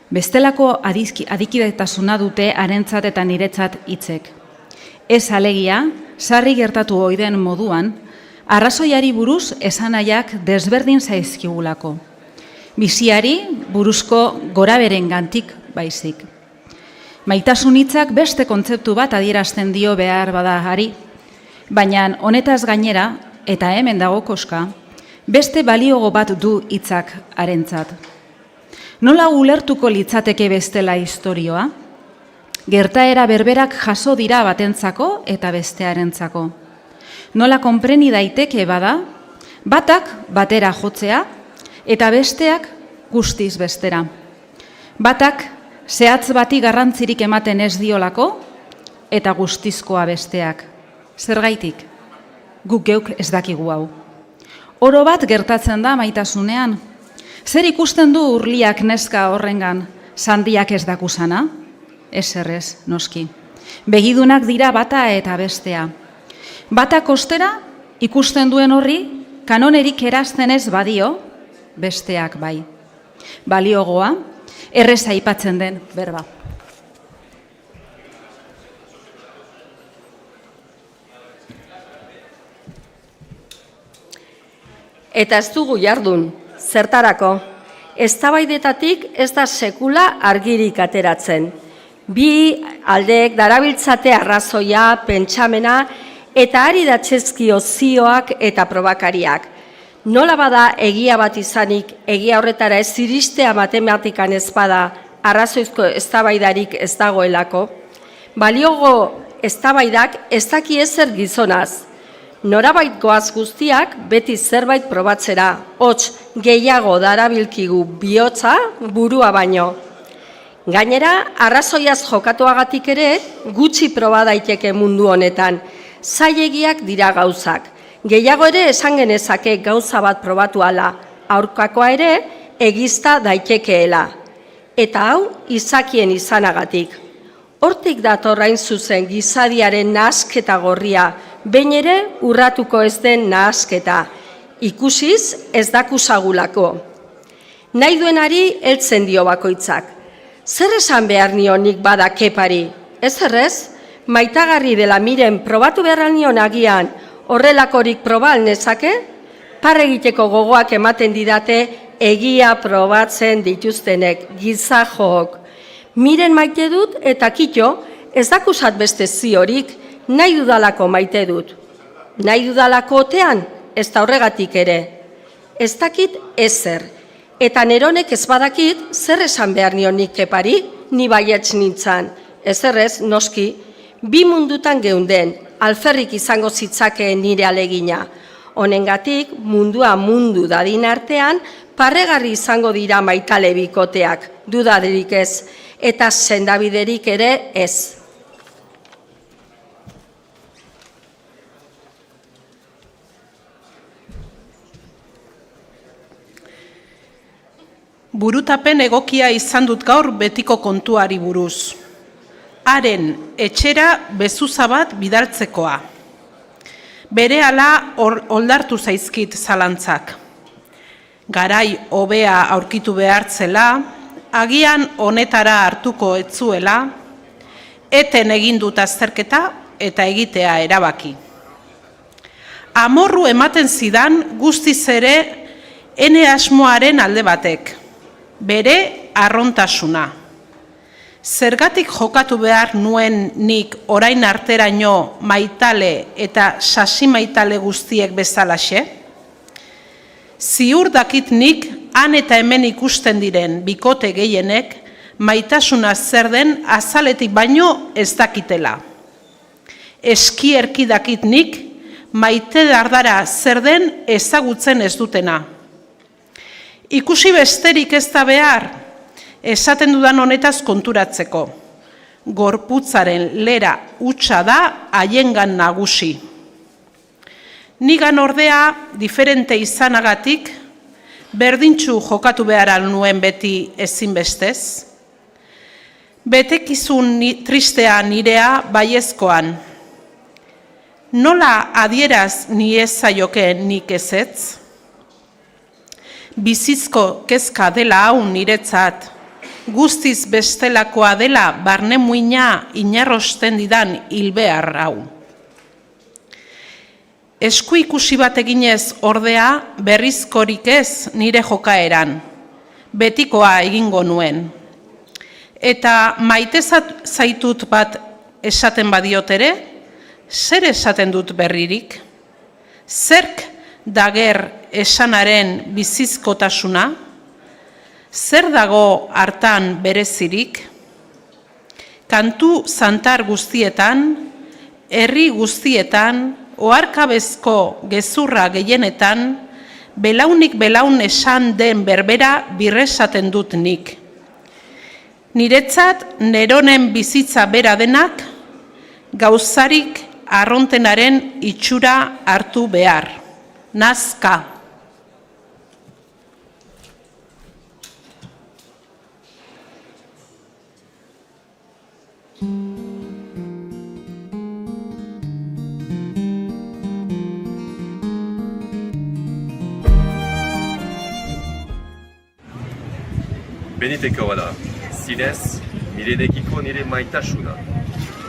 Bestelako adikidetasuna dute harentzat eta niretzat hitzek. Ez alegia, sarri gertatu oiden moduan, arrazoiari buruz esanaiak desberdin zaizkigulako. Biziari buruzko goraberen gantik baizik. Maitasun hitzak beste kontzeptu bat adierazten dio behar badahari, baina honetaz gainera, eta hemen dago koska, beste baliogo bat du hitzak harentzat. Nola ulertuko litzateke bestela historioa? Gertaera berberak jaso dira batentzako eta bestearentzako. Nola konpreni daiteke bada, batak batera jotzea eta besteak guztiz bestera. Batak zehatz bati garrantzirik ematen ez diolako eta guztizkoa besteak. Zergaitik? Guk geuk ez dakigu hau. Oro bat gertatzen da maitasunean. Zer ikusten du urliak neska horrengan, sandiak ez dakusana? Eserrez, noski. Begidunak dira bata eta bestea. Batak ostera, ikusten duen horri, kanonerik erazten ez badio, besteak bai. Baliogoa, errez aipatzen den berba. Eta ez dugu jardun, zertarako, eztabaidetatik ez da sekula argirik ateratzen. Bi aldeek darabiltzate arrazoia, pentsamena eta ari datzezkio zioak eta probakariak. Nola bada egia bat izanik, egia horretara ez iristea matematikan ez bada arrazoizko eztabaidarik ez dagoelako. Baliogo eztabaidak ez daki ezer gizonaz. Norabait goaz guztiak beti zerbait probatzera, hots gehiago darabilkigu bihotza burua baino. Gainera, arrazoiaz jokatuagatik ere, gutxi proba daiteke mundu honetan. Zailegiak dira gauzak. Gehiago ere esan genezake gauza bat probatu ala, aurkakoa ere egizta daitekeela. Eta hau, izakien izanagatik. Hortik datorrain zuzen gizadiaren nahasketa gorria, behin ere urratuko ez den nahasketa. Ikusiz ez dakusagulako. Nahi duenari heltzen dio bakoitzak. Zer esan behar nionik bada kepari? Ez errez, maitagarri dela miren probatu behar nion agian horrelakorik probal nezake? Parre egiteko gogoak ematen didate egia probatzen dituztenek, gizajook. Miren maite dut eta kito ez dakusat beste ziorik, nahi dudalako maite dut. Nahi dudalako otean, ez da horregatik ere. Ez dakit ezer. Eta neronek ez badakit, zer esan behar nionik kepari, ni baietz nintzan. Ez errez, noski, bi mundutan geunden, alferrik izango zitzakeen nire alegina. Honengatik, mundua mundu dadin artean, parregarri izango dira maitale bikoteak, dudaderik ez, eta sendabiderik ere ez. Burutapen egokia izan dut gaur betiko kontuari buruz. Haren etxera bezuza bat bidaltzekoa. Berehala oldartu zaizkit zalantzak. Garai hobea aurkitu behartzela, agian honetara hartuko etzuela, eten egin dut azterketa eta egitea erabaki. Amorru ematen zidan guztiz ere ene asmoaren alde batek. Bere arrontasuna. Zergatik jokatu behar nuen nik orain arteraino maitale eta sasi maitale guztiek bezalaxe? Ziur dakit nik han eta hemen ikusten diren bikote gehienek maitasuna zer den azaletik baino ez dakitela. Eskierki dakit nik maite dardara zer den ezagutzen ez dutena. Ikusi besterik ez da behar, esaten dudan honetaz konturatzeko. Gorputzaren lera hutsa da haiengan nagusi. Nigan ordea diferente izanagatik, berdintxu jokatu behar nuen beti ezinbestez. Betekizun tristea nirea baiezkoan. Nola adieraz ni ez zaioke nik ezetz? Bizizko kezka dela hau niretzat, guztiz bestelakoa dela barne muina inarrosten didan hilbehar hau. Esku ikusi bat eginez ordea berrizkorik ez nire jokaeran, betikoa egingo nuen. Eta maite zaitut bat esaten badiot ere, zer esaten dut berririk? Zerk dager esanaren bizizkotasuna? Zer dago hartan berezirik? Kantu zantar guztietan, herri guztietan, oharkabezko gezurra gehienetan, belaunik belaun esan den berbera birresaten dut nik. Niretzat neronen bizitza bera denak, gauzarik arrontenaren itxura hartu behar. Nazka. Beniteko bada, zinez, mirenekiko nire maitasuna,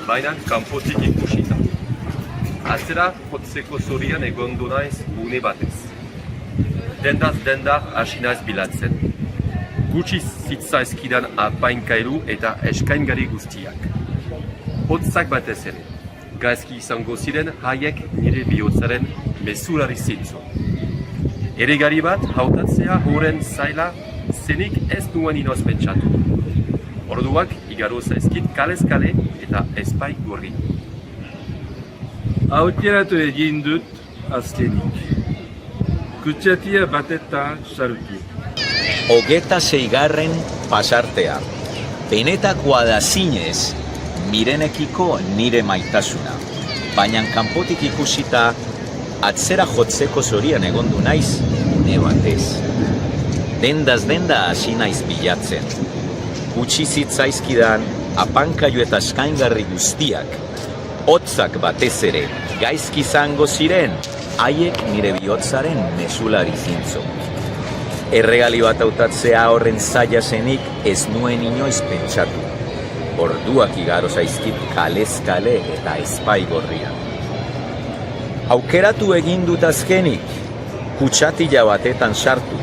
baina kanpotik ikusita. Atzera jotzeko zorian egondo naiz une batez. Dendaz denda hasi naiz bilatzen. Gutxi zitzaizkidan apainkailu eta eskaingari guztiak. Hotzak batez ere, gaizki izango ziren haiek nire bihotzaren mezurari zintzu. Eregari bat hautatzea horren zaila zenik ez nuen inoz pentsatu. Orduak igaro zaizkit kalez kale eta espai gorri. Aukeratu egin dut azkenik. Kutsatia bateta sartu. 26. pasartea. benetakoa da zinez, Mirenekiko nire maitasuna. Baina kanpotik ikusita, atzera jotzeko zorian egondu naiz, une batez. Dendaz denda hasi naiz bilatzen. Utsi zitzaizkidan, apankailu eta eskaingarri guztiak, hotzak batez ere, gaizki izango ziren, haiek nire bihotzaren mesulari zintzo. Erregali bat hautatzea horren zaila zenik ez nuen inoiz pentsatu. Orduak igaro zaizkit kalez kale eta ezpai gorrian. Aukeratu egin dut azkenik, kutsatila batetan sartu,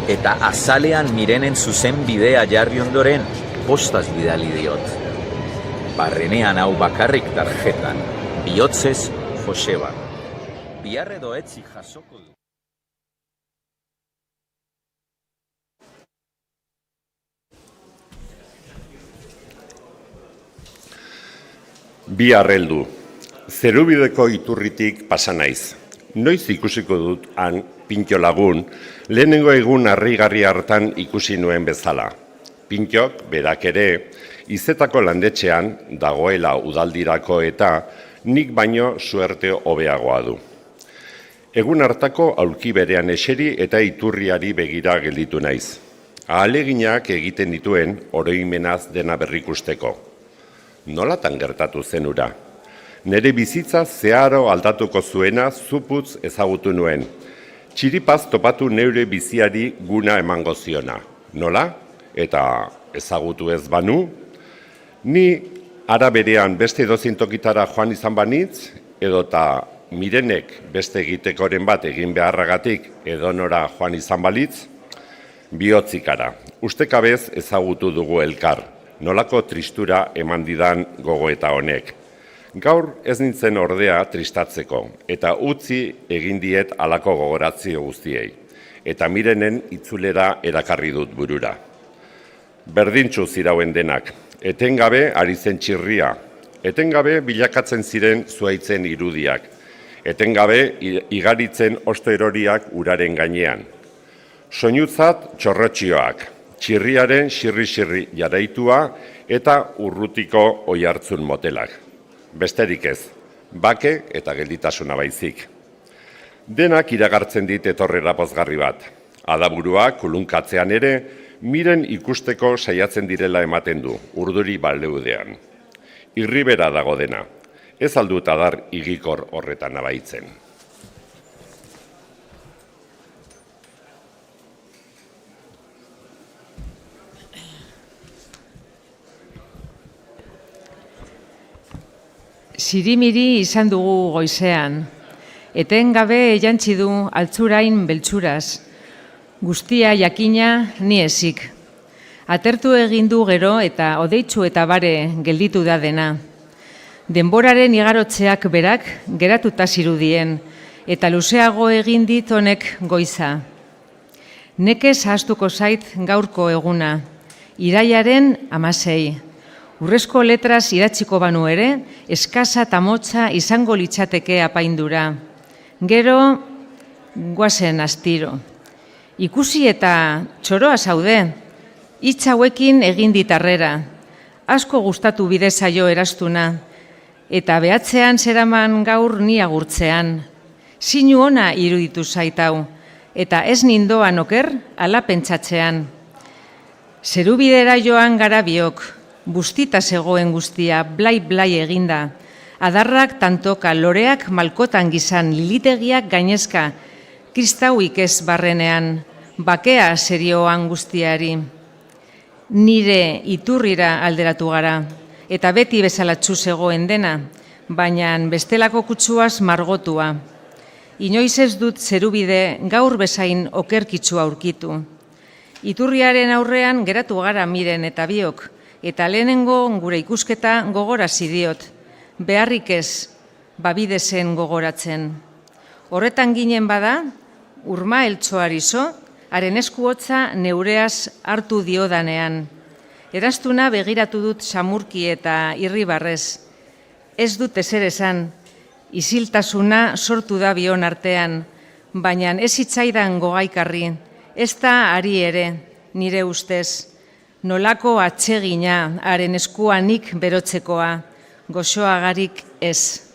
eta azalean Mirenen zuzen bidea jarri ondoren, postaz bidali diot. Barrenean hau bakarrik tarjetan, bihotzez Joseba. Bihar edo etzik jasoko du. Bihar heldu. Zerubideko iturritik pasa naiz. Noiz ikusiko dut han Pintxo lagun, lehenengo egun harrigarri hartan ikusi nuen bezala. Pintxok, berak ere, Izetako landetxean dagoela udaldirako eta nik baino suerte hobeagoa du. Egun hartako aulki berean eseri eta iturriari begira gelditu naiz. Ahaleginak egiten dituen oroimenaz dena berrikusteko. Nolatan gertatu zenura? Nere bizitza zeharo aldatuko zuena zuputz ezagutu nuen. Txiripaz topatu neure biziari guna emango ziona. Nola? Eta ezagutu ez banu? Ni ara berean beste edozein tokitara joan izan banitz, edota Mirenek beste egitekoren bat egin beharragatik edonora joan izan balitz, bihotzikara. Ustekabez ezagutu dugu elkar, nolako tristura eman didan gogoeta honek. Gaur ez nintzen ordea tristatzeko, eta utzi egin diet halako gogoratzio guztiei, eta Mirenen itzulera erakarri dut burura. Berdintxu zirauen denak, etengabe ari zen txirria, etengabe bilakatzen ziren zuaitzen irudiak, etengabe igaritzen ostoeroriak uraren gainean. Soinutzat txorrotxioak, txirriaren xirri-xirri jaraitua eta urrutiko oihartzun motelak. Besterik ez, bake eta gelditasuna baizik. Denak iragartzen dit etorrera pozgarri bat. Adaburuak kulunkatzean ere, Miren ikusteko saiatzen direla ematen du, urduri baleudean. Irribera dago dena, ez aldut adar igikor horretan abaitzen. Sirimiri izan dugu goizean, etengabe jantzi du altzurain beltsuraz, guztia jakina ni ezik. Atertu egin du gero eta odeitzu eta bare gelditu da dena. Denboraren igarotzeak berak geratuta zirudien, eta luzeago egin dit honek goiza. Nekez ahaztuko zait gaurko eguna, iraiaren 16. Urrezko letraz idatziko banu ere, eskasa eta motza izango litzateke apaindura. Gero, guazen astiro. Ikusi eta txoroa zaude, hitz hauekin egin ditarrera. Asko gustatu bide zaio erastuna, eta behatzean zeraman gaur ni agurtzean. Zinu ona iruditu zaitau, eta ez nindoan oker ala pentsatzean. Zerubidera joan gara biok, bustita zegoen guztia, blai-blai eginda. Adarrak tantoka, loreak malkotan gizan, lilitegiak gainezka, kristauik ez barrenean, bakea serioan guztiari. Nire iturrira alderatu gara, eta beti bezalatzu zegoen dena, baina bestelako kutsuaz margotua. Inoiz ez dut zerubide gaur bezain okerkitzu aurkitu. Iturriaren aurrean geratu gara Miren eta biok, eta lehenengo gure ikusketa gogorasi diot, beharrik ez, babidezen gogoratzen. Horretan ginen bada, urma eltsoari zo, haren eskuotza neureaz hartu diodanean. Erastuna begiratu dut samurki eta irribarrez. Ez dut ezer esan, isiltasuna sortu da bion artean, baina ez hitzaidan gogaikarri, ez da ari ere, nire ustez. Nolako atsegina haren eskuanik berotzekoa, goxoagarik ez.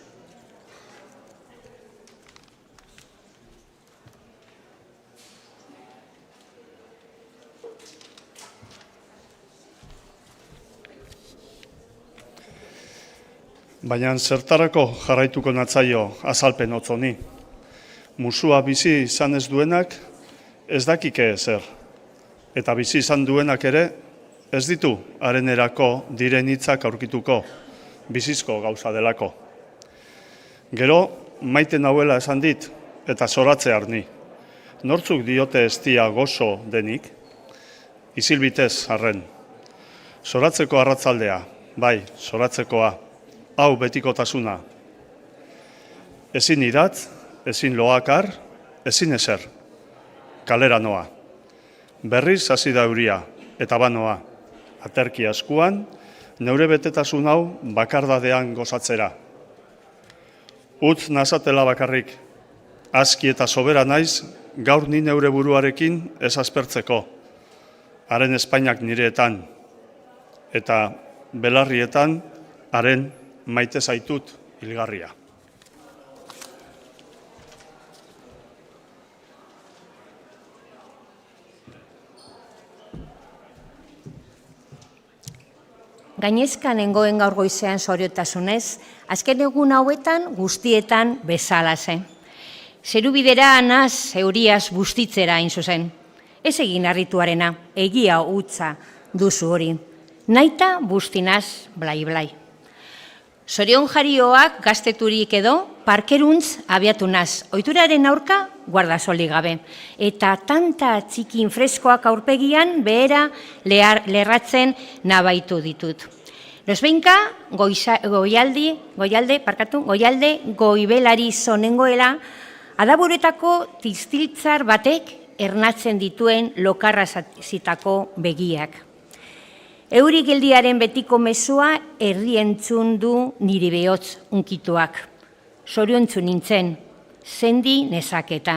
Baina zertarako jarraituko natzaio azalpen hotzoni. Musua bizi izan ez duenak ez dakike ezer. Eta bizi izan duenak ere ez ditu harenerako diren hitzak aurkituko, bizizko gauza delako. Gero, maite nauela esan dit eta zoratze arni. Nortzuk diote eztia gozo denik? Isilbitez arren. Zoratzeko arratzaldea, bai, zoratzekoa. Hau betikotasuna. Ezin idatz, ezin loakar, ezin ezer. Kalera noa. Berriz hasi da euria, eta banoa. Aterki askuan, neure betetasun hau bakardadean gozatzera. Utz nazatela bakarrik. Aski eta sobera naiz, gaur ni neure buruarekin ez aspertzeko. Haren Espainiak nireetan. Eta belarrietan, haren maite zaitut hilgarria. Gainezka nengoen gaur goizean zoriotasunez, azken egun hauetan guztietan bezalaze. Zerubidera anaz euriaz bustitzera hain zuzen. Ez egin harrituarena, egia hutsa duzu hori. Naita bustinaz blai-blai. Zorion jarioak gazteturik edo, parkeruntz abiatu naz, ohituraren aurka guardasoli gabe. Eta tanta txikin freskoak aurpegian behera lerratzen nabaitu ditut. Nosbeinka goialde goibelari zonengoela, adaburetako tistiltzar batek ernatzen dituen lokarra zitako begiak. Euri geldiaren betiko mezua herrientzun du niri behotz unkituak. Zoriontzu nintzen, zendi nezaketa.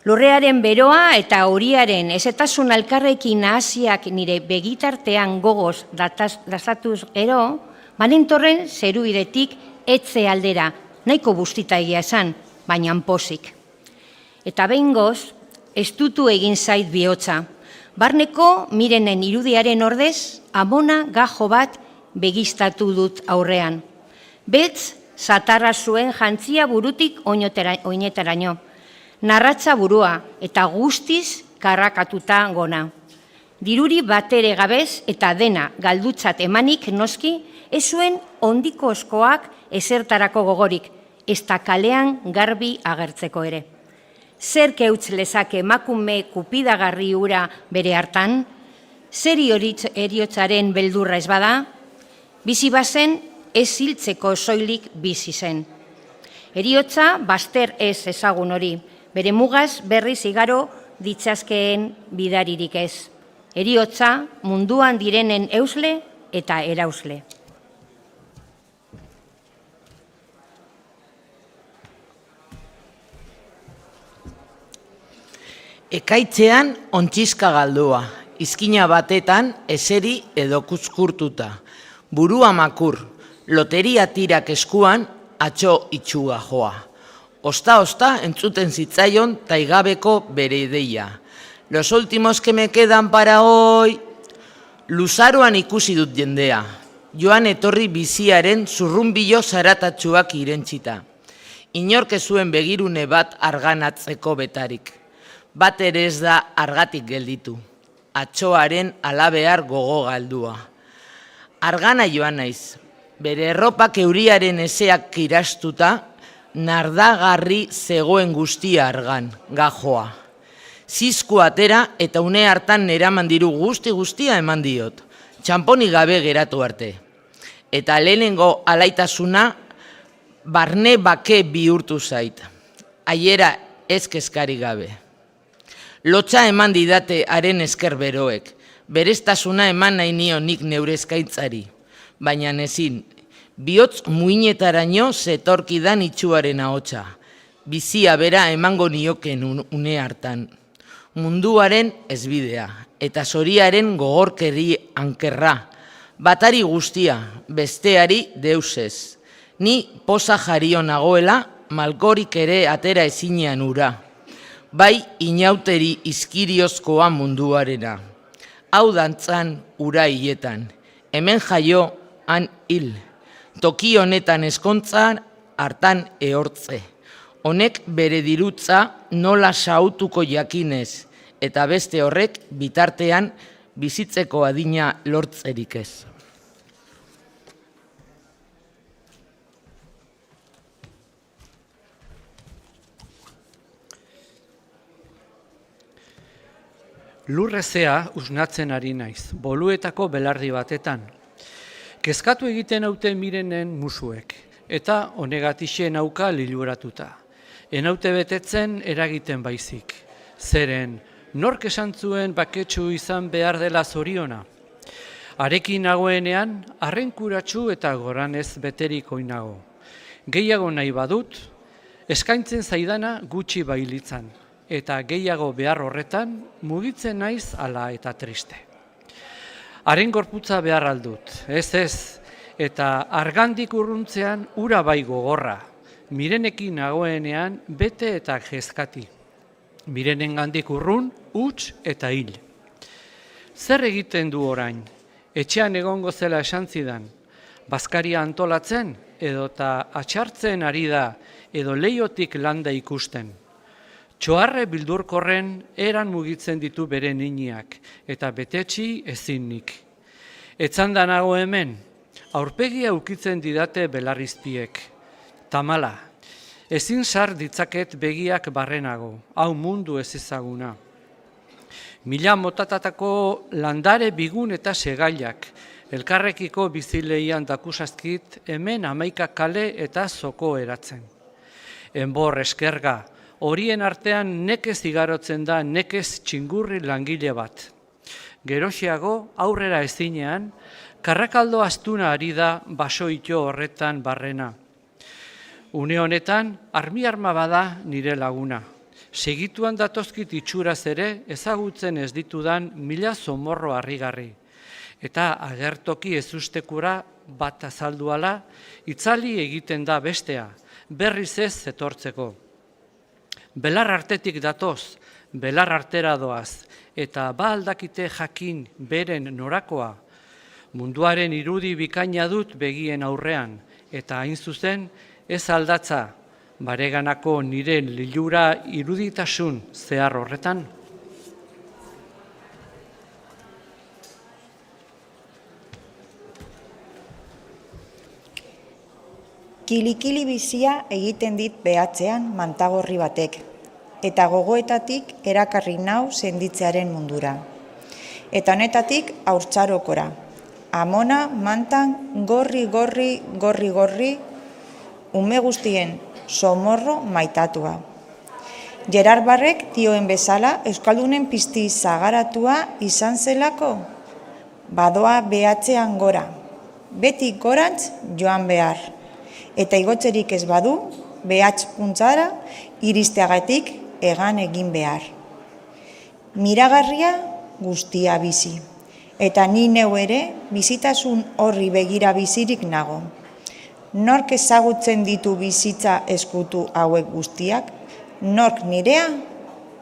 Lurrearen beroa eta horiaren ezetasun alkarrekin nahasiak nire begitartean gogoz dasatuz gero, manentorren zerubidetik etze aldera, nahiko bustita egia esan, baina pozik. Eta behingoz, estutu egin zait bihotza. Barneko Mirenen irudiaren ordez, amona gajo bat begistatu dut aurrean. Betz, satarra zuen jantzia burutik oinetaraino. Narratza burua eta guztiz karrakatuta gona. Diruri batere gabez eta dena galdutzat emanik noski, ez zuen ondiko oskoak ezertarako gogorik, ez da kalean garbi agertzeko ere. Zer keutz lezake emakume kupidagarri ura bere hartan? Zer eriotzaren beldurra ez bada? Bizi bazen ez hiltzeko soilik bizi zen. Eriotza bazter ez ezagun hori, bere mugaz berriz igaro ditzazkeen bidaririk ez. Eriotza munduan direnen eusle eta erausle. Ekaitzean ontziska galdua, izkina batetan eseri edo kuzkurtuta. Burua makur, loteria tirak eskuan, atxo itxuga joa. Osta entzuten zitzaion taigabeko bere ideia. Los últimos que me quedan para hoy. Luzaroan ikusi dut jendea. Joan etorri biziaren zurrunbilo zaratatsuak irentzita. Inork ez zuen begirune bat arganatzeko betarik. Bat ere ez da argatik gelditu. Atxoaren alabear gogo galdua. Argana joan naiz. Bere erropak euriaren eseak irastuta, nardagarri zegoen guztia argan, gajoa. Zizku atera eta une hartan neraman diru guztia eman diot. Txamponi gabe geratu arte. Eta lehenengo alaitasuna barne bake bihurtu zait. Aiera ez kezkari gabe. Lotxa eman didate haren esker beroek. Bereztasuna eman nahi nio nik neure eskaintzari. Baina ezin, bihotz muinetaraino zetorkidan itxuaren ahotsa. Bizia bera emango nioken une hartan. Munduaren ezbidea, eta zoriaren gogorkeri ankerra, batari guztia, besteari deusez. Ni poza jario nagoela, malkorik ere atera ezinean ura. Bai inauteri izkiriozkoa munduarena. Hau dantzan ura hietan, hemen jaio, han hil. Toki honetan eskontzan, hartan ehortze. Honek bere dirutza nola sautuko jakinez, eta beste horrek bitartean bizitzeko adina lortzerik ez. Lurrezea usnatzen ari naiz, boluetako belardi batetan. Kezkatu egiten haute Mirenen musuek, eta honegatixe nauka liluratuta. Enaute betetzen eragiten baizik. Zeren, nork esan zuen baketsu izan behar dela zoriona? Arekin nagoenean, arrenkuratsu eta goranez beterik oinago. Gehiago nahi badut, eskaintzen zaidana gutxi bailitzan. Eta gehiago behar horretan, mugitzen naiz ala eta triste. Haren gorputza behar aldut, ez, eta argandik urruntzean ura bai gogorra, Mirenekin nagoenean bete eta jezkati. Mirenen gandik urrun, huts eta hil. Zer egiten du orain? Etxean egongo zela esan zidan, bazkaria antolatzen, edota atxartzen ari da, edo leiotik landa ikusten. Txoarre bildurkorren eran mugitzen ditu bere niniak, eta betetxi ezinnik. Etzanda nago hemen, aurpegia ukitzen didate belarrizpiek. Tamala, ezin sar ditzaket begiak barrenago, hau mundu ez ezaguna. Mila motatatako landare bigun eta segailak, elkarrekiko bizileian dakusazkit hemen 11 kale eta zoko eratzen. Enbor eskerga, horien artean nekez igarotzen da nekez txingurri langile bat. Geroxiago, aurrera ezinean, karrakaldo astuna ari da basoito horretan barrena. Une honetan, armi-arma bada nire laguna. Segituan datozkit itxuraz ere ezagutzen ez ditudan 1000 zomorro harrigarri. Eta agertoki ezustekura bat azalduala, itzali egiten da bestea, berriz ez etortzeko. Belar artetik datoz, belar artera doaz, eta ba aldakite jakin beren norakoa, munduaren irudi bikaina dut begien aurrean, eta hain zuzen ez aldatza, bareganako nire lilura iruditasun zehar horretan. Kilikili bizia egiten dit behatzean mantagorri batek, eta gogoetatik erakarri nau senditzearen mundura. Eta honetatik haurtzarokora, amona, mantan, gorri, ume guztien somorro maitatua. Gerard Barrek dioen bezala Euskaldunen pizti zagaratua izan zelako, badoa behatzean gora, beti gorantz joan behar. Eta igotzerik ez badu, behatz puntzara iristeagatik egan egin behar. Miragarria guztia bizi, eta ni neu ere bizitasun horri begira bizirik nago. Nork ezagutzen ditu bizitza eskutu hauek guztiak, nork nirea,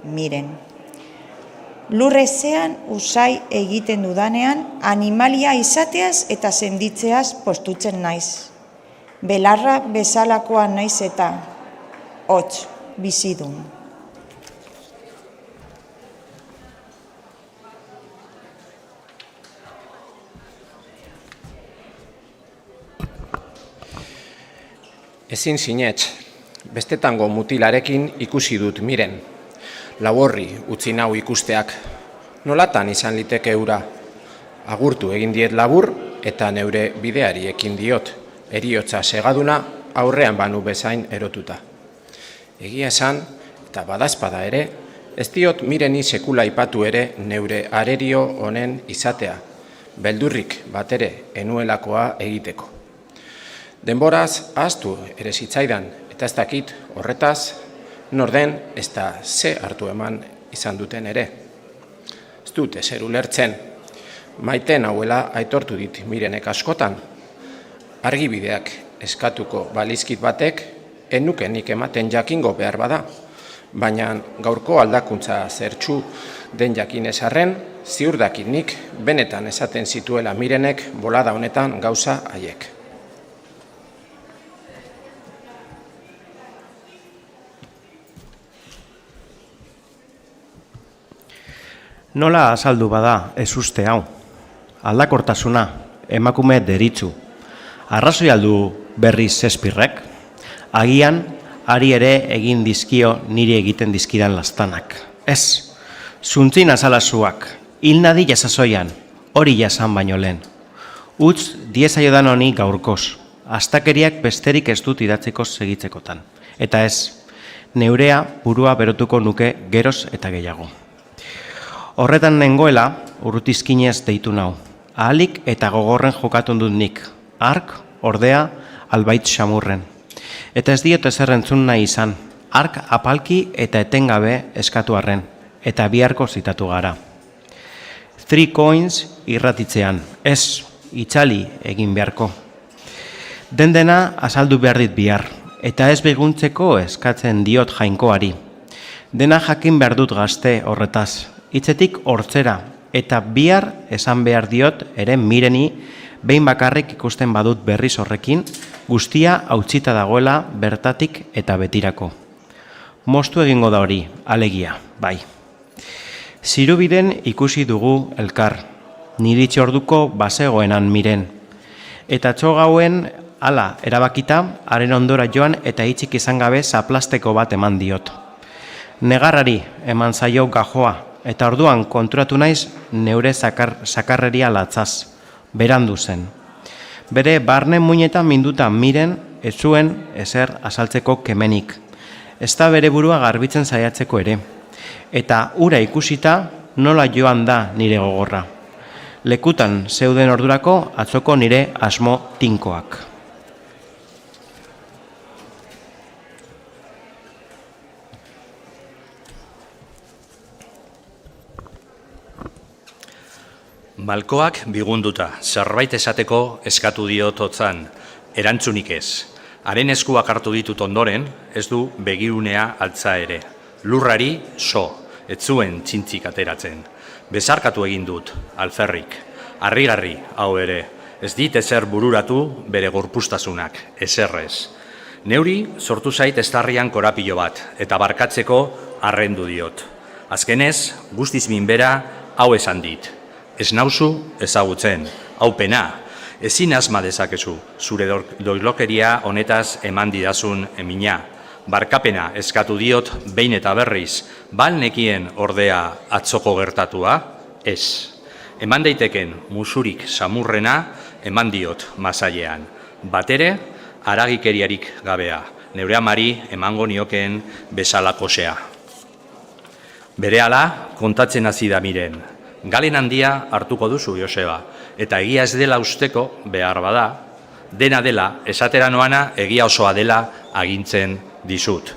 Miren. Lurrezean usai egiten dudanean, animalia izateaz eta senditzeaz postutzen naiz. Belarra bezalakoa naiz eta hots bizidun. Ezin sinets, bestetango mutilarekin ikusi dut Miren. Laborri utzi nau ikusteak, nolatan izan liteke ura. Agurtu egin diet labur eta neure bideari ekin diot, eriotza segaduna aurrean banu bezain erotuta. Egia esan, eta badazpada ere, ez diot Mireni sekula aipatu ere neure arerio honen izatea, beldurrik batere enuelakoa egiteko. Denboraz ahaztu ere zitzaidan, eta ez dakit horretaz, norden ez da ze hartu eman izan duten ere. Ez dut ezer ulertzen, maite nauela aitortu dit Mirenek askotan. Argibideak eskatuko balizkit batek, enukenik ematen jakingo behar bada, baina gaurko aldakuntza zertxu den jakinez arren, ziur dakitnik benetan esaten zituela Mirenek bolada honetan gauza haiek. Nola azaldu bada ez uste hau? Aldakortasuna, emakume deritzu. Arrazoi aldu berriz Shakespearek? Agian, ari ere egin dizkio niri egiten dizkidan lastanak. Ez, zuntzin azalazuak, hilnadi jasazoian, hori jasan baino lehen. Utz diezaiodan honi gaurkoz, astakeriak besterik ez dut idatziko segitzekotan. Eta ez, neurea burua berotuko nuke geroz eta gehiago. Horretan nengoela, urrutizkinez deitu nau. Ahalik eta gogorren jokatun dut nik. Ark, ordea, albait xamurren. Eta ez diot ezer entzun nahi izan. Ark apalki eta etengabe eskatu arren. Eta biharko zitatu gara. 3 coins irratitzean. Ez, itzali egin beharko. Dena azaldu behar dit bihar. Eta ez beguntzeko eskatzen diot jainkoari. Dena jakin behar dut gazte horretaz. Hitzetik hortzera, eta bihar esan behar diot ere Mireni behin bakarrik ikusten badut berriz horrekin, guztia hautsita dagoela bertatik eta betirako. Moztu egingo da hori, alegia, bai. Zirubiden ikusi dugu elkar, niritxe orduko bazegoenan Miren. Eta txogauen hala erabakita, haren ondora joan eta hitzik izan gabe zaplasteko bat eman diot. Negarrari eman zaio gajoa, eta orduan konturatu naiz neure zakarreria latzaz, berandu zen. Bere barne muinetan minduta Miren ez zuen ezer azaltzeko kemenik. Ez da bere burua garbitzen saiatzeko ere. Eta ura ikusita nola joan da nire gogorra. Lekutan zeuden ordurako atzoko nire asmo tinkoak. Malkoak bigunduta, zerbait esateko eskatu diot hotzan, erantzunik ez. Haren eskuak hartu ditut ondoren, ez du begirunea altza ere. Lurrari, so, ez zuen txintzik ateratzen. Bezarkatu egin dut, alferrik. Harrigarri, hau ere, ez dit ezer bururatu bere gorpustasunak, ezerrez. Neuri sortu zait estarrian korapilo bat, eta barkatzeko arrendu diot. Azkenez, guztiz minbera, hau esan dit. Ez nauzu ezagutzen, hau pena, ezin asma dezakezu, zure doilokeria honetaz eman didazun emina. Barkapena eskatu diot behin eta berriz, bal nekien ordea atzoko gertatua? Ez. Eman daiteken musurik samurrena eman diot masailean. Batere, haragikeriarik gabea, neure amari emango niokeen bezalakosea. Berehala kontatzen hasi da Miren. Galen handia hartuko duzu, Joseba, eta egia ez dela usteko behar bada, dena dela, esatera noana egia osoa dela agintzen dizut.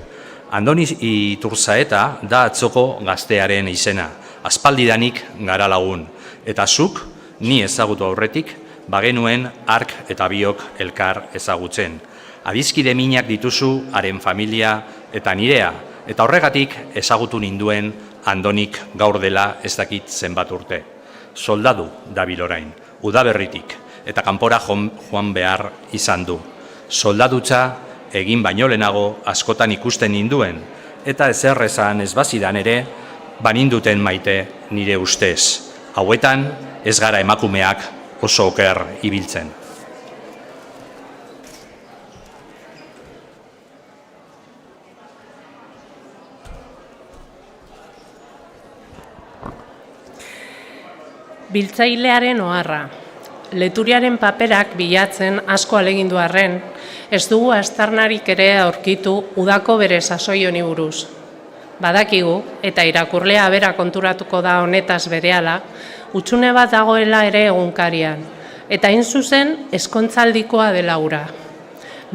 Andoni Iturzaeta da atzoko gaztearen izena, aspaldidanik gara lagun, eta zuk, ni ezagutu aurretik, bagenuen ark eta biok elkar ezagutzen. Adizkide minak dituzu haren familia eta nirea, eta horregatik ezagutu ninduen Andonik gaur dela ez dakit zenbat urte. Soldadu dabil orain, udaberritik, eta kanpora joan behar izan du. Soldadutza egin baino lehenago askotan ikusten ninduen, eta ezerrezan ez bazidan ere, baninduten maite nire ustez. Hauetan ez gara emakumeak oso oker ibiltzen. Biltzailearen oharra. Leturiaren paperak bilatzen asko alegindu arren, ez dugu aztarnarik ere aurkitu udako bere sasoi honi buruz. Badakigu, eta irakurlea bera konturatuko da honetaz berehala, hutsune bat dagoela ere egunkarian, eta hain zuzen ezkontzaldikoa dela hura.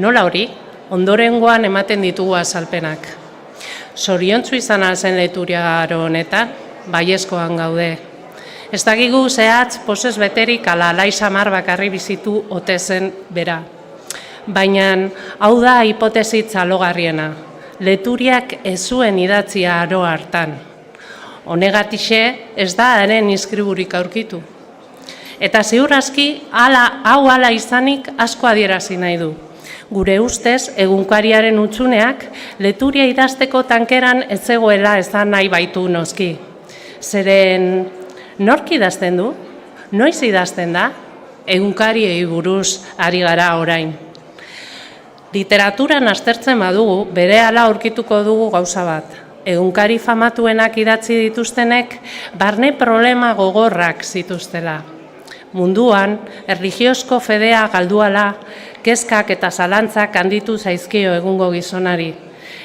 Nola hori, ondorengoan ematen ditugu azalpenak. Zoriontsu izan alzen Leturiaro honetan, baiezkoan gaude. Ez dakigu zehatz posez beterik ala alai samar bakarri bizitu ote zen bera. Baina hau da hipotesi txalogarriena. Leturiak ez zuen idatzia aro hartan. Honegatixe ez da haren inskriburik aurkitu. Eta ziur aski hau hala izanik asko adierazi nahi du. Gure ustez, egunkariaren utzuneak Leturia idazteko tankeran ez zegoela ezan nahi baitu noski. Zeren nork idazten du? Noiz idazten da? Egunkariei buruz ari gara orain. Literaturan aztertzen badugu, berehala aurkituko dugu gauza bat. Egunkari famatuenak idatzi dituztenek, barne problema gogorrak zituztela. Munduan, erlijiozko fedea galduala, kezkak eta zalantzak handitu zaizkio egungo gizonari.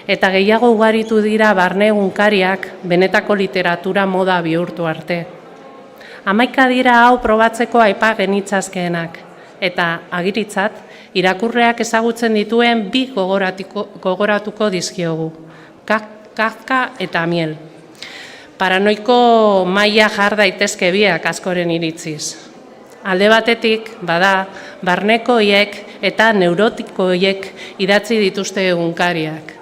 Eta gehiago ugaritu dira barne egunkariak benetako literatura moda bihurtu arte. 11 dira hau probatzeko aipa genitzazkeenak, eta agiritzat, irakurreak ezagutzen dituen bi gogoratuko dizkiogu, Kafka eta Miel. Paranoiko maila jar daitezke biak askoren iritziz. Alde batetik, bada, barnekoiek eta neurotikoiek idatzi dituzte egunkariak.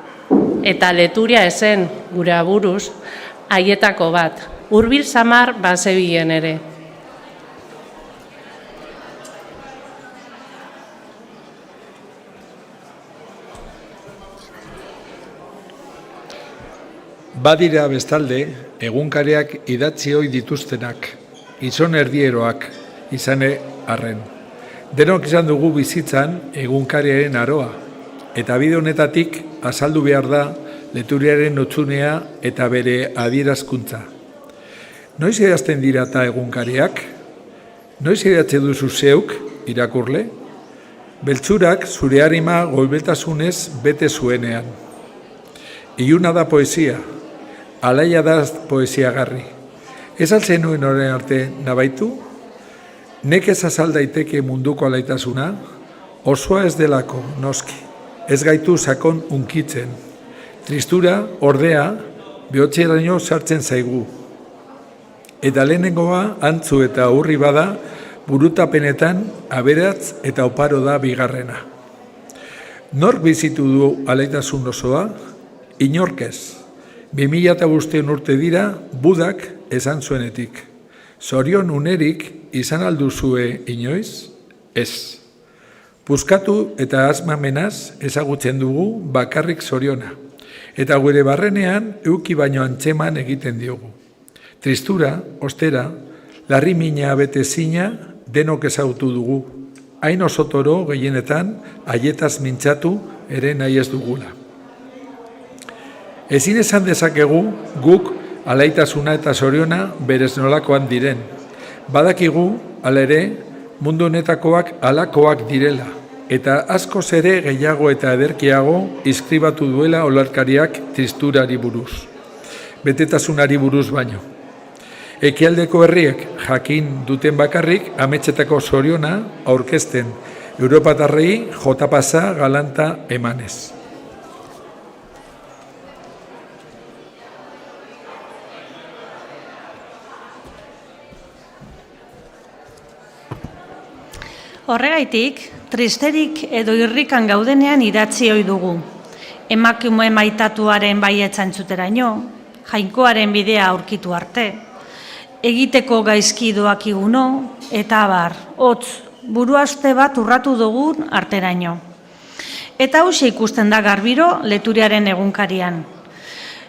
Eta Leturia ezen, gure aburuz, haietako bat, hurbil samar bazebilen ere. Badira bestalde, egunkariak idatzi ohi dituztenak, gizon erdieroak, izane arren. Denok izan dugu bizitzan egunkariaren aroa, eta bide honetatik azaldu behar da Leturiaren utzunea eta bere adierazkuntza. Noiz idazten dira eta egunkariak? Noiz idatze duzu zeuk, irakurle? Beltzurak zure harima goibeltasunez bete zuenean. Iluna da poesia, alaia da poesiagarri. Ez altzen nuen orain arte nabaitu? Nekez azal daiteke munduko alaitasuna, osoa ez delako, noski, ez gaitu sakon unkitzen. Tristura, ordea, bihotzeraino sartzen zaigu. Eta lehenengoa, antzu eta urri bada, burutapenetan aberatz eta oparo da bigarrena. Nork bizitu du alaitasun osoa? Inorkez. 2005 urte dira, Budak esan zuenetik. Zorion unerik izan alduzue inoiz? Ez. Puskatu eta asmamenaz ezagutzen dugu bakarrik zoriona. Eta gure barrenean euki baino antzeman egiten diogu. Tristura, ostera, larri mina bete zina denok ezagutu dugu. Hain osotoro gehienetan haietaz mintzatu ere nahi ez dugula. Ezin esan dezakegu guk alaitasuna eta zoriona berez nolakoan diren. Badakigu, hala ere, mundu honetakoak halakoak direla, eta askoz ere gehiago eta ederkiago iskribatu duela olarkariak tristurari buruz. Betetasunari buruz baino. Ekialdeko herriek jakin duten bakarrik ametsetako zoriona aurkezten, Europatarrei jotapasa galanta emanez. Horregaitik, tristerik edo irrikan gaudenean idatzi ohi dugu. Emakume maitatuaren baietza entzuteraino, jainkoaren bidea aurkitu arte, egiteko gaizki doakiguno, eta abar, hotz, buruaste bat urratu dugun arteraino. Eta hauxe ikusten da garbiro Leturiaren egunkarian.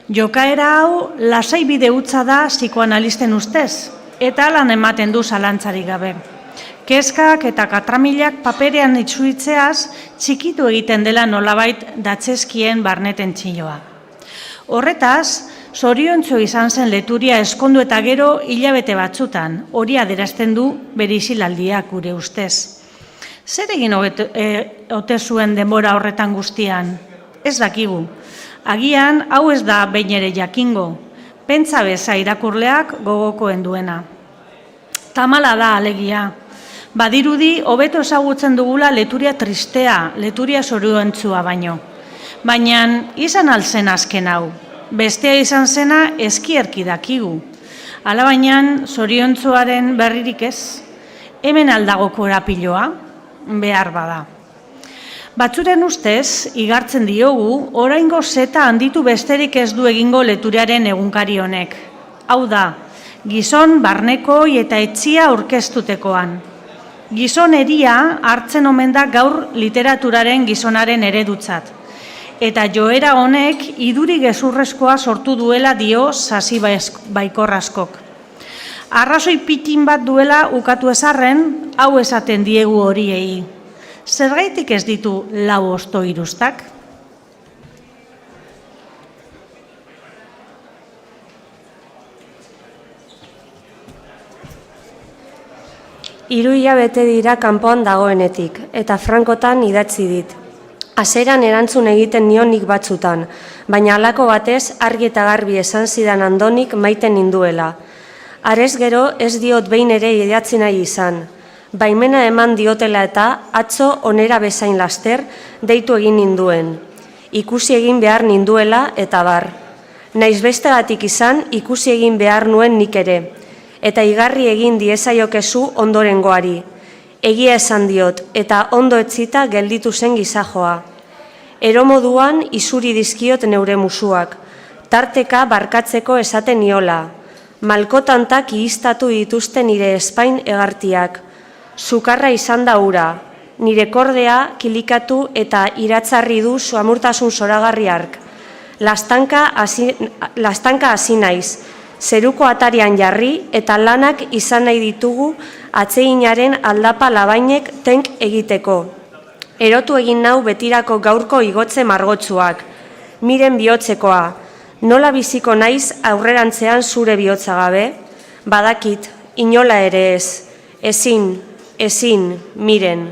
Jokaera hau lasai bide hutsa da psikoanalisten ustez, eta lan ematen du zalantzarik gabe. Kezkak eta katramilak paperean itzuitzeaz txikitu egiten dela nolabait datzezkien barneten txiloa. Horretaz, zoriontsu izan zen Leturia eskondu eta gero hilabete batzutan, hori adierazten du bere isilaldiak gure ustez. Zer egin ote zuen denbora horretan guztian? Ez dakigu. Agian, hau ez da behin ere jakingo. Pentsa beza irakurleak gogokoen duena. Tamala da alegia. Badirudi, hobeto ezagutzen dugula Leturia tristea, Leturia zoriontsua baino. Baina, izan alzen azken hau. bestea izan zena eskierki dakigu. Alabainan, zoriontzuaren berririk ez, hemen aldago korapiloa, behar bada. Batzuren ustez, igartzen diogu, oraingo zeta handitu besterik ez du egingo Leturiaren egunkari honek. Hau da, gizon barnekoi eta etxia aurkeztutekoan. Gizon eria hartzen omen da gaur literaturaren gizonaren eredutzat. Eta joera honek iduri gezurrezkoa sortu duela dio Sasi Baikor askok. Arrazoi pitin bat duela ukatu ezarren, hau esaten diegu horiei. Zergaitik ez ditu lau hosto iruztak? Hiru hilabete dira kanpoan dagoenetik, eta frankotan idatzi dit. Hasieran erantzun egiten nionik batzutan, baina halako batez argi eta garbi esan zidan Andonik maiten ninduela. Arez gero ez diot behin ere idatzi nahi izan. Baimena eman diotela eta atzo onera bezain laster deitu egin ninduen. Ikusi egin behar ninduela eta bar. Naiz bestegatik izan ikusi egin behar nuen nik ere. Eta igarri egin diezaiokezu ondorengoari. Egia esan diot eta ondo etzita gelditu zen gizajoa. Eromoduan isuri dizkiot neure musuak. Tarteka barkatzeko esaten niola. Malkotantak ihistatu dituzte nire espain egartiak. Sukarra izan da ura, nire kordea kilikatu eta iratzarri du suamurtasun zoragarri hark. Lastanka hasi naiz, zeruko atarian jarri eta lanak izan nahi ditugu atseinaren aldapa labainek tenk egiteko. Erotu egin nau betirako gaurko igotze margotsuak, miren bihotzekoa, nola biziko naiz aurrerantzean zure bihotza gabe? Badakit, inola ere ez, ezin, miren.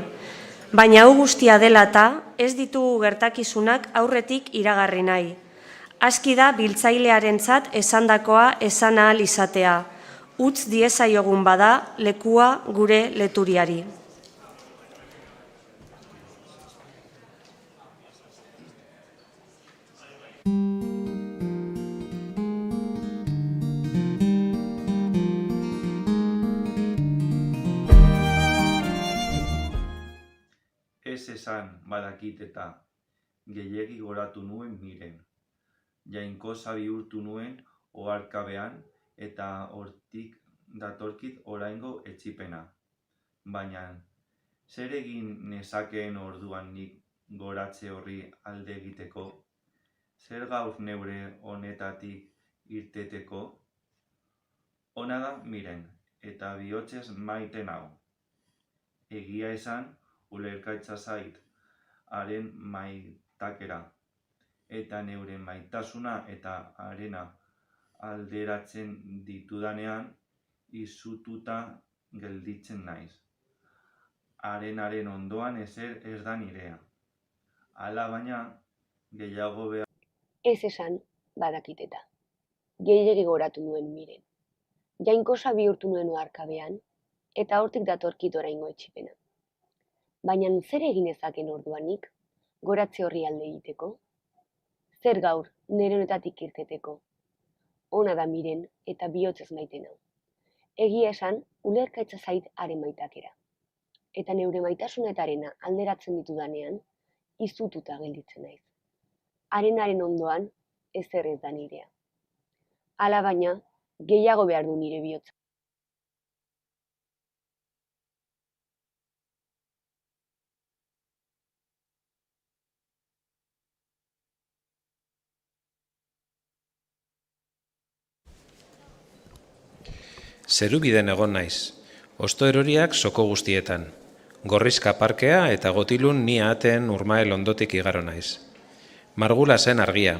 Baina hau guztia dela eta ez ditugu gertakizunak aurretik iragarri nahi. Aski da biltzailearentzat esandakoa esan ahal izatea. Utz diezaiogun bada lekua gure Leturiari. Ez esan badakit eta gehiegi goratu nuen miren. Jainkosa bihurtu nuen oharkabean eta hortik datorkit oraingo etsipena. Baina, zer egin nezakeen orduan nik goratze horri alde egiteko? Zer gaur neure honetatik irteteko? Ona da miren, eta bihotzez maite nau. Egia esan, ulergaitza zait, haren maitakera, eta neure maitasuna eta harena alderatzen ditudanean izututa gelditzen naiz. Harenaren ondoan ezer ez da nirea. Hala baina, gehiago behar... Ez esan badakit eta gehiegi goratu nuen miren. Jainkosa bihurtu nuen oharkabean, eta hortik datorkit oraingo etsipena. Baina zer egin ezaken orduanik, goratze horri alde egiteko? Zer gaur nire honetatik irteteko? Ona da miren eta bihotzez maite nau. Egia esan, ulergaitza zait haren maitakera. Eta neure maitasuna eta harena alderatzen ditudanean, izututa gelditzen naiz. Harenaren ondoan, ezer ez da nirea. Hala baina, gehiago behar du nire bihotza. Zerubiden egon naiz, hosto eroriak soko guztietan, gorrizka parkea eta gotilun ni aten urmael ondotik igaro naiz. Margula zen argia,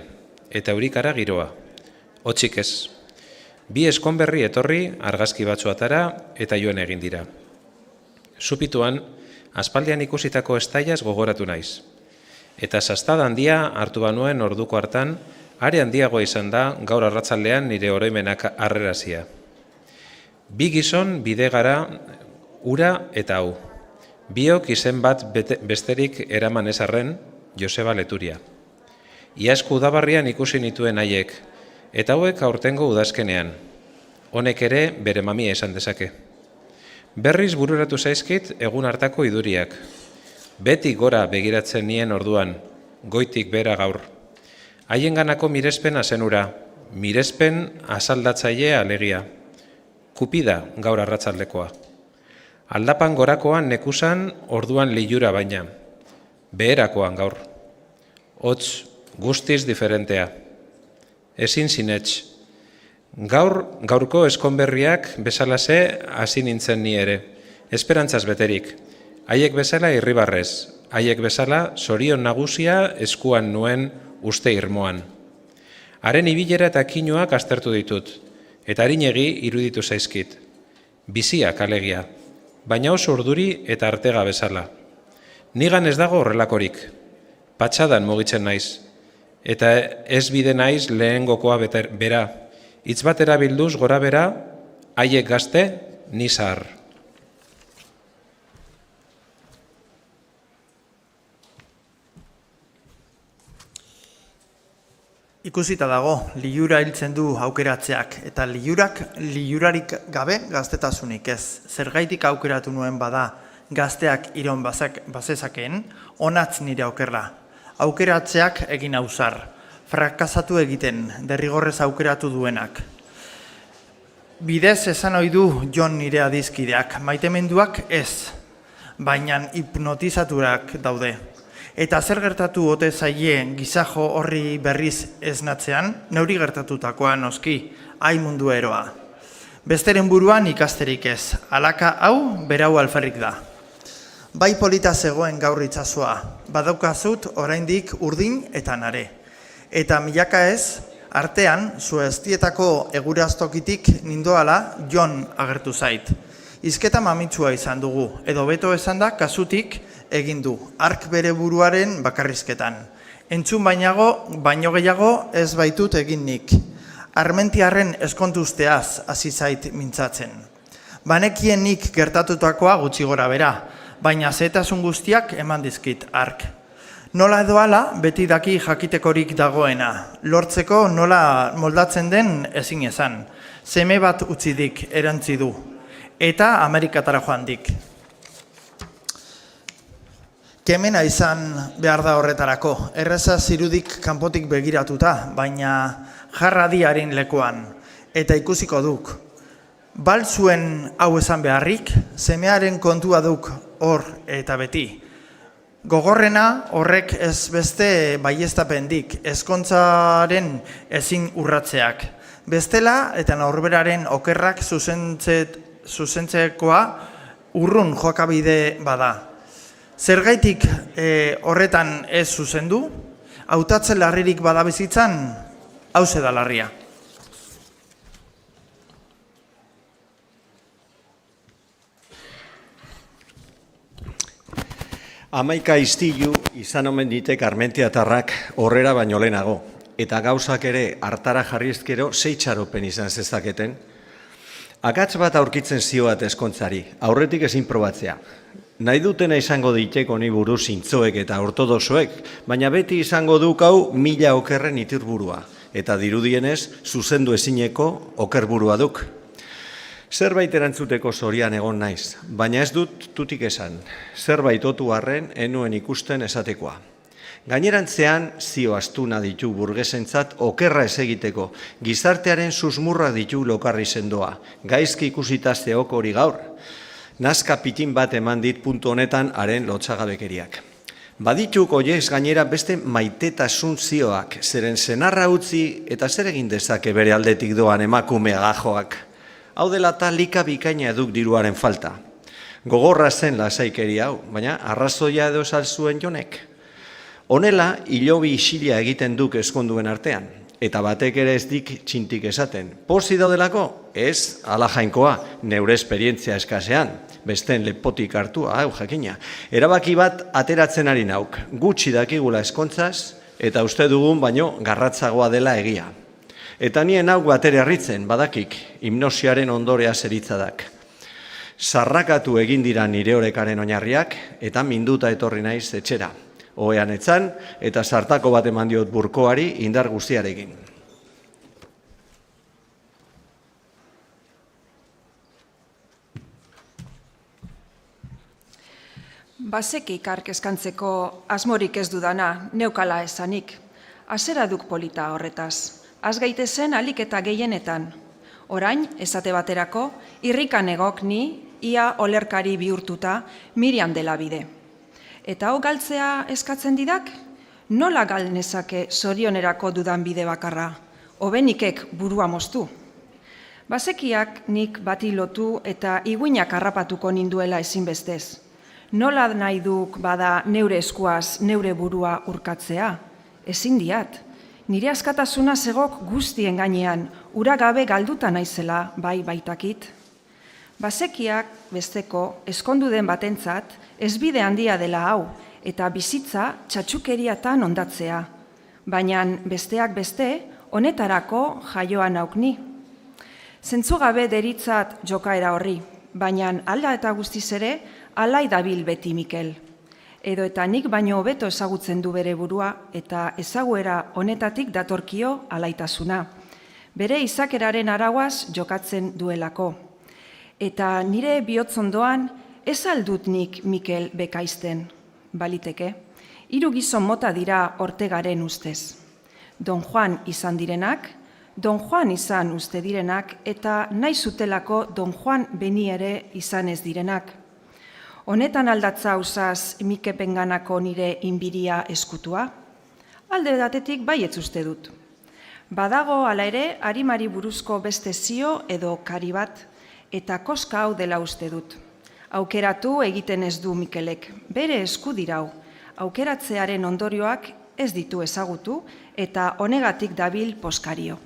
eta eurikara giroa, hotzik ez. Bi eskonberri etorri, argazki batzu atara eta joan egin dira. Supituan, aspaldian ikusitako estaiaz gogoratu naiz. Eta sastada handia hartu banuen orduko hartan, are handiagoa izan da gaur arratzaldean nire oroimenak harrerazia. Bi gizon bide gara ura eta hau. Biok izen bat besterik eraman ez arren, Joseba Leturia. Iazko udabarrian ikusi nituen haiek, Eta hauek aurtengo udazkenean. Honek ere bere mamia esan dezake. Berriz bururatu zaizkit egun hartako iduriak. Beti gora begiratzen nien orduan, goitik bera gaur. Haienganako mirespen zenura, mirespen asaldatzaile alegia. Kupida gaur arratsaldekoa. Aldapan gorakoan nekusan orduan lilura baina. Beherakoan gaur. Hots guztiz diferentea. Ezin sinets. Gaurko eskonberriak bezalase hasi nintzen ni ere. Esperantzaz beterik. Haiek bezala irribarrez. Haiek bezala zorion nagusia eskuan nuen uste irmoan. Haren ibilera eta kinuak aztertu ditut. Eta harinegi iruditu zaizkit. Biziak alegia. Baina oso urduri eta artega bezala. Nigan ez dago horrelakorik. Patxadan mugitzen naiz. Eta ez bide naiz lehengokoa bera. Hitz batera bilduz gora bera, haiek gazte, ni zahar. Ikusita dago, lilura hiltzen du aukeratzeak, eta lilurarik gabe gaztetasunik ez. Zergaitik aukeratu nuen bada gazteak iraun bazezakeen, onatz nire aukerla. Aukeratzeak egin ausar, frakasatu egiten, derrigorrez aukeratu duenak. Bidez esan ohi du Jon nire adizkideak, maitemenduak ez, baina hipnotizaturak daude. Eta zer gertatu ote zaie gizajo horri berriz esnatzean, neuri gertatutakoa noski, mundu eroa. Besteren buruan ikasterik ez, alaka hau berau alferrik da. Bai polita zegoen gaur itsasoa, badaukazut oraindik urdin eta nare. Eta milaka ez, artean, Zueztietako eguraztokitik nindoala Jon agertu zait. Hizketa mamitsua izan dugu, edo beto esan da kasutik egin du, ark bere buruaren bakarrizketan. Entzun baino gehiago ez baitut egin nik. Armentiarren eskontuzteaz hasi zait mintzatzen. Banekien nik gertatutakoa gutxi gora bera, baina zehetasun guztiak eman dizkit ark. Nola edo hala, beti daki jakitekorik dagoena. Lortzeko nola moldatzen den ezin esan. Seme bat utzidik erantzi du. Eta Amerikatara joan dik. Kemena izan behar da horretarako. Erreza zirudik kanpotik begiratuta, baina jarradiaren lekuan. Eta ikusiko duk. Bal zuen hau esan beharrik, semearen kontua duk hor eta beti. Gogorrena horrek ez beste baieztapendik, ezkontzaren ezin urratzeak. Bestela eta norberaren okerrak zuzentzekoa urrun jokabide bada. Zergaitik horretan ez zuzendu, hautatzen larririk bada bizitzan, hauze da larria. Hamaika istilu izan omen ditek armentiatarrak horrera baino lehenago, eta gauzak ere hartara jarrizkero zeitxaropen izan zezaketen. Akats bat aurkitzen zioat eskontzari, aurretik ezin probatzea. Nahi dutena izango ditek honi buruz zintzoek eta ortodoxoek, baina beti izango duk hau 1000 okerren iturburua, eta dirudienez zuzendu ezineko okerburua duk. Zerbait erantzuteko zorian egon naiz, baina ez dut tutik esan. Zerbait otu harren enuen ikusten esatekoa. Gainerantzean zio astuna ditu burgesentzat okerra ez egiteko, gizartearen susmurra ditu lokarri sendoa, gaizki ikusita zeok hori gaur. Nazka pitin bat eman dit puntu honetan haren lotsagabekeriak. Badituk oiez gainera beste maitetasun zioak, zeren senarra utzi eta zer egin dezake bere aldetik doan emakume agajoak. Hau dela eta lika bikaina duk diruaren falta. Gogorra zen lasaikeri hau, baina arrazoia edo salzuen Jonek. Honela, hilobi isilia egiten duk eskonduen artean, eta batek ere ez dik txintik esaten. Pozi daudelako? Ez, ala jainkoa, neure esperientzia eskasean, besteen lepotik hartua, hau jakina. Erabaki bat ateratzen ari nauk, gutxi dakigula eskontzaz, eta uste dugun baino garratzagoa dela egia. Eta nien hau batere harritzen, badakik, hipnosiaren ondorea zeritzadak. Sarrakatu egin dira nire orekaren oinarriak, eta minduta etorri naiz etxera. Ohean etzan, eta sartako bat eman diot burkoari indar guztiarekin. Bazekik ark eskantzeko asmorik ez dudana, neukala esanik. Azera duk polita horretaz. Az gaitezen alik eta gehienetan. Orain, esate baterako, irrikan egok ni, ia olerkari bihurtuta, Miriam dela bide. Eta hau galtzea eskatzen didak? Nola gal nezake zorionerako dudan bide bakarra? Hobenikek burua moztu. Bazekiak nik bati lotu eta iguinak harrapatuko ninduela ezinbestez. Nola nahi duk bada neure eskuaz neure burua urkatzea? Ezin diat. Nire askatasuna zegok guztien gainean, ura gabe galduta naizela bai baitakit. Bazekiak besteko eskondu den batentzat ezbide handia dela hau eta bizitza txatxukeriatan ondatzea. Baina besteak beste, honetarako jaioan aukni. Zentzugabe deritzat jokaera horri, baina alda eta guztiz ere, alai dabil beti Mikel. Edo eta nik baino hobeto ezagutzen du bere burua eta ezaguera honetatik datorkio alaitasuna. Bere izakeraren arauaz jokatzen duelako. Eta nire bihotzondoan ez aldut nik Mikel bekaizten, baliteke. 3 gizon mota dira Ortegaren ustez. Don Juan izan direnak, Don Juan izan uste direnak eta nahi zutelako Don Juan beni ere izan ez direnak. Honetan aldatza usaz Mikepenganako nire inbiria eskutua? Alde datetik baietz uste dut. Badago hala ere harimari buruzko beste zio edo kari bat eta koska hau dela uste dut. Aukeratu egiten ez du Mikelek, bere esku dirau. Aukeratzearen ondorioak ez ditu ezagutu eta honegatik dabil poskario.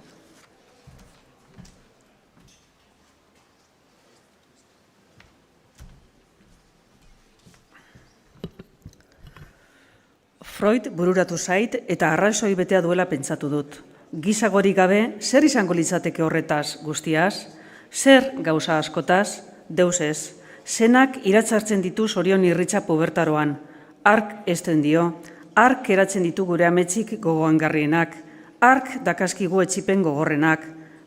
Freud bururatu zait eta arrazoi betea duela pentsatu dut. Gizagorik gabe, zer izango litzateke horretaz guztiaz? Zer gauza askotaz? Deus ez. Zenak iratzartzen ditu zorion irritza pubertaroan. Ark esten dio, ark eratzen ditu gure ametzik gogoangarrienak, ark dakaskigu etxipen gogorrenak,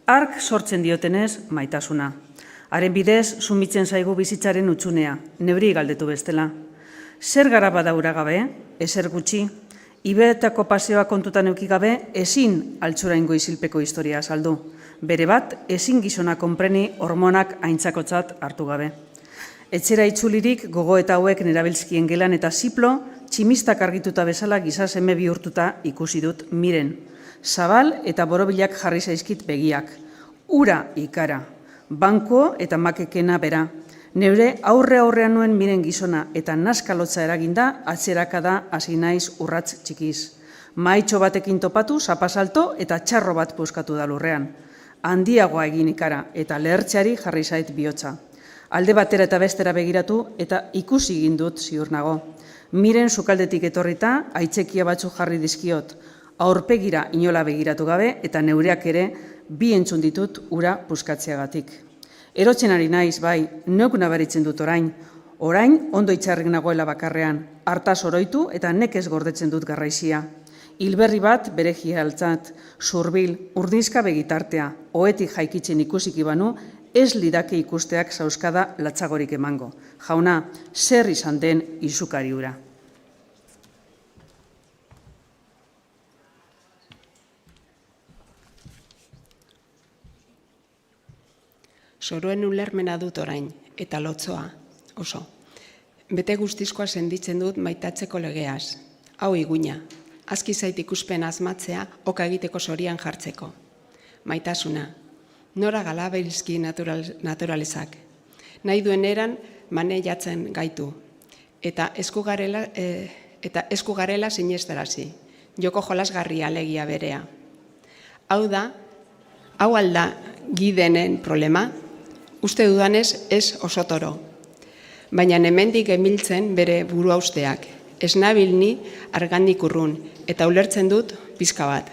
ark sortzen diotenez maitasuna. Haren bidez, sumitzen zaigu bizitzaren utxunea, nebri galdetu bestela. Zer gara badaura gabe, ezer gutxi, iberetako paseoa kontutan euki gabe, ezin altxuraingo izilpeko historia azaldu. Bere bat, ezin gizona konpreni hormonak aintzakotzat hartu gabe. Etxera itzulirik gogo eta hauek nerabiltzkien gelan eta ziplo, tximistak argituta bezala gizaseme bihurtuta ikusi dut Miren. Zabal eta borobilak jarri zaizkit begiak. Ura ikara, banko eta makekena bera. Neure aurrean nuen Miren gizona eta naskalotza eraginda atzerakada hasi naiz urratz txikiz. Maitxo batekin topatu, zapasalto eta txarro bat puskatu da lurrean. Handiagoa egin ikara eta lehertzeari jarri zait bihotza. Alde batera eta bestera begiratu eta ikusi egin dut ziur nago. Miren sukaldetik etorrita, aitzekia batzuk jarri dizkiot, aurpegira inola begiratu gabe eta neureak ere bi entzun ditut ura puskatzeagatik. Erotzen ari naiz, bai, neuk nabaritzen dut orain. Orain, ondo itxarrik nagoela bakarrean, hartaz oroitu eta nekez gordetzen dut garraizia. Hilberri bat bere jialtzat, zurbil, urdinzka begitartea, ohetik jaikitzen ikusiki banu, ez lidake ikusteak zauzkada latzagorik emango. Jauna, zer izan den izukari hura. Zoroen ulermena dut orain, eta lotzoa, oso. Bete guztizkoa senditzen dut maitatzeko legeaz. Hau iguina, aski zait ikuspen asmatzea, oka egiteko zorian jartzeko. Maitasuna, nora galaberizki naturalezak. Nahi duen eran maneiatzen gaitu. Eta esku garela sinestarazi. Joko jolasgarri alegia berea. Hau alda gidenen problema, uste dudanez ez oso toro. Baina hemendik emiltzen bere burua usteak. Ez nabil ni argandik urrun eta ulertzen dut pizka bat.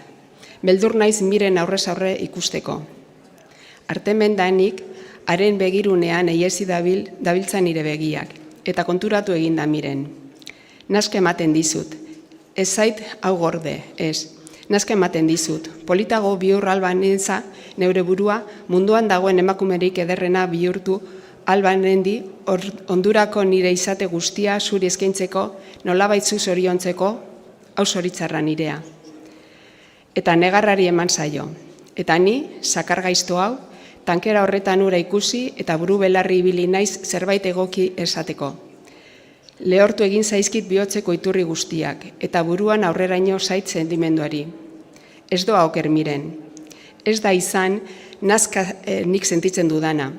Beldur naiz Miren aurrez aurre ikusteko. Artemendanik, haren begirunean eiezi dabiltza nire begiak, eta konturatu eginda Miren. Naske ematen dizut, ez zait hau gorde, ez. Naske ematen dizut, politago bihur albanentza neure burua munduan dagoen emakumerik ederrena bihurtu albanendi, ondurako nire izate guztia zuri eskaintzeko, nolabaitzu zoriontzeko, hau zoritzarra nirea. Eta negarrari eman zaio. Eta ni, sakargaizto hau, tankera horretan ura ikusi eta buru belarri ibili naiz zerbait egoki esateko. Lehortu egin zaizkit bihotzeko iturri guztiak, eta buruan aurreraino zait sentimenduari. Ez doa oker miren. Ez da izan nazka nik sentitzen dudana.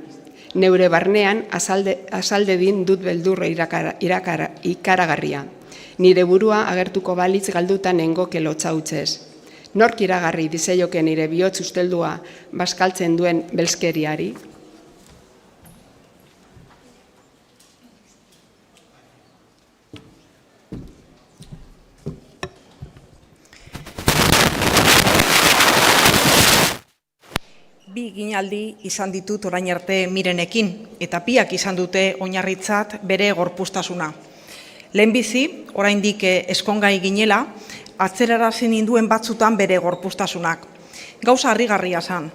Neure barnean azaldedin dut beldurre ikaragarria. Nire burua agertuko balitz galdutan nengoke lotza utzez. Nork iragarri dizeioke nire bihotz usteldua bazkaltzen duen belskeriari? Bi ginaldi izan ditut orain arte Mirenekin, eta biak izan dute oinarritzat bere gorpuztasuna. Lehenbizi, oraindik ezkongai ginela, atzerarazi ninduen batzutan bere gorpuztasunak. Gauza harrigarria zen,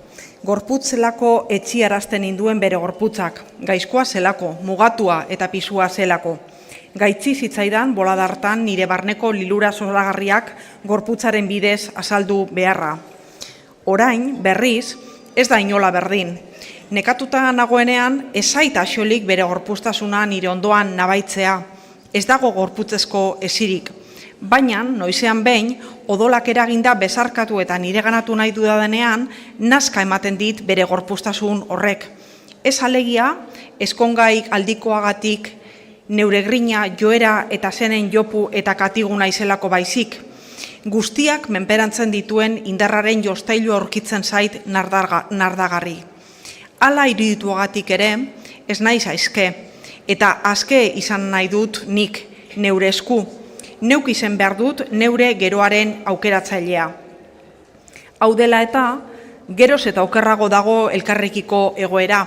gorputz zelako etxiarazten ninduen bere gorputzak, gaizkoa zelako, mugatua eta pisua zelako. Gaitzi zitzaidan boladartan nire barneko lilura zoragarriak gorputzaren bidez azaldu beharra. Orain, berriz, ez da inola berdin. Nekatuta nagoenean, ezait axolik bere gorpuztasuna nire ondoan nabaitzea. Ez dago gorputzezko esirik. Baina, noizean behin, odolak eraginda bezarkatu eta nire ganatu nahi dudadenean, nazka ematen dit bere gorpuztasun horrek. Ez alegia, ezkongaik aldikoagatik, neure grina joera eta zenen jopu eta katiguna izelako baizik. Guztiak menperantzen dituen indarraren jostailu aurkitzen zait nardagarri. Hala irudituagatik ere, ez naiz aizke, eta azke izan nahi dut nik neure esku. Neuk izen behar dut neure geroaren aukeratzailea. Hau dela eta, geroz eta okerrago dago elkarrekiko egoera.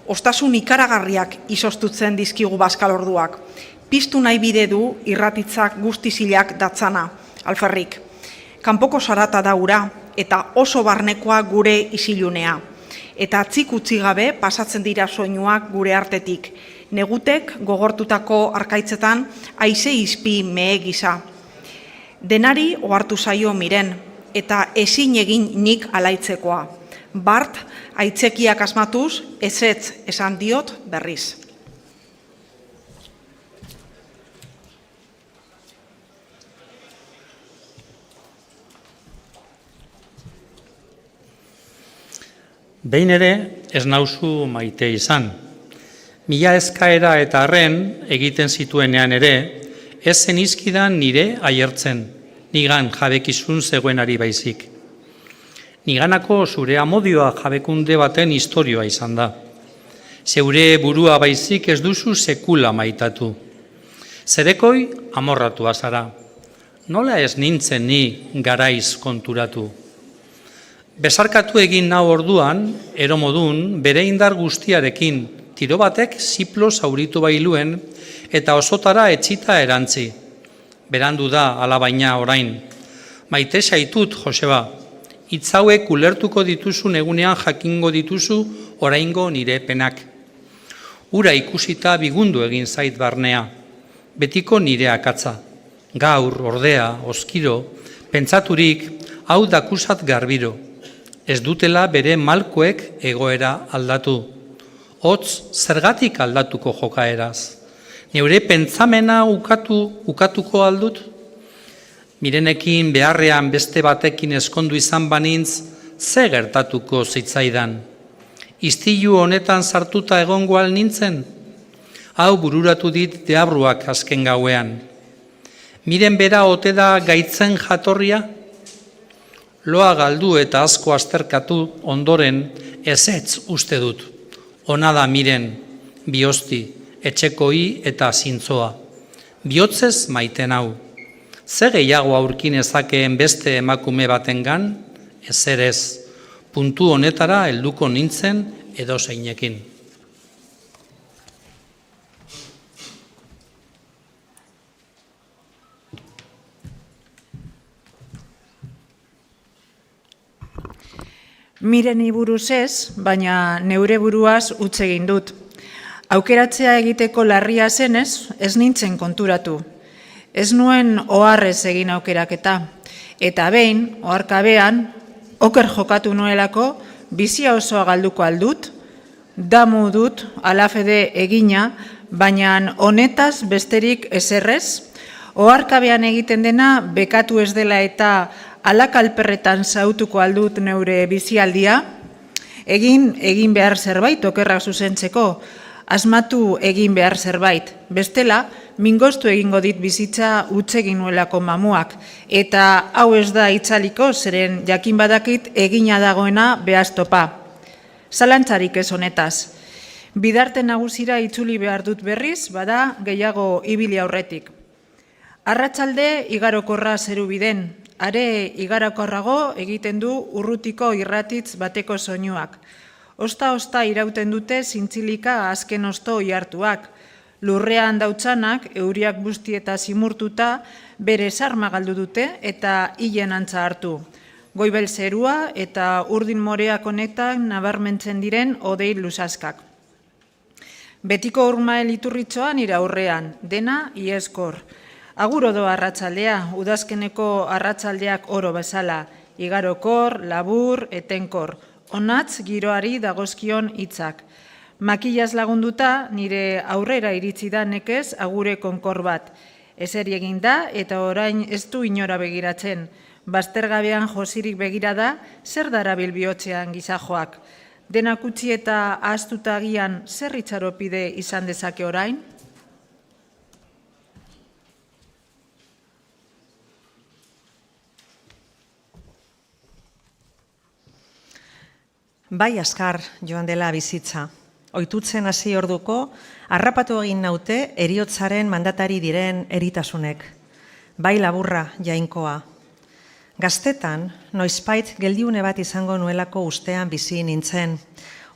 Ostasun ikaragarriak izostutzen dizkigu bazkalorduak. Piztu nahi bide du irratitzak guztizilak datzana, alferrik. Kanpoko sarata da ura eta oso barnekoa gure isilunea. Eta atzik utzi gabe pasatzen dira soinuak gure artetik. Negutek gogortutako arkaitzetan haize izpi mehe gisa. Denari ohartu zaio Miren, eta ezin egin nik alaitzekoa. Bart, aitzekiak asmatuz, ezetz esan diot berriz. Behin ere, ez nauzu maite izan. Mila eskaera eta arren egiten zituenean ere, ez zenizkidan nire aiertzen, nigan jabekizun zegoenari baizik. Niganako zure amodioa jabekunde baten historioa izan da. Zeure burua baizik ez duzu sekula maitatu. Zerekoi amorratua zara. Nola ez nintzen ni garaiz konturatu. Besarkatu egin nau orduan, eromodun, bere indar guztiarekin, tiro batek ziplo zauritu bailuen eta osotara etxita erantzi. Berandu da alabaina orain. Maite zaitut, Joseba, hitzauek ulertuko dituzu egunean jakingo dituzu oraingo nire penak. Ura ikusita bigundu egin zait barnea, betiko nire akatza. Gaur, ordea, oskiro, pentsaturik, hau dakusat garbiro. Ez dutela bere malkoek egoera aldatu. Hotz, zergatik aldatuko jokaeraz. Neure pentsamena ukatuko aldut? Mirenekin beharrean beste batekin eskondu izan banintz, ze gertatuko zitzaidan. Istilu honetan sartuta egongo al nintzen? Hau bururatu dit deabruak azken gauean. Miren bera ote da gaitzen jatorria? Loa galdu eta asko azterkatu ondoren ezetz uste dut. Ona da Miren, bihozti, etxekoi eta zintzoa. Bihotzez maiten hau. Ze gehiago aurkin ezakeen beste emakume batengan? Ezerez, puntu honetara helduko nintzen edozeinekin. Mireni buruz ez, baina neure buruaz utz egin dut. Aukeratzea egiteko larria zenez, ez nintzen konturatu. Ez nuen oharrez egin aukeraketa, eta behin, oharkabean, oker jokatu nuelako, bizia osoa galduko aldut, damu dut alafede egina, baina honetaz besterik eserrez, oharkabean egiten dena bekatu ez dela eta alakalperretan zautuko aldut neure bizialdia, egin behar zerbait okerrak zuzentzeko, asmatu egin behar zerbait. Bestela, mingoztu egingo dit bizitza utzegin nuelako mamuak, eta hau ez da itzaliko, zeren jakin badakit egina dagoena behaztopa. Zalantzarik ez honetaz. Bidarte nagusira itzuli behar dut berriz, bada gehiago ibili aurretik. Arratsalde igarokorra zeru biden, are igarakorrago egiten du urrutiko irratitz bateko soinuak. Osta irauten dute zintzilika azken osto oihartuak. Lurrean dautzanak, euriak busti eta zimurtuta, bere sarma galdu dute eta hilen antza hartu. Goibel zerua eta urdin moreak honetan nabarmentzen diren hodei luzaskak. Betiko urmael iturritxoan iraurrean, dena ieskor. Agur odo arratsaldea, udazkeneko arratsaldeak oro bezala, igarokor, labur, etenkor, onatz giroari dagozkion hitzak. Makilaz lagunduta, nire aurrera iritsi da nekez agure konkor bat. Eseri egin da eta orain ez du inora begiratzen. Baztergabean josirik begira da, zer darabil bihotzean gizajoak. Denak utzi eta ahaztuta agian zer itxaropide izan dezake orain? Bai askar joan dela bizitza. Ohitutzen hasi orduko, harrapatu egin naute heriotzaren mandatari diren eritasunek. Bai laburra jainkoa. Gaztetan, noizbait geldiune bat izango nuelako ustean bizi nintzen.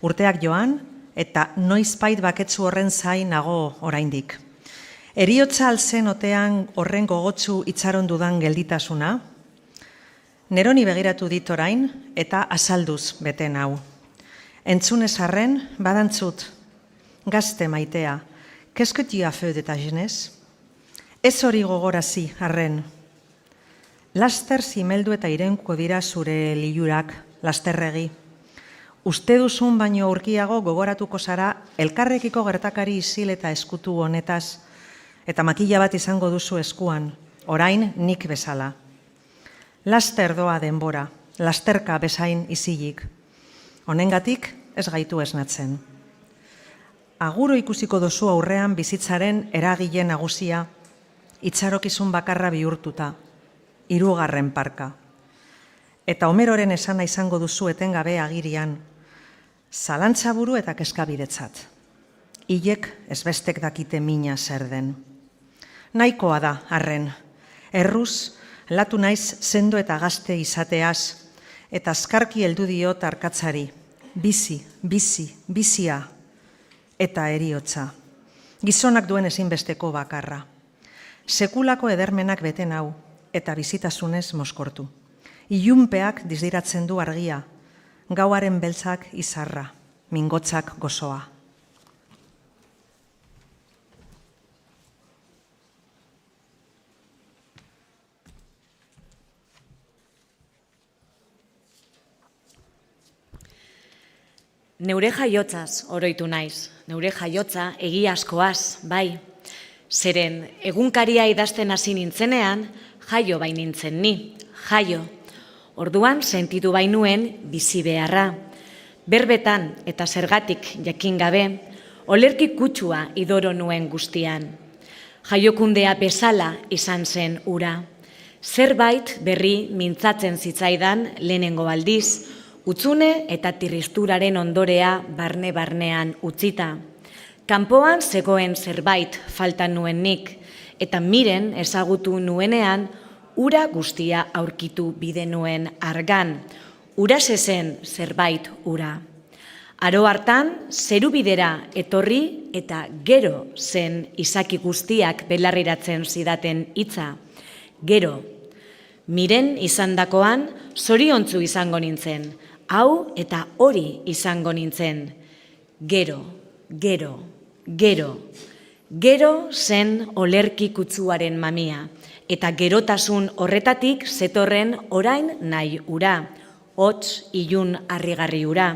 Urteak joan eta noizbait baketsu horren zain nago oraindik. Heriotza alzen otean horren gogotsu itxaron dudan gelditasuna, neroni begiratu dit orain eta azalduz bete nau. Entzunez arren, badantzut, gazte maitea, qu'est-ce que tu as fait de ta jeunesse? Ez hori gogorazi arren. Laster zimeldu eta irenko dira zure lilurak, lasterregi. Uste duzun baino urkiago gogoratuko zara elkarrekiko gertakari isil eta eskutu honetaz, eta makila bat izango duzu eskuan, orain nik bezala. Laster doa denbora, lasterka bezain izilik. Honengatik ez gaitu esnatzen. Aguro ikusiko duzu aurrean bizitzaren eragile nagusia, itxarokizun bakarra bihurtuta, 3. parka. Eta Homeroren esana izango duzu etengabe agirian, zalantzaburu eta keskabidetzat. Hilek ezbestek dakite mina zer den. Nahikoa da, arren, erruz, latu naiz sendo eta gazte izateaz, eta azkarki heldu diot arkatzari, bizi, bizia, eta heriotza. Gizonak duen ezinbesteko bakarra. Sekulako edermenak beten hau, eta bizitasunez moskortu. Ilunpeak dizdiratzen du argia, gauaren beltzak izarra, mingotzak gozoa. Neure jaiotzaz oroitu naiz, neure jaiotza egiazkoaz, bai. Zeren, egunkaria idazten hasi nintzenean, jaio bai nintzen ni, jaio. Orduan sentitu bainuen bizi beharra. Berbetan eta zergatik jakin gabe, olerki kutsua idoro nuen guztian. Jaiokundea bezala izan zen ura. Zerbait berri mintzatzen zitzaidan lehenengo aldiz, utzune eta tirristuraren ondorea barne-barnean utzita. Kanpoan zegoen zerbait faltan nuen nik, eta miren ezagutu nuenean, ura guztia aurkitu bide nuen argan. Ura zezen zerbait ura. Aro hartan, zerubidera etorri eta gero zen izaki guztiak belarriratzen zidaten hitza. Gero, miren izandakoan zoriontzu izango nintzen. Hau eta hori izango nintzen. Gero, Gero zen olerki kutsuaren mamia, eta gerotasun horretatik zetorren orain nahi ura, hots ilun harrigarri ura.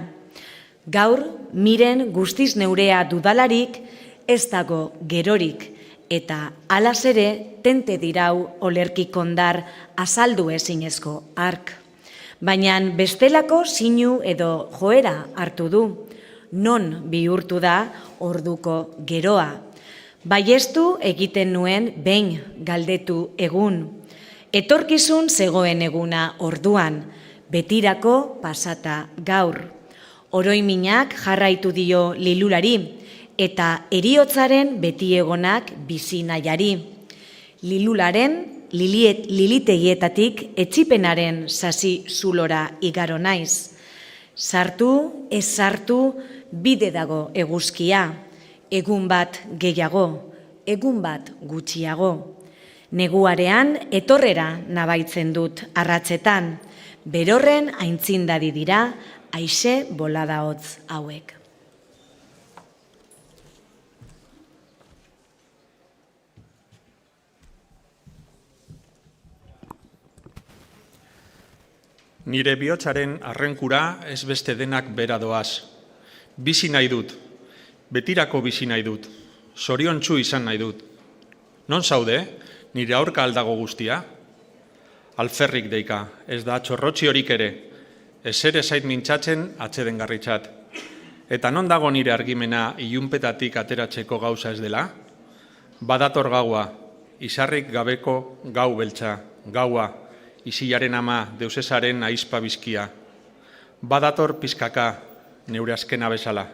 Gaur, miren guztiz neurea dudalarik, ez dago gerorik, eta alaz ere tente dirau olerki kondar azaldu ezinezko ark. Baina bestelako sinu edo joera hartu du, non bihurtu da orduko geroa. Baiestu egiten nuen behin galdetu egun. Etorkizun zegoen eguna orduan, betirako pasata gaur. Oroiminak jarraitu dio lilurari, eta eriotzaren betiegonak bizi nahiari. Lilularen, lilitegietatik etxipenaren sasi zulora igaro naiz. Sartu, ez sartu, bide dago eguzkia. Egun bat gehiago, egun bat gutxiago. Neguarean etorrera nabaitzen dut arratsetan, berorren aintzindadi dira haize bolada hotz hauek. Nire bihotzaren arrenkura ez beste denak bera doaz. Bizi nahi dut, betirako bizi nahi dut, zoriontsu izan nahi dut. Non zaude, nire aurka aldago guztia? Alferrik deika, ez da txorrotxi horik ere, ez ere zait mintzatzen atzeden garritzat. Eta non dago nire argimena ilunpetatik ateratzeko gauza ez dela? Badator gaua, izarrik gabeko gau beltza, gaua, izilaren ama, deusesaren aizpa bizkia. Badator pizkaka, neure azkena bezala.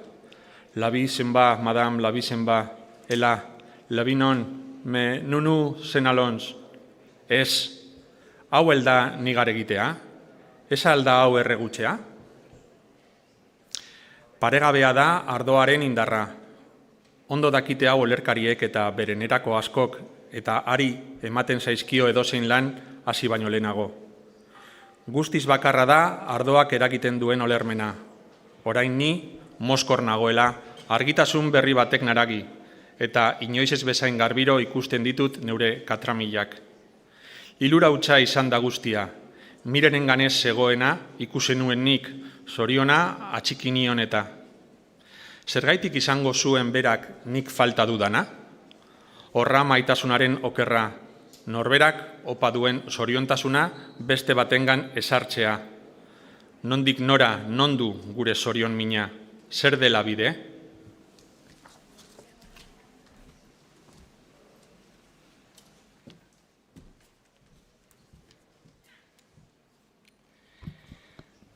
Labi zenba, madam, labi zenba, ela, labinon, me nunu zenalons. Ez, hau elda nigar egitea? Ez alda hau erregutxea? Paregabea da ardoaren indarra. Ondo dakite hau olerkariek eta berenerako askok, eta ari ematen zaizkio edozein lan, hasi baino lehenago. Guztiz bakarra da ardoak eragiten duen olermena. Orain ni, moskor nagoela, argitasun berri batek naragi, eta inoiz ez bezain garbiro ikusten ditut neure katramilak. Lilura hutsa izan da guztia, mirenen ganez zegoena ikusen nuen nik, zoriona atxikinion eta. Zergaitik izango zuen berak nik falta dudana? Horra maitasunaren okerra, norberak opa duen zoriontasuna beste batengan esartzea. Nondik nora, nondu gure zorion mina, zer dela bide?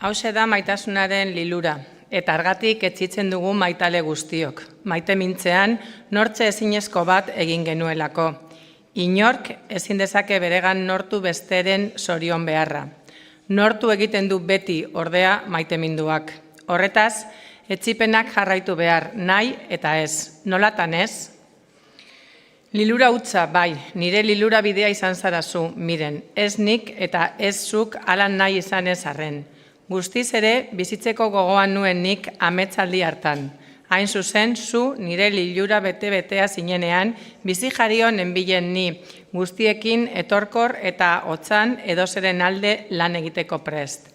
Hauxe da maitasunaren lilura, eta argatik etxitzen dugu maitale guztiok. Maite mintzean, nortze ezinezko bat egin genuelako. Inork ezin dezake beregan nortu besteren zorion beharra. Nortu egiten du beti ordea maiteminduak. Horretaz, etxipenak jarraitu behar, nahi eta ez. Nolatan ez? Lilura hutsa, bai, nire lilura bidea izan zarazu, miren, ez nik eta ez zuk alan nahi izan ez arren. Guztiz ere, bizitzeko gogoan nuen nik ametsaldi hartan. Hain zuzen, zu nire lilura bete-betea zinenean, bizi jarion enbilen ni, guztiekin etorkor eta hotzan edozeren alde lan egiteko prest.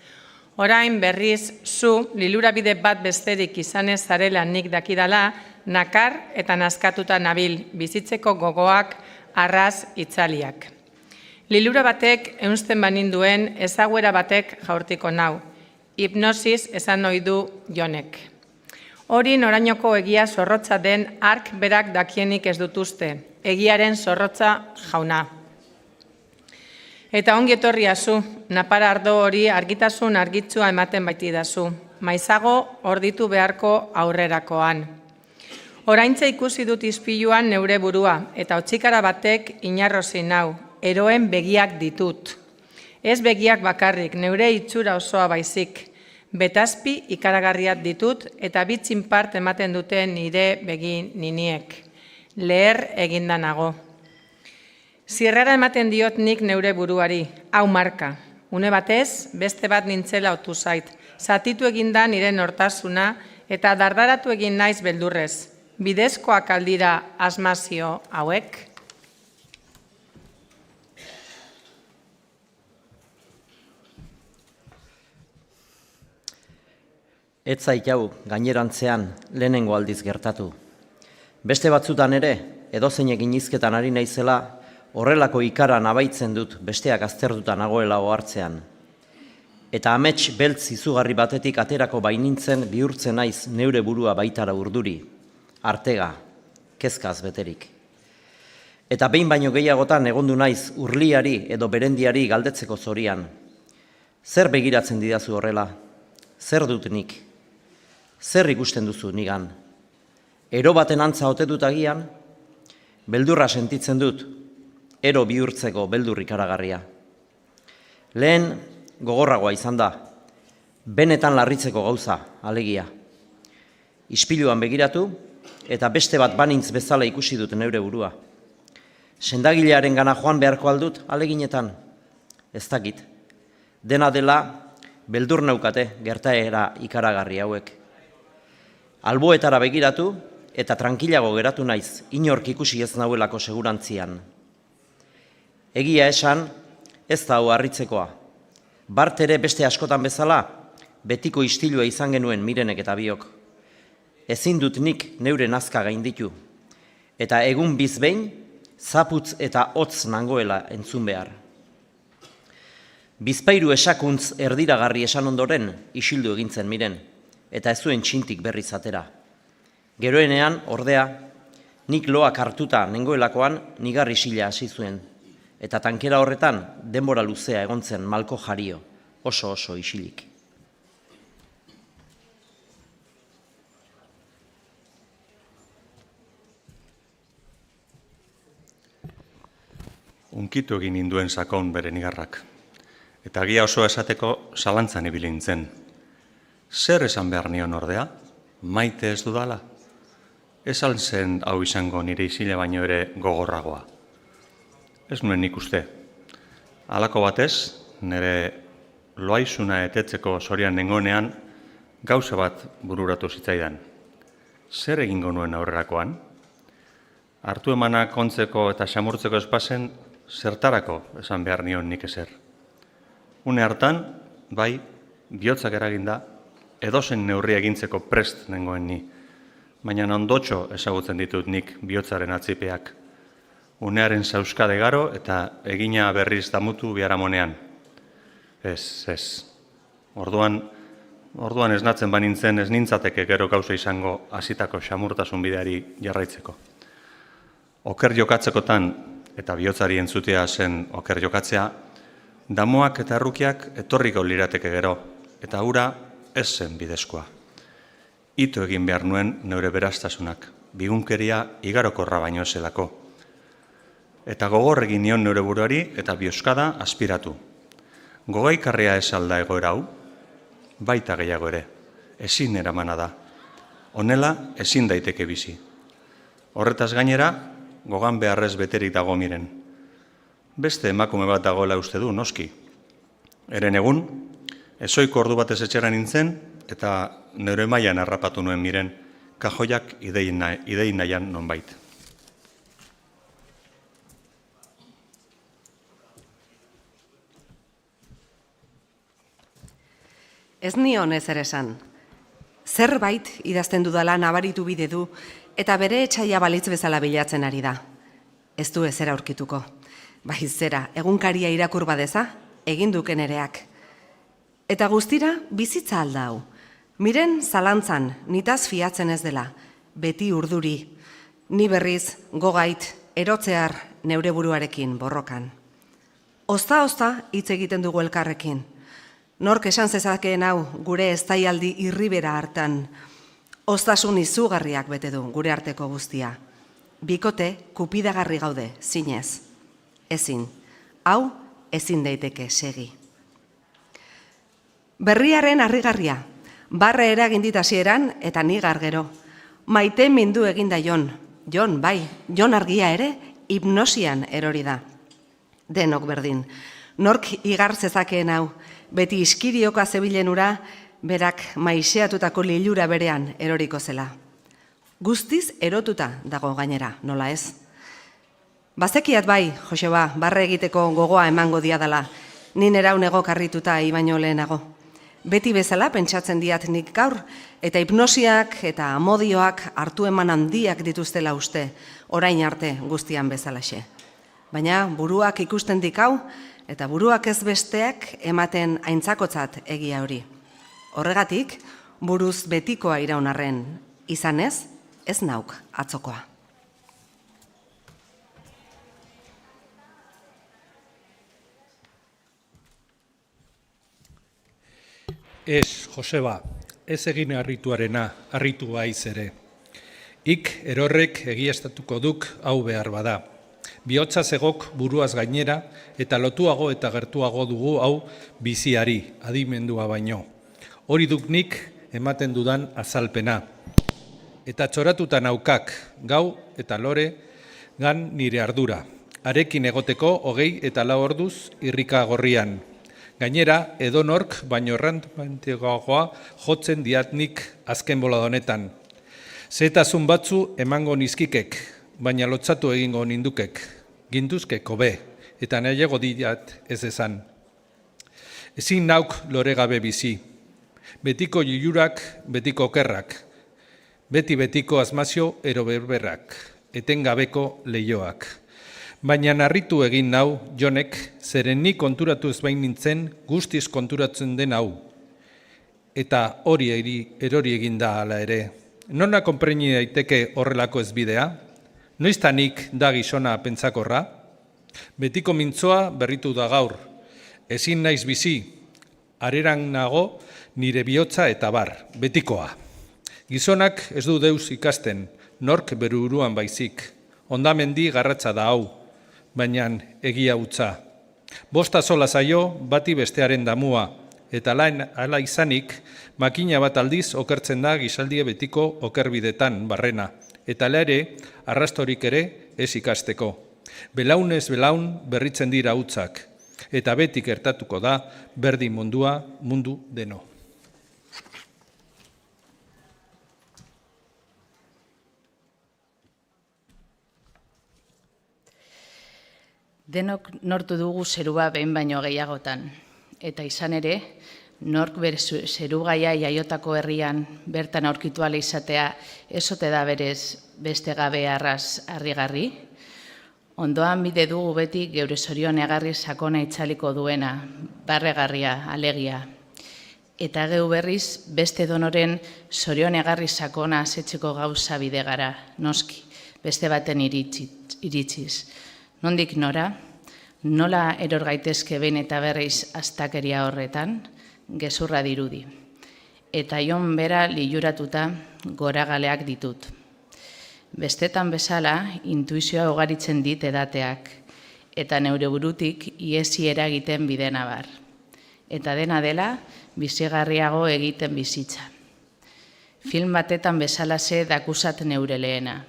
Orain berriz, zu lilura bide bat besterik izanez zarela nik dakidala, nakar eta naskatuta nabil, bizitzeko gogoak arraz itzaliak. Lilura batek eunsten baninduen ezaguera batek jaurtiko nau. Hipnosis esan ohi du Jonek. Hori norainoko egia zorrotza den ark berak dakienik ez dutuzte, egiaren zorrotza jauna. Eta ongi etorria zu, napara ardo hori argitasun argitzua ematen baitidazu, maizago orditu beharko aurrerakoan. Oraintze ikusi dut ispiluan neure burua, eta otxikara batek inarrozi nau, eroen begiak ditut. Ez begiak bakarrik, neure itxura osoa baizik. Betazpi ikaragarriat ditut eta bitzin part ematen dute nire begin niniek. Leher eginda nago. Zirrara ematen diot nik neure buruari, hau marka. Une batez, beste bat nintzela otu zait. Zatitu eginda nire nortasuna eta dardaratu egin naiz beldurrez. Bidezkoak aldira asmazio hauek? Ez zait hau gainerantzean lehenengo aldiz gertatu. Beste batzutan ere, edozeinek inizketan ari naizela, horrelako ikara nabaitzen dut besteak azterduta nagoela ohartzean. Eta amets beltz izugarri batetik aterako bainintzen bihurtzen naiz neure burua baitara urduri, artega, kezkaz beterik. Eta behin baino gehiagotan egondu naiz urliari edo berendiari galdetzeko zorian. Zer begiratzen didazu horrela? Zer dut nik? Zer ikusten duzu nigan? Ero baten antza ote dut agian? Beldurra sentitzen dut, ero bihurtzeko beldur ikaragarria. Lehen gogorragoa izan da, benetan larritzeko gauza, alegia. Ispiluan begiratu eta beste bat banintz bezala ikusi dut neure burua. Sendagilearen gana joan beharko aldut, aleginetan, ez dakit. Dena dela, beldur naukate gertaera ikaragarri hauek. Alboetara begiratu eta tranquilago geratu naiz inork ikusi ez nauelako segurantzian. Egia esan, ez da hau harritzekoa. Bart ere beste askotan bezala, betiko istilua izan genuen Mirenek eta biok. Ezin dut nik neure nazka gainditu. Eta egun bizbein, zaputz eta hotz nangoela entzun behar. Bizpairu esakuntz erdiragarri esan ondoren isildu egintzen Miren, eta ez zuen txintik berriz atera. Geroenean, ordea, nik loak hartuta nengoelakoan nigar isila hasi zuen, eta tankera horretan denbora luzea egontzen malko jario, oso isilik. Unkitu egin ninduen sakon bere nigarrak, eta agia oso esateko zalantzan ibili nintzen. Zer esan behar nion ordea? Maite ez dudala? Ez zen hau izango nire isile baino ere gogorragoa. Ez nuen nik uste. Halako batez, nire loaizuna etetzeko zorian nengoenean, gauza bat bururatu zitzaidan. Zer egingo nuen aurrerakoan? Hartu emanak ontzeko eta xamurtzeko espazen, zertarako esan behar nion nik ezer. Une hartan, bai, bihotzak eraginda, edozen neurria egintzeko prest nengoen ni, baina ondotxo ezagutzen ditut nik bihotzaren atzipeak. Unearen sauskade garo eta egina berriz damutu biharamonean. Ez. Orduan esnatzen banintzen ez nintzateke gero gauza izango hasitako xamurtasun bideari jarraitzeko. Oker jokatzekotan eta bihotzari entzutea zen oker jokatzea, damuak eta errukiak etorriko lirateke gero, eta hura ez zen bidezkoa. Ito egin behar nuen neure beraztasunak, bigunkeria igarokorra baino zelako. Eta gogor egin nion neure buruari eta bioskada aspiratu. Gogaikarria ez alda egoera hau, baita gehiago ere, ezin eramana da. Honela ezin daiteke bizi. Horretaz gainera, gogan beharrez beterik dago Miren. Beste emakume bat dagoela uste du, noski. Eren egun, ezoiko ordu batez etxera nintzen, eta neure mailan harrapatu nuen Miren, kajoiak idein nahian nonbait. Ez nion ezer esan. Zerbait idazten dudala nabaritu bide du, eta bere etxaia balitz bezala bilatzen ari da. Ez du ezer aurkituko. Bai zera, egunkaria irakur badeza, egin duken ereak. Eta guztira, bizitza alda hau. Miren zalantzan, nitaz fiatzen ez dela, beti urduri. Ni berriz, gogait, erotzear neure buruarekin borrokan. Ozta hitz egiten dugu elkarrekin. Nork esan zezakeen hau gure eztaialdi irribera hartan. Oztasun izugarriak bete du gure arteko guztia. Bikote kupidagarri gaude, zinez. Ezin, hau ezin daiteke segi. Berriaren harrigarria, barre eragin dit hasieran eta nigar gero. Maite mindu eginda Jon bai, Jon argia ere, hipnosian erori da. Denok berdin, nork igar zezakeen hau, beti iskirioka zebilen ura, berak maiseatutako lilura berean eroriko zela. Guztiz erotuta dago gainera, nola ez? Bazekiat bai, Joseba, barre egiteko gogoa emango diadala, ni nera unego karrituta baino lehenago. Beti bezala pentsatzen diat nik gaur, eta hipnosiak eta amodioak hartu eman handiak dituztela uste, orain arte guztian bezalaxe. Baina buruak ikusten dikau, eta buruak ez besteak ematen aintzakotzat egia hori. Horregatik, buruz betikoa iraunarren, izanez, ez nauk atzokoa. Ez, Joseba, ez egin harrituarena, harritu haiz ere. Ik erorrek egiaztatuko duk hau behar bada. Bihotza zegok buruaz gainera eta lotuago eta gertuago dugu hau biziari, adimendua baino. Hori duk nik ematen dudan azalpena. Eta txoratuta naukak, gau eta lore gan nire ardura. Arekin egoteko 20 eta 4 orduz irrika gorrian. Gainera, edonork baino errantegoagoa jotzen diatnik azken boladonetan. Zetasun batzu emango nizkikek, baina lotzatu egingo nindukek, gintuzkek hobe, eta nahiago diat ez ezan. Ezin nauk lore gabe bizi, betiko lilurak, betiko okerrak, beti-betiko asmazio ero berberrak, etengabeko leioak. Baina narritu egin nau, Jonek, zeren ni konturatu ez bain nintzen, guztiz konturatzen den hau. Eta hori erori egin da hala ere. Nona konpreini daiteke horrelako ezbidea? Noiztanik da gizona pentsakorra? Betiko mintzoa berritu da gaur. Ezin naiz bizi, areran nago nire bihotza eta bar, betikoa. Gizonak ez du deus ikasten, nork beruruan baizik. Ondamendi garratza da hau. Baina egia utza. Bosta sola zaio bati bestearen damua, eta hala izanik, makina bat aldiz okertzen da gizaldie betiko okerbidetan barrena, eta hala ere, arrastorik ere ez ikasteko. Belaunez belaun berritzen dira utzak, eta beti gertatuko da berdin mundua mundu deno. Denok nortu dugu zerua behin baino gehiagotan, eta izan ere, nork bere zerugaia jaiotako herrian bertan aurkitu ala izatea ezote da berez beste gabe arraz harrigarri? Ondoan bide dugu beti geure zorion egarri sakona itzaliko duena, barregarria, alegia. Eta geu berriz beste donoren zorion egarri sakona asetzeko gauza bide gara, noski, beste baten iritsiz. Nondik nora, nola eror gaitezke behin eta berriz astakeria horretan, gezurra dirudi. Eta jon bera liluratuta goragaleak ditut. Bestetan bezala, intuizioa ugaritzen dit edateak, eta neure burutik iesi eragiten biden abar. Eta dena dela, bizigarriago egiten bizitza. Film batetan bezalase dakusat neure lehena.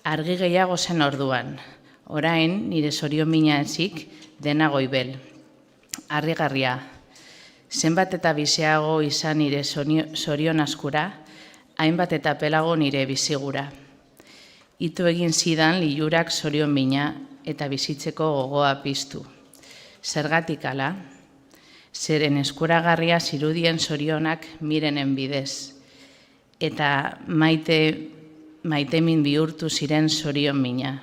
Argi gehiago zen orduan, orain nire zorion mina ezik dena goibel. Harrigarria, zenbat eta biziago izan nire zorion askura, hainbat eta pelago nire bizigura. Ito egin zidan lilurak zorion mina eta bizitzeko gogoa piztu. Zergatik ala, zeren eskuragarria zirudien zorionak mirenen bidez, eta maitemin bihurtu ziren zorion mina.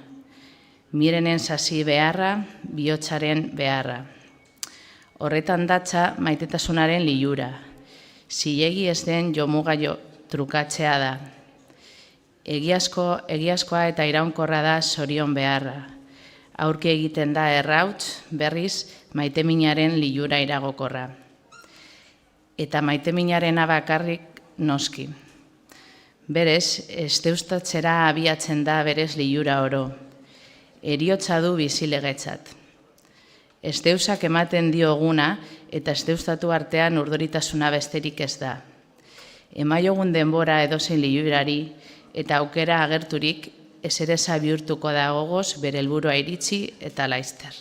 Mirenen sasi beharra, bihotzaren beharra. Horretan datza maitetasunaren lilura. Zilegi ez den jomuga trukatzea da. Egiazkoa eta iraunkorra da zorion beharra. Aurki egiten da errauts, berriz, maiteminaren lilura iragokorra. Eta maiteminaren abakarrik noski. Berez, ez deustatzera abiatzen da berez lilura oro. Eriotza du bizilegetzat. Ez deusak ematen dioguna eta ez deustatu artean urduritasuna besterik ez da. Emaiogun denbora edozein lilurari eta aukera agerturik esereza bihurtuko da gogoz bere helburua iritsi eta laizter.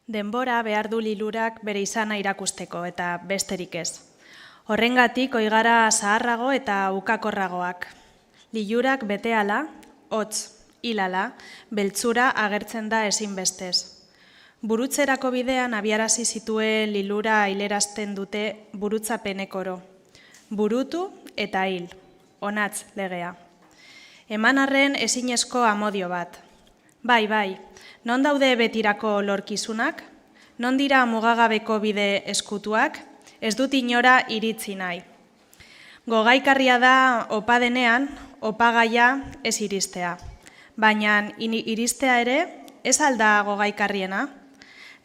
Denbora behar du lilurak bere izana irakusteko eta besterik ez. Horrengatik oigara zaharrago eta ukakorragoak. Lilurak beteala, hotz, hilala, beltzura agertzen da ezinbestez. Burutzerako bidean abiarazi zituen lilura hilerazten dute burutzapenekoro. Burutu eta hil, onatz legea. Eman arren ezinezko amodio bat. Bai, non daude betirako lorkizunak? Non dira mugagabeko bide eskutuak? Ez dut inora iritzi nahi. Gogaikarria da opa denean, opagaia ez iristea. Baina iristea ere ez alda gogaikarriena.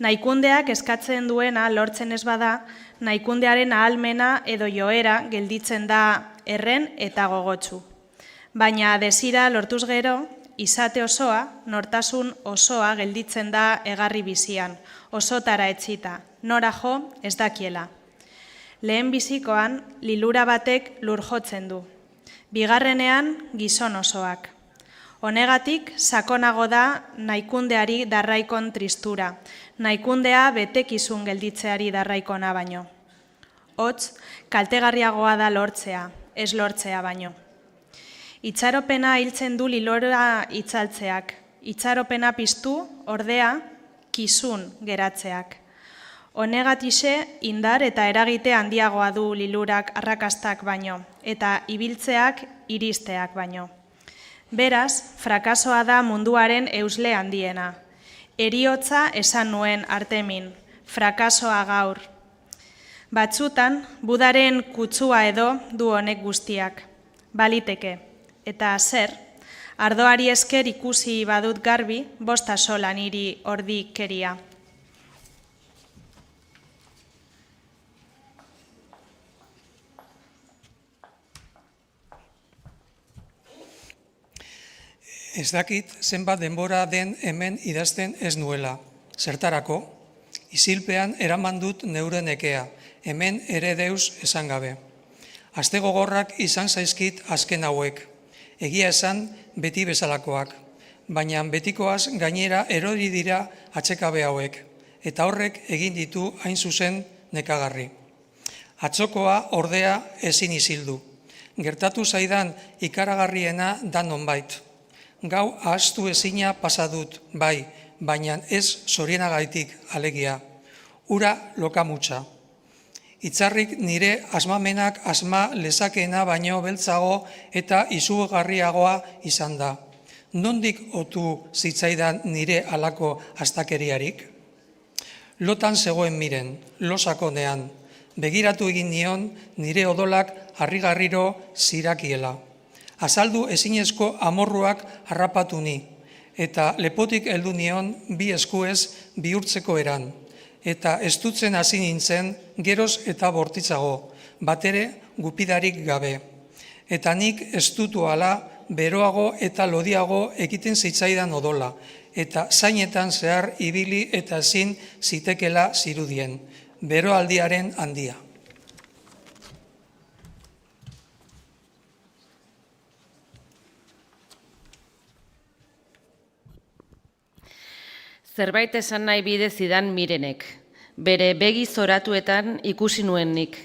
Naikundeak eskatzen duena lortzen ez bada, naikundearen ahalmena edo joera gelditzen da erren eta gogotsu. Baina desira lortuz gero, izate osoa, nortasun osoa gelditzen da egarri bizian, osotara etxita, nora jo ez dakiela. Lehen bizikoan, lilura batek lur jotzen du. Bigarrenean, gizon osoak. Honegatik, sakonago da naikundeari darraikon tristura, naikundea betekizun gelditzeari darraikona baino. Hots, kaltegarriagoa da lortzea, ez lortzea baino. Itxaropena hiltzen du lilora itzaltzeak, itxaropena piztu, ordea, kizun geratzeak. Honegatixe, indar eta eragite handiagoa du lilurak arrakastak baino, eta ibiltzeak iristeak baino. Beraz, frakasoa da munduaren eusle handiena. Heriotza esan nuen Artemin, frakasoa gaur. Batzutan, Budaren kutsua edo du honek guztiak. Baliteke. Eta zer, ardoari esker ikusi badut garbi, bosta sola niri ordikeria. Ez dakit zenbat denbora den hemen idazten ez nuela. Zertarako, isilpean eraman dut neure nekea, hemen ere deus esan gabe. Aste gogorrak izan zaizkit azken hauek, egia esan beti bezalakoak, baina betikoaz gainera erori dira atsekabe hauek, eta horrek egin ditu hain zuzen nekagarri. Atzokoa ordea ezin isildu. Gertatu zaidan ikaragarriena da nonbait. Gau ahaztu ezina pasadut, bai, baina ez zorienagaitik alegia. Ura lokamutxa. Itzarrik nire asmamenak asma lezakeena baino beltzago eta izugarriagoa izan da. Nondik otu zitzaidan nire halako astakeriarik? Lotan zegoen miren, losakonean. Begiratu egin nion nire odolak harrigarriro zirakiela. Azaldu ezinezko amorruak harrapatu ni, eta lepotik heldu nion bi eskuez bihurtzeko eran, eta estutzen hasi nintzen geroz eta bortitzago, batere gupidarik gabe. Eta nik estutu ala beroago eta lodiago egiten zitzaidan odola, eta zainetan zehar ibili eta ezin zitekela zirudien, beroaldiaren handia. Zerbait esan nahi bide zidan Mirenek, bere begi zoratuetan ikusi nuen nik.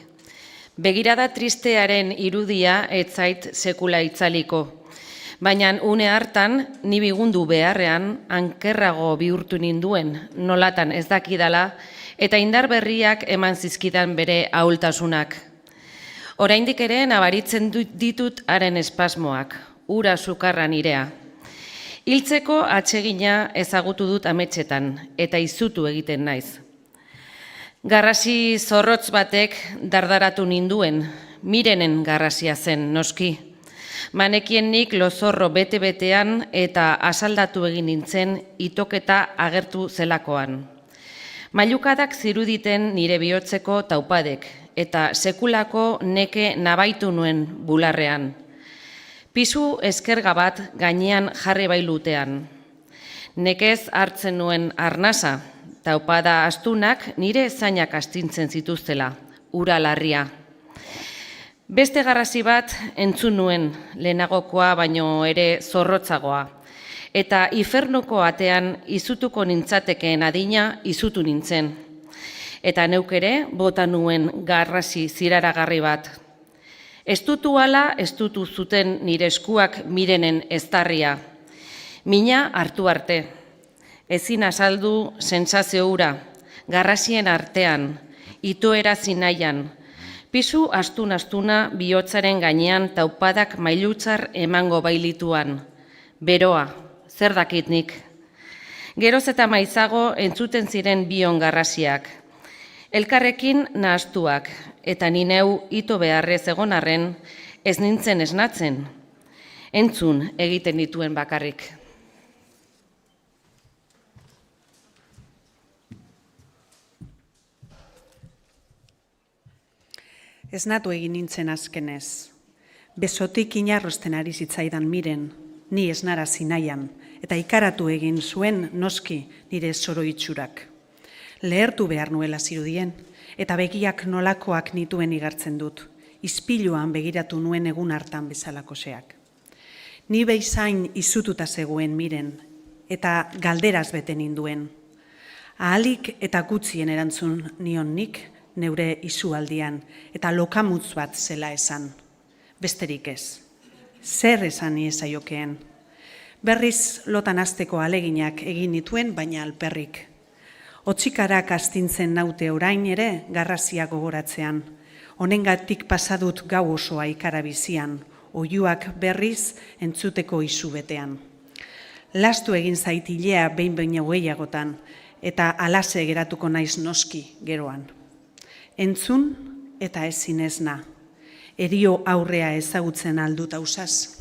Begirada tristearen irudia ez zait sekula itzaliko, baina une hartan ni bigundu beharrean ankerrago bihurtu ninduen, nolatan ez dakidala, eta indar berriak eman zizkidan bere ahultasunak. Oraindik ere nabaritzen ditut haren espasmoak, ura sukarra nirea. Hiltzeko atsegina ezagutu dut ametsetan, eta izutu egiten naiz. Garrasi zorrotz batek dardaratu ninduen, Mirenen garrasia zen, noski. Manekien nik lozorro bete-betean eta asaldatu egin nintzen itoketa agertu zelakoan. Mailukadak ziruditen nire bihotzeko taupadek, eta sekulako neke nabaitu nuen bularrean. Pisu eskerga bat gainean jarri bailutean. Nekez hartzen nuen arnasa, taupada astunak nire zainak astintzen zituztela, ura larria. Beste garrasi bat entzun nuen lehenagokoa baino ere zorrotzagoa, eta infernoko atean izutuko nintzatekeen adina izutu nintzen. Eta neuk ere bota nuen garrasi ziraragarri bat. Estutu ala, estutu zuten nire eskuak Mirenen eztarria. Mina hartu arte. Ezin azaldu sentsazio hura, garrasien artean, itoerazi nahian. Pisu astun-astuna bihotzaren gainean taupadak mailutzar emango bailituan. Beroa, zer dakit nik. Geroz eta maizago entzuten ziren bion garrasiak. Elkarrekin nahastuak, eta ni neu ito beharrez egon arren, ez nintzen esnatzen. Entzun egiten dituen bakarrik. Esnatu egin nintzen azkenez. Besotik inarrosten ari zitzaidan Miren, ni esnarazi nahian, eta ikaratu egin zuen noski nire zoroitzurak. Lehertu behar nuela zirudien, eta begiak nolakoak nituen igartzen dut, ispiluan begiratu nuen egun hartan bezalakoseak. Ni behizain izututa zegoen Miren, eta galderaz bete ninduen. Ahalik eta gutzien erantzun nion nik neure izualdian, eta lokamutz bat zela esan. Besterik ez. Zer esan iezaiokeen. Berriz lotan hasteko aleginak egin nituen, baina alperrik. Otsikarak astintzen naute orain ere garrazia gogoratzean. Honengatik pasadut gau osoa ikarabizian, oiuak berriz entzuteko izu betean. Lastu egin zait hilea behin gehiagotan, eta alase geratuko naiz noski geroan. Entzun eta ezin esna. Erio aurrea ezagutzen aldut ausaz.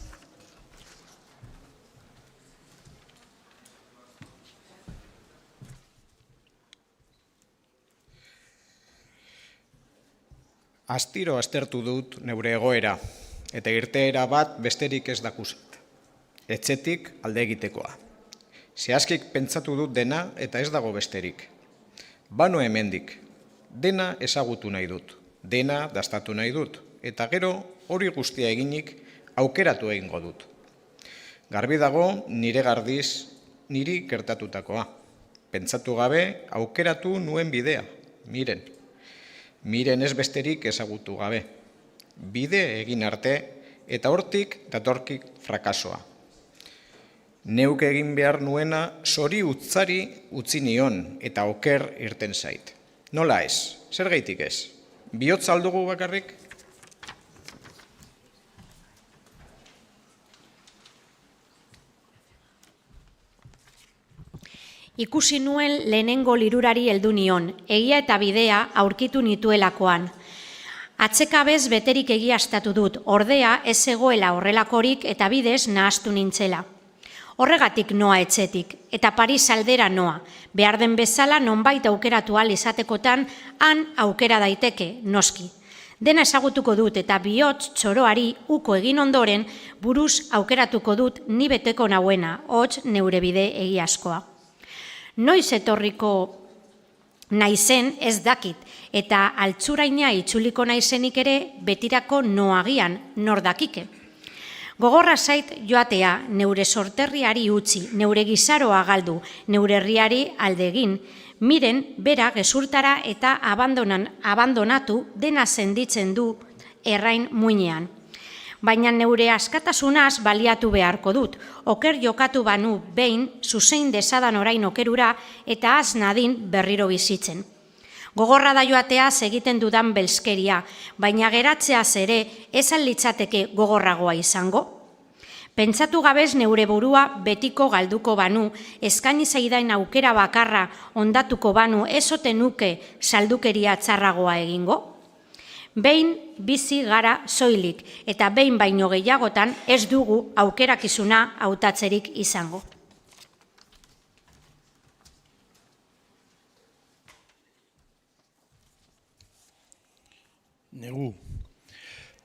Astiro aztertu dut neure egoera, eta irteera bat besterik ez dakuset. Etxetik alde egitekoa. Zehazkik pentsatu dut dena eta ez dago besterik. Bano hemendik, dena ezagutu nahi dut, dena dastatu nahi dut, eta gero hori guztia eginik aukeratu egingo dut. Garbi dago nire gardiz niri gertatutakoa. Pentsatu gabe aukeratu nuen bidea, Miren. Miren ez besterik ezagutu gabe. Bide egin arte eta hortik datorkik frakasoa. Neuk egin behar nuena zori utzari utzi nion eta oker irten zait. Nola ez? Zer gaitik ez? Bihotz aldugu bakarrik? Ikusi nuen lehenengo lirurari heldu nion, egia eta bidea aurkitu nituelakoan. Atsekabez beterik egiaztatu dut, ordea ez zegoela horrelakorik eta bidez nahastu nintzela. Horregatik noa etxetik, eta Paris aldera noa, behar den bezala nonbait aukeratu ahal izatekotan han aukera daiteke, noski. Dena ezagutuko dut eta bihotz txoroari uko egin ondoren buruz aukeratuko dut ni beteko nauena, hots neure bide egiazkoa. Noiz etorriko naizen ez dakit, eta altzuraina itzuliko naizenik ere betirako noagian nor dakike. Gogorra zait joatea neure sorterriari utzi, neure gizaroa galdu, neure herriari aldegin, Miren bera gezurtara eta abandonatu dena senditzen du errain muinean. Baina neure askatasunaz baliatu beharko dut. Oker jokatu banu behin, zuzein dezadan orain okerura eta az nadin berriro bizitzen. Gogorra da joateaz egiten dudan belzkeria, baina geratzeaz ere ez litzateke gogorragoa izango. Pentsatu gabez neure burua betiko galduko banu, eskaini zaidain aukera bakarra ondatuko banu ezote nuke saldukeria txarragoa egingo? Behin bizi gara soilik eta behin baino gehiagotan ez dugu aukerakizuna hautatzerik izango. Negu,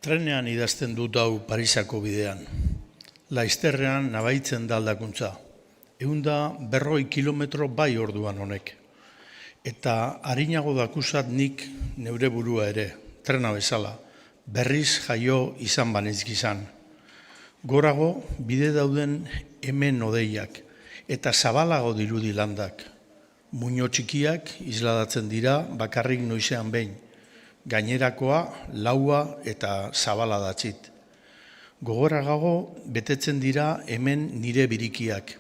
trenean idazten dut hau Parisako bidean. Laizterrean nabaitzen da aldakuntza. 140 kilometro bai orduan honek. Eta harinago dakusat nik neure burua ere, trena bezala, berriz jaio izan banez gizan. Gorago, bide dauden hemen odeiak, eta zabalago dirudi landak. Muino txikiak isladatzen dira bakarrik noizean behin, gainerakoa, laua eta zabala datxit. Gogoragago betetzen dira hemen nire birikiak,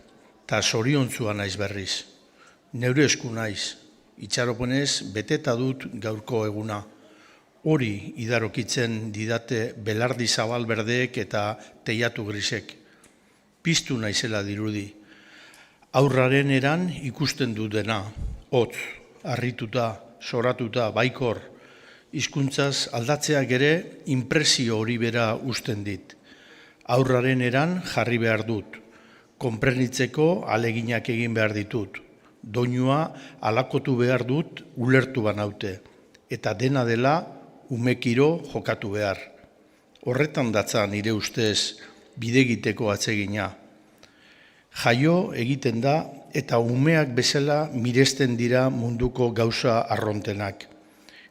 eta zoriontzua naiz berriz. Neure esku naiz, itxaropenez beteta dut gaurko eguna. Hori idarokitzen didate belardi zabal berdeek eta teiatu grisek. Piztu naizela dirudi. Aurraren eran ikusten dut dena, hotz, harrituta, zoratuta, baikor, hizkuntzaz aldatzeak ere inpresio hori bera usten dit. Aurraren eran jarri behar dut, konprenitzeko aleginak egin behar ditut, doinua alakotu behar dut ulertu banaute, eta dena dela umekiro jokatu behar. Horretan datza nire ustez bidegiteko atsegina. Jaio egiten da eta umeak bezala miresten dira munduko gauza arrontenak.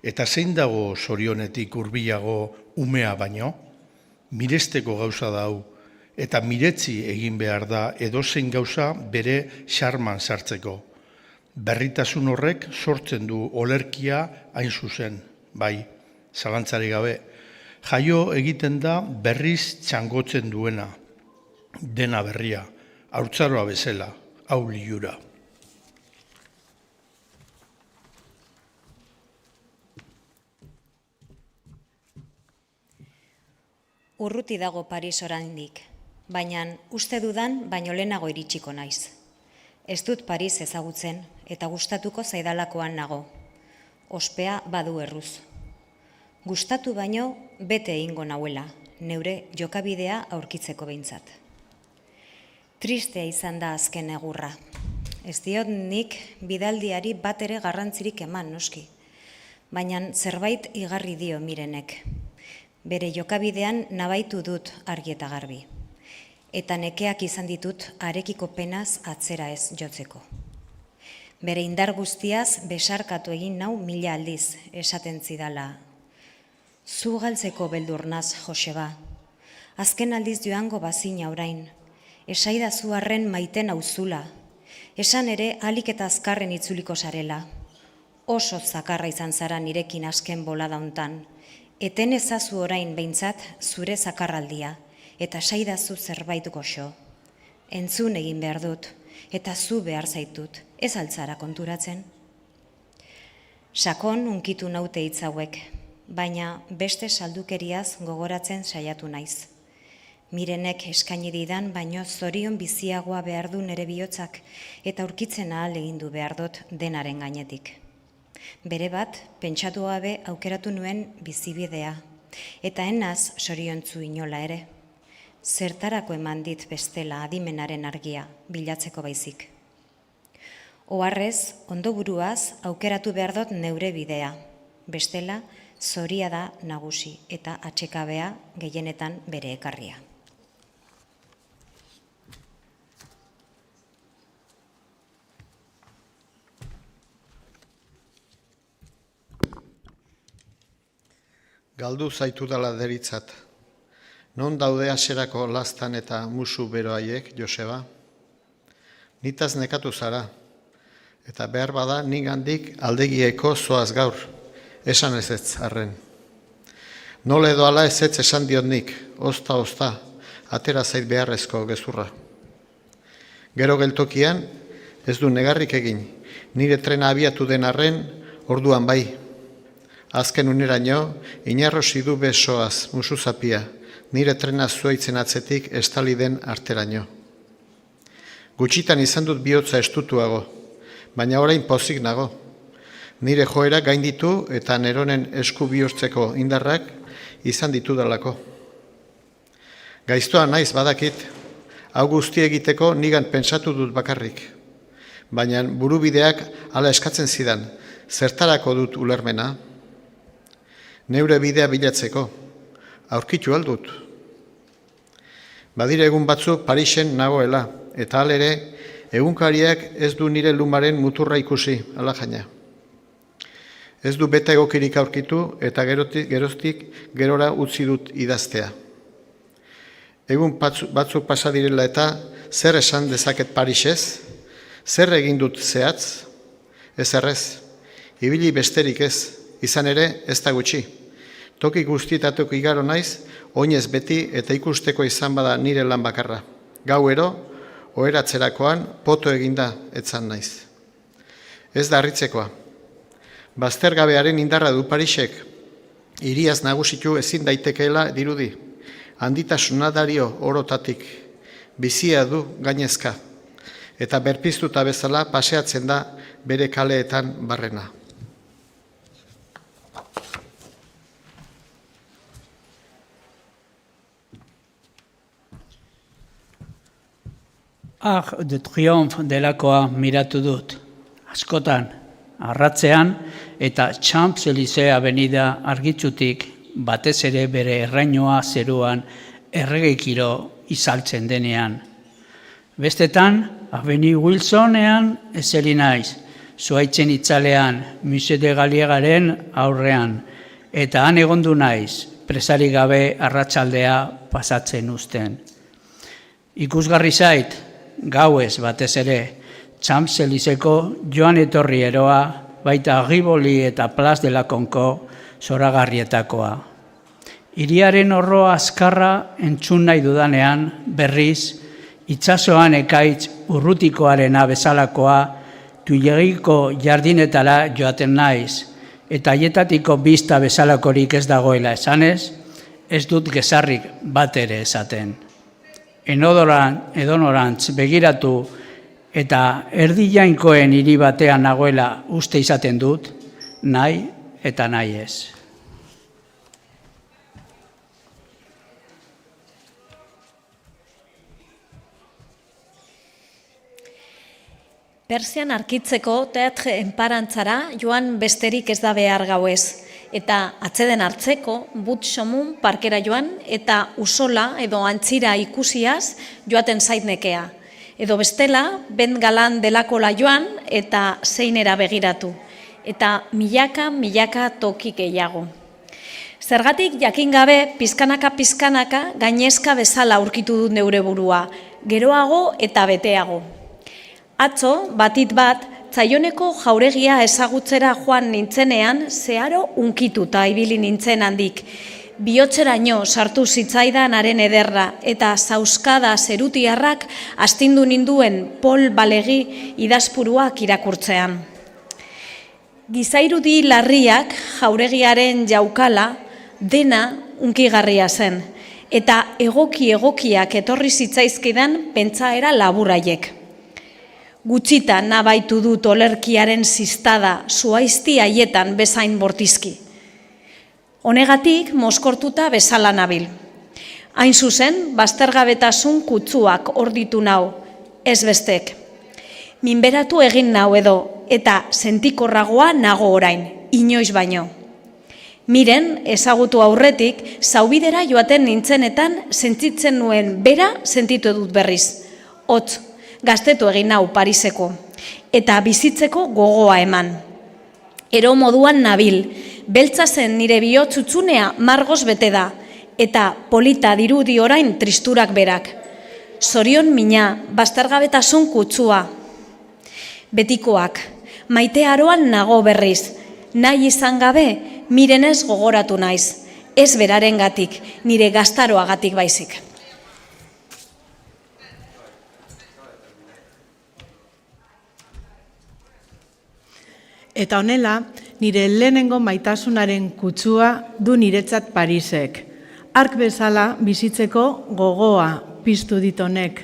Eta zein dago zorionetik hurbilago umea baino? Miresteko gauza dau, eta miretzi egin behar da edozein gauza bere xarman sartzeko. Berritasun horrek sortzen du olerkia hain zuzen, bai, zalantzari gabe. Jaio egiten da berriz txangotzen duena, dena berria, haurtzaroa bezala, hau liura. Urruti dago Paris oraindik, baina uste dudan baino lehenago iritsiko naiz. Ez dut Paris ezagutzen eta gustatuko zaidalakoan nago. Ospea badu erruz. Gustatu baino bete egingo nauela, neure jokabidea aurkitzeko behintzat. Tristea izan da azken egurra. Ez diot nik bidaldiari bat ere garrantzirik eman noski, baina zerbait igarri dio Mirenek. Bere jokabidean nabaitu dut argi eta garbi, eta nekeak izan ditut harekiko penaz atzera ez jotzeko. Bere indar guztiaz besarkatu egin nau 1000 aldiz esaten zidala. Zu galtzeko beldurnaz, Joseba, azken aldiz joango bazina orain, esaidazu arren maiten auzula, esan ere alik eta azkarren itzuliko sarela. Oso zakarra izan zara nirekin azken bolada hontan, eten ezazu orain behintzat zure zakarraldia, eta saidazu zerbait goxo. Entzun egin behar dut, eta zu behar zaitut, ez altzara konturatzen. Sakon unkitu naute hitz hauek, baina beste saldukeriaz gogoratzen saiatu naiz. Mirenek eskaini didan, baino zorion biziagoa behar du nere bihotzak, eta aurkitzen ahal egin du behar dut denaren gainetik. Bere bat, pentsatu gabe aukeratu nuen bizibidea, eta enaz soriontzu inola ere. Zertarako eman dit bestela adimenaren argia, bilatzeko baizik. Oharrez, ondo buruaz, aukeratu behar dut neure bidea. Bestela, zoria da nagusi eta atsekabea gehienetan bere ekarria. Galdu zaitu dala deritzat. Non daude aserako lastan eta musu beroaiek, Joseba? Nitaz nekatu zara, eta behar bada nigandik aldegieko zoaz gaur, esan ezetz arren. Nola edo ala ezetz esan diot nik, ozta, atera zait beharrezko gezurra. Gero geltokian, ez du negarrik egin, nire trena abiatu den arren, orduan bai. Azken uneraino, inarrosi du besoaz, musu zapia, nire trena zuaitzen atzetik estali den arteraino. Gutxitan izan dut bihotza estutuago, baina orain pozik nago. Nire joera gainditu eta neronen esku bihurtzeko indarrak izan ditudalako. Gaiztoa naiz badakit, hau guzti egiteko nigan pentsatu dut bakarrik. Baina burubideak hala eskatzen zidan, zertarako dut ulermena. Neure bidea bilatzeko, aurkitu aldut. Badire egun batzuk Parisen nagoela, eta halere, egunkariak ez du nire lumaren muturra ikusi, ala jaina. Ez du beta egokirik aurkitu eta geroztik gerora utzi dut idaztea. Egun batzuk pasa direla eta zer esan dezaket Parisez? Zer egin dut zehatz? Ez errez, ibili besterik ez, izan ere ez da gutxi. Toki guztietatuk igaro naiz, oinez beti eta ikusteko izan bada nire lan bakarra. Gauero, oheratzerakoan poto eginda etzan naiz. Ez da harritzekoa. Baztergabearen indarra du Parisek, hiriaz nagusitu ezin daitekeela dirudi. Handitasuna dario orotatik, bizia du gainezka, eta berpiztuta bezala paseatzen da bere kaleetan barrena. Arc de Triomphe delakoa miratu dut, askotan, arratzean eta Champs-Élysées avenida argitzutik batez ere bere errainoa zeruan erregeikiro izaltzen denean. Bestetan, Avenue Wilsonean ezeri naiz, zuhaitzen itzalean, Musée de Galiegaren aurrean, eta han egondu naiz, presari gabe arratsaldea pasatzen uzten. Ikusgarri zait, gauez batez ere, Champs-Élyseko joan etorri eroa, baita Rivoli eta Place de la Concord zoragarrietakoa. Hiriaren horroa azkarra entzun nahi dudanean, berriz, itsasoan ekaitz urrutikoarena bezalakoa, Tuilegiko jardinetara joaten naiz, eta haietako bista bezalakorik ez dagoela esanez, ez dut gezarrik bat ere esaten. Edonorantz begiratu eta erdi jainkoen hiri batean nagoela uste izaten dut, nahi eta nahi ez. Persian arkitzeko teatre enparantzara joan besterik ez da behar gauez. Eta atzeden hartzeko, but somun parkera joan eta usola edo antzira ikusiaz joaten zaitnekea. Edo bestela, bent galan delakola joan eta zeinera begiratu. Eta milaka toki gehiago. Zergatik jakin gabe, pizkanaka gainezka bezala aurkitu dut neure burua, geroago eta beteago. Atzo, batit bat, Zaioneko jauregia ezagutzera joan nintzenean, zeharo unkituta ibili nintzen handik. Bihotzeraino sartu zitzaidan haren ederra eta zauskada zerutiarrak astindu ninduen Pol Balegi idazpuruak irakurtzean. Gizairudi larriak jauregiaren jaukala dena unkigarria zen, eta egokiak etorri zitzaizkidan pentsaera laburaiek. Gutxita nabaitu dut olerkiaren ziztada zuaizti haietan bezain bortizki. Honegatik mozkortuta bezala nabil. Hain zuzen, baztergabetasun kutsuak orditu nau, ez bestek. Minberatu egin nau edo, eta sentikorragoa nago orain, inoiz baino. Miren, ezagutu aurretik, zaubidera joaten nintzenetan sentitzen nuen bera sentitu dut berriz. Hotz, gaztetu egin nau Pariseko, eta bizitzeko gogoa eman. Ero moduan nabil, beltza zen nire bihotzutsunea margoz bete da, eta polita dirudi orain tristurak berak. Zorion mina, baztergabetasun kutsua. Betikoak, maite aroan nago berriz, nahi izan gabe, mirenez gogoratu naiz, ez berarengatik, nire gaztaroagatik baizik. Eta honela, nire lehenengo maitasunaren kutsua du niretzat Parisek. Ark bezala bizitzeko gogoa piztu dit honek.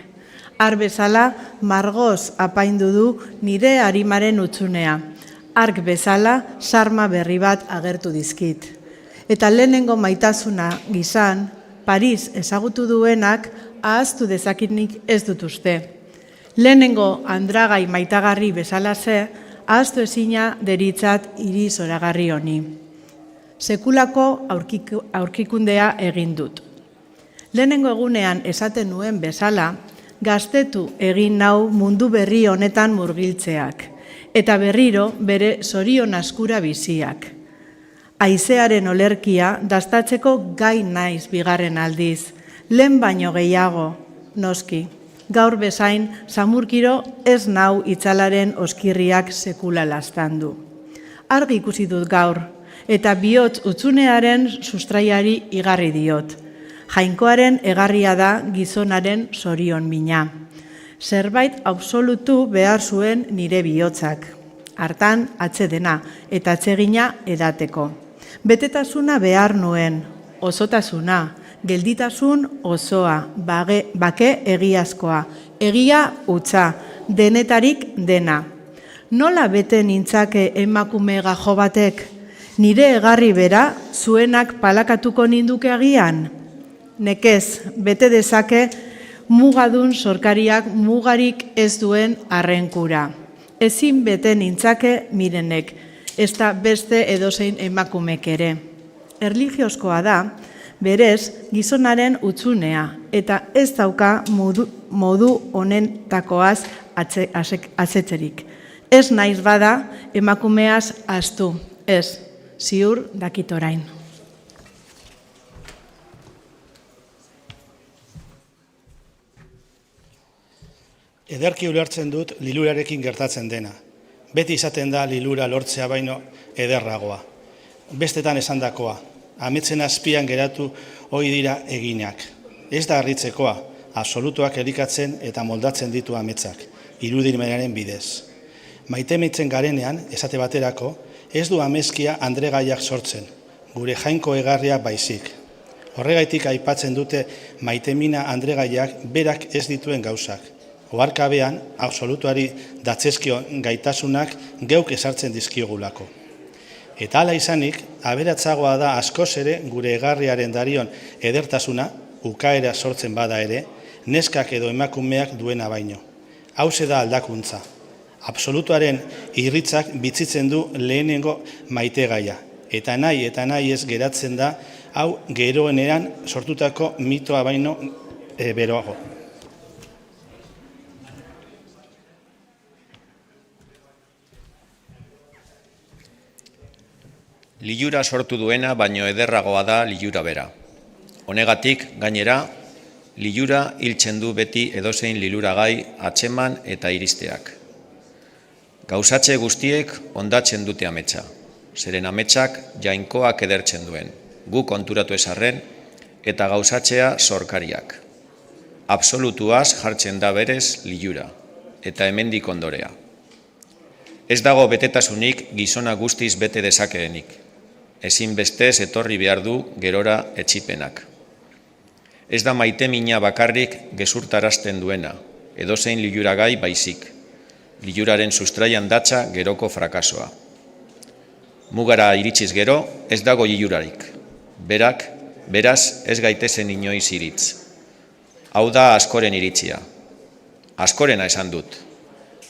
Ark bezala margoz apaindu du nire arimaren utxunea. Ark bezala sarma berri bat agertu dizkit. Eta lehenengo maitasuna gizan, Paris ezagutu duenak ahaztu dezakitnik ez dut uste. Lehenengo andragai maitagarri bezala ze, ahaztu ezina deritzat hiri zoragarri honi. Sekulako aurkikundea egin dut. Lehenengo egunean esaten nuen bezala, gaztetu egin nau mundu berri honetan murgiltzeak, eta berriro bere zorion askura biziak. Haizearen olerkia dastatzeko gai naiz bigarren aldiz, lehen baino gehiago, noski, gaur bezain samurkiro ez nau itzalaren oskirriak sekula lastandu. Argi ikusi dut gaur, eta bihotz utzunearen sustraiari igarri diot. Jainkoaren egarria da gizonaren zorion mina. Zerbait absolutu behar zuen nire bihotzak. Hartan atsedena eta atsegina edateko. Betetasuna behar nuen, osotasuna, gelditasun osoa, bake egiazkoa, egia hutsa, denetarik dena. Nola bete nintzake emakume gajo batek? Nire egarri bera zuenak palakatuko ninduke agian? Nekez, bete dezake mugadun sorkariak mugarik ez duen arrenkura. Ezin bete nintzake Mirenek, ez da beste edozein emakumek ere. Erligiozkoa da, berez gizonaren utzunea, eta ez dauka modu honentakoaz azetzerik. Ez naiz bada emakumeaz astu, ez, ziur dakit orain. Ederki ulertzen dut lilurarekin gertatzen dena. Beti izaten da lilura lortzea baino ederragoa. Bestetan esandakoa, ametsen azpian geratu ohi dira eginak. Ez da harritzekoa, absolutuak elikatzen eta moldatzen ditu ametsak, irudimenaren bidez. Maitemitzen garenean, esate baterako, ez du amezkia andregaiak sortzen, gure jainko egarria baizik. Horregaitik aipatzen dute maitemina andregaiak berak ez dituen gauzak. Oharkabean, absolutuari datzezkion gaitasunak geuk esartzen dizkiogulako. Eta hala izanik, aberatzagoa da askoz ere gure egarriaren darion edertasuna, ukaera sortzen bada ere, neskak edo emakumeak duena baino. Hauze da aldakuntza. Absolutuaren irritzak bitzitzen du lehenengo maitegaia. Eta nahi ez geratzen da, hau geroenean sortutako mitoa baino beroago. Lilura sortu duena baino ederragoa da lilura bera. Honegatik, gainera, lilura hiltzen du beti edozein liluragai atzeman eta iristeak. Gauzatze guztiek ondatzen dute ametsa. Zeren ametsak jainkoak edertzen duen, gu konturatu ezarren eta gauzatzea sorkariak. Absolutuaz jartzen da berez lilura, eta hemendik ondorea. Ez dago betetasunik gizona guztiz bete dezakeenik. Ezinbestez etorri behar du gerora etxipenak. Ez da maitemina bakarrik gezurtarazten duena, edozein liluragai baizik. Liluraren sustraian datza geroko frakasoa. Mugara iritsiz gero, ez dago lilurarik. Beraz, ez gaitezen inoiz iritz. Hau da askoren iritzia. Askorena esan dut.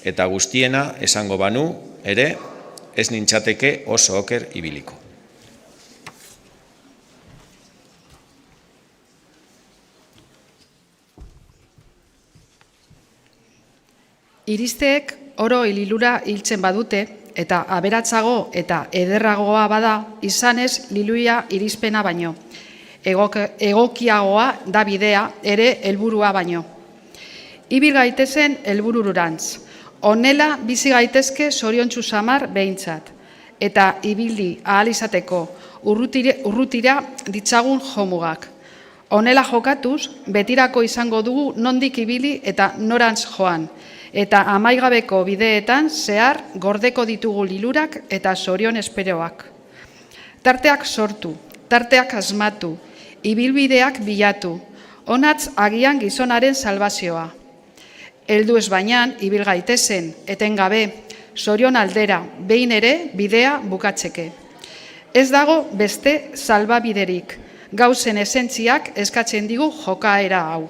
Eta guztiena esango banu, ere, ez nintzateke oso oker ibiliko. Iristeek oro lilura hiltzen badute, eta aberatzago eta ederragoa bada, izanez liluia irizpena baino. Egokiagoa da bidea ere helburua baino. Ibil gaitezen helbururantz. Honela bizi gaitezke zoriontsu samar behintzat. Eta ibildi ahal izateko urrutira ditzagun jomugak. Honela jokatuz, betirako izango dugu nondik ibili eta norantz joan. Eta amaigabeko bideetan zehar gordeko ditugu lilurak eta zorion esperoak. Tarteak sortu, tarteak asmatu, ibilbideak bilatu, honatz agian gizonaren salbazioa. Heldu ez bainan, ibil gaitezen, etengabe, zorion aldera, behin ere bidea bukatzeke. Ez dago beste salbabiderik, gauzen esentziak eskatzen digu jokaera hau.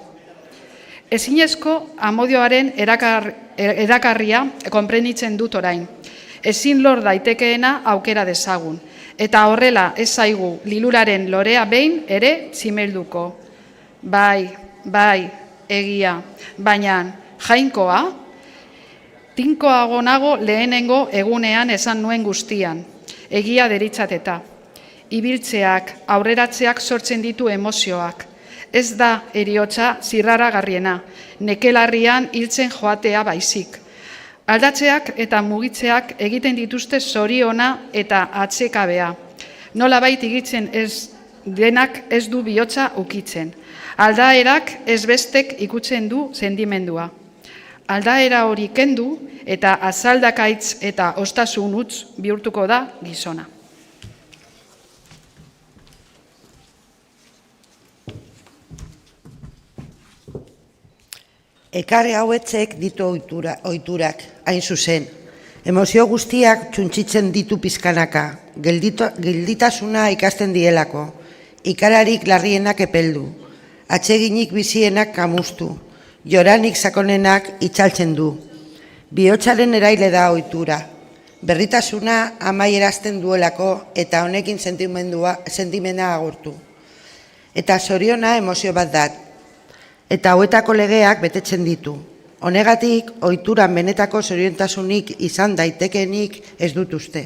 Ezinezko amodioaren erakarria konprenitzen dut orain. Ezin lor daitekeena aukera dezagun. Eta horrela ez zaigu liluraren lorea behin ere zimelduko. Bai, egia. Baina jainkoa, tinkoago nago lehenengo egunean esan nuen guztian. Egia deritzateta. Ibiltzeak, aurreratzeak sortzen ditu emozioak. ez da eriotza zirraragarriena, nekelarrian hiltzen joatea baizik. Aldatzeak eta mugitzeak egiten dituzte zoriona eta atsekabea. Nolabait igitzen ez denak ez du bihotza ukitzen. Aldaerak ez bestek ikutzen du sendimendua. Aldaera hori kendu eta azaldakaitz eta ostasun utz bihurtuko da gizona. Ekarri hauetzek ditu ohiturak, hain zuzen. Emozio guztiak txuntxitzen ditu pizkanaka, gelditasuna ikasten dielako, ikararik larrienak epeldu, atseginik bizienak kamustu, joranik sakonenak itxaltzen du. Bihotzaren eraile da ohitura, berritasuna amaierazten duelako eta honekin sentimena agurtu. Eta zoriona emozio bat da, eta hauetako legeak betetzen ditu. Honegatik, ohituran benetako zoriontasunik izan daitekenik ez dut uste.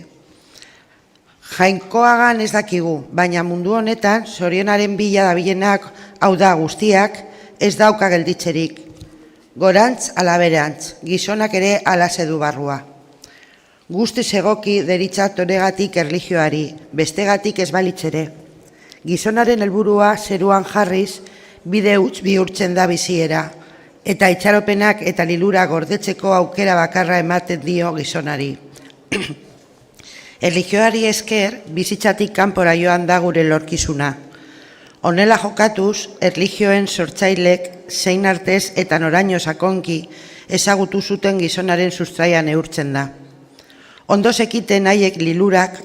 Jainkoagan ez dakigu, baina mundu honetan zorionaren bila dabilenak, hau da guztiak, ez dauka gelditzerik. Gorantz alaberantz, gizonak ere alaze du barrua. Guztiz egoki deritzat honegatik erlijioari, bestegatik ez balitzere. Gizonaren helburua zeruan jarriz, bide huts bihurtzen da biziera, eta itxaropenak eta lilura gordetzeko aukera bakarra ematen dio gizonari. Erlijioari esker, bizitzatik kanpora joan da gure lorkizuna. Honela jokatuz, erlijioen sortzailek zein artez eta noraino sakonki ezagutu zuten gizonaren sustraian neurtzen da. Ondo zekiten haiek lilurak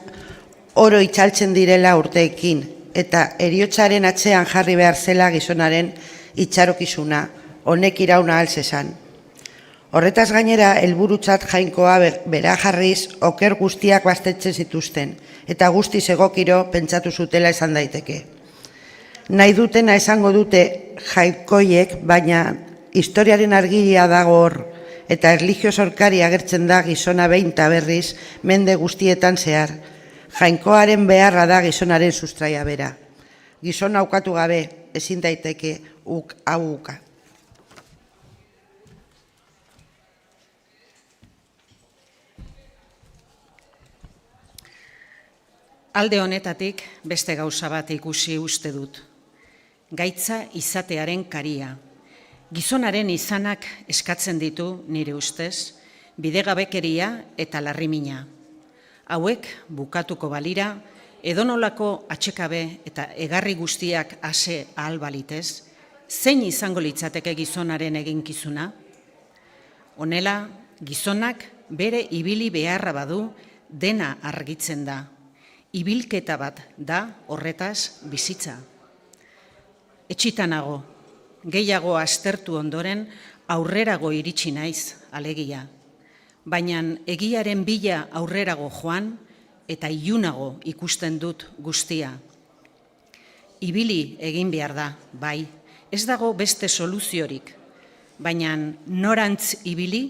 oro itxaltzen direla urteekin, eta heriotzaren atzean jarri behar zela gizonaren itxarokizuna, honek irauna altzezan. Horretaz gainera, helburutzat jainkoa bera jarriz oker guztiak baztertzen zituzten, eta guztiz egokiro pentsatu zutela esan daiteke. Nahi dutena esango dute jainkoiek, baina historiaren argiria dago hor, eta erlijio zorkari agertzen da gizona behin eta berriz mende guztietan zehar. Jainkoaren beharra da gizonaren sustraia bera. Gizona ukatu gabe, ezin daiteke hau uka. Alde honetatik beste gauza bat ikusi uste dut. Gaitza izatearen karia. Gizonaren izanak eskatzen ditu nire ustez, bidegabekeria eta larrimina. Hauek bukatuko balira, edonolako atxekabe eta egarri guztiak ase ahal balitez, zein izango litzateke gizonaren eginkizuna? Honela, gizonak bere ibili beharra badu dena argitzen da. Ibilketa bat da horretaz bizitza. Etxitanago, gehiago aztertu ondoren aurrerago iritsi naiz alegia. Baina egiaren bila aurrerago joan eta ilunago ikusten dut guztia. Ibili egin behar da, bai, ez dago beste soluziorik, baina norantz ibili,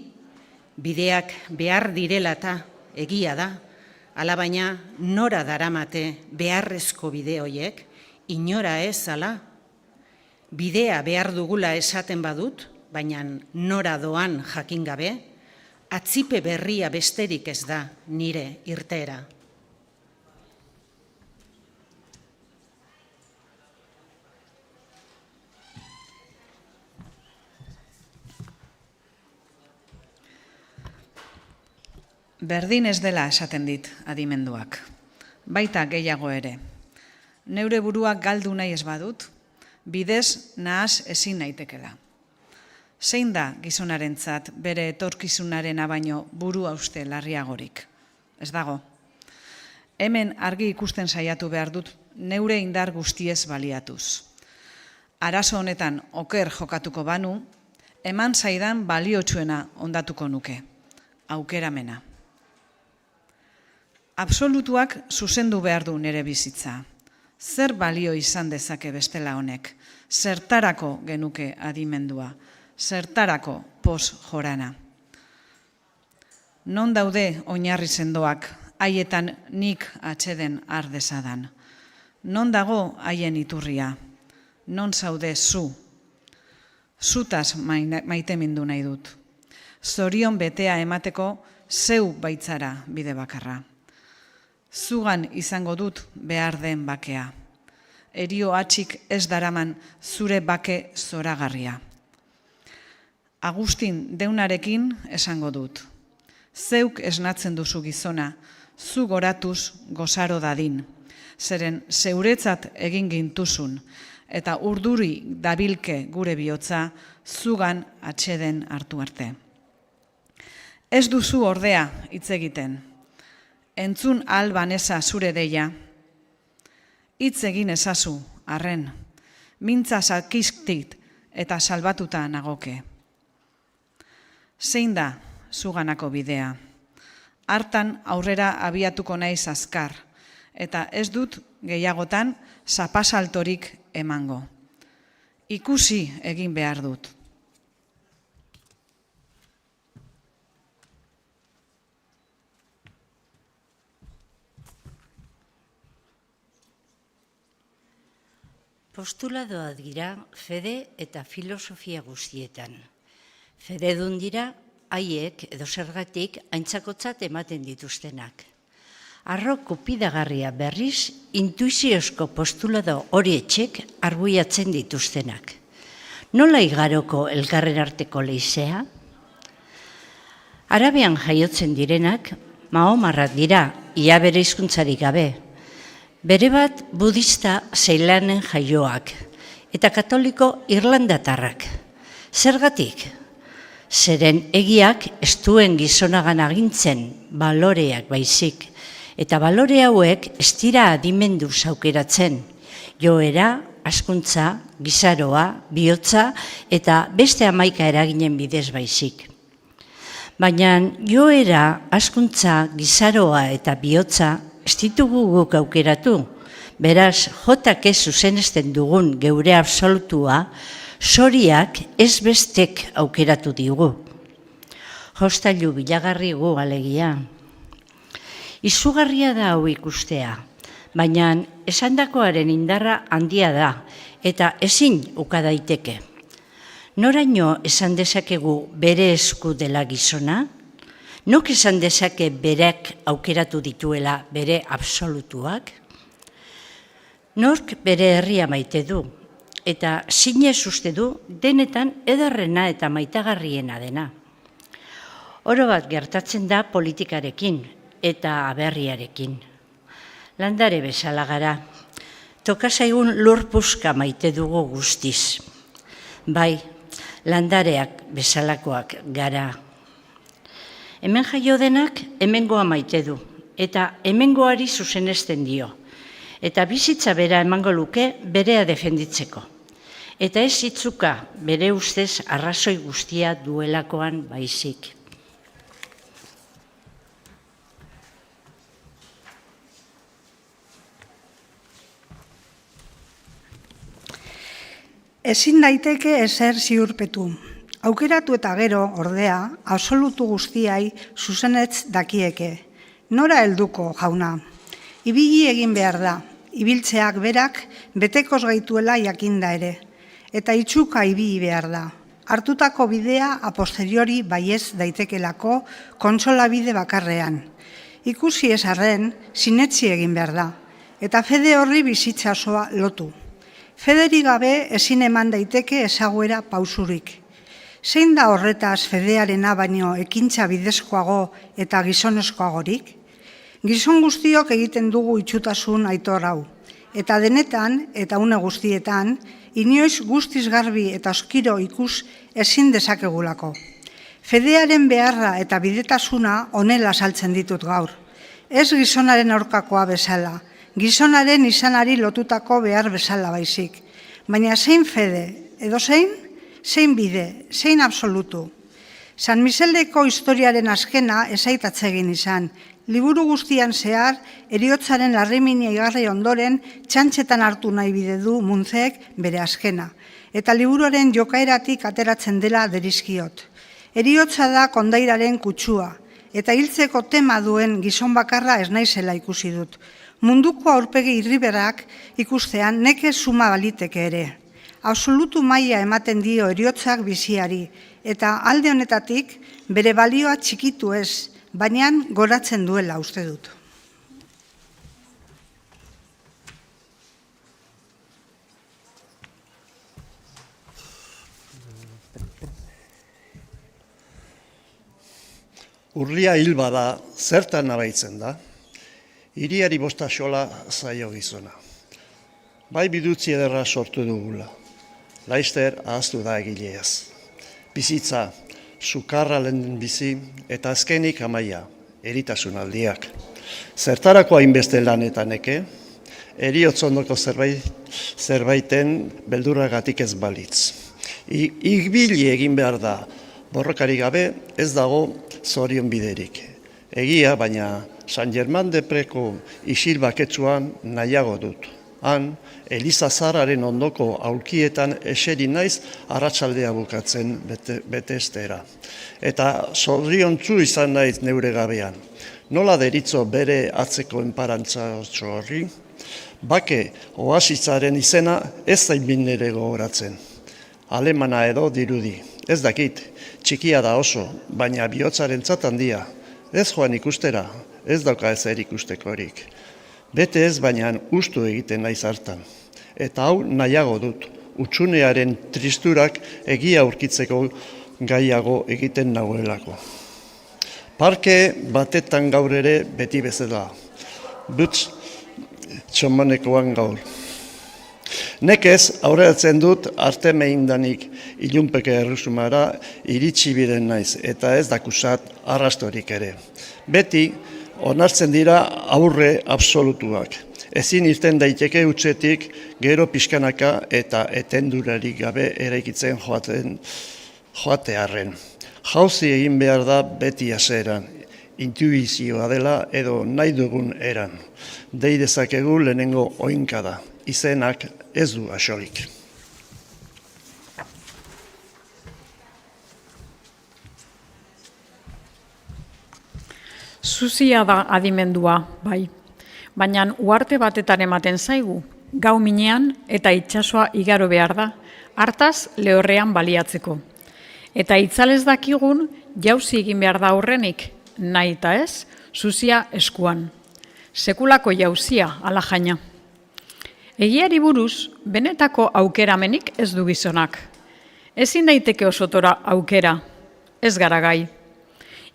bideak behar direla eta egia da, alabaina nora daramate beharrezko bide horiek, inora ez ala. Bidea behar dugula esaten badut, baina nora doan jakin gabe, atzipe berria besterik ez da nire irteera. Berdin ez dela esaten dit adimenduak, baita gehiago ere. Neure buruak galdu nahi ez badut, bidez nahas ezin naitekela. Zein da gizonarentzat bere etorkizunarena baino buru hauste larriagorik? Ez dago. Hemen argi ikusten saiatu behar dut neure indar guztiez baliatuz. Arazo honetan oker jokatuko banu, eman zaidan baliotsuena ondatuko nuke, aukeramena. Absolutuak zuzendu behar du nire bizitza. Zer balio izan dezake bestela honek? Zertarako genuke adimendua? Zertarako pos jorana? Non daude oinarri sendoak, haietan nik atxeden ardezadan? Non dago haien iturria? non zaude zu? Zutaz maitemindu nahi dut. Zorion betea emateko zeu baitzara bide bakarra. Zugan izango dut behar den bakea. Erio atxik ez daraman zure bake zoragarria. Agustin deunarekin esango dut. Zeuk esnatzen duzu gizona, zu goratuz gozaro dadin. Zeren zeuretzat egin gintuzun, eta urduri dabilke gure bihotza, zugan atxeden hartu arte. Ez duzu ordea hitz egiten. Entzun albaneza zure deia. Hitz egin ezazu, arren. Mintza zakizktit eta salbatuta nagoke. Zein da zuganako bidea? Hartan aurrera abiatuko naiz azkar, eta ez dut gehiagotan zapasaltorik emango. Ikusi egin behar dut. Postuladoa dira fede eta filosofia guztietan. Fededun dira haiek edo zergatik aintzakotzat ematen dituztenak. Arro kupidagarria berriz, intuiziozko postulado horietxek arbuiatzen dituztenak. Nola igaroko elkarren arteko leizea? Arabian jaiotzen direnak, mahomarrak dira, ia bere hizkuntzarik gabe. Bere bat budista Zeilanen jaioak, eta katoliko irlandatarrak. Zergatik? Zeren egiak ez duen gizonagan agintzen baloreak baizik, eta balore hauek ez dira adimendu zaukeratzen, joera, askuntza, gizaroa, bihotza eta beste 11 eraginen bidez baizik. Baina joera, askuntza, gizaroa eta bihotza ez ditugu guk aukeratu, beraz jotak ez zuzenezten dugun geure absolutua, soriak ez bestek aukeratu digu. Jostailu bilagarri gu alegia. Izugarria da hau ikustea, baina esandakoaren indarra handia da, eta ezin uka daiteke. Noraino esan dezakegu bere esku dela gizona? Nok esan dezake berak aukeratu dituela bere absolutuak? Nork bere herria maite du, eta zinez uste du denetan ederrena eta maitagarriena dena. Oro bat gertatzen da politikarekin eta aberriarekin. Landare bezala gara, tokazaigun lurpuska maite dugu guztiz. Bai, landareak bezalakoak gara. Hemen jaio denak hemengoa maite du, eta hemengoari zuzenezten dio. Eta bizitza bera emango luke berea defenditzeko. Eta ez hitzuka bere ustez arrazoi guztia duelakoan baizik. Ezin daiteke ezer ziurpetu. Aukeratu eta gero, ordea, absolutu guztiai zuzenetz dakieke. Nora helduko, jauna? Ibili egin behar da, ibiltzeak berak betekoz gaituela jakinda ere. Eta itxuka ibili behar da. Hartutako bidea a posteriori baiez daitekelako kontsola bide bakarrean. Ikusi ez arren, sinetzi egin behar da. Eta fede horri bizitza osoa lotu. Federik gabe ezin eman daiteke ezaguera pausurik. Zein da horretaz fedearena baino ekintza bidezkoago eta gizonezkoagorik? Gizon guztiok egiten dugu itxutasun aitor hau. Eta denetan, eta une guztietan, inoiz guztiz garbi eta oskiro ikus ezin dezakegulako. Fedearen beharra eta bidetasuna honela saltzen ditut gaur. Ez gizonaren aurkakoa bezala, gizonaren izanari lotutako behar bezala baizik. Baina zein fede, edo zein bide, zein absolutu. San Miseldeko historiaren azkena esaitatzegin izan. Liburu guztian zehar, heriotzaren larrimina igarri ondoren, txantxetan hartu nahi bide du Muntzek bere azkena. Eta liburuaren jokaeratik ateratzen dela derizkiot. Heriotza da kondairaren kutsua, eta hiltzeko tema duen gizon bakarra ez naizela ikusi dut. Munduko aurpegi irriberak ikustean neke suma baliteke ere. Absolutu maila ematen dio heriotzak biziari, eta alde honetatik bere balioa txikitu ez, baina goratzen duela uste dut. Urlia hil bada, zertan nabaitzen da? Hiriari bosta xola zaio gizona. Bai bidutzi ederra sortu dugula. Laister ahaztu da egileaz. Bizitza, sukarra lehen bizi eta azkenik amaia, eritasun aldiak. Zertarako hainbeste lanetan eke, heriotzondoko zerbaiten beldurragatik ez balitz. Ibili egin behar da, borrokari gabe ez dago zorion biderik. Egia, baina San Germán de Preko isil baketsuan nahiago dut. Han, Eliza Zarraren ondoko aulkietan eseri naiz arratsaldea bukatzen betestera. Eta zoriontsu izan naiz neure gabean. Nola deritzo bere atzeko enparantza horri? Bake oasitzaren izena ez zainbin nire gogoratzen. Alemana edo dirudi. Ez dakit, txikia da oso, baina bihotzaren handia. Ez joan ikustera, ez dauka ezer ikustekorik. Bete ez baina ustu egiten naiz hartan. Eta hau nahiago dut, utsunearen tristurak egia aurkitzeko gaiago egiten nagoelako. Parke batetan gaur ere beti bezala. Butz txomanekoan gaur. Nekez aurreratzen dut arte meindanik ilunpeke erresumara iritsi biren naiz, eta ez dakusat arrastorik ere. Beti onartzen dira aurre absolutuak. Ezin irten daiteke utzetik gero pixkanaka eta etendurarik gabe eraikitzen joatearren. Jauzi egin behar da beti haseran, intuizioa dela edo nahi dugun eran. Dei dezakegu lehenengo oinka da, izenak ez du axolik. Zuzia da adimendua, bai. Baina uharte batetan ematen zaigu, gau minean eta itsasoa igaro behar da, hartaz lehorrean baliatzeko. Eta itzalez dakigun, jauzi egin behar da aurrenik, nahi eta ez, zuzia eskuan. Sekulako jauzia, ala jaina. Egiari buruz, benetako aukeramenik ez du gizonak. Ezin daiteke osotora aukera, ez gara gai.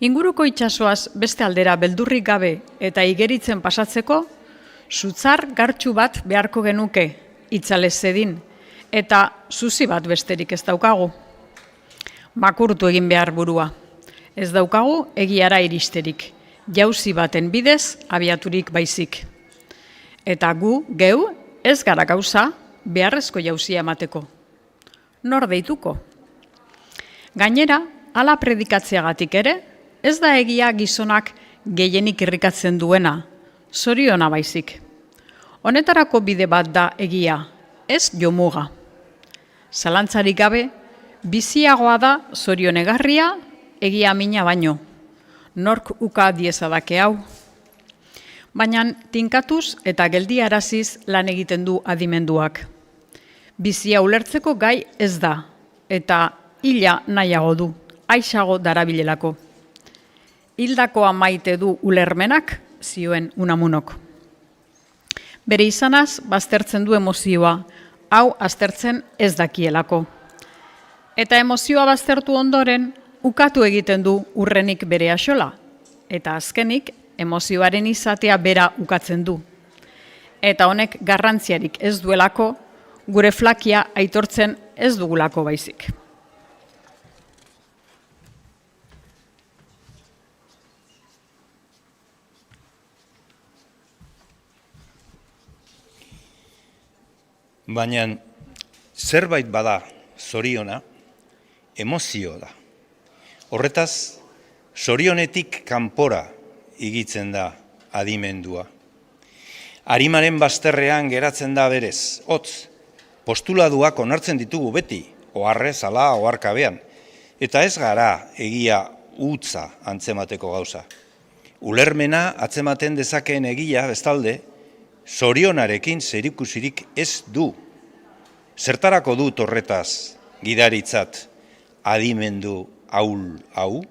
Inguruko itsasoaz beste aldera beldurrik gabe eta igeritzen pasatzeko, zutzar gartxu bat beharko genuke, itzalez zedin, eta zuzi bat besterik ez daukagu. Makurtu egin behar burua. Ez daukagu egiara iristerik, jauzi baten bidez abiaturik baizik. Eta gu, geu, ez gara gauza beharrezko jauzia emateko. Nor deituko? Gainera, hala predikatzeagatik ere, ez da egia gizonak gehienik irrikatzen duena, zoriona baizik. Honetarako bide bat da egia, ez jomuga. Zalantzarik gabe, biziagoa da zorionegarria egia mina baino. Nork uka diezadake hau. Baina tinkatuz eta geldiaraziz lan egiten du adimenduak. Bizia ulertzeko gai ez da, eta hila nahiago du, aisago darabilelako. Hildakoa maite du ulermenak, zioen Unamunok. Bere izanaz, baztertzen du emozioa, hau aztertzen ez dakielako. Eta emozioa baztertu ondoren, ukatu egiten du urrenik bere axola, eta azkenik, emozioaren izatea bera ukatzen du. Eta honek garrantziarik ez duelako, gure flakia aitortzen ez dugulako baizik. Baina zerbait bada zoriona, emozio da. Horretaz, zorionetik kanpora igitzen da adimendua. Arimaren bazterrean geratzen da berez, hotz, postuladuak onartzen ditugu beti, oharrez ala oharkabean, eta ez gara egia hutsa antzemateko gauza. Ulermena atzematen dezakeen egia bestalde, zorionarekin zerikusirik ez du. Zertarako dut horretaz gidaritzat adimendu ahul hau?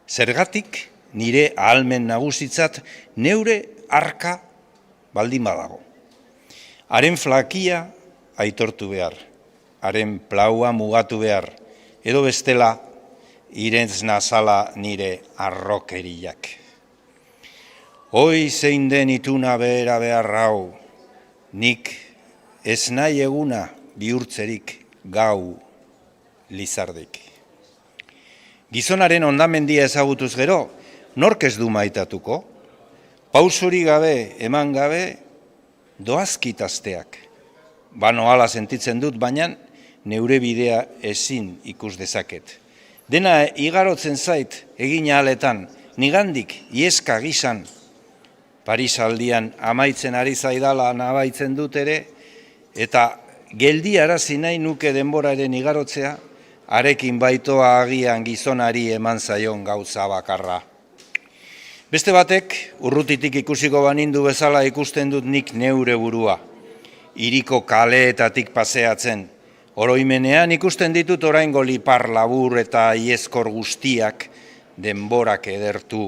Zergatik nire ahalmen nagusitzat neure arka baldin badago. Haren flakia aitortu behar, haren plaua mugatu behar, edo bestela irentz nazala nire arrokeriak. Hoi zein den ituna behera behar hau, nik ez nahi eguna bihurtzerik gau lizardik. Gizonaren ondamendia ezagutuz gero, nork ez du maitatuko? Pausuri gabe, eman gabe, doazkitazteak. Bano hala sentitzen dut, baina neure bidea ezin ikus dezaket. Dena igarotzen zait, egin ahaletan, nigandik, ieska gizan, Parisaldian amaitzen ari zaidala nabaitzen dut ere, eta geldiarazi nahi nuke denboraren igarotzea, arekin baitoa agian gizonari eman zaion gauza bakarra. Beste batek, urrutitik ikusiko banindu bezala ikusten dut nik neure burua, hiriko kaleetatik paseatzen, oroimenean ikusten ditut oraingo lipar labur eta iezkor guztiak denborak edertu,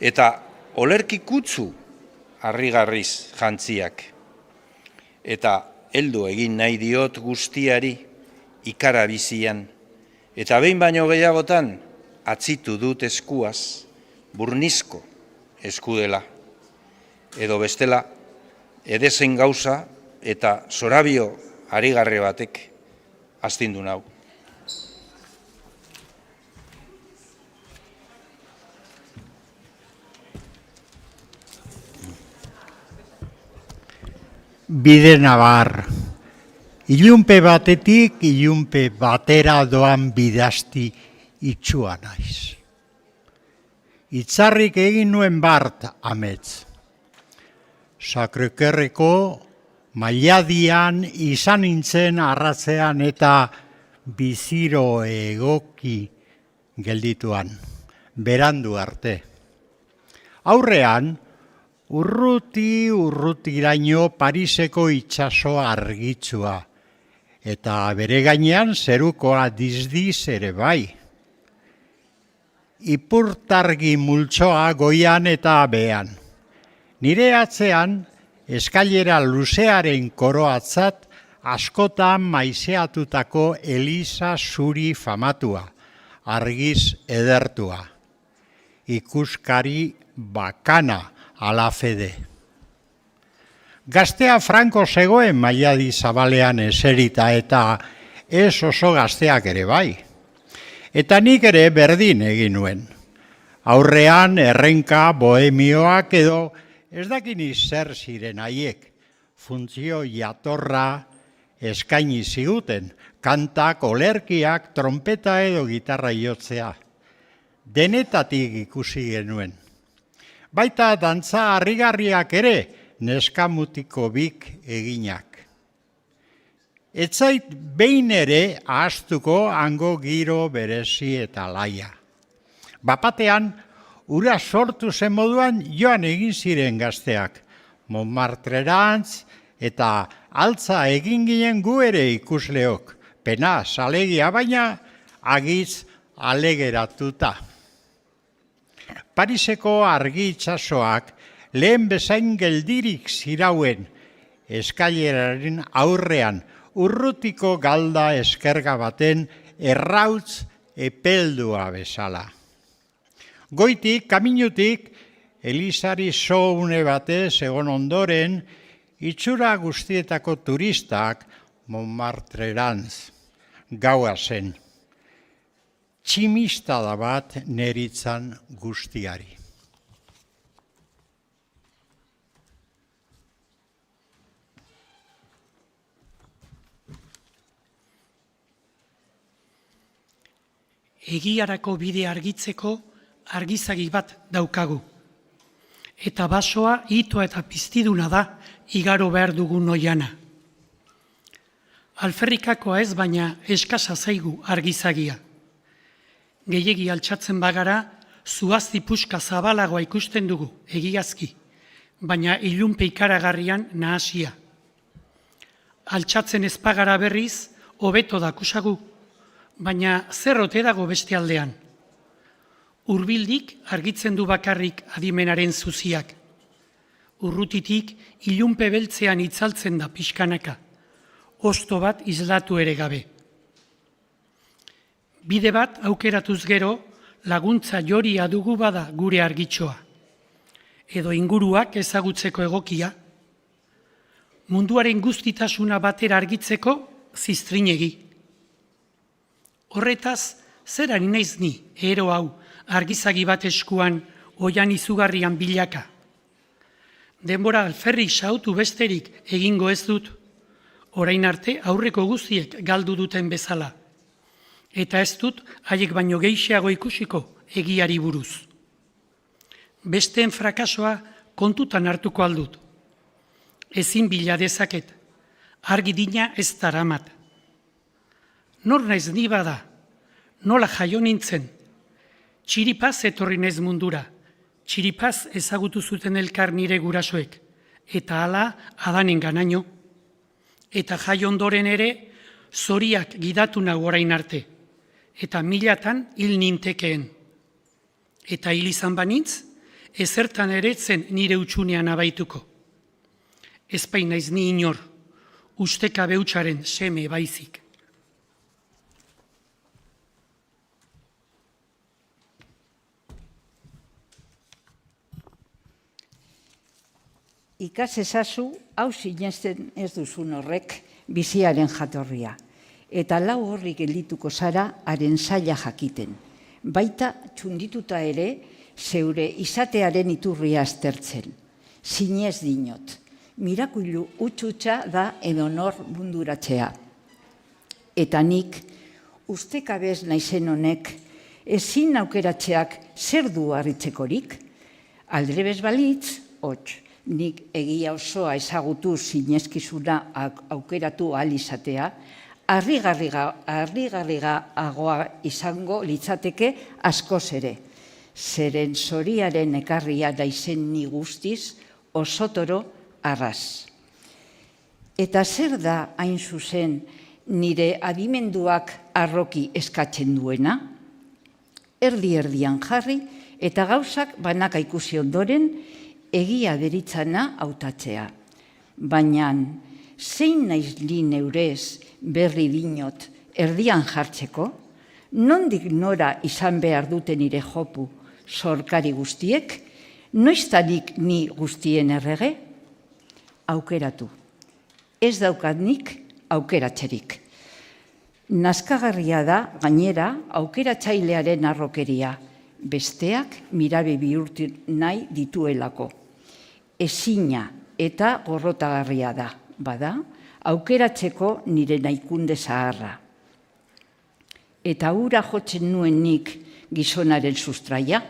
eta olerki kutzu harrigarriz jantziak. Eta heldu egin nahi diot guztiari ikara bizian, eta behin baino gehiagotan atzitu dut eskuaz, burnizko eskudela, edo bestela, edezen gauza eta zorabio harigarri batek astindu nau. Bide nabar, ilunpe batetik ilunpe batera doan bidazti itxua naiz. Itzarrik egin nuen bart amets. Sakrekerreko mailadian izan nintzen arratzean eta biziro egoki geldituan, berandu arte. Aurrean, urrutiraino Pariseko itsaso argitsua, eta bere gainean zerukoa dizdiz ere bai. Ipurtargi multzoa goian eta behean. Nire atzean, eskailera luzearen koroatzat askotan maizeatutako eliza zuri famatua, argiz edertua. Ikuskari bakana, ala fede. Gaztea franko zegoen mailadi zabalean eserita eta ez oso gazteak ere bai. Eta nik ere berdin egin nuen. Aurrean errenka, bohemioak edo ez dakini zer ziren haiek. Funtzio jatorra eskaini ziguten, kantak, olerkiak, trompeta edo gitarra jotzea. Denetatik ikusi genuen. Baita dantza harrigarriak ere neskamutiko bik eginak. Etzait behin ere ahaztuko hango giro berezi eta laia. Bapatean, ura sortu zen moduan joan egin ziren gazteak. Montmartrerantz eta altza egin ginen gu ere ikusleok. Pena, alegia baina agitz alegeratuta. Pariseko argi itsasoak lehen bezain geldirik zirauen eskaileraren aurrean urrutiko galda eskerga baten errautz epeldua bezala. Goitik, kaminutik, elizari soune batez egon ondoren, itxura guztietako turistak Montmartrerantz gaua zen. Tximistada bat neritzan guztiari. Egiarako bide argitzeko argizagi bat daukagu. Eta basoa itoa eta piztiduna da igaro behar dugun oiana. Alferrikakoa ez baina eskasa zaigu argizagia. Gehiegi altxatzen bagara, zuazti puska zabalagoa ikusten dugu, egiazki, baina ilunpe ikaragarrian nahasia. altxatzen ezpagara berriz, hobeto dakusagu, baina zer ote dago beste aldean. Hurbildik argitzen du bakarrik adimenaren zuziak. Urrutitik ilunpe beltzean itzaltzen da pixkanaka, osto bat islatu ere gabe. Bide bat aukeratuz gero, laguntza joria dugu bada gure argitxoa, edo inguruak ezagutzeko egokia, munduaren guztitasuna batera argitzeko ziztrinegi. Horretaz, zer ari naiz ni, ero hau, argizagi bat eskuan, oian izugarrian bilaka. Denbora alferrik xautu besterik egingo ez dut, orain arte aurreko guztiek galdu duten bezala. Eta ez dut haiek baino gehiago ikusiko egiari buruz. Besteen frakasoa kontutan hartuko aldut. Ezin bila dezaket, argi dina ez daramat. Nor naiz ni bada, nola jaio nintzen, txiripaz etorri naiz mundura, txiripaz ezagutu zuten elkar nire gurasoek, eta hala Adanen ganaino, eta jaio ondoren ere zoriak gidatu nahu orain arte, eta milatan hil nintekeen. Eta hil izan banintz, ezertan ere zen nire utxunean abaituko. Ezpain naiz ni inor, usteka behutsaren seme baizik. Ikas ezazu, hau sinesten ez duzun horrek biziaren jatorria. Eta lau horrik geldituko zara haren zaila jakiten. Baita txundituta ere zeure izatearen iturria aztertzen. Zinez dinot. Mirakulu utxutxa da edonor munduratzea. Eta nik, ustekabez naizen honek, ezin aukeratzeak zer du harritzekorik? Aldrebez balitz, hots. Nik egia osoa ezagutu zinezkizuna aukeratu ahal izatea, harrigarriagoa izango litzateke askoz ere. Zeren zoriaren ekarria daizen ni guztiz osotoro arraz. Eta zer da hain zuzen nire adimenduak arroki eskatzen duena? Erdi-erdian jarri eta gauzak banaka ikusi ondoren egia deritzana hautatzea. Baina zein naiz li neurez berri dinot erdian jartzeko, nondik nora izan behar duten nire jopu sorkari guztiek, noiztanik ni guztien errege? Aukeratu. Ez daukat nik aukeratzerik. Nazkagarria da, gainera, aukeratzailearen arrokeria, besteak mirabe bihurtu nahi dituelako. Ezina eta gorrotagarria da, bada, aukeratzeko nire naikunde zaharra. Eta hura jotzen nuen nik gizonaren sustraia.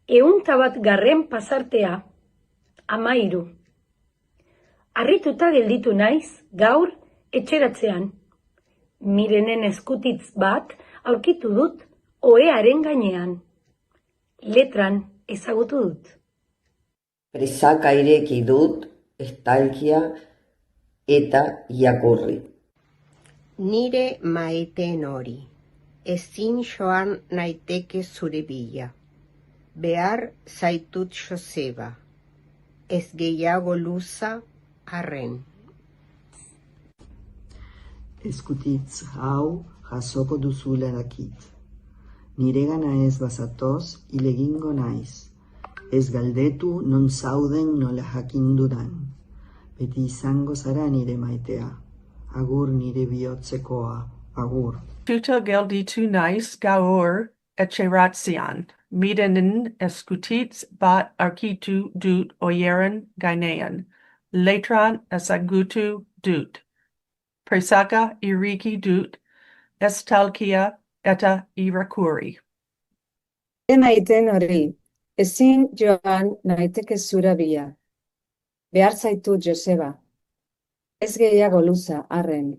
Ehuntabat garren pasartea, 13. Harrituta gelditu naiz, gaur, etxeratzean. Mirenen eskutitz bat aurkitu dut ohearen gainean. Letran ezagutu dut. Presaka ireki dut, estalkia eta irakurri. Nire maiten hori, ezin joan naiteke zure bila. Behar zaitut Joseba, ez gehiago luza arren. Eskutitz hau jasoko duzula dakit. Niregana ez bazatoz, ilegingo naiz. Ez galdetu non zauden nola jakin dudan. Beti izango zara nire maitea. Agur nire bihotzekoa, agur. Tuta gelditu naiz gaur etxeratzean. Mirenen eskutitz bat arkitu dut oieren gainean. Letran ezagutu dut. Presaka iriki dut, estalkia eta irakurri. Maiten hori, ezin joan naiteke zura bila. Behar zaitut, Joseba. Ez gehiago luza, arren.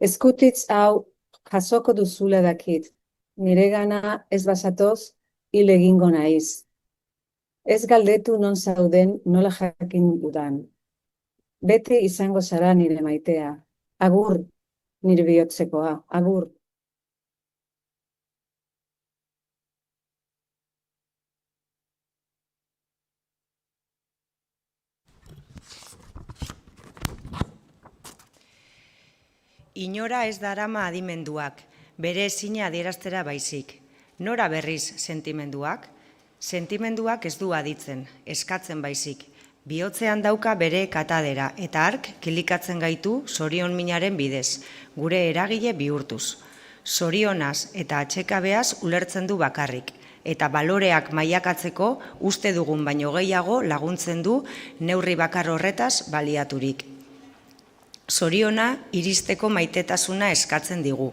Eskutitz hau jasoko duzula dakit. Niregana ez bazatoz, hil egingo naiz. Ez galdetu non zauden, nola jakin dudan. Beti izango zara nire maitea. Agur, nire bihotzekoa, agur. Inora ez darama adimenduak, bere ezina adieraztera baizik. Nora berriz sentimenduak? Sentimenduak ez du aditzen, eskatzen baizik. Bihotzean dauka bere katadera eta hark kilikatzen gaitu zorion minaren bidez, gure eragile bihurtuz. Zorionaz eta atxekabeaz ulertzen du bakarrik, eta baloreak mailakatzeko uste dugun baino gehiago laguntzen du neurri bakar horretaz baliaturik. Zoriona iristeko maitetasuna eskatzen digu.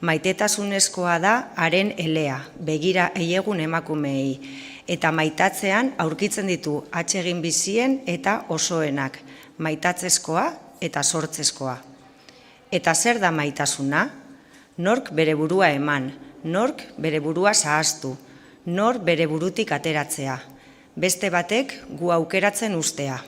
Maitetasunezkoa da haren elea, begira eiegun emakumeei, eta maitatzean aurkitzen ditu atsegin bizien eta osoenak, maitatzezkoa eta sortzezkoa. Eta zer da maitasuna? Nork bere burua eman, nork bere burua zahaztu, nork bere burutik ateratzea, beste batek gu aukeratzen ustea.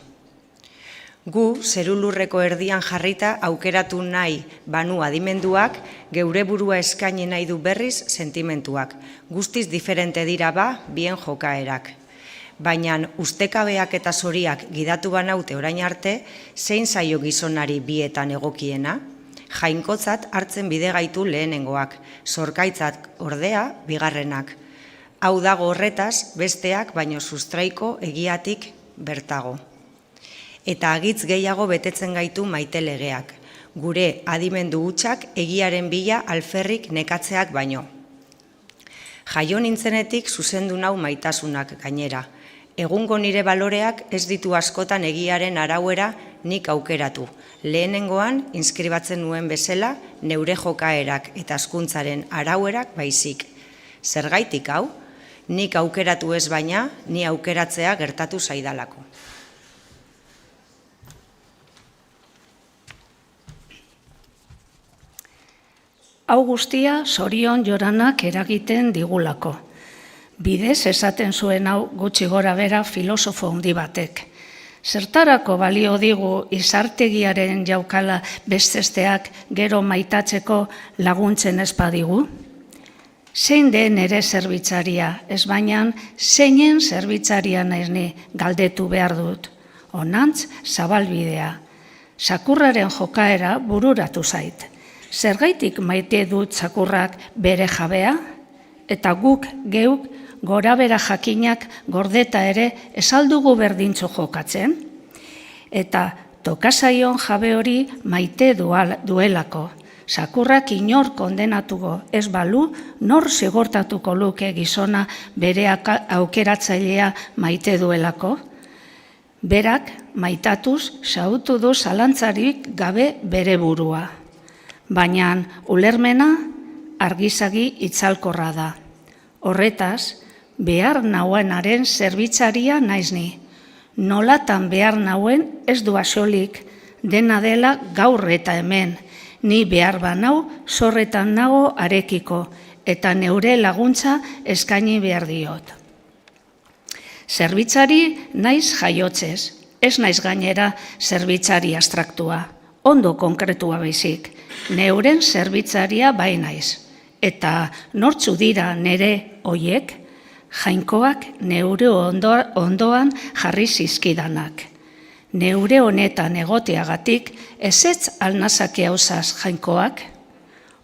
Gu, zerulurreko erdian jarrita aukeratu nahi banu adimenduak, geure burua eskaini nahi du berriz sentimentuak. Guztiz diferente dira ba, bien jokaerak. Baina ustekabeak eta zoriak gidatu banaute orain arte, zein zaio gizonari bietan egokiena? Jainkotzat hartzen bide gaitu lehenengoak, zorkaitzat ordea bigarrenak. Hau dago horretaz, besteak baino sustraiko egiatik bertago. Eta agitz gehiago betetzen gaitu maite legeak, gure adimendu hutsak egiaren bila alferrik nekatzeak baino. Jaio nintzenetik zuzendu nau maitasunak gainera. Egungo nire baloreak ez ditu askotan egiaren arauera nik aukeratu. Lehenengoan, inskribatzen nuen bezala, neure jokaerak eta hezkuntzaren arauerak baizik. Zergaitik hau, nik aukeratu ez baina, ni aukeratzea gertatu zaidalako. Hau guztia zorion joranak eragiten digulako. Bidez esaten zuen hau gutxi gora bera filosofo handi batek. Zertarako balio digu izartegiaren jaukala bestesteak gero maitatzeko laguntzen ez badigu? Zein den ere zerbitzaria, ez baina zeinen zerbitzaria naizni galdetu behar dut. Honantz zabalbidea. Sakurraren jokaera bururatu zait. Zergaitik maite dut zakurrak bere jabea? Eta guk geuk gora bera jakinak gordeta ere esaldugu berdintzo jokatzen? Eta tokasaion jabe hori maite duelako. Zakurrak inor kondenatuko ez balu, nor zigortatuko luke gizona bere aukeratzailea maite duelako? Berak maitatuz xautu du zalantzarik gabe bere burua. Baina ulermena argizagi itzalkorra da. Horretaz, behar nauenaren zerbitzaria naizni. Nolatan behar nauen ez du asolik, dena dela gaur eta hemen. Ni behar banau zorretan nago arekiko, eta neure laguntza eskaini behar diot. Zerbitzari naiz jaiotzez, ez naiz gainera zerbitzari abstraktua, ondo konkretua baizik. Neuren zerbitzaria bai naiz. Eta nortzu dira nere hoiek, jainkoak neure ondoan jarri zizkidanak. Neure honetan egoteagatik ezetz alnazake hauzaz jainkoak,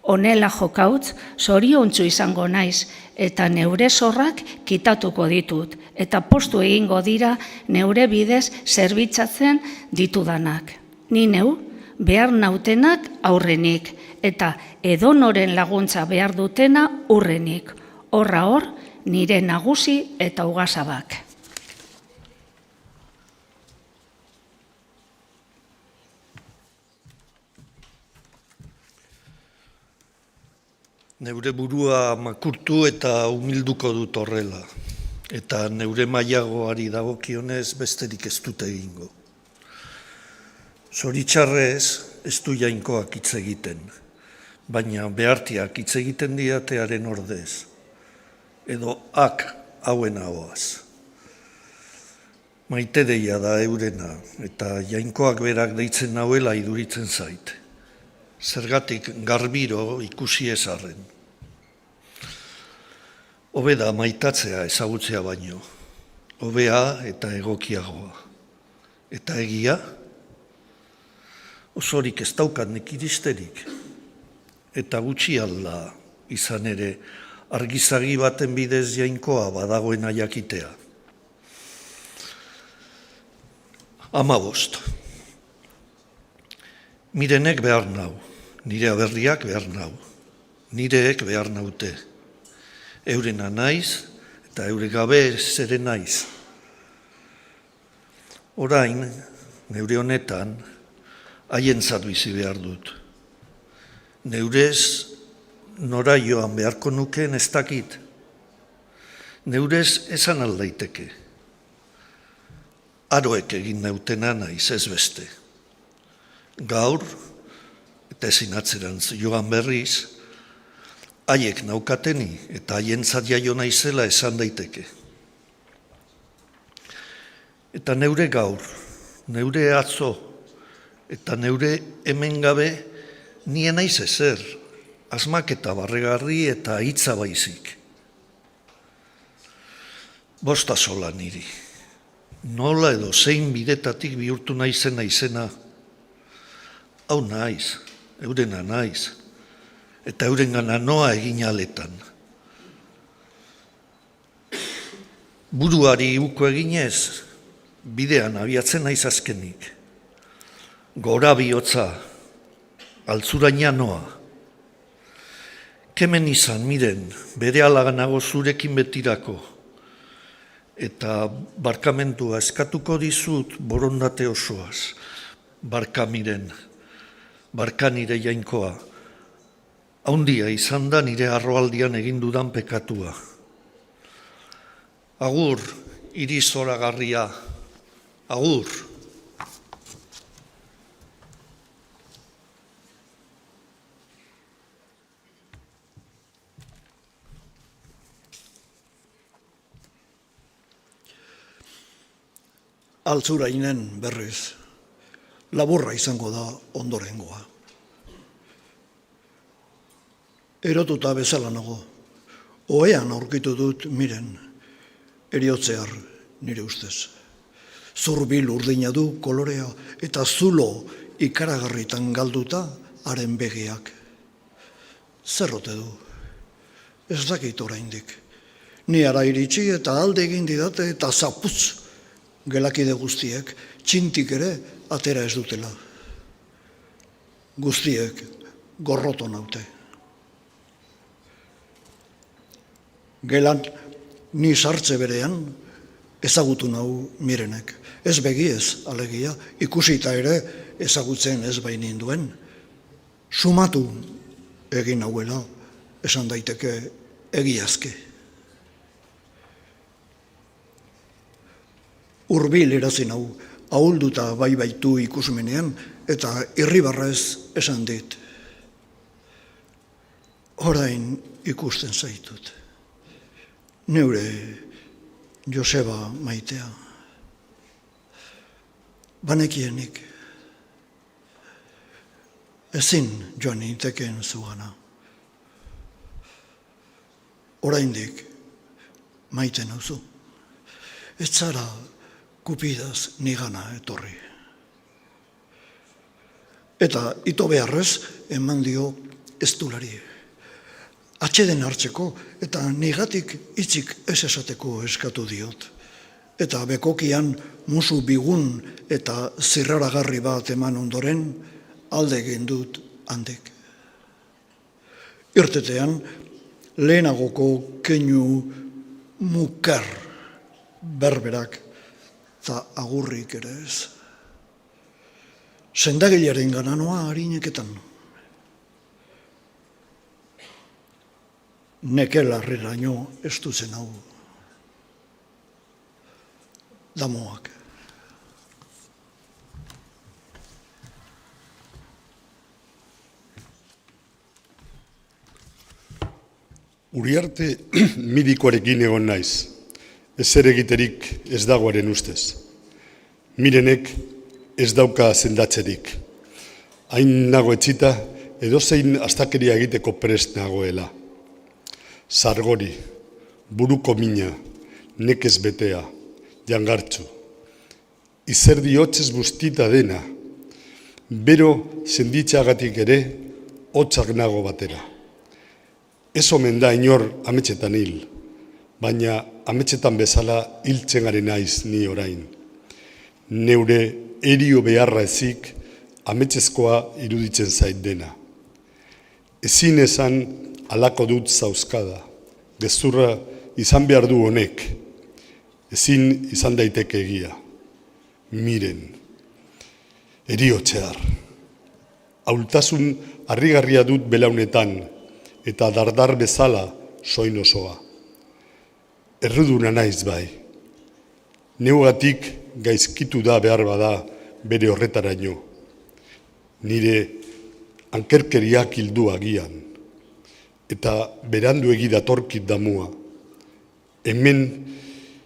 honela jokautz zoriontzu izango naiz eta neure zorrak kitatuko ditut eta postu egingo dira neure bidez zerbitzatzen ditudanak. Ni neu behar nautenak aurrenik eta edonoren laguntza behar dutena urrenik. Horra hor, nire nagusi eta ugasabak. Neure burua makurtu eta humilduko dut horrela. Eta neure mailagoari dagokionez besterik ez dute egingo. Zoritxarrez ez du Jainkoak hitz egiten, baina behartiak hitz egiten diatearen ordez, edo ak hauen ahoaz. Maite deia da eurena, eta Jainkoak berak deitzen nauela iduritzen zait. Zergatik garbiro ikusi ezarren. Hobe da maitatzea ezagutzea baino, hobea eta egokiagoa. Eta egia, osorik ez daukat nik iristerik, eta gutxi alda izan ere argizagi baten bidez Jainkoa badagoena jakitea. 15. Mirenek behar nau, nire aberriak behar nau, nireek behar naute. Eurena naiz eta eure gabe zere naiz. Orain, neure honetan, haientzat bizi behar dut. Neurez nora joan beharko nukeen ez dakit. Neurez esan aldaiteke. Aroek egin nautena naiz ez beste. Gaur, eta ezin atzerantz joan berriz, haiek naukateni eta haientzat jaio naizela esan daiteke. Eta neure gaur, neure atzo, eta neure hemen gabe nien naiz ezer, asmaketa barregarri eta hitza baizik. Bosta sola niri. Nola edo zein bidetatik bihurtu naizena, hau naiz, eurena naiz, eta eurengana noa egin aletan. Buruari uko eginez, bidean abiatzen naiz azkenik. Gora bihotza, altzuraina noa. Kemen izan, miren, bere alaganago zurekin betirako, eta barkamentua eskatuko dizut borondate osoaz. Barka miren, barka nire Jainkoa, haundia izan da nire arroaldian egin dudan pekatua. Agur, hiri zoragarria, agur. Altzurainen berriz, laburra izango da ondorengoa. Erotuta bezala nago, ohean aurkitu dut miren, eriotzear nire ustez. Zurbil urdina du kolorea eta zulo ikaragarritan galduta haren begiak. Zerrote du, ez dakit oraindik. Ni ara iritsi eta alde egin didate eta zaputz. Gelakide guztiek, txintik ere atera ez dutela. Guztiek gorroto naute. Gelan ni sartze berean ezagutu nau mirenek. Ez begiez, alegia, ikusita ere ezagutzen ez bainin duen. Sumatu egin nauela, esan daiteke egiazke. Urbil erazin hau, ahulduta bai baitu ikusmenean, eta irribarrez esan dit. Orain ikusten zaitut. Neure Joseba maitea. Banekienik. Ezin joan ninteken zugana. Oraindik maite nauzu. Ez zara kupidaz nigana etorri. Eta ito beharrez eman dio estulari. Atxeden hartzeko eta nigatik hitzik ez esateko eskatu diot. Eta bekokian musu bigun eta zirraragarri bat eman ondoren alde egin dut handik. Irtetean lehenagoko keinu mukar berberak eta agurrik ere ez. Sendagilearen gananoa harineketan. Nekelarreraino ez duzen hau. Damoak. Uriarte midikoarekin egon naiz, ezer egiterik ez dagoaren ustez. Mirenek ez dauka sendatzerik. Hain nago etxita, edozein astakeria egiteko prest nagoela. Zargori, buruko mina, nekez betea, jangartzu. Izerdi hotzez bustita dena, bero senditzagatik ere, hotzak nago batera. Ez omen da inor ametxetan hil, baina ametxetan bezala hiltzen garen naiz ni orain. Neure erio beharra ezik, ametxezkoa iruditzen zait dena. Ezin esan alako dut zauzkada, gezurra izan behar du honek, ezin izan daiteke egia. Miren, eriotxear, haultasun harrigarria dut belaunetan, eta dardar bezala soin osoa. Erruduna naiz bai. Neugatik gaizkitu da behar bada bere horretaraino. Nire ankerkeriak hildu agian. Eta berandu egi datorkit damua. Hemen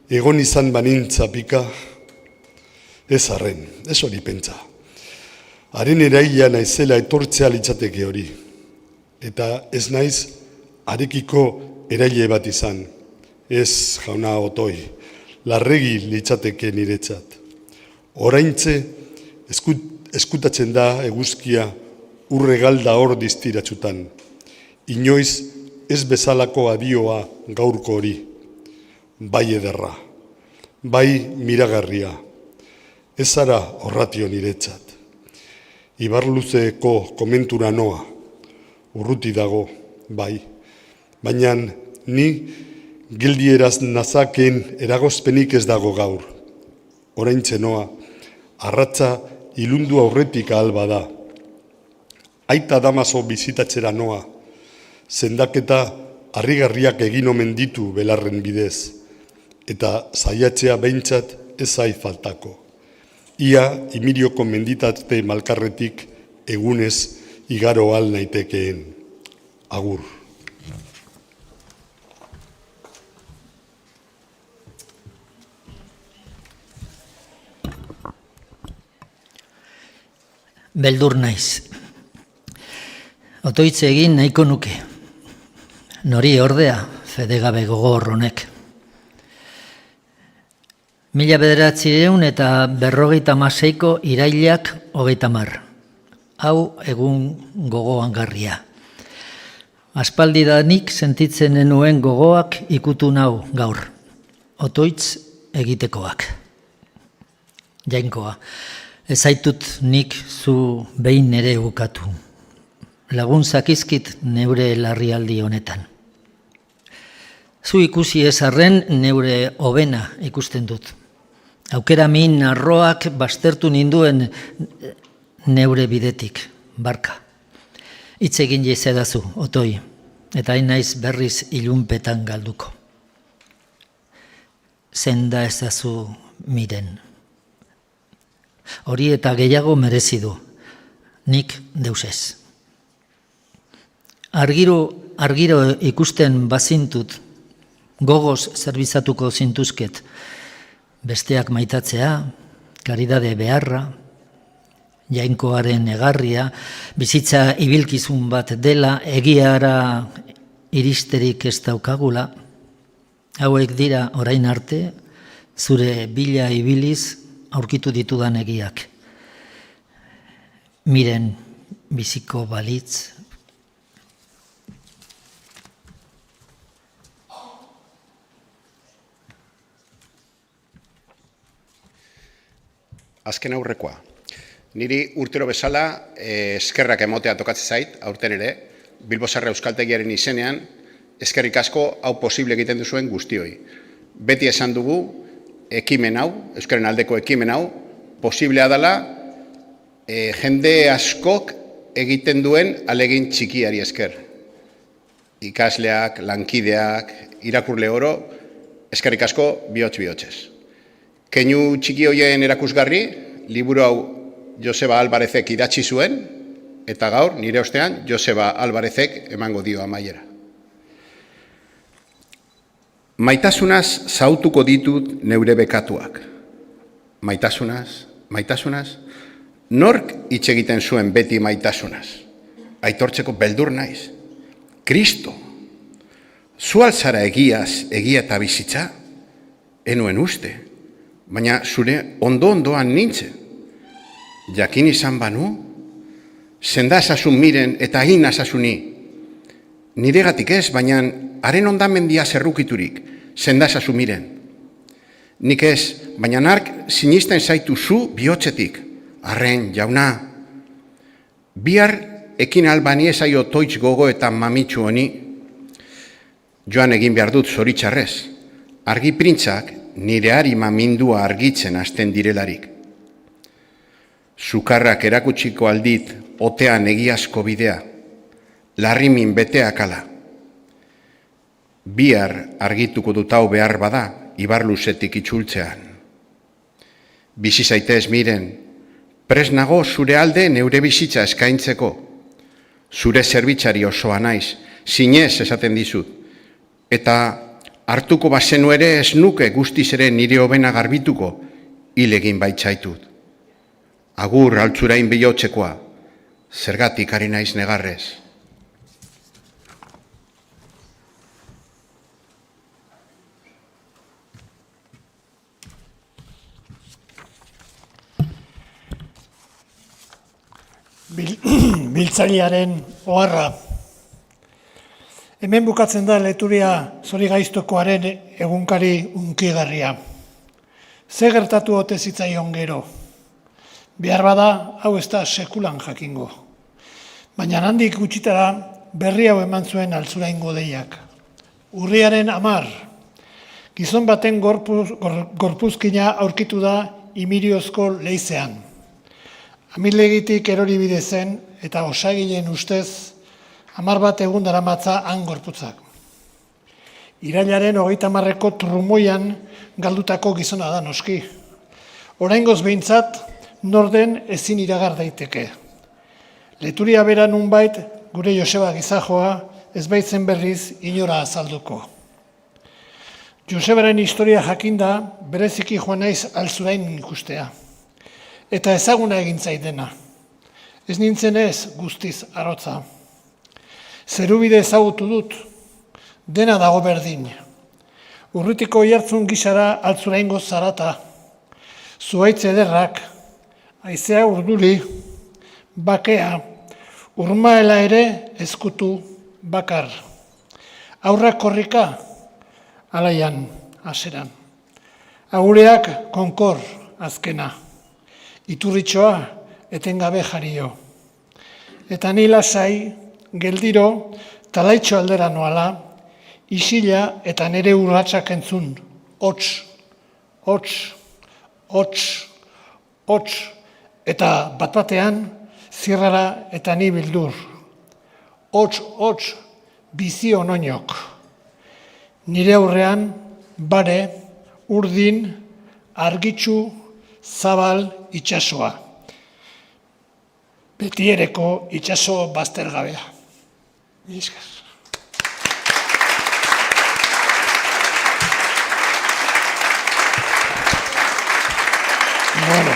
egon izan banintza pika, ez arren, ez hori pentsa. Haren eraila naizela etortzea litzateke hori. Eta ez naiz harekiko eraile bat izan. Ez, jauna Otoi, larregi litzateke niretzat. Oraintze eskutatzen da eguzkia urregalda hor diztiratsutan. Inoiz ez bezalako adioa gaurko hori. Bai ederra, bai miragarria. Ez zara horratio niretzat. Ibarluzeko komentura noa. Urruti dago, bai, baina ni gildieraz nazakeen eragozpenik ez dago gaur. Oraintxe noa, arratza ilundu aurretik ahalba da. Aita Damaso bizitatzera noa, zendaketa harrigarriak egin omen ditu belarren bidez, eta saiatzea behintzat ez zai faltako. Ia Imirioko menditate malkarretik egunez igaro al naitekeen. Agur. Beldur naiz. Otoitze egin nahiko nuke. Nori ordea fedegabe gogor honek. 1956ko irailak 30. Hau egun gogoan garria. Aspaldidanik sentitzen nenuen gogoak ikutu nau gaur. Otoitz egitekoak. Jainkoa, ez zaitut nik zu behin ere ukatu. Lagun zakizkit neure larrialdi honetan. Zu ikusi ez arren neure hobena ikusten dut. Aukera min arroak baztertu ninduen neure bidetik, barka. Hitz egin jezedazu, Otoi, eta hain naiz berriz ilunpetan galduko. Zenda ezazu miren. Hori eta gehiago merezi du, nik deusez. Argiro ikusten bazintut, gogoz zerbizatuko zintuzket, besteak maitatzea, karidade beharra, jainkoaren egarria, bizitza ibilkizun bat dela, egiara iristerik ez daukagula. Hauek dira orain arte, zure bila ibiliz aurkitu ditudan egiak. Miren biziko balitz. Azken aurrekoa. Niri urtero bezala eskerrak emotea tokatzen zait, aurten ere, Bilbo Sarra Euskaltegiaren izenean, eskerrik asko hau posible egiten duzuen guztioi. Beti esan dugu, ekimen hau, euskaren aldeko ekimen hau, posiblea dela jende askok egiten duen alegin txikiari esker. Ikasleak, lankideak, irakurle oro, eskerrik asko bihotz-bihotzez. Keinu txiki hoien erakusgarri, liburu hau Joseba Alvarezek idatzi zuen, eta gaur, nire ostean, Joseba Alvarezek emango dio amaiera. Maitasunaz zautuko ditut neure bekatuak. Maitasunaz, nork hitz egiten zuen beti maitasunaz? Aitortzeko beldur naiz. Kristo, zu alzara egiaz, egia eta bizitza? Enuen uste, baina zure ondo-ondoan nintzen. Jakin izan banu, senda esasun miren eta egin asasuni. Niregatik ez, baina haren ondamendia zerrukiturik, senda esasun miren. Nik ez, baina nark sinisten zaitu zu bihotzetik. Arren, jauna, bihar ekin albani ezaio toitz gogo eta mamitsu honi, joan egin behar dut zoritxarrez, argi printzak nire harima mindua argitzen hasten direlarik. Sukarrak erakutsiko aldit otean egiazko bidea, larrimin beteak ala. Bihar argituko dut hau behar bada, ibarluzetik itxultzean. Bizi zaitez miren, pres nago zure alde neure bizitza eskaintzeko. Zure zerbitzari osoa naiz, zinez esaten dizut. Eta hartuko bazenu ere ez nuke guztiz ere nire hobena garbituko, hil egin baitzaitut. Agur altzurain bihotzekoa, zergatik ari naiz negarrez. Biltzailearen oharra. Hemen bukatzen da Leturia Zorigaiztokoaren egunkari unkigarria. Ze gertatu ote zitzaion gero? Behar bada, hau ez da sekulan jakingo. Baina handik gutxitara berri hau eman zuen Altzuraingo deiak. Urriaren 10, gizon baten gorpuzkina aurkitu da Imiriozko leizean. Amilegitik erori bide zen eta osagileen ustez 10 bat egun daramatza han gorputzak. Irailaren 30ko trumoian galdutako gizona da noski. Oraingoz behintzat norden ezin iragar daiteke. Leturia bera nunbait gure Joseba Gizajoa ez baitzen berriz inora azalduko. Josebaren historia jakinda bereziki joan naiz Altzurain ikustea. Eta ezaguna egin zaidena. Ez nintzen ez guztiz arotza. Zerubide ezagutu dut, dena dago berdin. Urrutiko oihartzun gisara Altzuraingo zarata, zuhaitz ederrak, haizea urduri, bakea, urmaela ere ezkutu bakar. Aurrak korrika, alaian, haseran. Agureak konkor azkena. Iturritxoa etengabe jario. Eta ni lasai, geldiro, talaitxo aldera noala, isila eta nere urratsak entzun, hots, eta bat-batean, zirrara eta ni bildur. Hots, bizi onoinok. Nire aurrean, bare, urdin, argitsu, zabal itsasoa. Betiereko itsaso baztergabea. Esker. Bueno,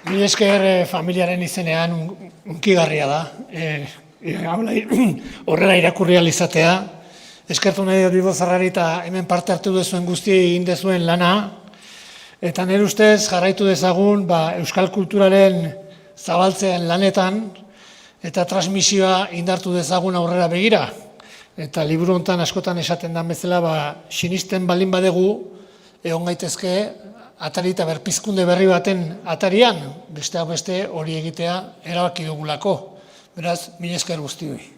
mila esker familiaren izenean unkigarria da. Horrela irakurri ahal izatea. Eskertu nahi dut Bilbozarrari eta hemen parte hartu duzuen guztiei egin duzuen lana. Eta nire ustez jarraitu dezagun euskal kulturaren zabaltzean lanetan eta transmisioa indartu dezagun aurrera begira. Eta liburu hontan askotan esaten den bezala, sinisten baldin badegu, egon gaitezke atari eta berpizkunde berri baten atarian, besteak beste hori egitea erabaki dugulako. Beraz, mila esker guztioi.